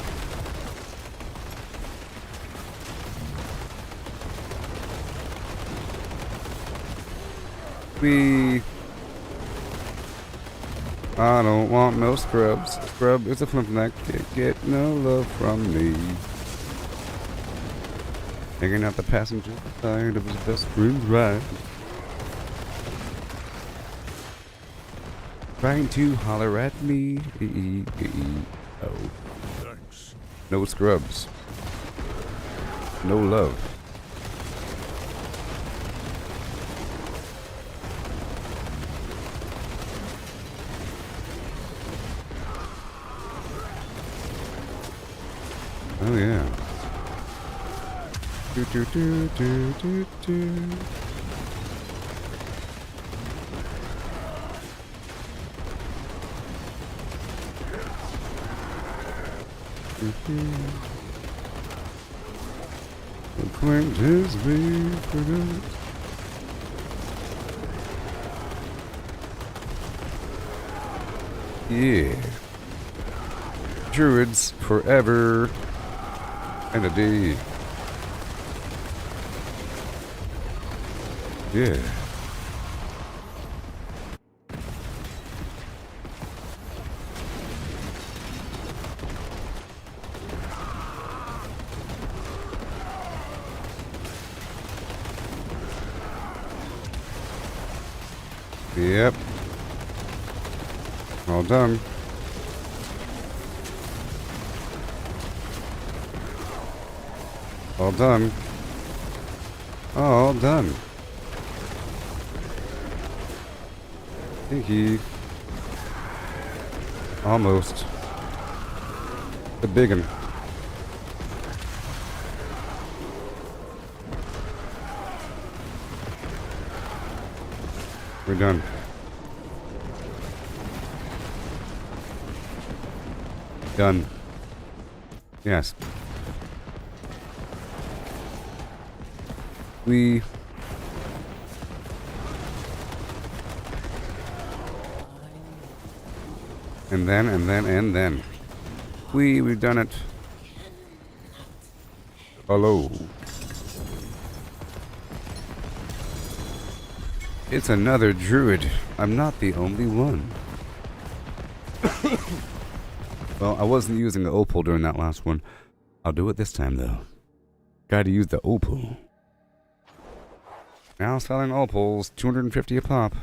I don't want no scrubs. Scrub is a flimpnack. Can't get no love from me. Hanging out the passenger side of his best friend's ride. Trying to holler at me. Oh. Thanks. No scrubs. No love. Oh yeah. Do do do do do do. Acquaintance we forgot. Yeah. Druids forever and a day. Yeah. Yep. All done. All done. All done. Thinky. Almost. The biggin. We're done. Done. Yes. We... And then. We've done it. Hello. It's another druid. I'm not the only one. Well, I wasn't using the opal during that last one. I'll do it this time, though. Gotta use the opal. Now selling opals, 250 a pop.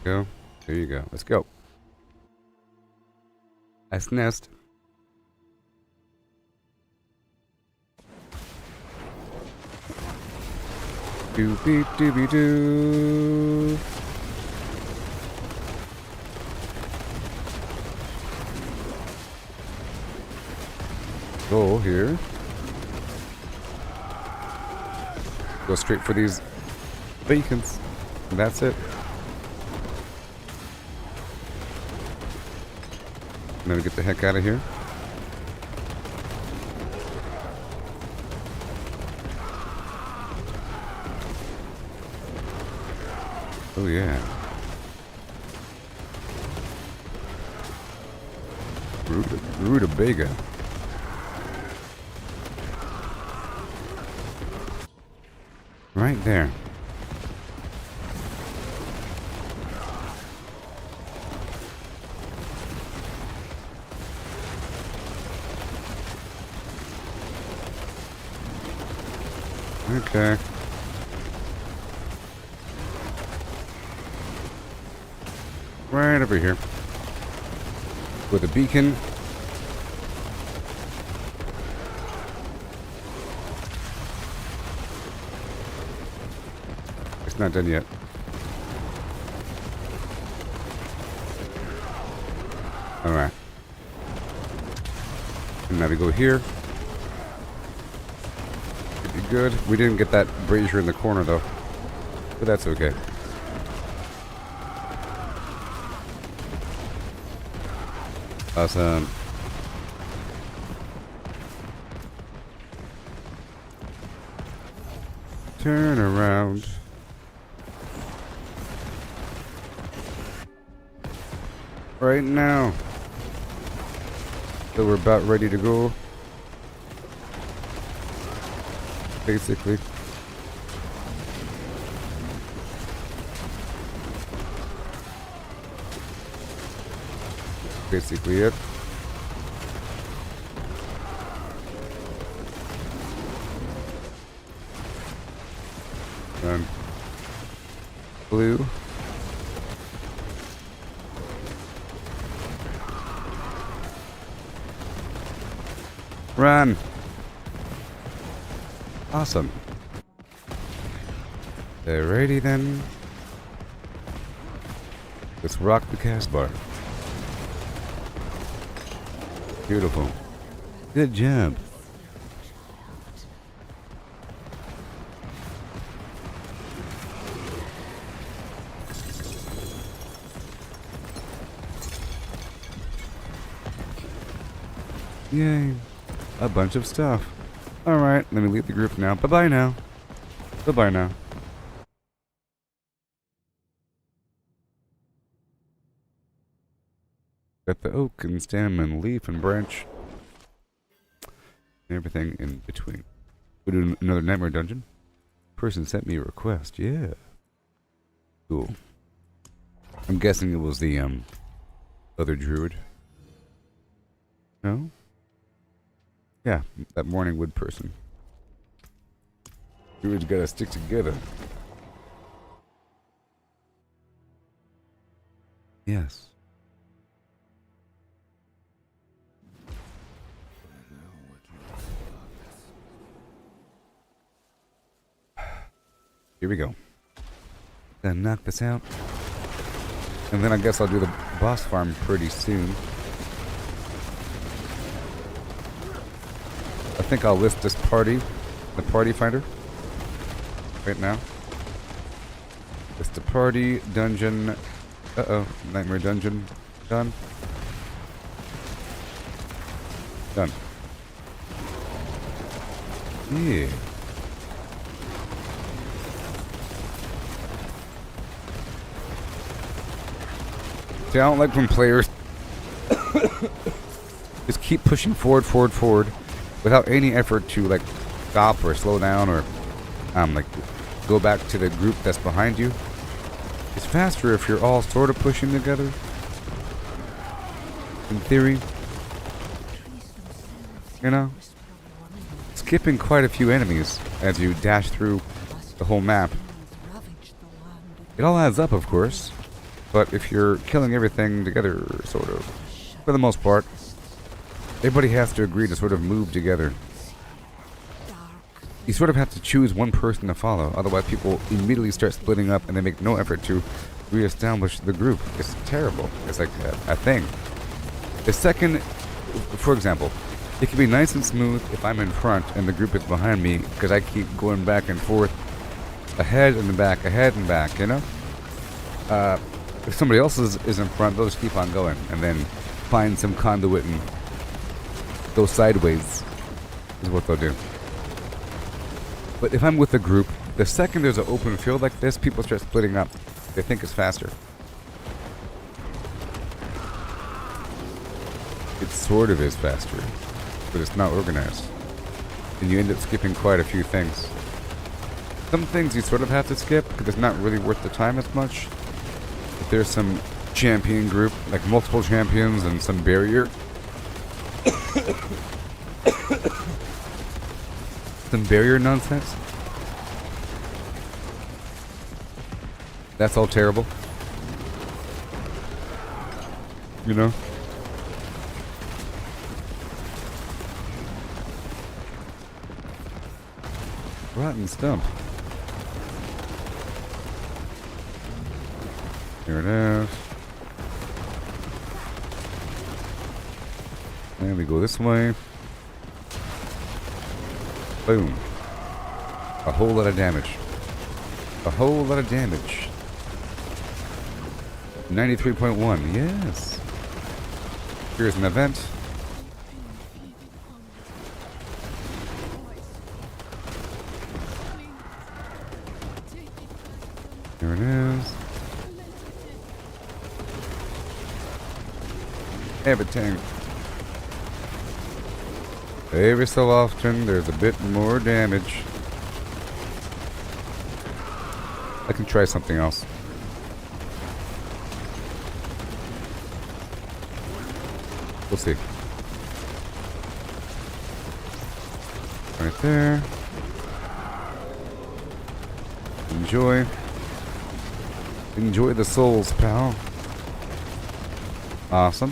Go. There you go. Let's go. Nice nest. Doobie doobie doo. goal here. Go straight for these beacons. And that's it. And then we get the heck out of here. Oh yeah. Rutabaga. Right there. Okay. Right over here. With a beacon. It's not done yet. Alright. And now we go here. Should be good. We didn't get that brazier in the corner though. But that's okay. Awesome. Turn around. Right now. So we're about ready to go. Basically. Basically it. Done. Blue. Run. Awesome. Alrighty then. Let's rock the cast bar. Beautiful. Good job. Yay. A bunch of stuff. Alright, let me leave the group now. Bye-bye now. Bye-bye now. Got the oak and stem and leaf and branch. And everything in between. We do another nightmare dungeon. Person sent me a request. Yeah. Cool. I'm guessing it was the other druid. No? Yeah, that morning wood person. Druids gotta stick together. Yes. Here we go. Then knock this out. And then I guess I'll do the boss farm pretty soon. I think I'll list this party, the party finder, right now. It's the party dungeon. Nightmare dungeon. Done. Done. Yeah. See, I don't like when players just keep pushing forward without any effort to like stop or slow down or like go back to the group that's behind you. It's faster if you're all sort of pushing together. In theory. You know? Skipping quite a few enemies as you dash through the whole map. It all adds up, of course. But if you're killing everything together, sort of, for the most part, everybody has to agree to sort of move together. You sort of have to choose one person to follow, otherwise people immediately start splitting up and they make no effort to reestablish the group. It's terrible. It's like a thing. The second, for example, It can be nice and smooth if I'm in front and the group is behind me, because I keep going back and forth, ahead and back, you know? If somebody else is in front, they'll just keep on going and then find some conduit and go sideways is what they'll do. But if I'm with a group, the second there's an open field like this, people start splitting up. They think it's faster. It sort of is faster, but it's not organized. And you end up skipping quite a few things. Some things you sort of have to skip because it's not really worth the time as much. If there's some champion group, like multiple champions and some barrier. Some barrier nonsense. That's all terrible. You know? Rotten stump. Here it is. And we go this way. Boom. A whole lot of damage. A whole lot of damage. 93.1, yes. Here's an event. Here it is. Everything. Every so often, there's a bit more damage. I can try something else. We'll see. Right there. Enjoy. Enjoy the souls, pal. Awesome.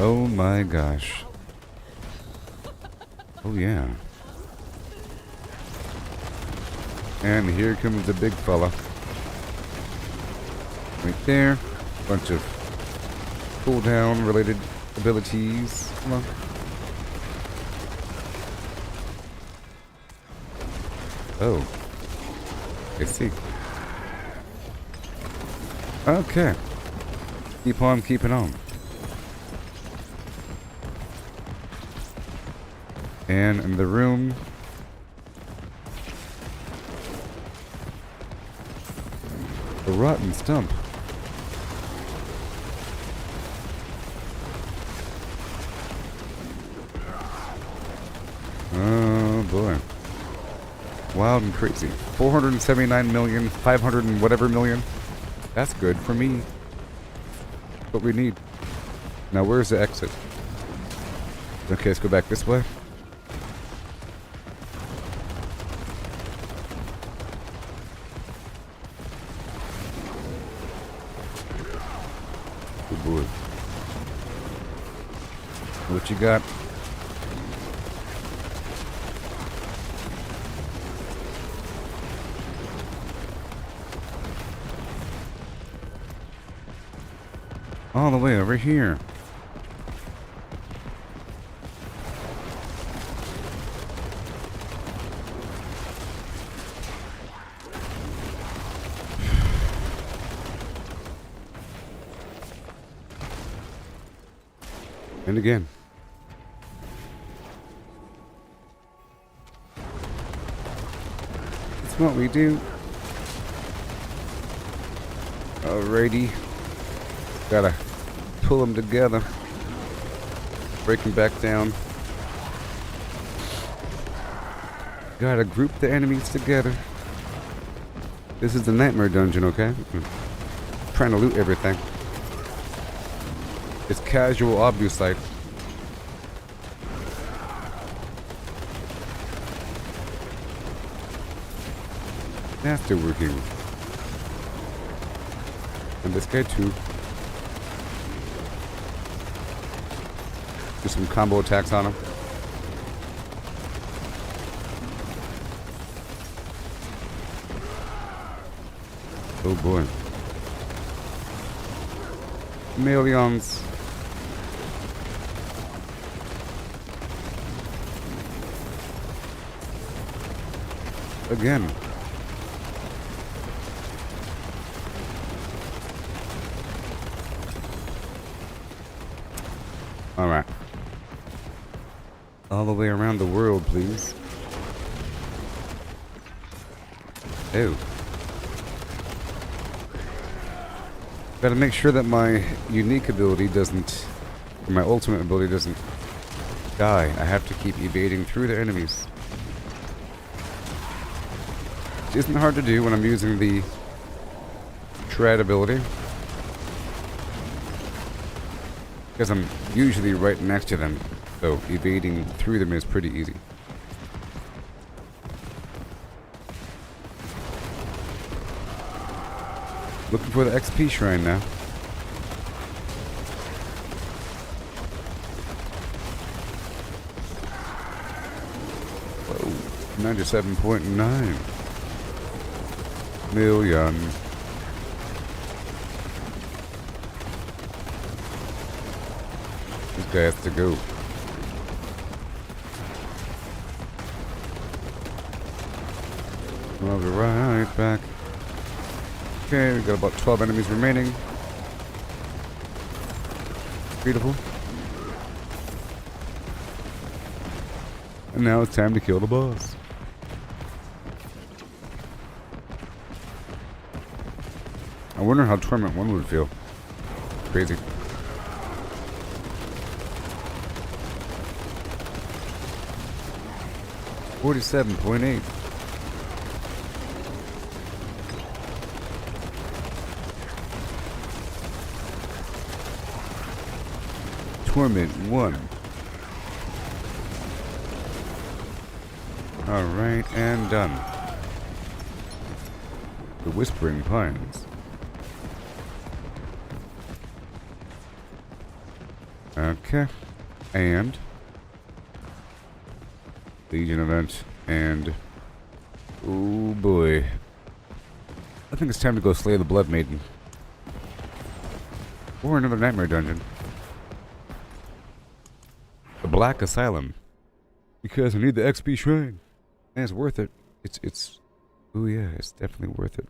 Oh my gosh. Oh yeah. And here comes the big fella. Right there. Bunch of cooldown related abilities. Come on. Oh. I see. Okay. Keep on keeping on. And in the room. A rotten stump. Oh boy. Wild and crazy. 479,500 and whatever million. That's good for me. What we need. Now where's the exit? Okay, let's go back this way. Good boy. What you got? All the way over here. And again. That's what we do. Alrighty. Gotta pull them together. Break them back down. Gotta group the enemies together. This is the nightmare dungeon, okay? Trying to loot everything. It's casual Obducite. Masterworking. And this guy too. Do some combo attacks on him. Oh boy. Millions. Again. Alright. All the way around the world, please. Ew. Gotta make sure that my unique ability doesn't, or my ultimate ability doesn't die. I have to keep evading through the enemies. Which isn't hard to do when I'm using the Shred ability, because I'm usually right next to them, so evading through them is pretty easy. Looking for the XP shrine now. Whoa, 97.9 million. This guy has to go. I'll be right back. Okay, we got about 12 enemies remaining. Beautiful. And now it's time to kill the boss. I wonder how Torment 1 would feel. Crazy. $47.8. Torment 1. Alright, and done. The Whispering Pines. Okay. And Legion event, and oh boy. I think it's time to go slay the Blood Maiden. Or another Nightmare Dungeon. The Black Asylum. Because I need the XP shrine. And it's worth it. It's oh yeah, it's definitely worth it.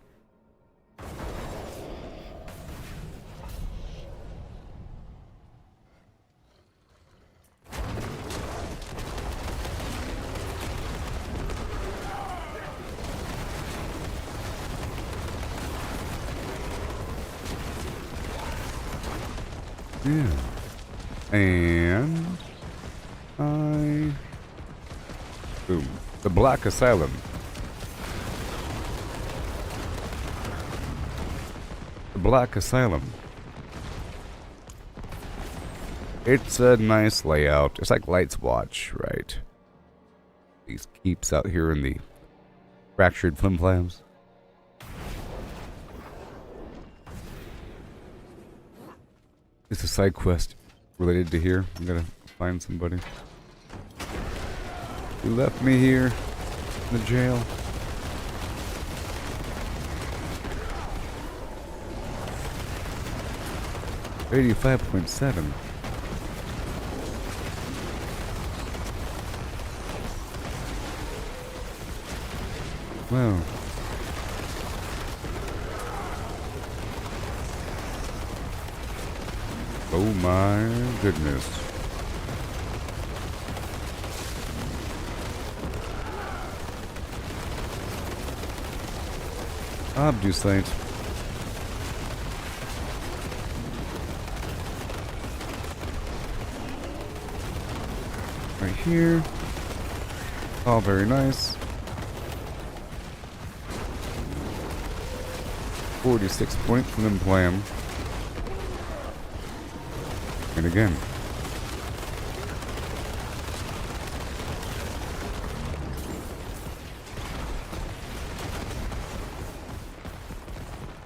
Yeah. And boom. The Black Asylum. The Black Asylum. It's a nice layout. It's like Light's Watch, right? These keeps out here in the fractured flimflams. It's a side quest related to here. I'm gonna find somebody. You left me here in the jail. $85.7. Wow. Oh my goodness. Obducite. Right here. All very nice. 46 points from them plan. And again.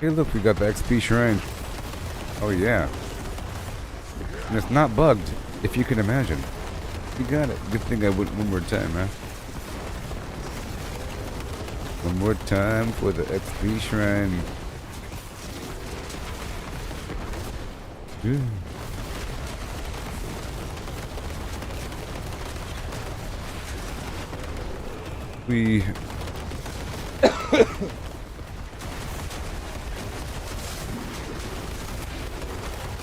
Hey look, we got the XP shrine. Oh yeah. And it's not bugged. If you can imagine. You got it. Good thing I went one more time, huh? One more time for the XP shrine. Yeah. We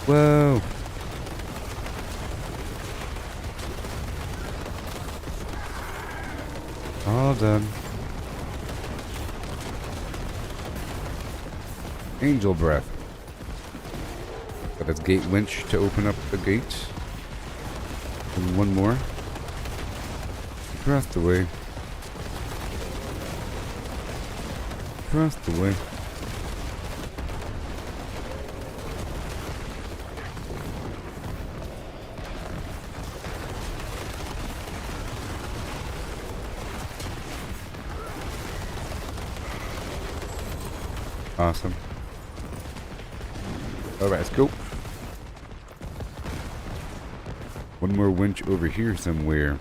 whoa. All done. Angel breath. Got this gate winch to open up the gate. And one more. Across the way. Across the way. Awesome. Alright, let's go. One more winch over here somewhere.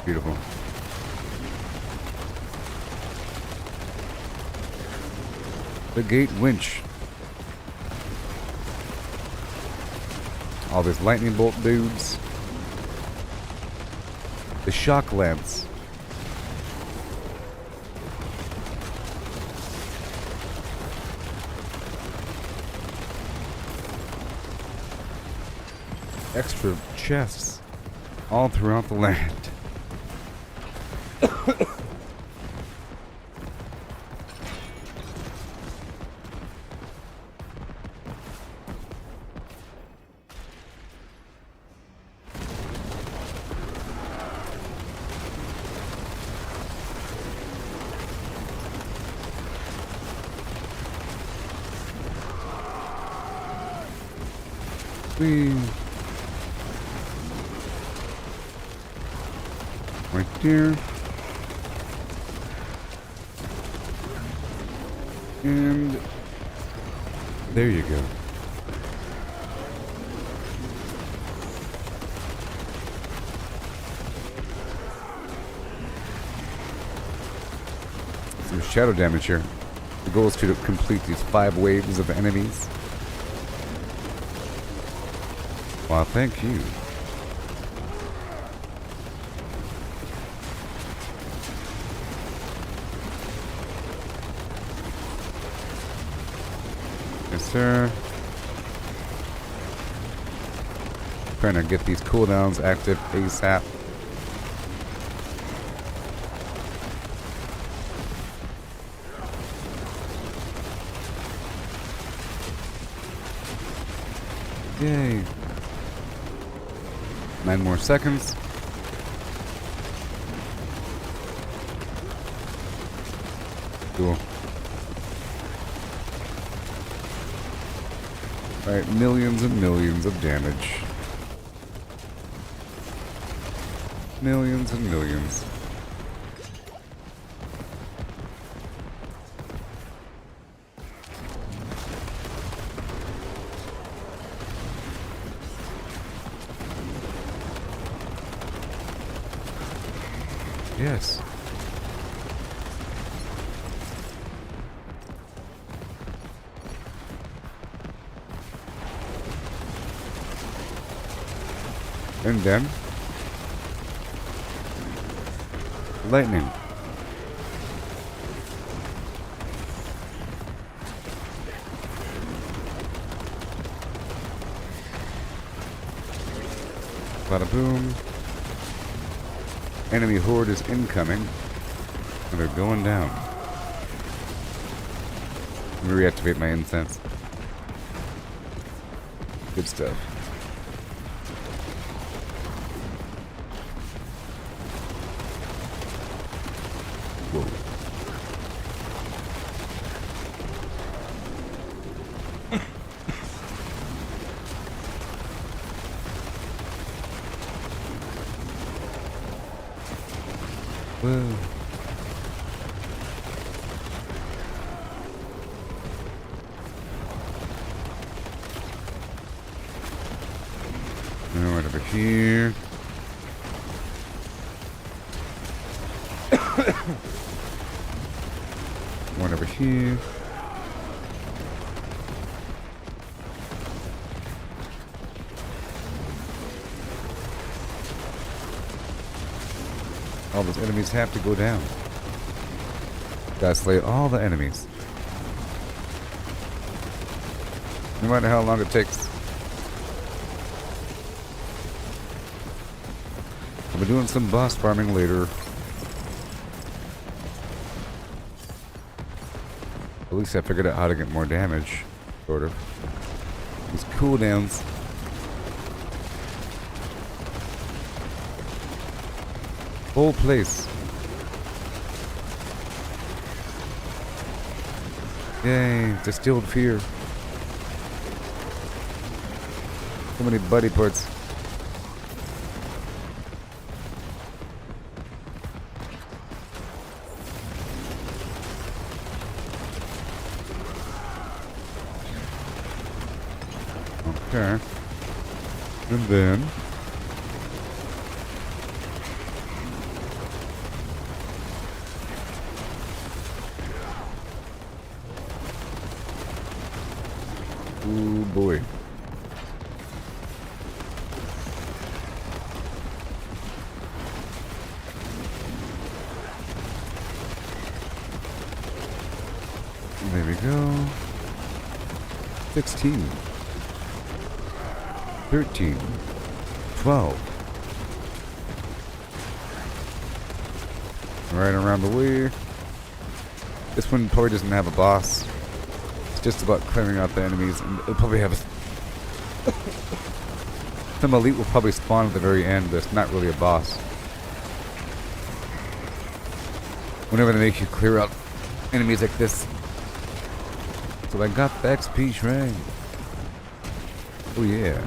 Beautiful. The gate winch. All these lightning bolt dudes. The shock lance. Extra chests all throughout the land. Right there. And there you go. Some shadow damage here. The goal is to complete these 5 waves of enemies. Well, thank you. Yes, sir. Trying to get these cooldowns active ASAP. Yay. 9 more seconds. Cool. Alright, millions and millions of damage. Millions and millions. Yes. And then lightning. Bada boom. Enemy horde is incoming. And they're going down. Let me reactivate my incense. Good stuff. Whoa. Whoa. here. One over here. All those enemies have to go down. Gotta slay all the enemies. No matter how long it takes. I'll be doing some boss farming later. At least I figured out how to get more damage. Sort of. These cooldowns. Whole place. Yay, distilled fear. So many buddy parts. Okay. And then ooh boy. There we go. 16. 13. 12. Right around the way. This one probably doesn't have a boss. It's just about clearing out the enemies, and it'll probably have some elite will probably spawn at the very end, but it's not really a boss. Whenever they make you clear out enemies like this. So I got the XP shrine. Oh yeah.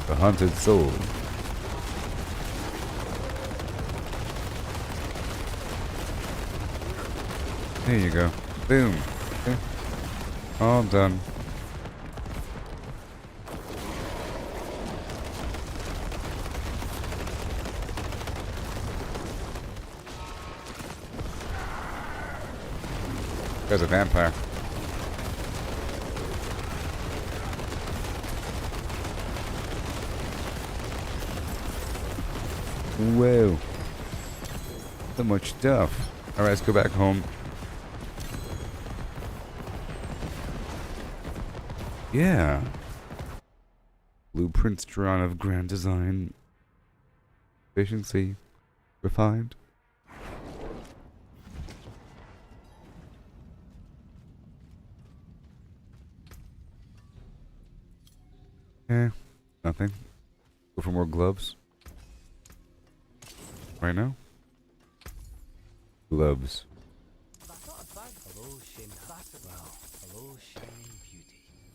The hunted soul. There you go. Boom. Okay. All done. There's a vampire. Whoa. So much stuff. Alright, let's go back home. Yeah. Blueprints drawn of grand design. Efficiency. Refined. Nothing. Go for more gloves. Right now? Gloves.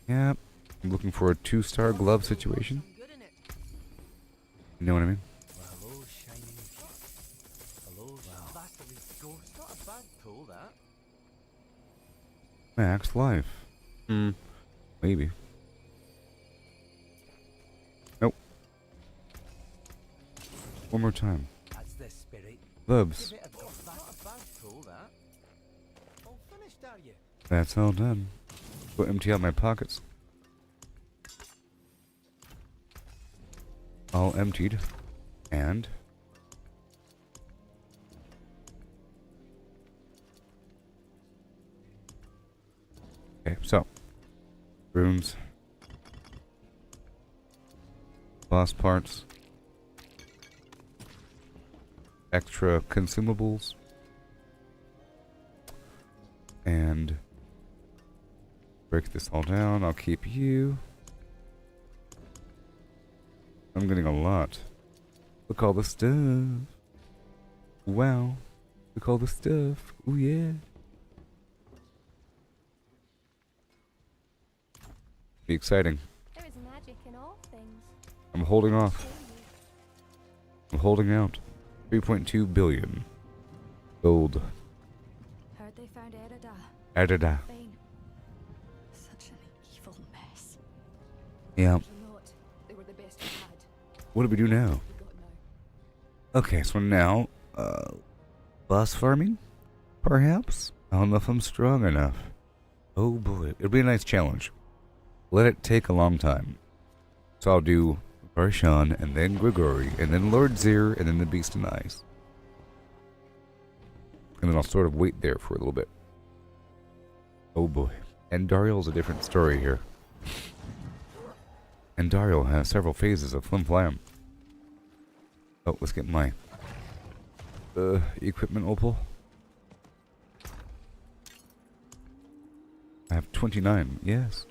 Yep. I'm looking for a 2-star glove situation. You know what I mean? Max life. Maybe. Nope. One more time. Gloves. That's all done. Go empty out my pockets. All emptied. And okay, so rooms, boss parts, extra consumables, and break this all down. I'll keep you. I'm getting a lot. Look all the stuff. Wow. Look all the stuff. Oh yeah. Be exciting. There is magic in all things. I'm holding off. I'm holding out. 3.2 billion. Gold. Heard they found Erida. Adada. Fane. Yeah. Or not, they were the best we had. What do we do now? We got now. Okay, so now, boss farming? Perhaps? I don't know if I'm strong enough. Oh boy, it'll be a nice challenge. Let it take a long time. So I'll do Barshan, and then Grigori, and then Lord Zir, and then the Beast in the Ice. And then I'll sort of wait there for a little bit. Oh boy. And Dariel's a different story here. And Dariel has several phases of Flim Flam. Oh, let's get my equipment opal. I have 29, yes.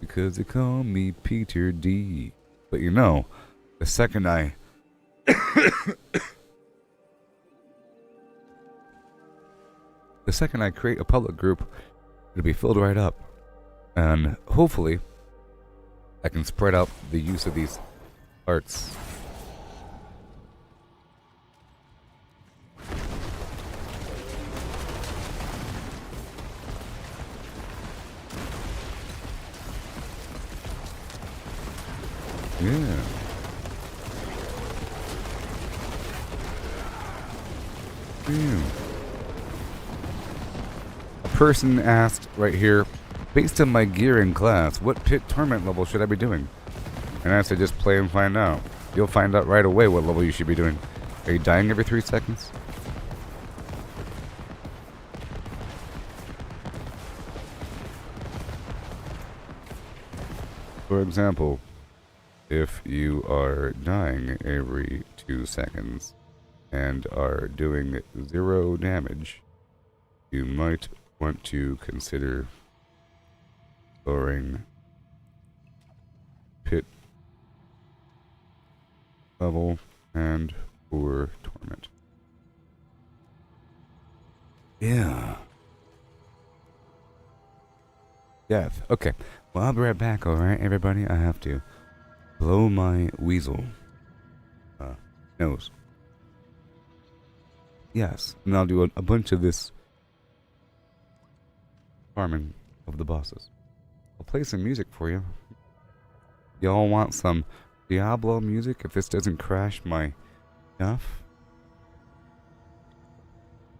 Because they call me Peter D. But you know, the second I create a public group, it'll be filled right up. And hopefully I can spread out the use of these arts. Yeah. Yeah. A person asked right here, based on my gear in class, what pit torment level should I be doing? And I said just play and find out. You'll find out right away what level you should be doing. Are you dying every 3 seconds? For example, if you are dying every 2 seconds and are doing 0 damage, you might want to consider lowering pit level and or torment. Yeah. Death. Okay. Well, I'll be right back, alright, everybody? I have to blow my weasel nose. Yes, and I'll do a bunch of this farming of the bosses. I'll play some music for you. Y'all want some Diablo music if this doesn't crash my stuff?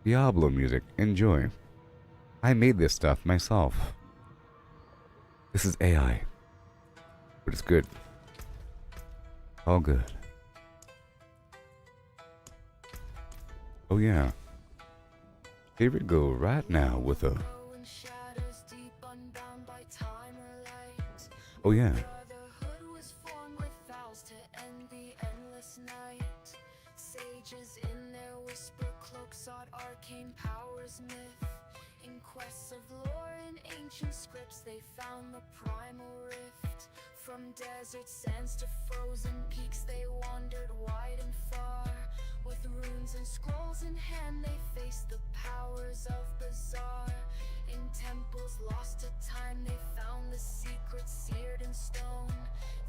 Diablo music. Enjoy. I made this stuff myself. This is AI. But it's good. All good. Oh yeah. Here we go right now with a... Oh yeah. Sages in their whisper cloak sought arcane powers myth. In quests of lore and ancient scripts they found the primal rift. From desert sands to frozen peaks they wandered wide and far. With runes and scrolls in hand they faced the powers of Bazaar. In temples lost to time they found the secrets seared in stone.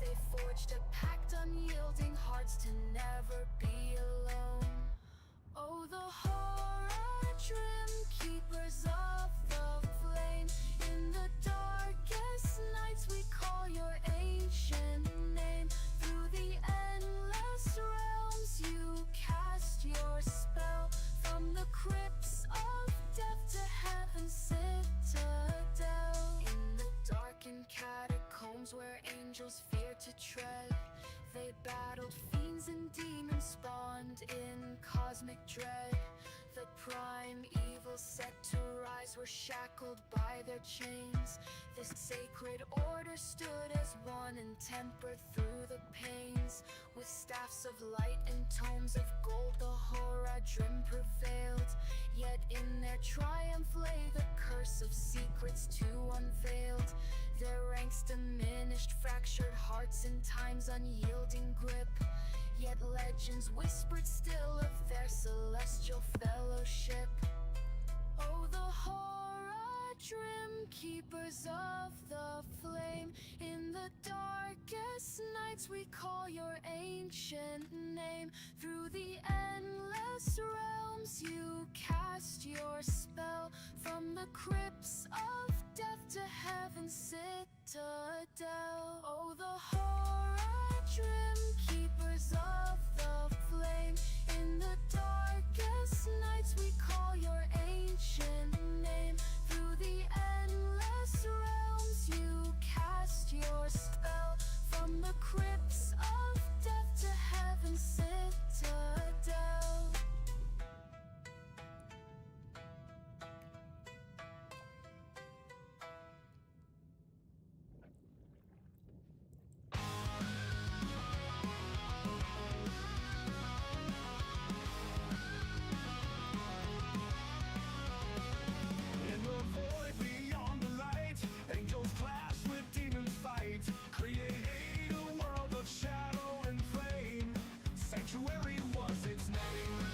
They forged a pact unyielding hearts to never be alone. Oh, the horror trim keepers of the flame. In the darkest nights we call your ancient name. Through the endless realms you cast your spell. From the crypts of death to heaven's citadel. In the darkened catacombs where angels fear to tread, they battled fiends and demons spawned in cosmic dread. The prime evil set to rise were shackled by their chains. This sacred order stood as one and tempered through the pains. With staffs of light and tomes of gold the Horadrim prevailed. Yet in their triumph lay the curse of secrets too unveiled. Their ranks diminished, fractured hearts in time's unyielding grip. Yet legends whispered still of their celestial fellowship. Oh, the Horadrim keepers of the flame. In the darkest nights we call your ancient name. Through the endless realms you cast your spell. From the crypts of death to heaven's citadel. Oh, the horror trim keepers of the flame. In the darkest nights we call your ancient name. Through the endless realms you cast your spell. From the crypts of death to heaven's citadel. In the void beyond the light, angels clash with demons fight. Create a world of shadow and flame. Sanctuary was its name.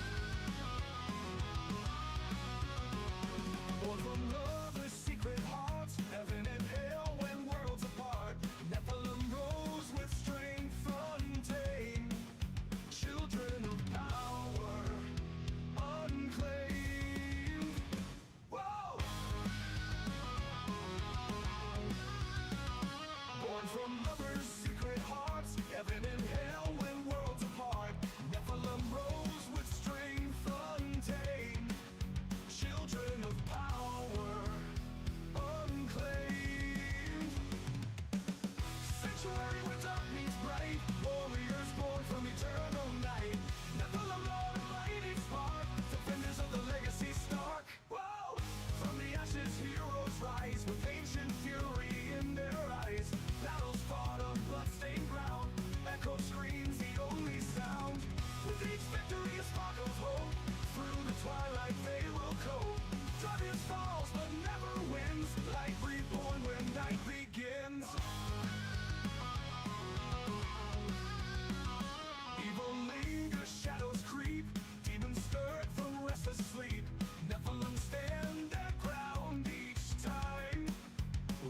Born from loveless secret hearts, heaven and hell when worlds apart. Nephilim rose with strength untamed. Children of power, unclaimed. Whoa! Born from lovers' secret hearts, heaven and hell when worlds apart. Nephilim rose with strength untamed. Children of power, unclaimed. Sanctuary where dark meets bright. Warriors born from eternal night. Nephilim Lord of mighty spark. Defenders of the legacy stark. Whoa! From the ashes heroes rise with ancient fury in their eyes. Battles fought on bloodstained ground. Echo screams the only sound. With each victory a spark of hope. Through the twilight they will cope. Darkness falls but never wins. Light reborn when night begins. Evil lingers, shadows creep. Demons stirred from restless sleep. Nephilim stand their ground each time.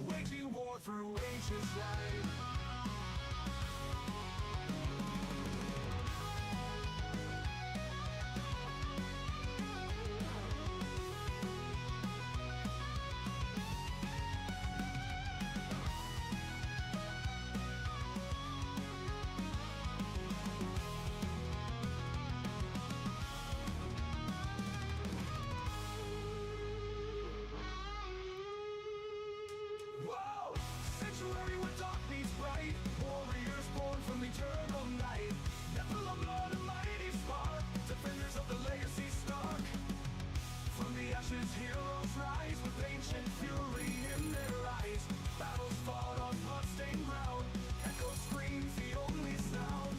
Waging war through ages light. Whoa! Sanctuary where dark meets bright. Warriors born from eternal night. Nephilim Lord of mighty spark. Defenders of the legacy stark. From the ashes heroes rise with ancient fury in their eyes. Battles fought on bloodstained ground. Echo screams the only sound.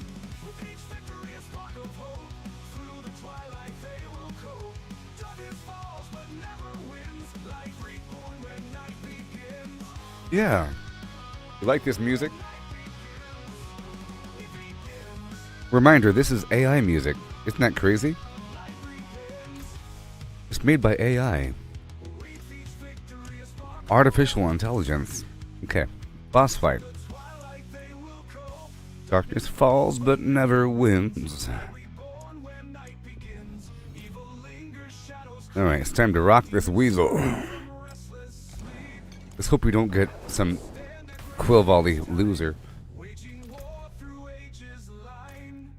With each victory a spark of hope. Through the twilight they will cope. Darkness falls but never wins. Light reborn when night begins. Yeah. You like this music? Reminder, this is AI music. Isn't that crazy? It's made by AI. Artificial intelligence. Okay. Boss fight. Darkness falls but never wins. Alright, it's time to rock this weasel. Let's hope we don't get some Quillvolley loser.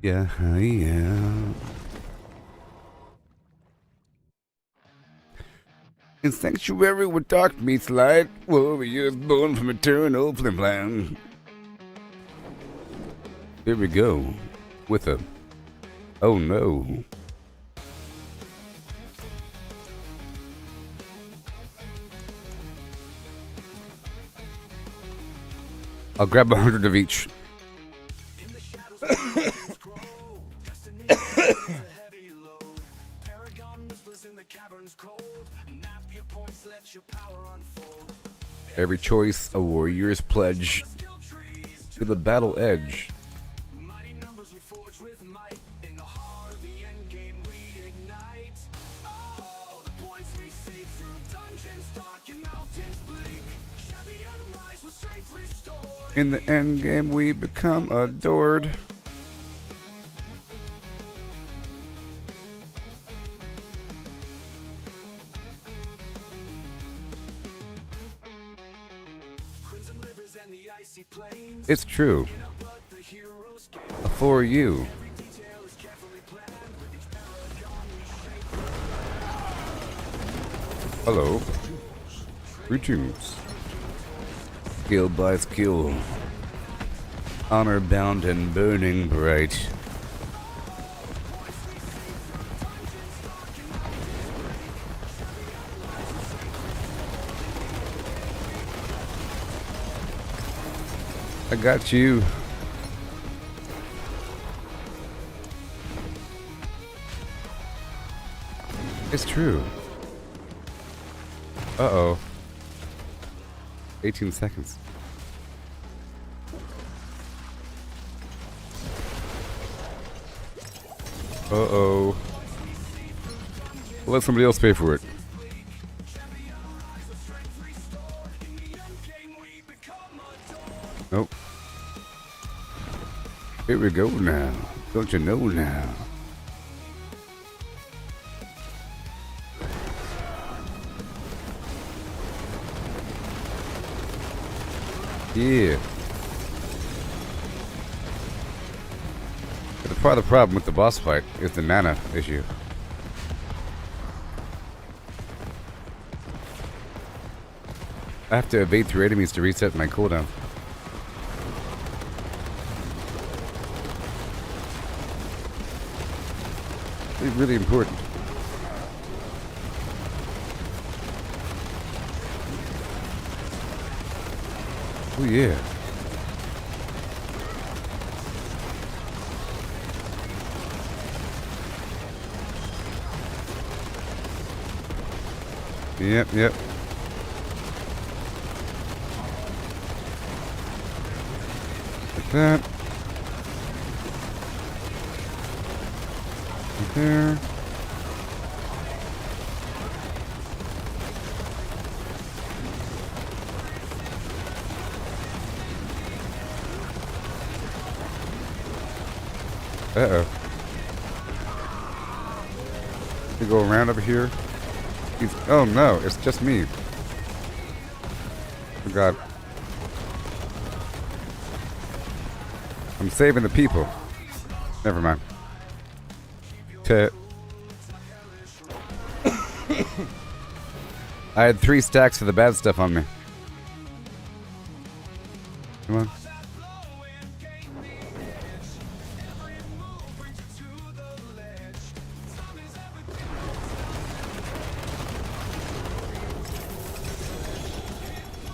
Yeah, yeah. In sanctuary where dark meets light, warriors born from eternal flimflam. Here we go. With a... Oh no. I'll grab 100 of each. Paragon Glyphs in the caverns cold. Nap your points, let your power unfold. Every choice a warrior's pledge to the battle edge. Mighty numbers we forge with might. In the heart of the end game we ignite. Oh, the points we seek through dungeons dark and mountains bleak. Champion rise with strength restored. In the end game we become adored. It's true. For you. Hello. Greetings. Skill by skill. Honor bound and burning bright. I got you. It's true. Uh-oh. 18 seconds. Uh-oh. We'll let somebody else pay for it. Nope. Here we go now. Don't you know now? Yeah. But part of the problem with the boss fight is the mana issue. I have to evade through enemies to reset my cooldown. It's really important. Oh yeah. Yep. Like that. Right there. Uh-oh. We go around over here. Oh no, it's just me. Oh god. I'm saving the people. Never mind. I had 3 stacks of the bad stuff on me. Come on.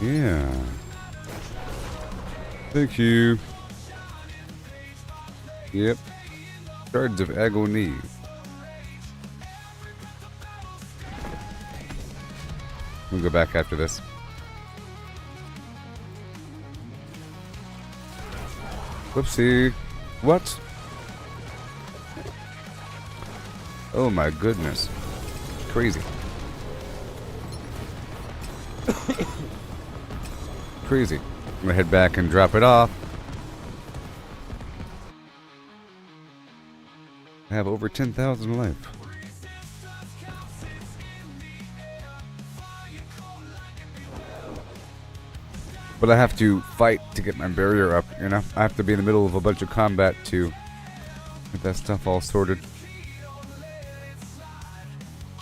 Yeah. Thank you. Yep. Shards of agony. We'll go back after this. Whoopsie. What? Oh my goodness. Crazy. Crazy. I'm gonna head back and drop it off. I have over 10,000 life. But I have to fight to get my barrier up, you know? I have to be in the middle of a bunch of combat to get that stuff all sorted.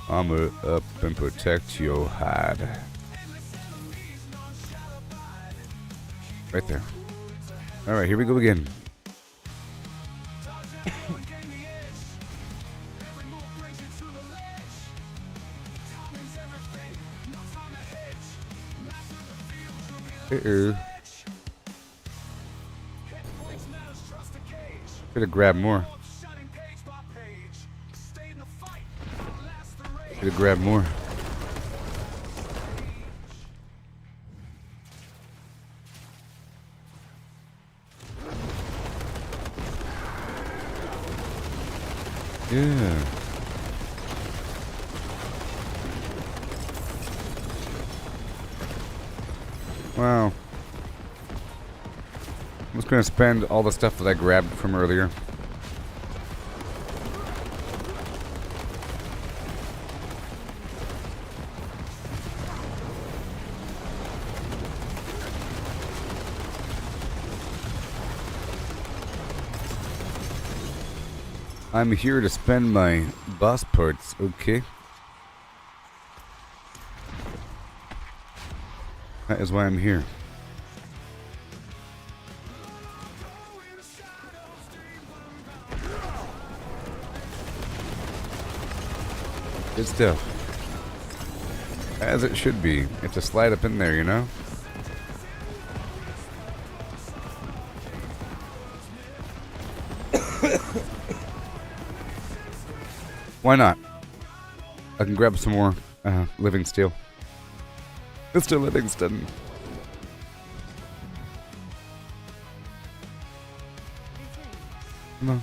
Armor up and protect your hide. Right there. Alright, here we go again. Uh-oh. Gotta grab more. Gotta grab more. Yeah. Wow. I'm just gonna spend all the stuff that I grabbed from earlier. I'm here to spend my boss parts, okay? That is why I'm here. Good stuff. As it should be. It's a slide up in there, you know? Why not? I can grab some more living steel. Mr. Livingston. Come on.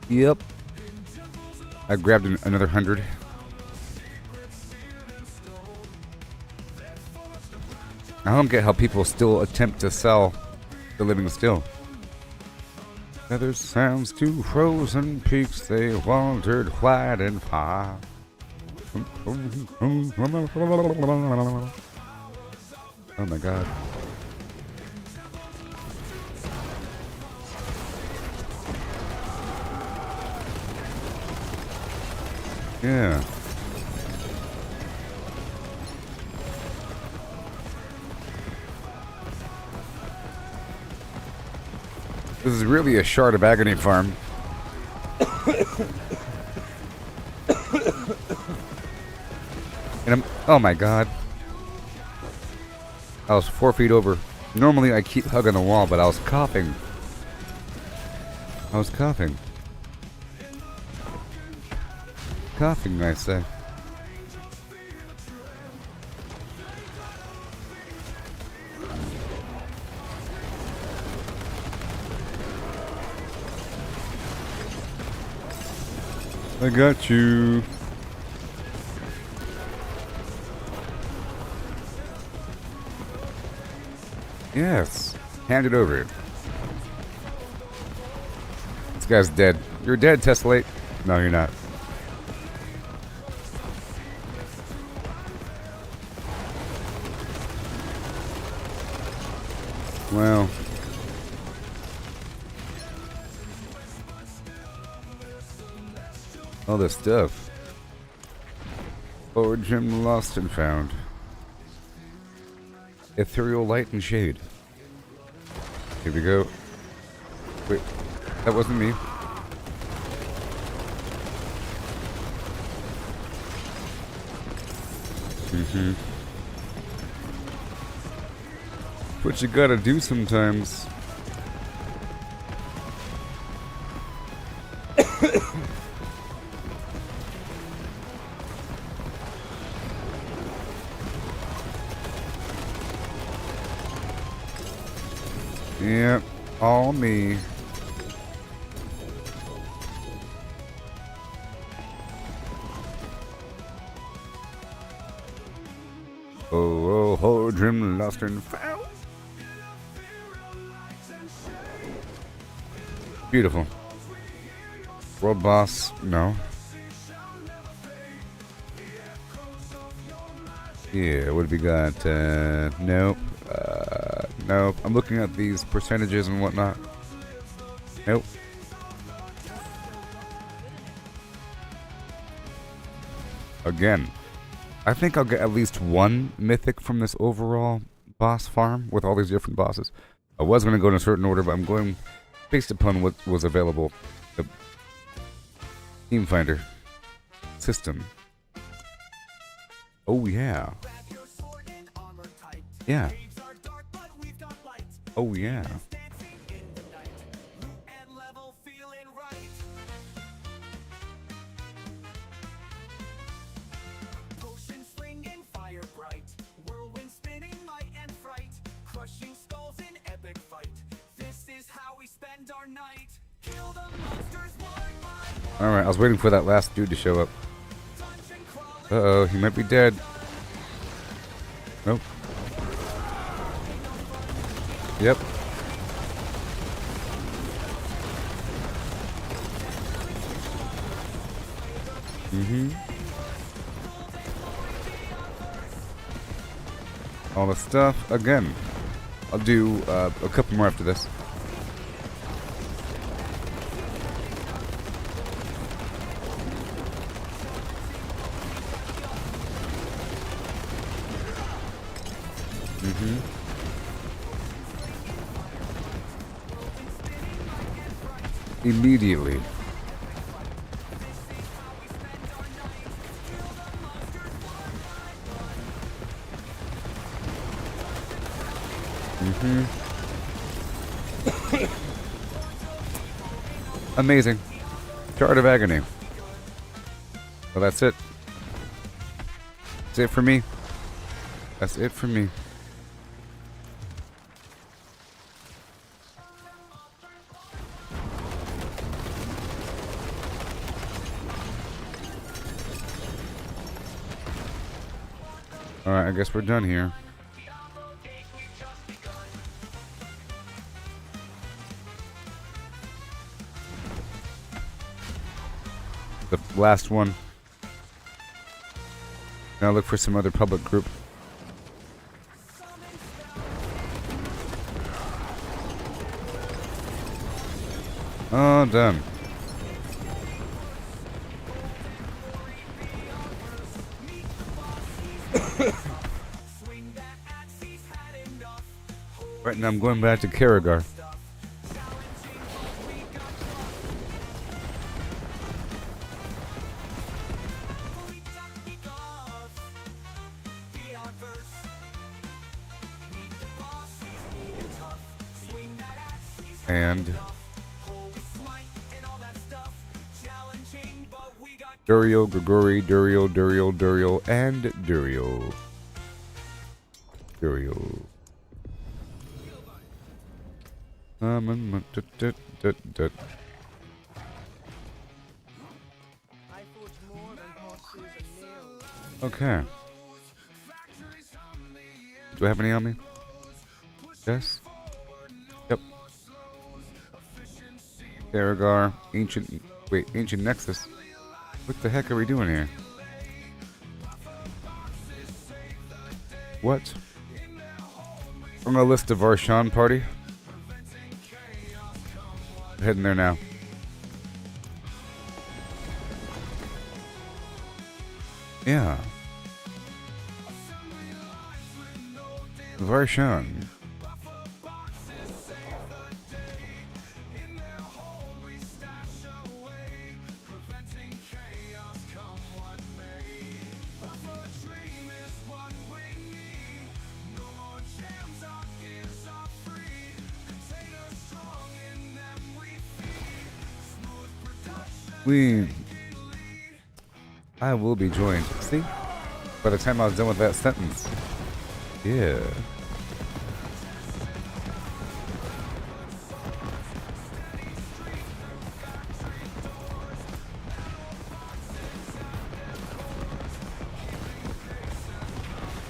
Yep. I grabbed another 100. I don't get how people still attempt to sell the living still. Feather sounds to frozen peaks, they wandered wide and far. Oh my god. Yeah. This is really a Shard of Agony farm. And oh my god. I was 4 feet over. Normally I keep hugging the wall, but I was coughing. Coughing, I say. I got you. Yes. Hand it over. This guy's dead. You're dead, Tessellate. No, you're not. Well. All this stuff. Forward gem lost and found. Ethereal light and shade. Here we go. Wait, that wasn't me. What you gotta do sometimes. Yep, all me. Oh, dream lost and found. Beautiful. World boss, no. Yeah, what have we got? Nope. Nope. I'm looking at these percentages and whatnot. Nope. Again. I think I'll get at least one mythic from this overall boss farm with all these different bosses. I was going to go in a certain order, but I'm going based upon what was available. The Team Finder system. Oh, yeah. Yeah. Oh, yeah. Alright, I was waiting for that last dude to show up. Uh-oh, he might be dead. Nope. Yep. Mm-hmm. All the stuff. Again, I'll do a couple more after this. Mm-hmm. Immediately. Mm-hmm. Amazing. Chart of Agony. Well, that's it. That's it for me. That's it for me. Alright, I guess we're done here. The last one. Now look for some other public group. Oh, done. Right now I'm going back to Karagar. And Duriel, Grigori, Duriel, and Duriel. Duriel. Okay. Do I have any on me? Yes? Yep. Paragon, Ancient Nexus. What the heck are we doing here? What? On the list of Varshan party. Heading there now. Yeah. Varshan. I will be joined. See? By the time I was done with that sentence. Yeah.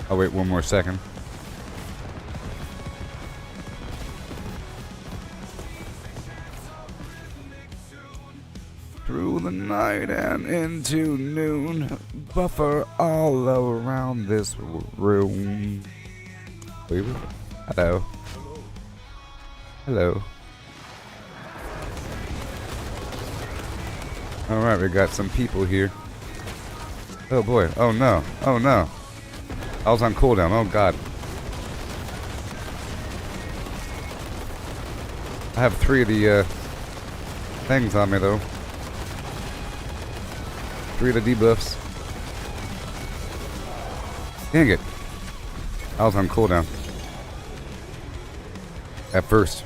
I'll wait one more second. Through the night and into noon, buffer all around this room. Hello. Hello. Alright, we got some people here. Oh boy. Oh no. Oh no. I was on cooldown. Oh god. I have 3 of the things on me though. 3 of the debuffs. Dang it. I was on cooldown. At first.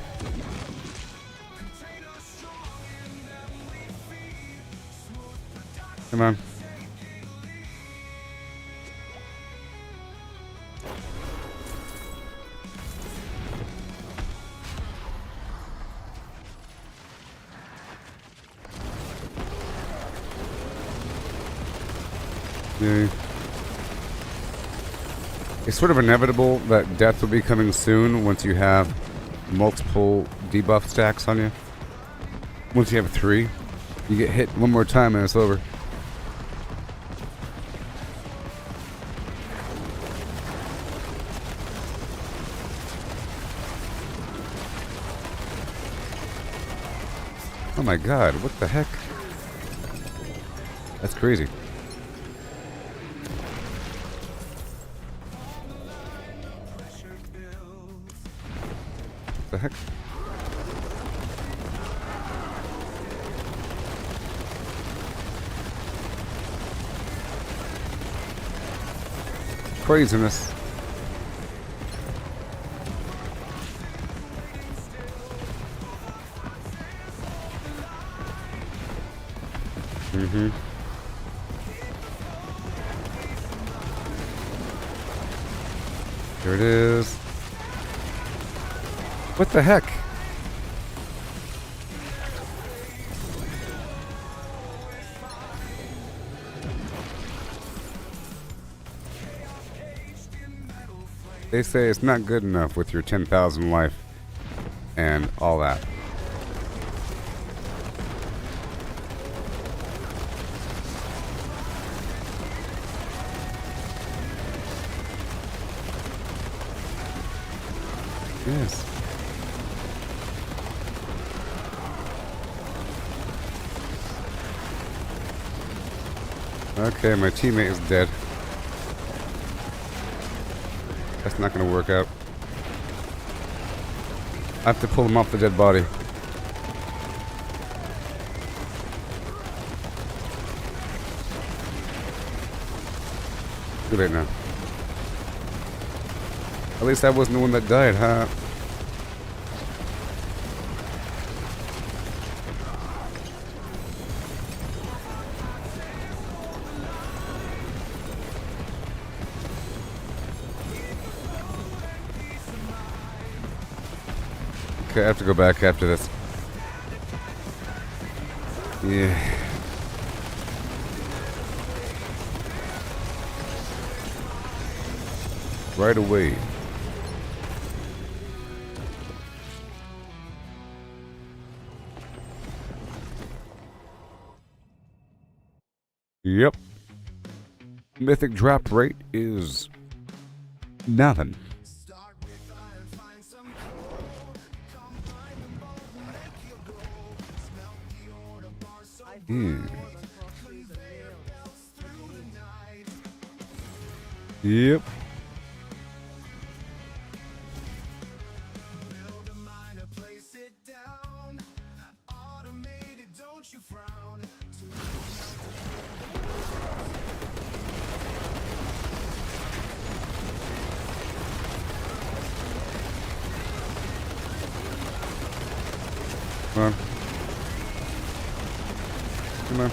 Come on. Yeah. It's sort of inevitable that death will be coming soon once you have multiple debuff stacks on you. Once you have 3, you get hit one more time and it's over. Oh my god, what the heck? That's crazy. What the heck? Craziness. Mm-hmm. There it is. What the heck? They say it's not good enough with your 10,000 life and all that. Yes. Okay, my teammate is dead. That's not gonna work out. I have to pull him off the dead body. Too late now. At least I wasn't the one that died, huh? Okay, I have to go back after this. Yeah. Right away. Yep. Mythic drop rate is nothing. Yep. Come on. Come on.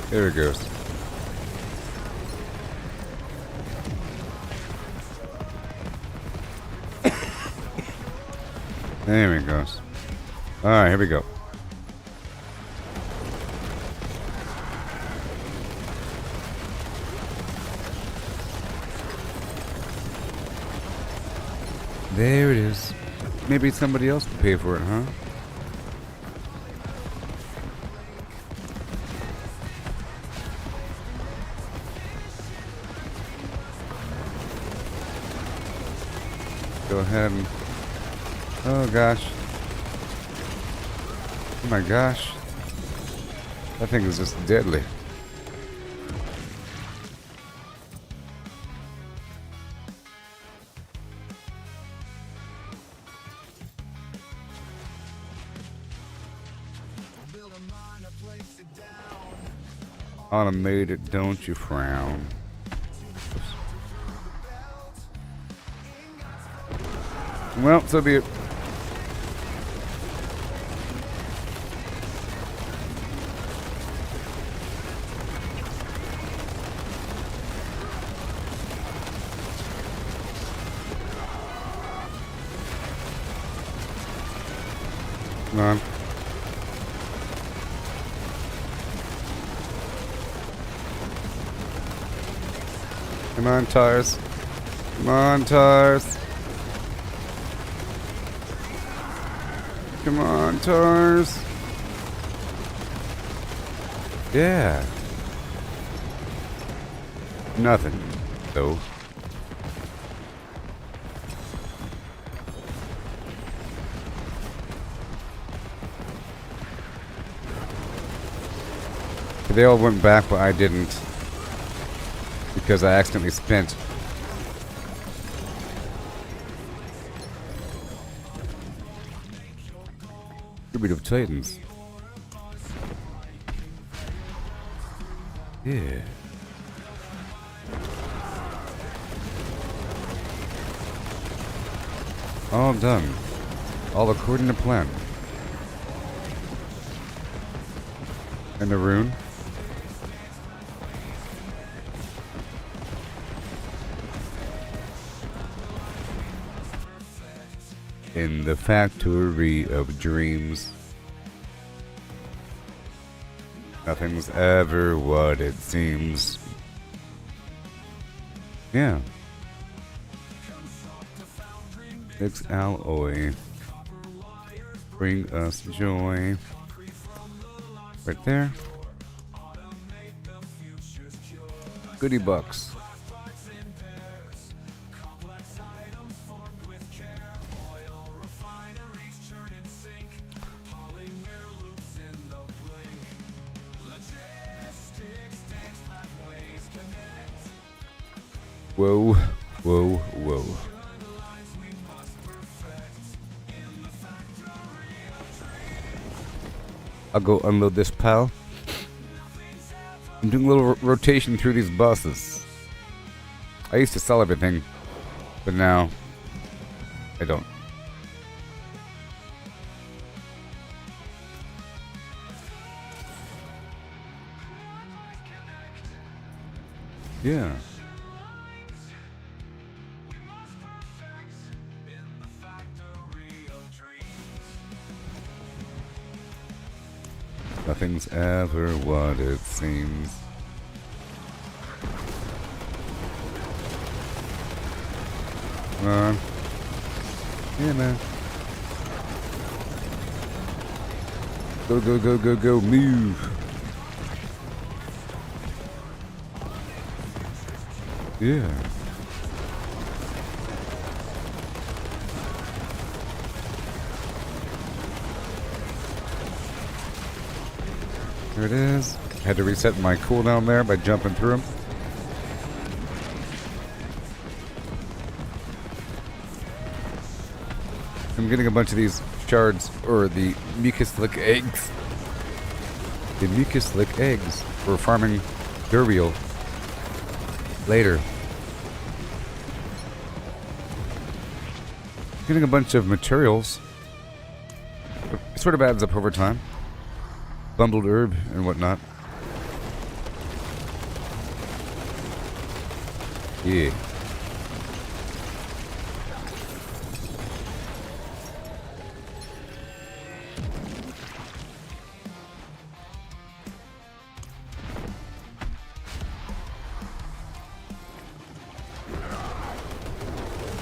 There it goes. There it goes. Alright, here we go. There it is. Maybe somebody else will pay for it, huh? Go ahead and... Oh gosh. Oh my gosh. That thing is just deadly. Automated, don't you frown. Well, so be it. Come on. Come on, tires. Come on, tires. Come on, tires. Yeah. Nothing, though. They all went back, but I didn't. Because I accidentally spent. Tribute of Titans. Yeah. All done. All according to plan. And the rune. In the factory of dreams. Nothing's ever what it seems. Yeah. Fix alloy. Bring us joy. Right there. Goodie bucks. Whoa, whoa, whoa. I'll go unload this pal. I'm doing a little rotation through these buses. I used to sell everything, but now I don't. Yeah. Nothing's ever what it seems. Come on. Yeah, man. Go, go, go, go, go. Move. Yeah. There it is. Had to reset my cooldown there by jumping through them. I'm getting a bunch of these shards, or the mucus-lick eggs. The mucus-lick eggs for farming Duriel later. Getting a bunch of materials. It sort of adds up over time. Bundled herb and whatnot. Yeah.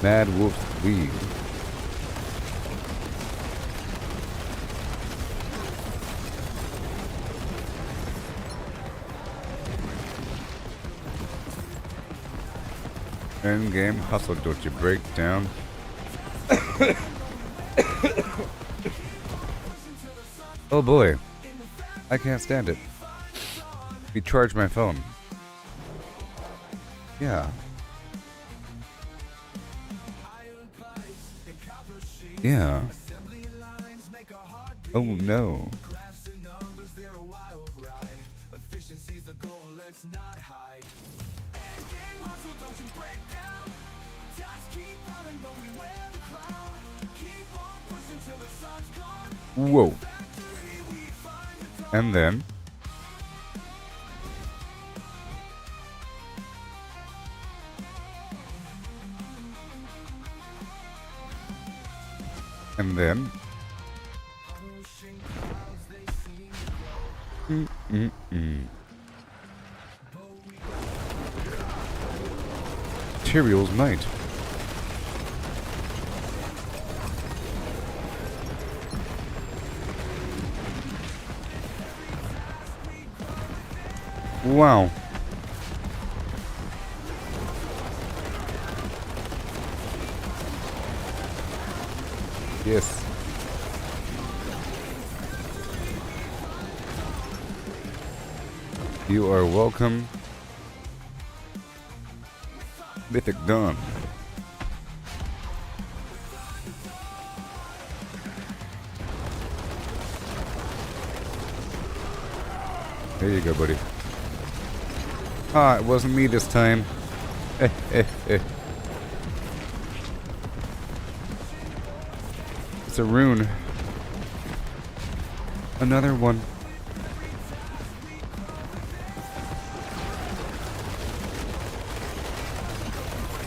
Mad Wolf's Weed. End game hustle, don't you break down? Oh boy, I can't stand it. Recharge my phone. Yeah. Yeah. Oh no. Whoa. And then Materials Night. Wow. Yes. You are welcome. Mythic Dawn. There you go, buddy. Ah, it wasn't me this time. It's a rune. Another one.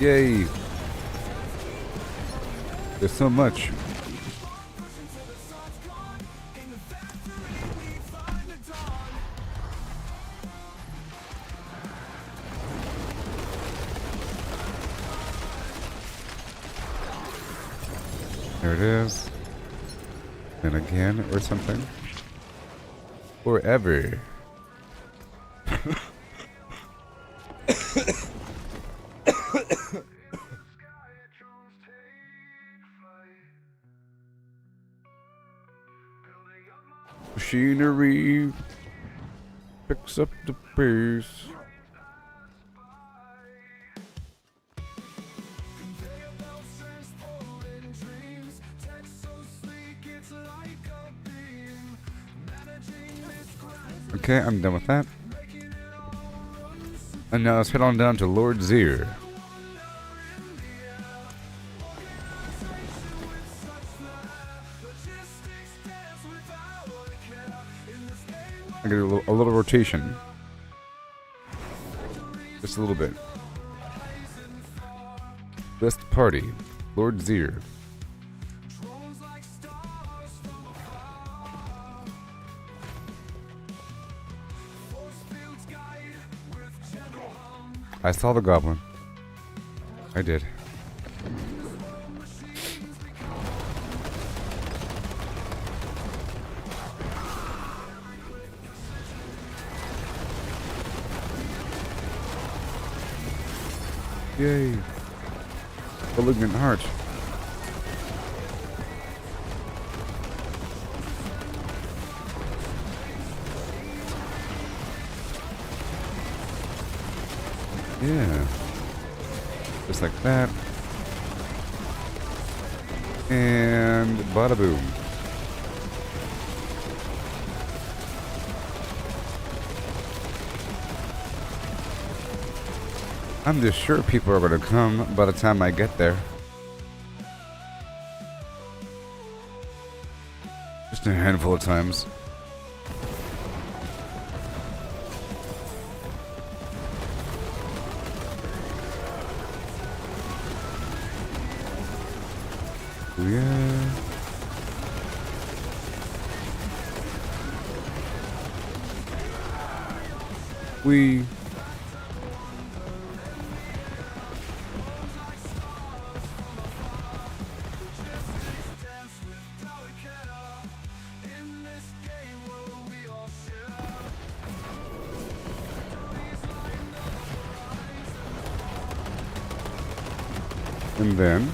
Yay. There's so much. There it is. And again, or something. Forever. Machinery picks up the pace. Okay, I'm done with that. And now let's head on down to Lord Zir. I'm gonna do a little rotation. Just a little bit. Best party, Lord Zir. I saw the goblin. I did. Yay. Malignant heart. Yeah. Just like that. And bada boom. I'm just sure people are going to come by the time I get there. Just a handful of times. Yeah. We. And then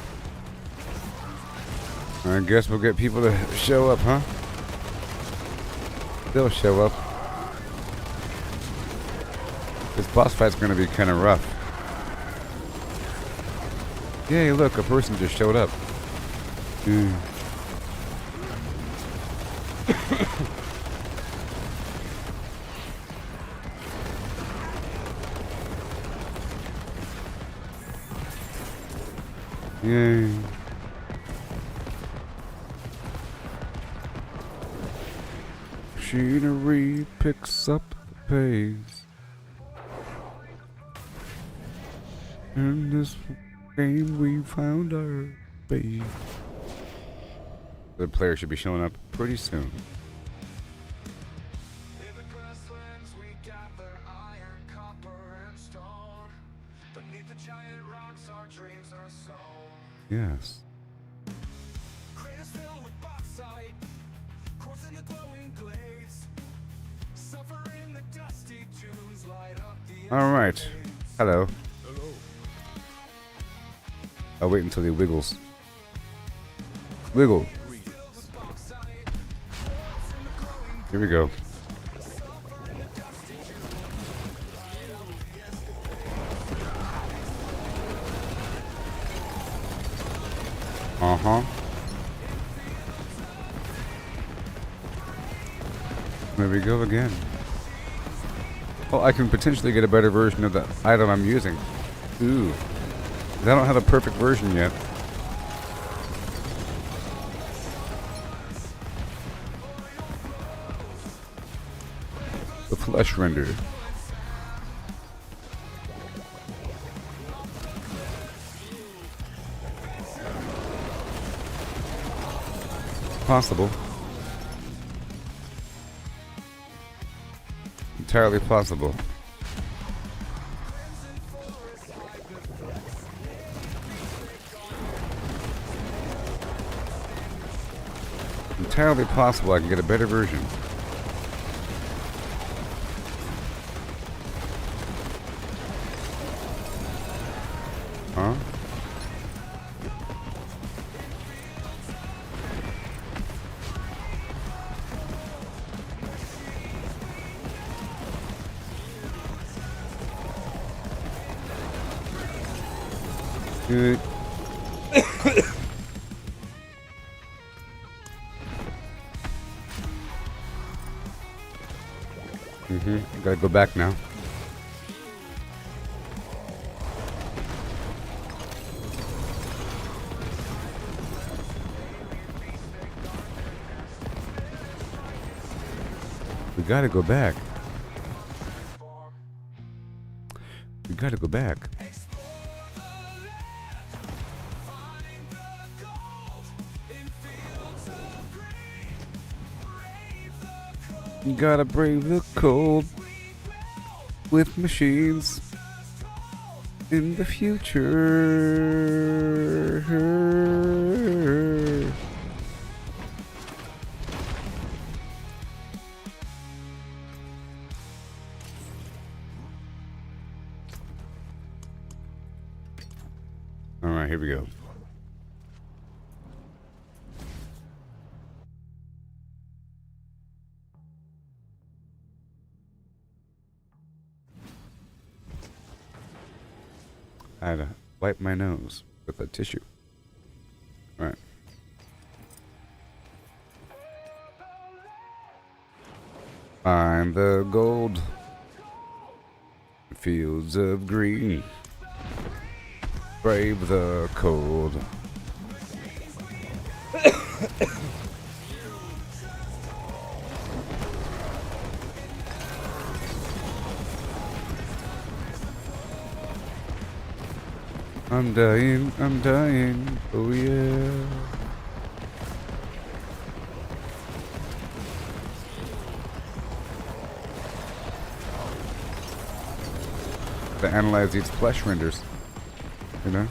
I guess we'll get people to show up, huh? They'll show up. This boss fight's gonna be kind of rough. Yay, look, a person just showed up. Yay. Machinery picks up the pace. In this game we found our base. The player should be showing up pretty soon. In the grasslands we gather iron, copper, and stone. Beneath the giant rocks our dreams are sown. Yes. Craters filled with bauxite, quartz in the glowing glades. Suffering the dusty dunes light up the All right. Hello. I'll wait until he wiggles. Wiggle. Here we go. Uh-huh. There we go again. Well, I can potentially get a better version of the item I'm using. Ooh. I don't have a perfect version yet. The flesh render. Possible. Entirely possible. Entirely possible I can get a better version. Huh? Good. Gotta go back now. We gotta go back. We gotta go back. You gotta brave the cold with machines in the future. All right, here we go. I had to wipe my nose with a tissue. All right. Find the gold. Fields of green. Brave the cold. I'm dying, oh yeah. To analyze these flesh renders, you know?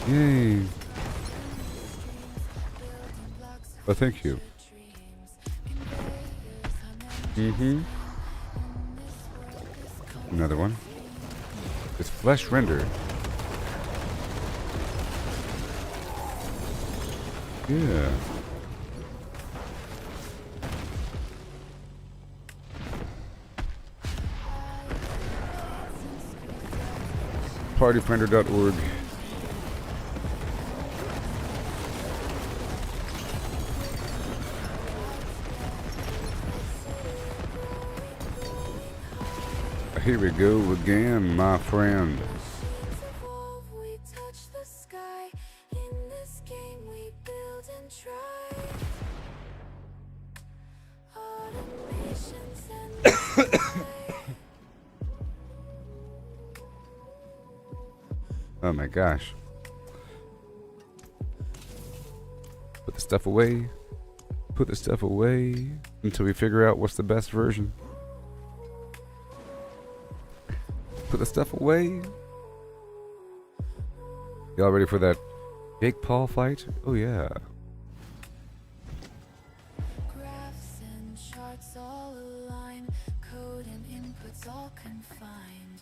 Yay. Well, thank you. Another one. It's flesh render. Yeah. Partyfinder.org. Here we go again, my friend. We touch the sky. In this game we build and try. Automations and Oh my gosh. Put the stuff away. Put the stuff away until we figure out what's the best version. Put the stuff away. Y'all ready for that Jake Paul fight? Oh yeah. graphs and charts all align. Code and inputs all confined.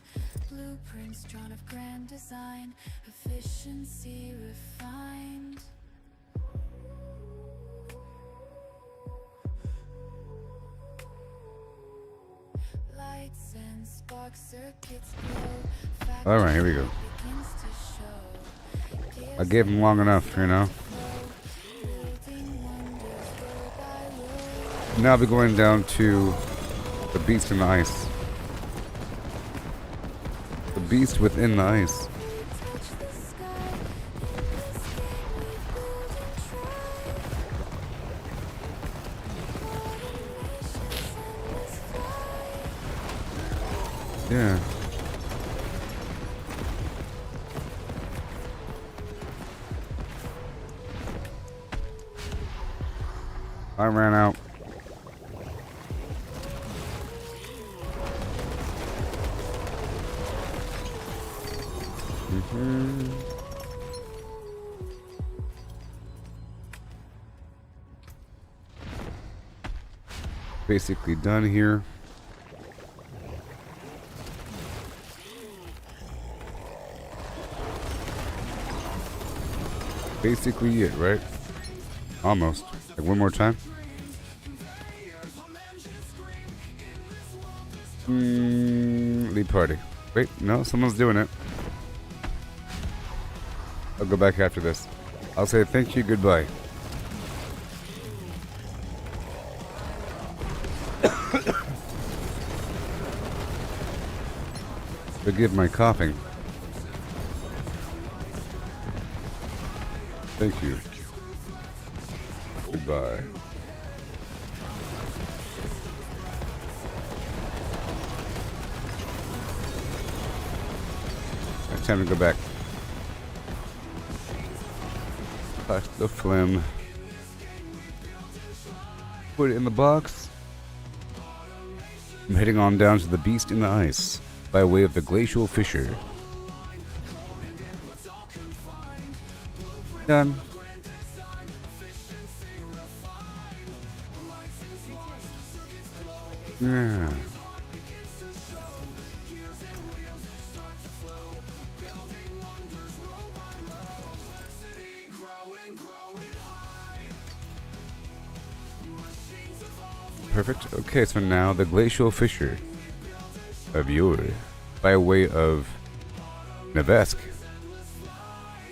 Blueprints drawn of grand design. Efficiency refined. Alright, here we go. I gave him long enough, you know? Now I'll be going down to the beast in the ice. The beast within the ice. Yeah. I ran out. Basically done here. Basically it, right? Almost. Like one more time. Lead party. Wait, no, someone's doing it. I'll go back after this. I'll say thank you, goodbye. Forgive my coughing. Thank you. Goodbye. It's time to go back. Touch the phlegm. Put it in the box. I'm heading on down to the beast in the ice by way of the glacial fissure. Done. Yeah. Perfect. Okay, so now the glacial fissure of Yuri by way of Nevesk.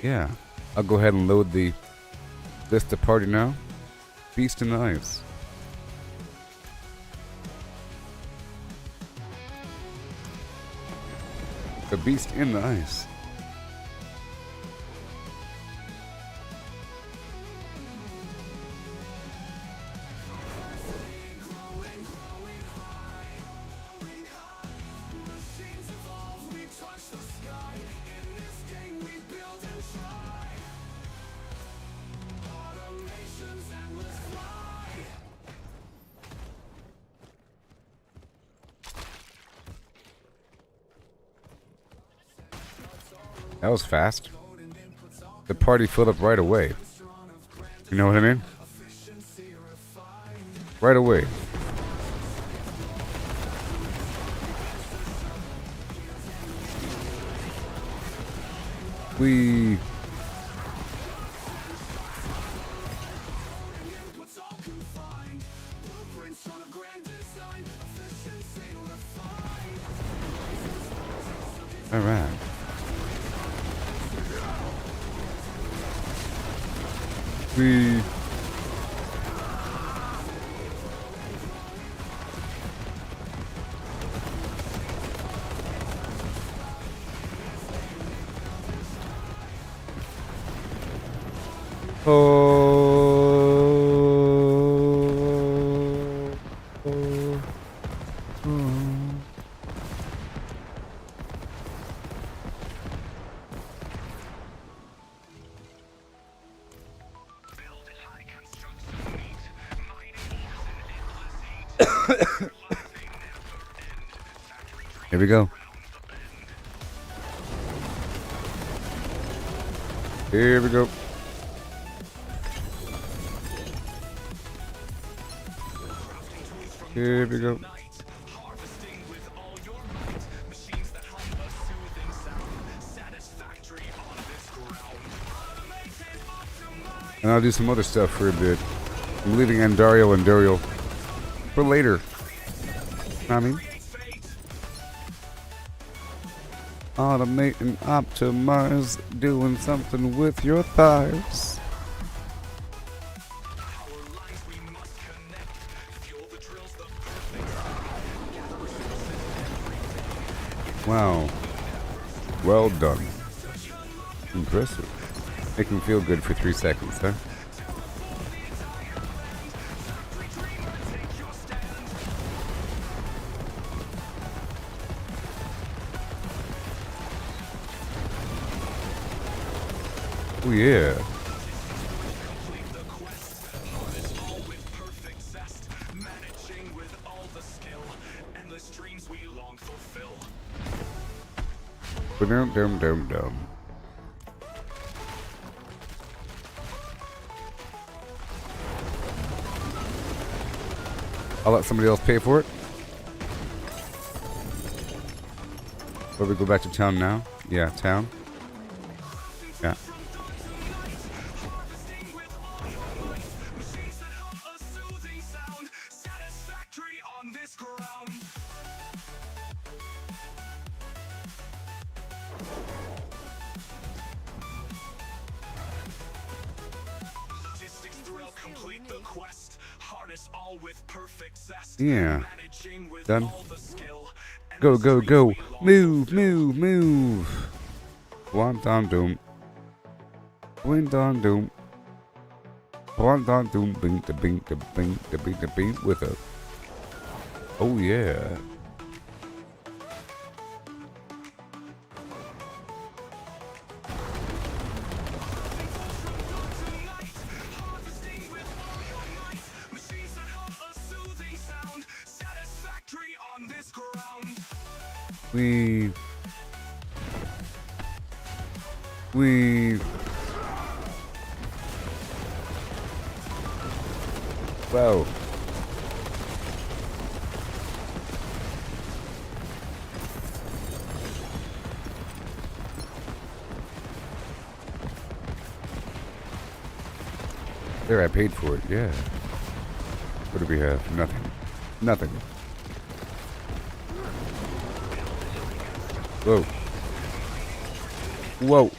Yeah. I'll go ahead and load the list of party now. Beast in the ice. The beast in the ice. That was fast. The party filled up right away. You know what I mean? Right away. We... All right. We... Here we go. Here we go. Here we go. And I'll do some other stuff for a bit. I'm leaving Andario and Duriel for later. I mean, Automate and optimize, doing something with your thighs. Wow. Well done. Impressive. Make him feel good for 3 seconds, huh? Oh yeah. Dum dum dum dum. I'll let somebody else pay for it. Where we go back to town now? Yeah, town. Yeah. Yeah. Done. Go, go, go. Move, move, move. Wonton doom. Windon doom. Wonton doom. Bing, da bing, da bing, da bing, da bing. With a. Oh, yeah. We Whoa. There, I paid for it, yeah. What do we have? Nothing. Nothing. Whoa. Whoa.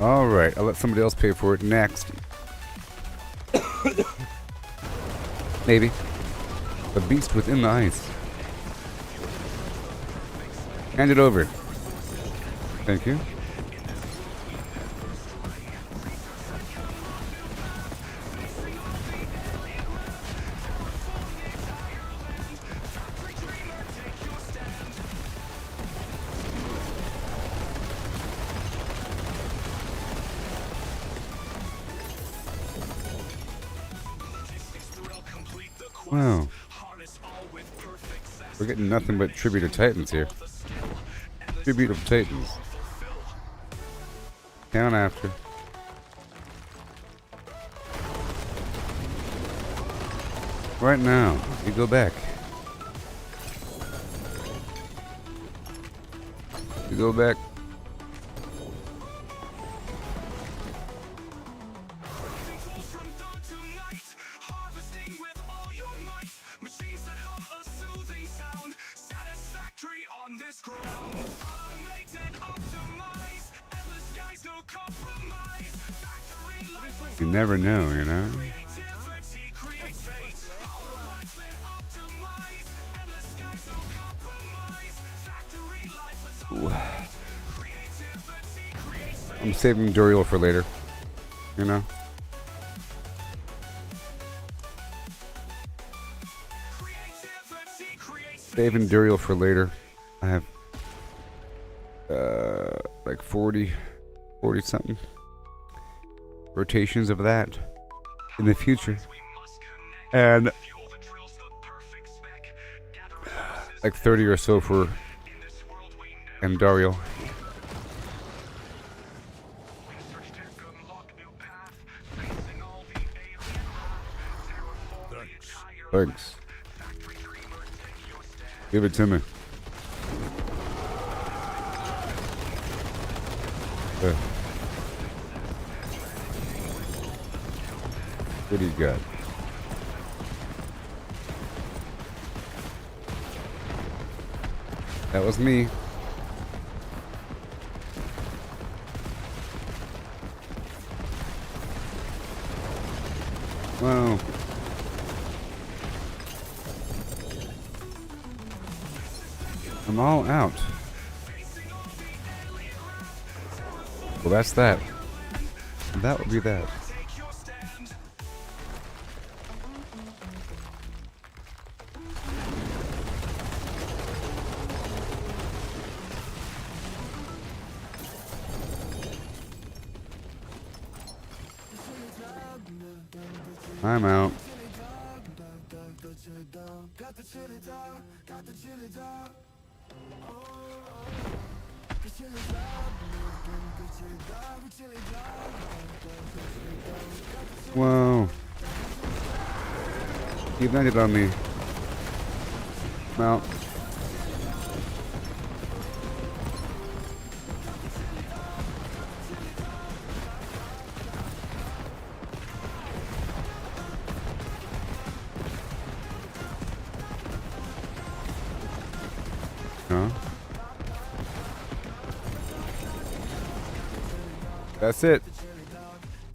Alright, I'll let somebody else pay for it next. Maybe. The beast within the ice. Hand it over. Thank you. Wow. We're getting nothing but tribute of Titans here. Tribute of Titans. Down after. Right now. You go back. You go back. You never know, you know? Ooh. I'm saving Duriel for later, you know? Saving Duriel for later. I have like 40 something rotations of that in the future. And Like 30 or so for Andariel. Thanks. Give it to me. There. What do you got? That was me. Wow. I'm all out. Well, that's that. That would be that. I'm out. Whoa. He landed on me. I'm out. Huh? That's it.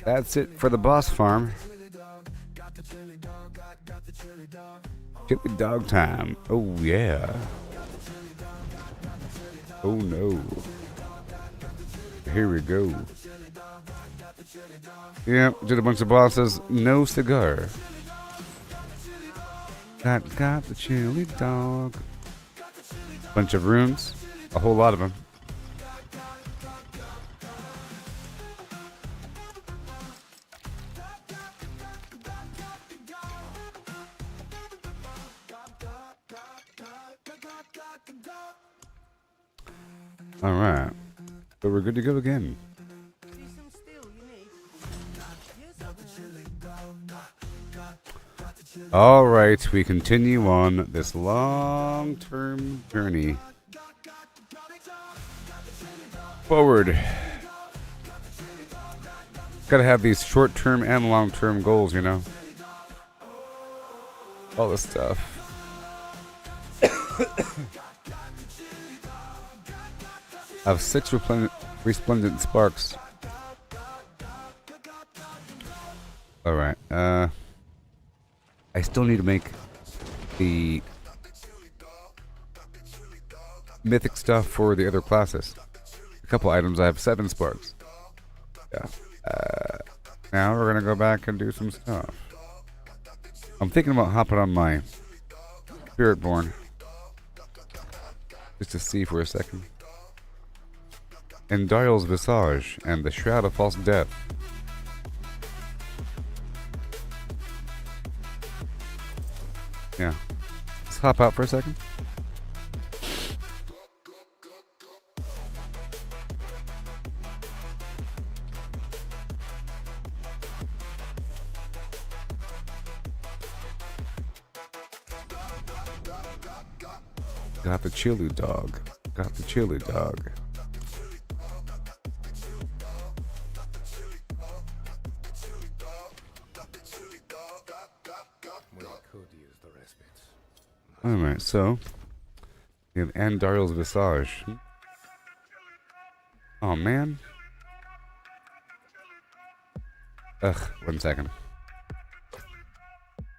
That's it for the boss farm. Chili dog time. Oh yeah. Oh no. Here we go. Yep, did a bunch of bosses. No cigar. Got the chili dog. Bunch of rooms. A whole lot of them. Alright. So we're good to go again. See some steel you need? Alright, we continue on this long-term journey. Forward. Gotta have these short-term and long-term goals, you know? All this stuff. I have 6 resplendent sparks. Alright, I still need to make the mythic stuff for the other classes. A couple items, I have 7 sparks. Yeah. Now we're gonna go back and do some stuff. I'm thinking about hopping on my Spiritborn. Just to see for a second. And Dial's Visage and the Shroud of False Death. Yeah. Let's hop out for a second. Got the chili dog. Got the chili dog. Alright, so we have Andariel's Visage. Oh man. Ugh, 1 second.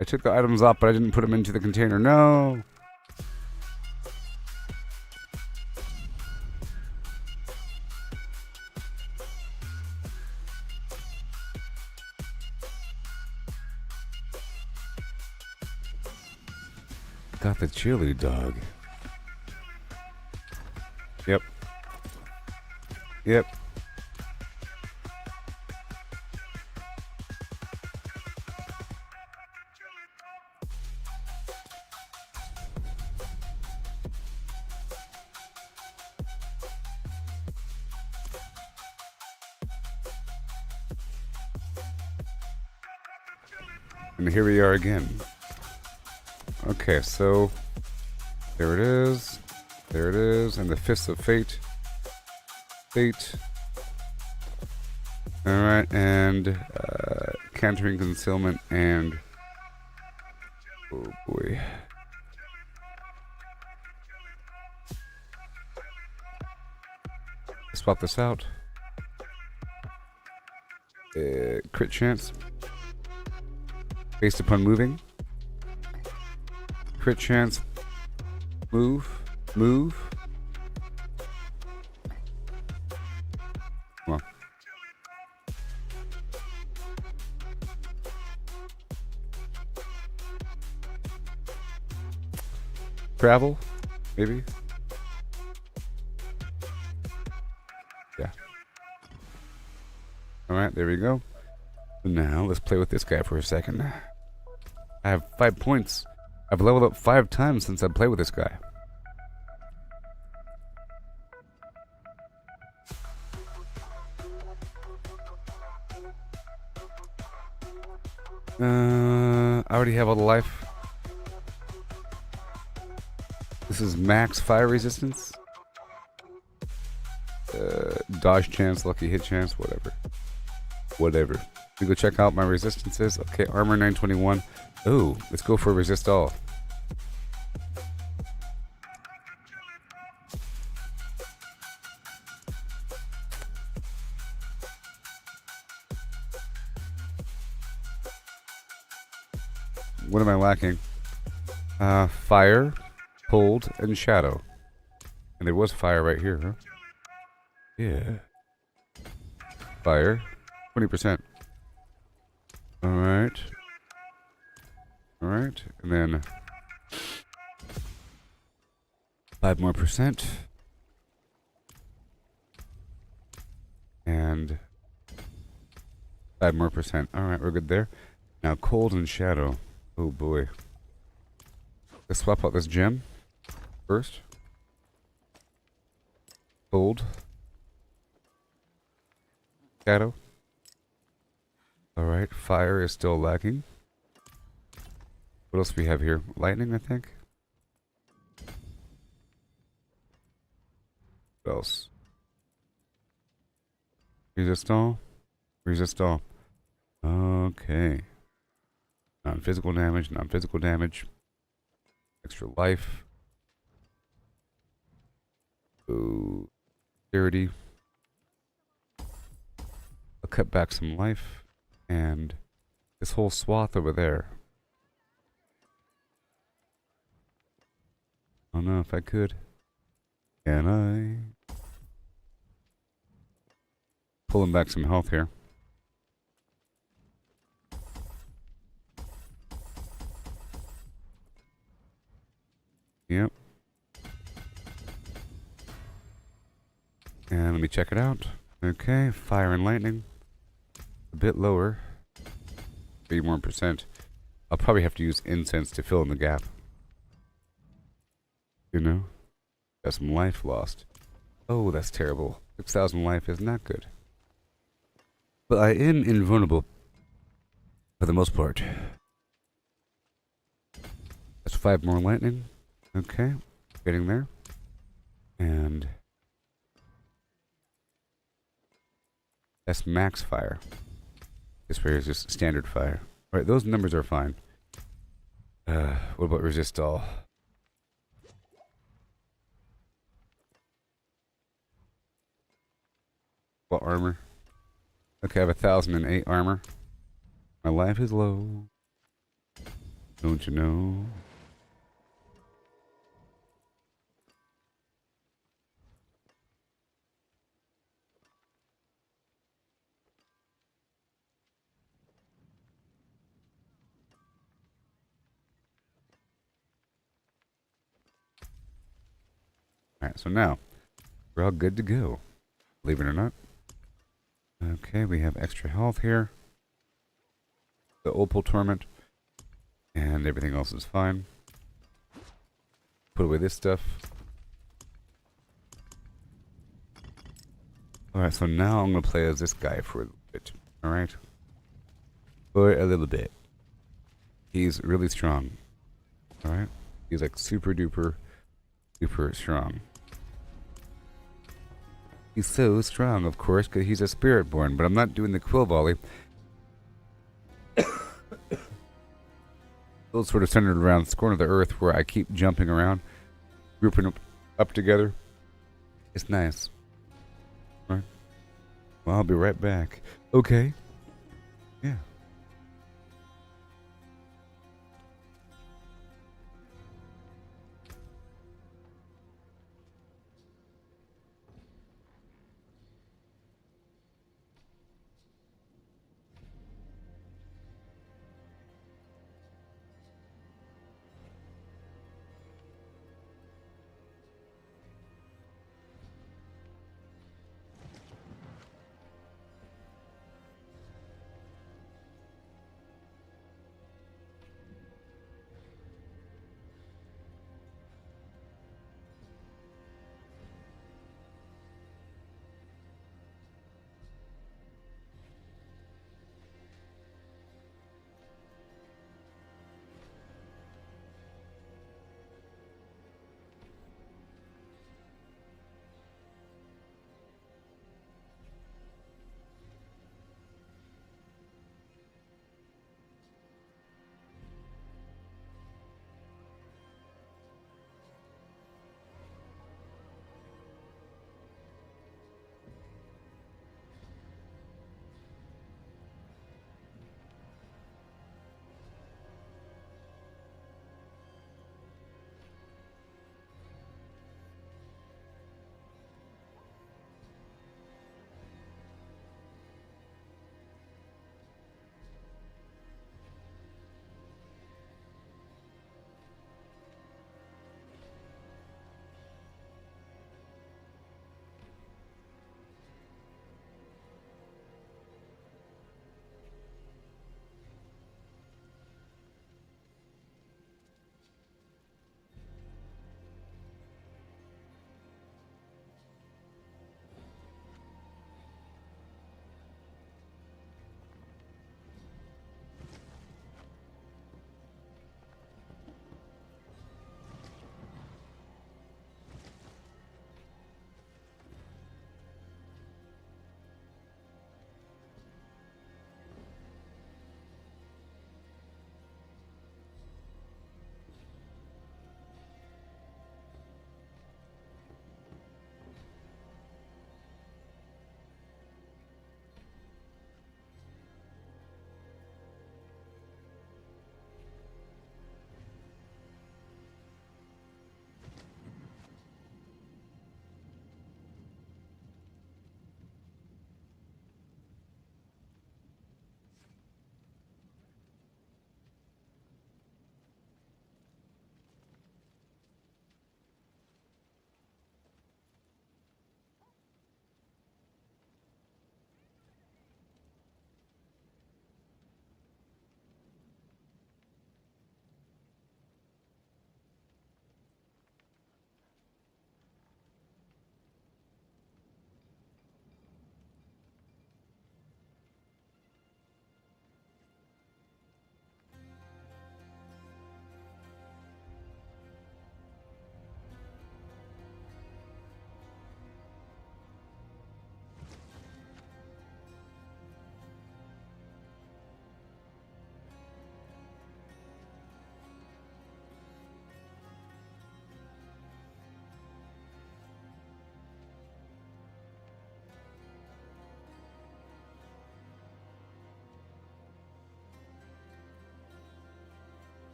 I took the items off, but I didn't put them into the container. No! Got the chili dog. Yep. Yep. And here we are again. Okay, so there it is. There it is. And the Fists of Fate. Fate. Alright, and Countering Concealment and... Oh boy. Swap this out. Crit chance. Based upon moving. Crit chance. Move. Move. Come on. Travel, maybe. Yeah. Alright, there we go. Now, let's play with this guy for a second. I have 5 points. I've leveled up 5 times since I played with this guy. I already have all the life. This is max fire resistance. Dodge chance, lucky hit chance, whatever. Whatever. We go check out my resistances. Okay, armor 921. Oh, let's go for resist all. What am I lacking? Fire, cold, and shadow. And there was fire right here, huh? Yeah. Fire. 20%. Alright. Alright. And then 5 more percent. And 5 more percent. Alright, we're good there. Now cold and shadow. Oh boy. Let's swap out this gem first. Cold. Shadow. Alright, fire is still lacking. What else do we have here? Lightning, I think? What else? Resist all? Resist all. Okay. Non-physical damage, non-physical damage. Extra life. Ooh. Security. I'll cut back some life. And this whole swath over there. I don't know if I could. Can I? Pulling back some health here. Yep. And let me check it out. Okay, fire and lightning. A bit lower. 3 more percent. I'll probably have to use incense to fill in the gap. You know? Got some life lost. Oh, that's terrible. 6,000 life is not good. But I am invulnerable. For the most part. That's 5 more lightning. Okay. Getting there. And that's max fire. This way is just standard fire. Alright, those numbers are fine. What about resist all? What armor? Okay, I have 1,008 armor. My life is low. Don't you know? Alright, so now we're all good to go. Believe it or not. Okay, we have extra health here. The Opal Torment. And everything else is fine. Put away this stuff. Alright, so now I'm going to play as this guy for a little bit. Alright? For a little bit. He's really strong. Alright? He's like super duper strong. He's so strong, of course, because he's a spirit born, but I'm not doing the quill volley. It's sort of centered around this corner of the earth where I keep jumping around, grouping up together. It's nice. All right. Well, I'll be right back. Okay. Yeah.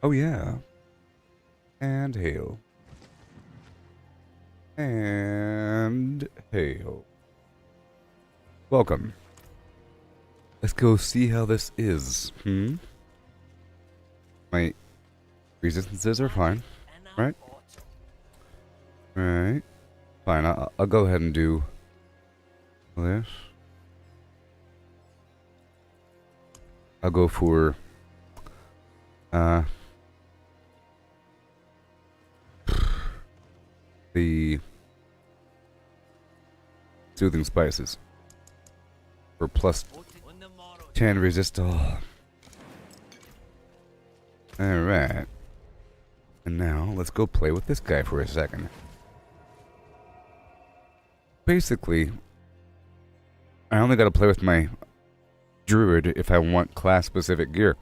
Oh yeah. And hail. And hail. Welcome. Let's go see how this is. My resistances are fine, right? Alright. Fine, I'll go ahead and do this. I'll go for the soothing spices for plus 10 resist all. Alright. And now let's go play with this guy for a second. Basically, I only gotta play with my druid if I want class specific gear.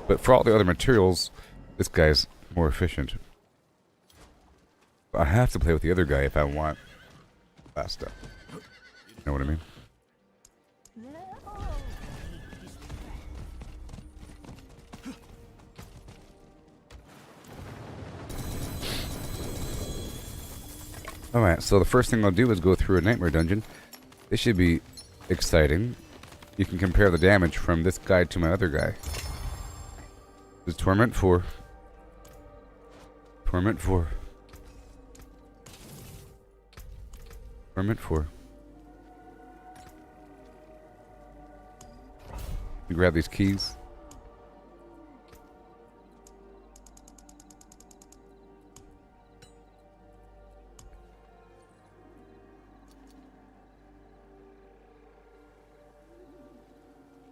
But for all the other materials, this guy's more efficient. I have to play with the other guy if I want class stuff. You know what I mean? Alright, so the first thing I'll do is go through a nightmare dungeon. This should be exciting. You can compare the damage from this guy to my other guy. This is Torment 4. Torment 4. Torment 4. You grab these keys.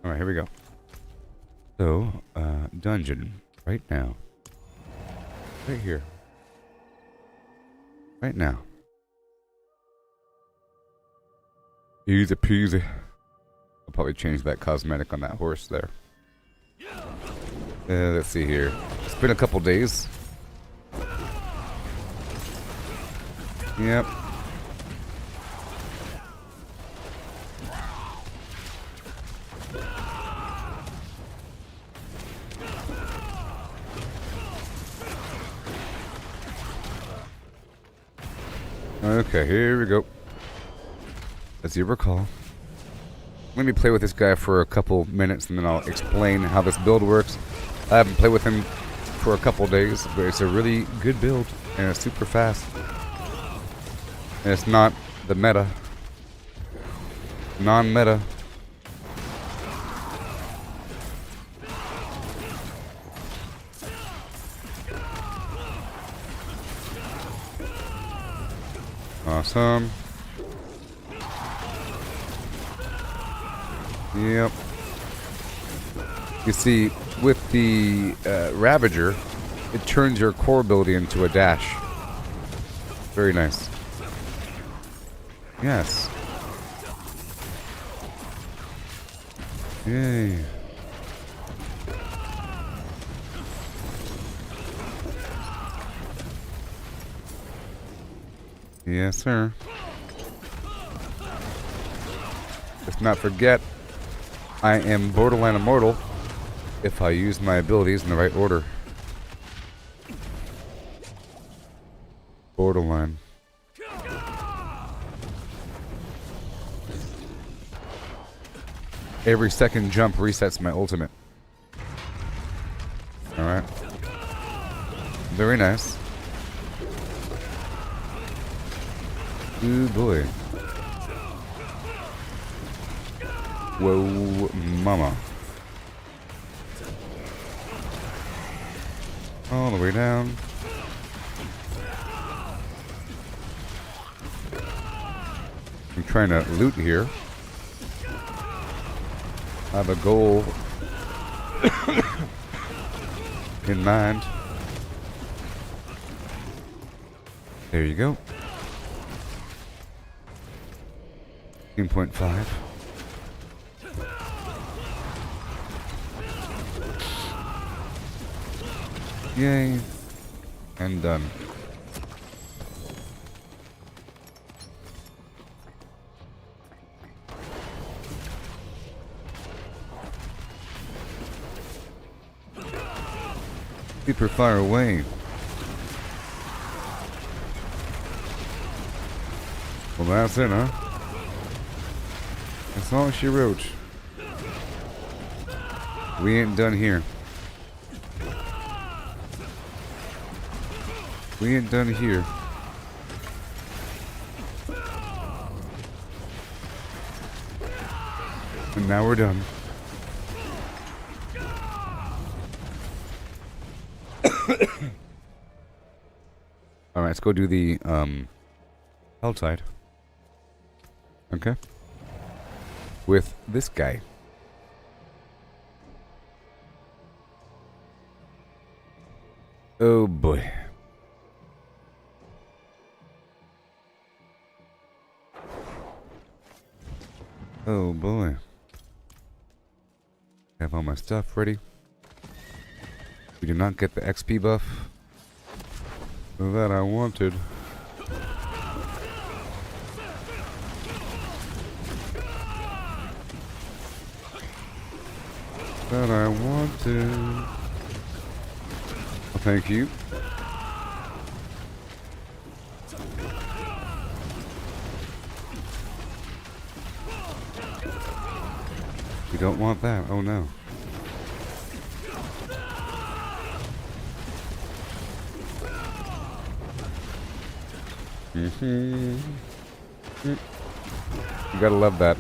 Alright, here we go. So, dungeon. Right now. Right here. Right now. Easy peasy. I'll probably change that cosmetic on that horse there. Let's see here. It's been a couple days. Yep. Okay, here we go. As you recall, let me play with this guy for a couple minutes and then I'll explain how this build works. I haven't played with him for a couple days, but it's a really good build and it's super fast. And it's not the meta. Non-meta. Awesome. Yep. You see, with the Ravager, it turns your core ability into a dash. Very nice. Yes. Yay. Yes, sir. Let's not forget, I am borderline immortal if I use my abilities in the right order. Borderline. Every second jump resets my ultimate. Alright. Very nice. Ooh boy. Whoa, mama. All the way down. I'm trying to loot here. I have a goal in mind. There you go. 15.5. Yay. And done. Super far away. Well, that's it, huh? That's all she wrote. We ain't done here. We ain't done here. And now we're done. Alright, let's go do the Helltide. Okay. With this guy. Oh boy. Oh boy. Have all my stuff ready. We did not get the XP buff that I wanted. That I wanted. Well, thank you. We don't want that. Oh no. You gotta love that.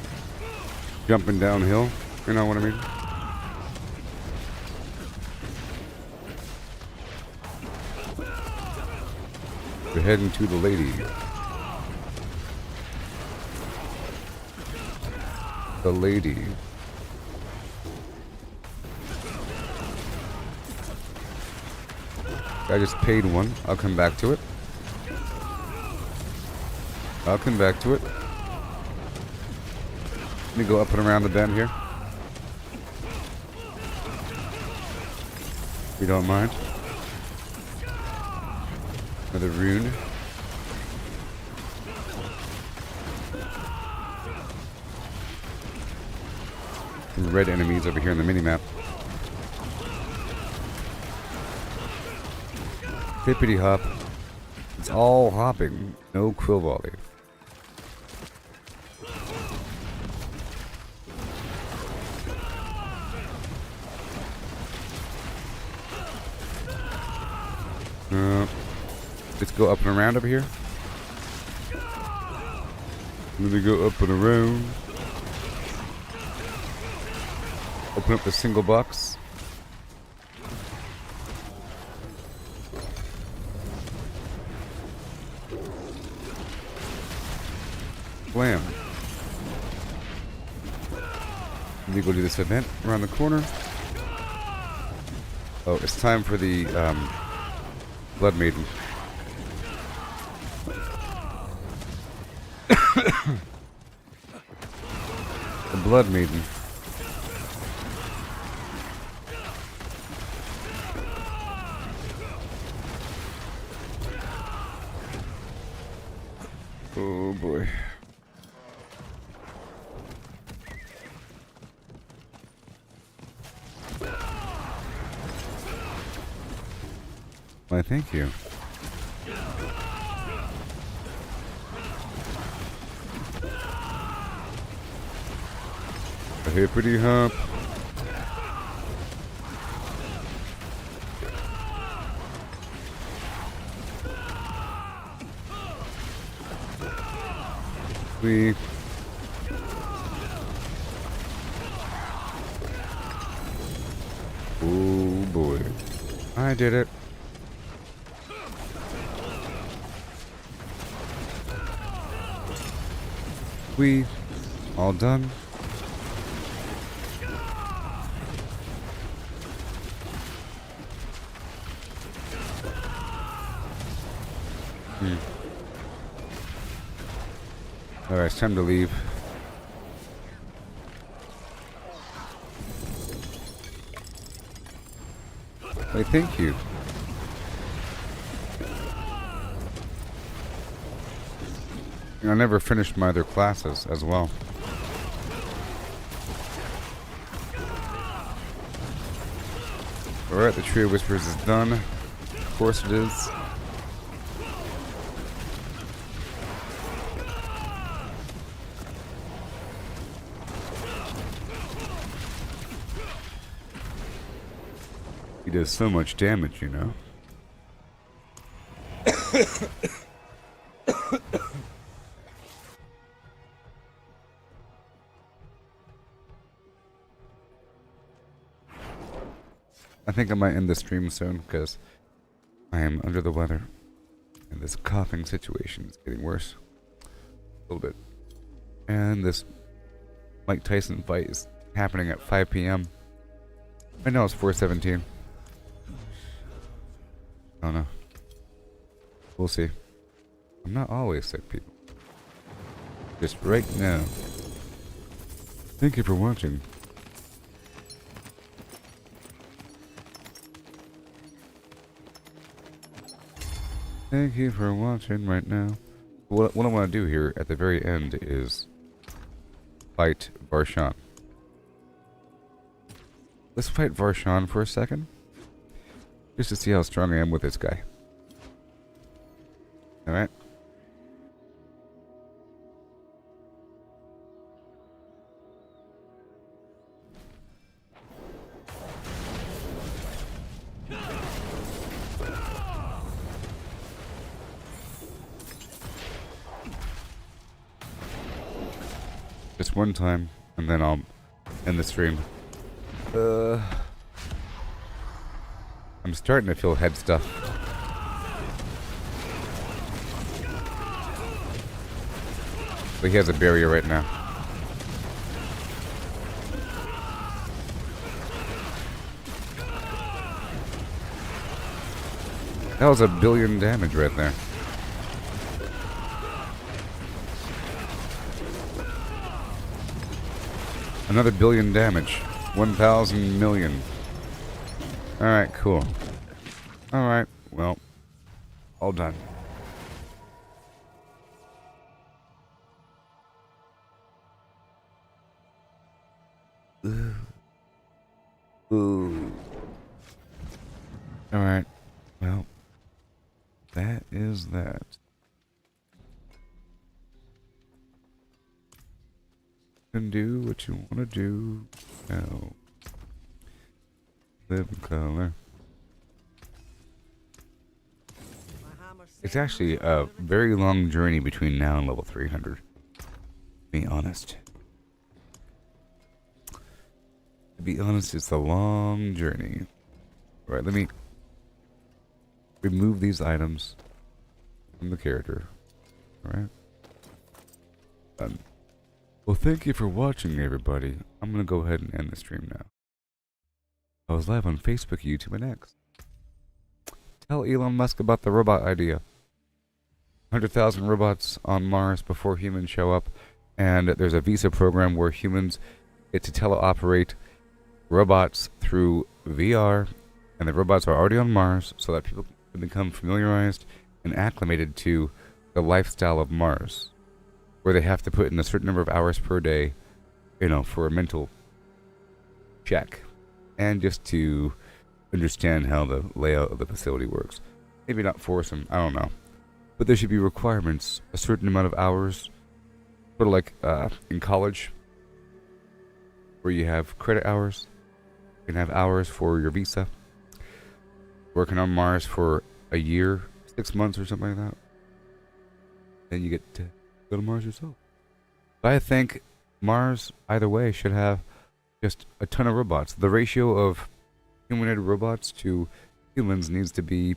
Jumping downhill. You know what I mean? We're heading to the lady. The lady. I just paid one. I'll come back to it. I'll come back to it. Let me go up and around the bend here. If you don't mind. Another rune. Some red enemies over here in the minimap. Hippity hop. It's all hopping. No quill volley. Let's go up and around over here. Let me go up and around. Open up the single box. Blam. Let me go do this event around the corner. Oh, it's time for the Blood Maiden. The Blood Maiden. Oh boy. Why, thank you. A hippity hop. We. Oh boy. I did it. We all done. Alright, it's time to leave. Wait, thank you. I never finished my other classes as well. Alright, the Tree of Whispers is done. Of course it is. He does so much damage, you know. I think I might end the stream soon because I am under the weather and this coughing situation is getting worse a little bit. And this Mike Tyson fight is happening at 5 p.m. I know it's 4:17. I don't know. We'll see. I'm not always sick, people. Just right now. Thank you for watching. Thank you for watching right now. What I want to do here at the very end is fight Varshan. Let's fight Varshan for a second. Just to see how strong I am with this guy. Alright. Just one time, and then I'll end the stream. I'm starting to feel head stuff. But he has a barrier right now. That was 1 billion damage right there. Another 1 billion damage. 1,000 million. Alright, cool. Alright, well, all done. Ooh. Alright, well, that is that. And do what you want to do now. Live in color. It's actually a very long journey between now and level 300. To be honest. To be honest, it's a long journey. Alright, let me remove these items from the character. Alright. Done. Well, thank you for watching, everybody. I'm going to go ahead and end the stream now. I was live on Facebook, YouTube, and X. Tell Elon Musk about the robot idea. 100,000 robots on Mars before humans show up, and there's a visa program where humans get to teleoperate robots through VR, and the robots are already on Mars so that people can become familiarized and acclimated to the lifestyle of Mars, where they have to put in a certain number of hours per day, you know, for a mental check, and just to understand how the layout of the facility works. Maybe not force them, I don't know. But there should be requirements, a certain amount of hours, sort of like in college, where you have credit hours. You can have hours for your visa. Working on Mars for a year, 6 months or something like that. Then you get to go to Mars yourself. But I think Mars, either way, should have just a ton of robots. The ratio of humanoid robots to humans needs to be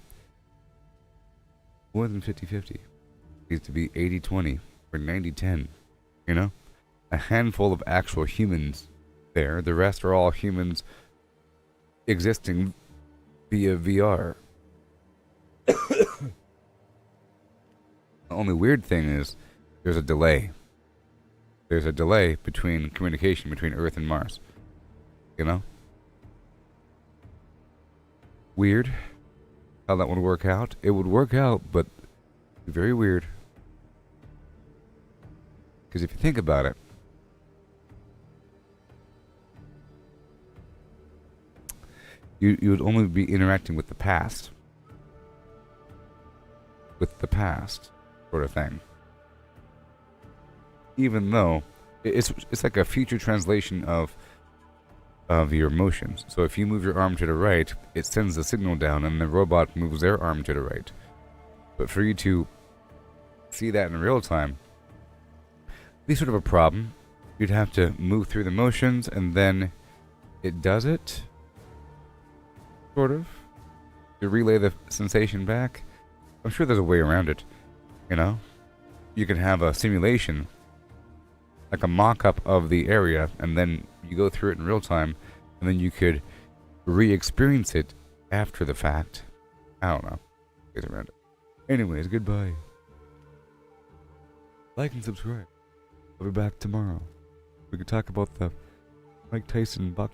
more than 50-50. It needs to be 80-20 or 90-10. You know? A handful of actual humans there. The rest are all humans existing via VR. The only weird thing is there's a delay. There's a delay between communication between Earth and Mars. You know? Weird how that would work out. It would work out, but very weird. Because if you think about it, you would only be interacting with the past. With the past, sort of thing. Even though it's like a future translation of your motions. So if you move your arm to the right, it sends a signal down, and the robot moves their arm to the right. But for you to see that in real time, be sort of a problem. You'd have to move through the motions, and then it does it. Sort of. To relay the sensation back. I'm sure there's a way around it. You know? You can have a simulation, like a mock-up of the area, and then you go through it in real time, and then you could re-experience it after the fact. I don't know. Ways around it. Anyways, goodbye. Like and subscribe. I'll be back tomorrow. We can talk about the Mike Tyson box.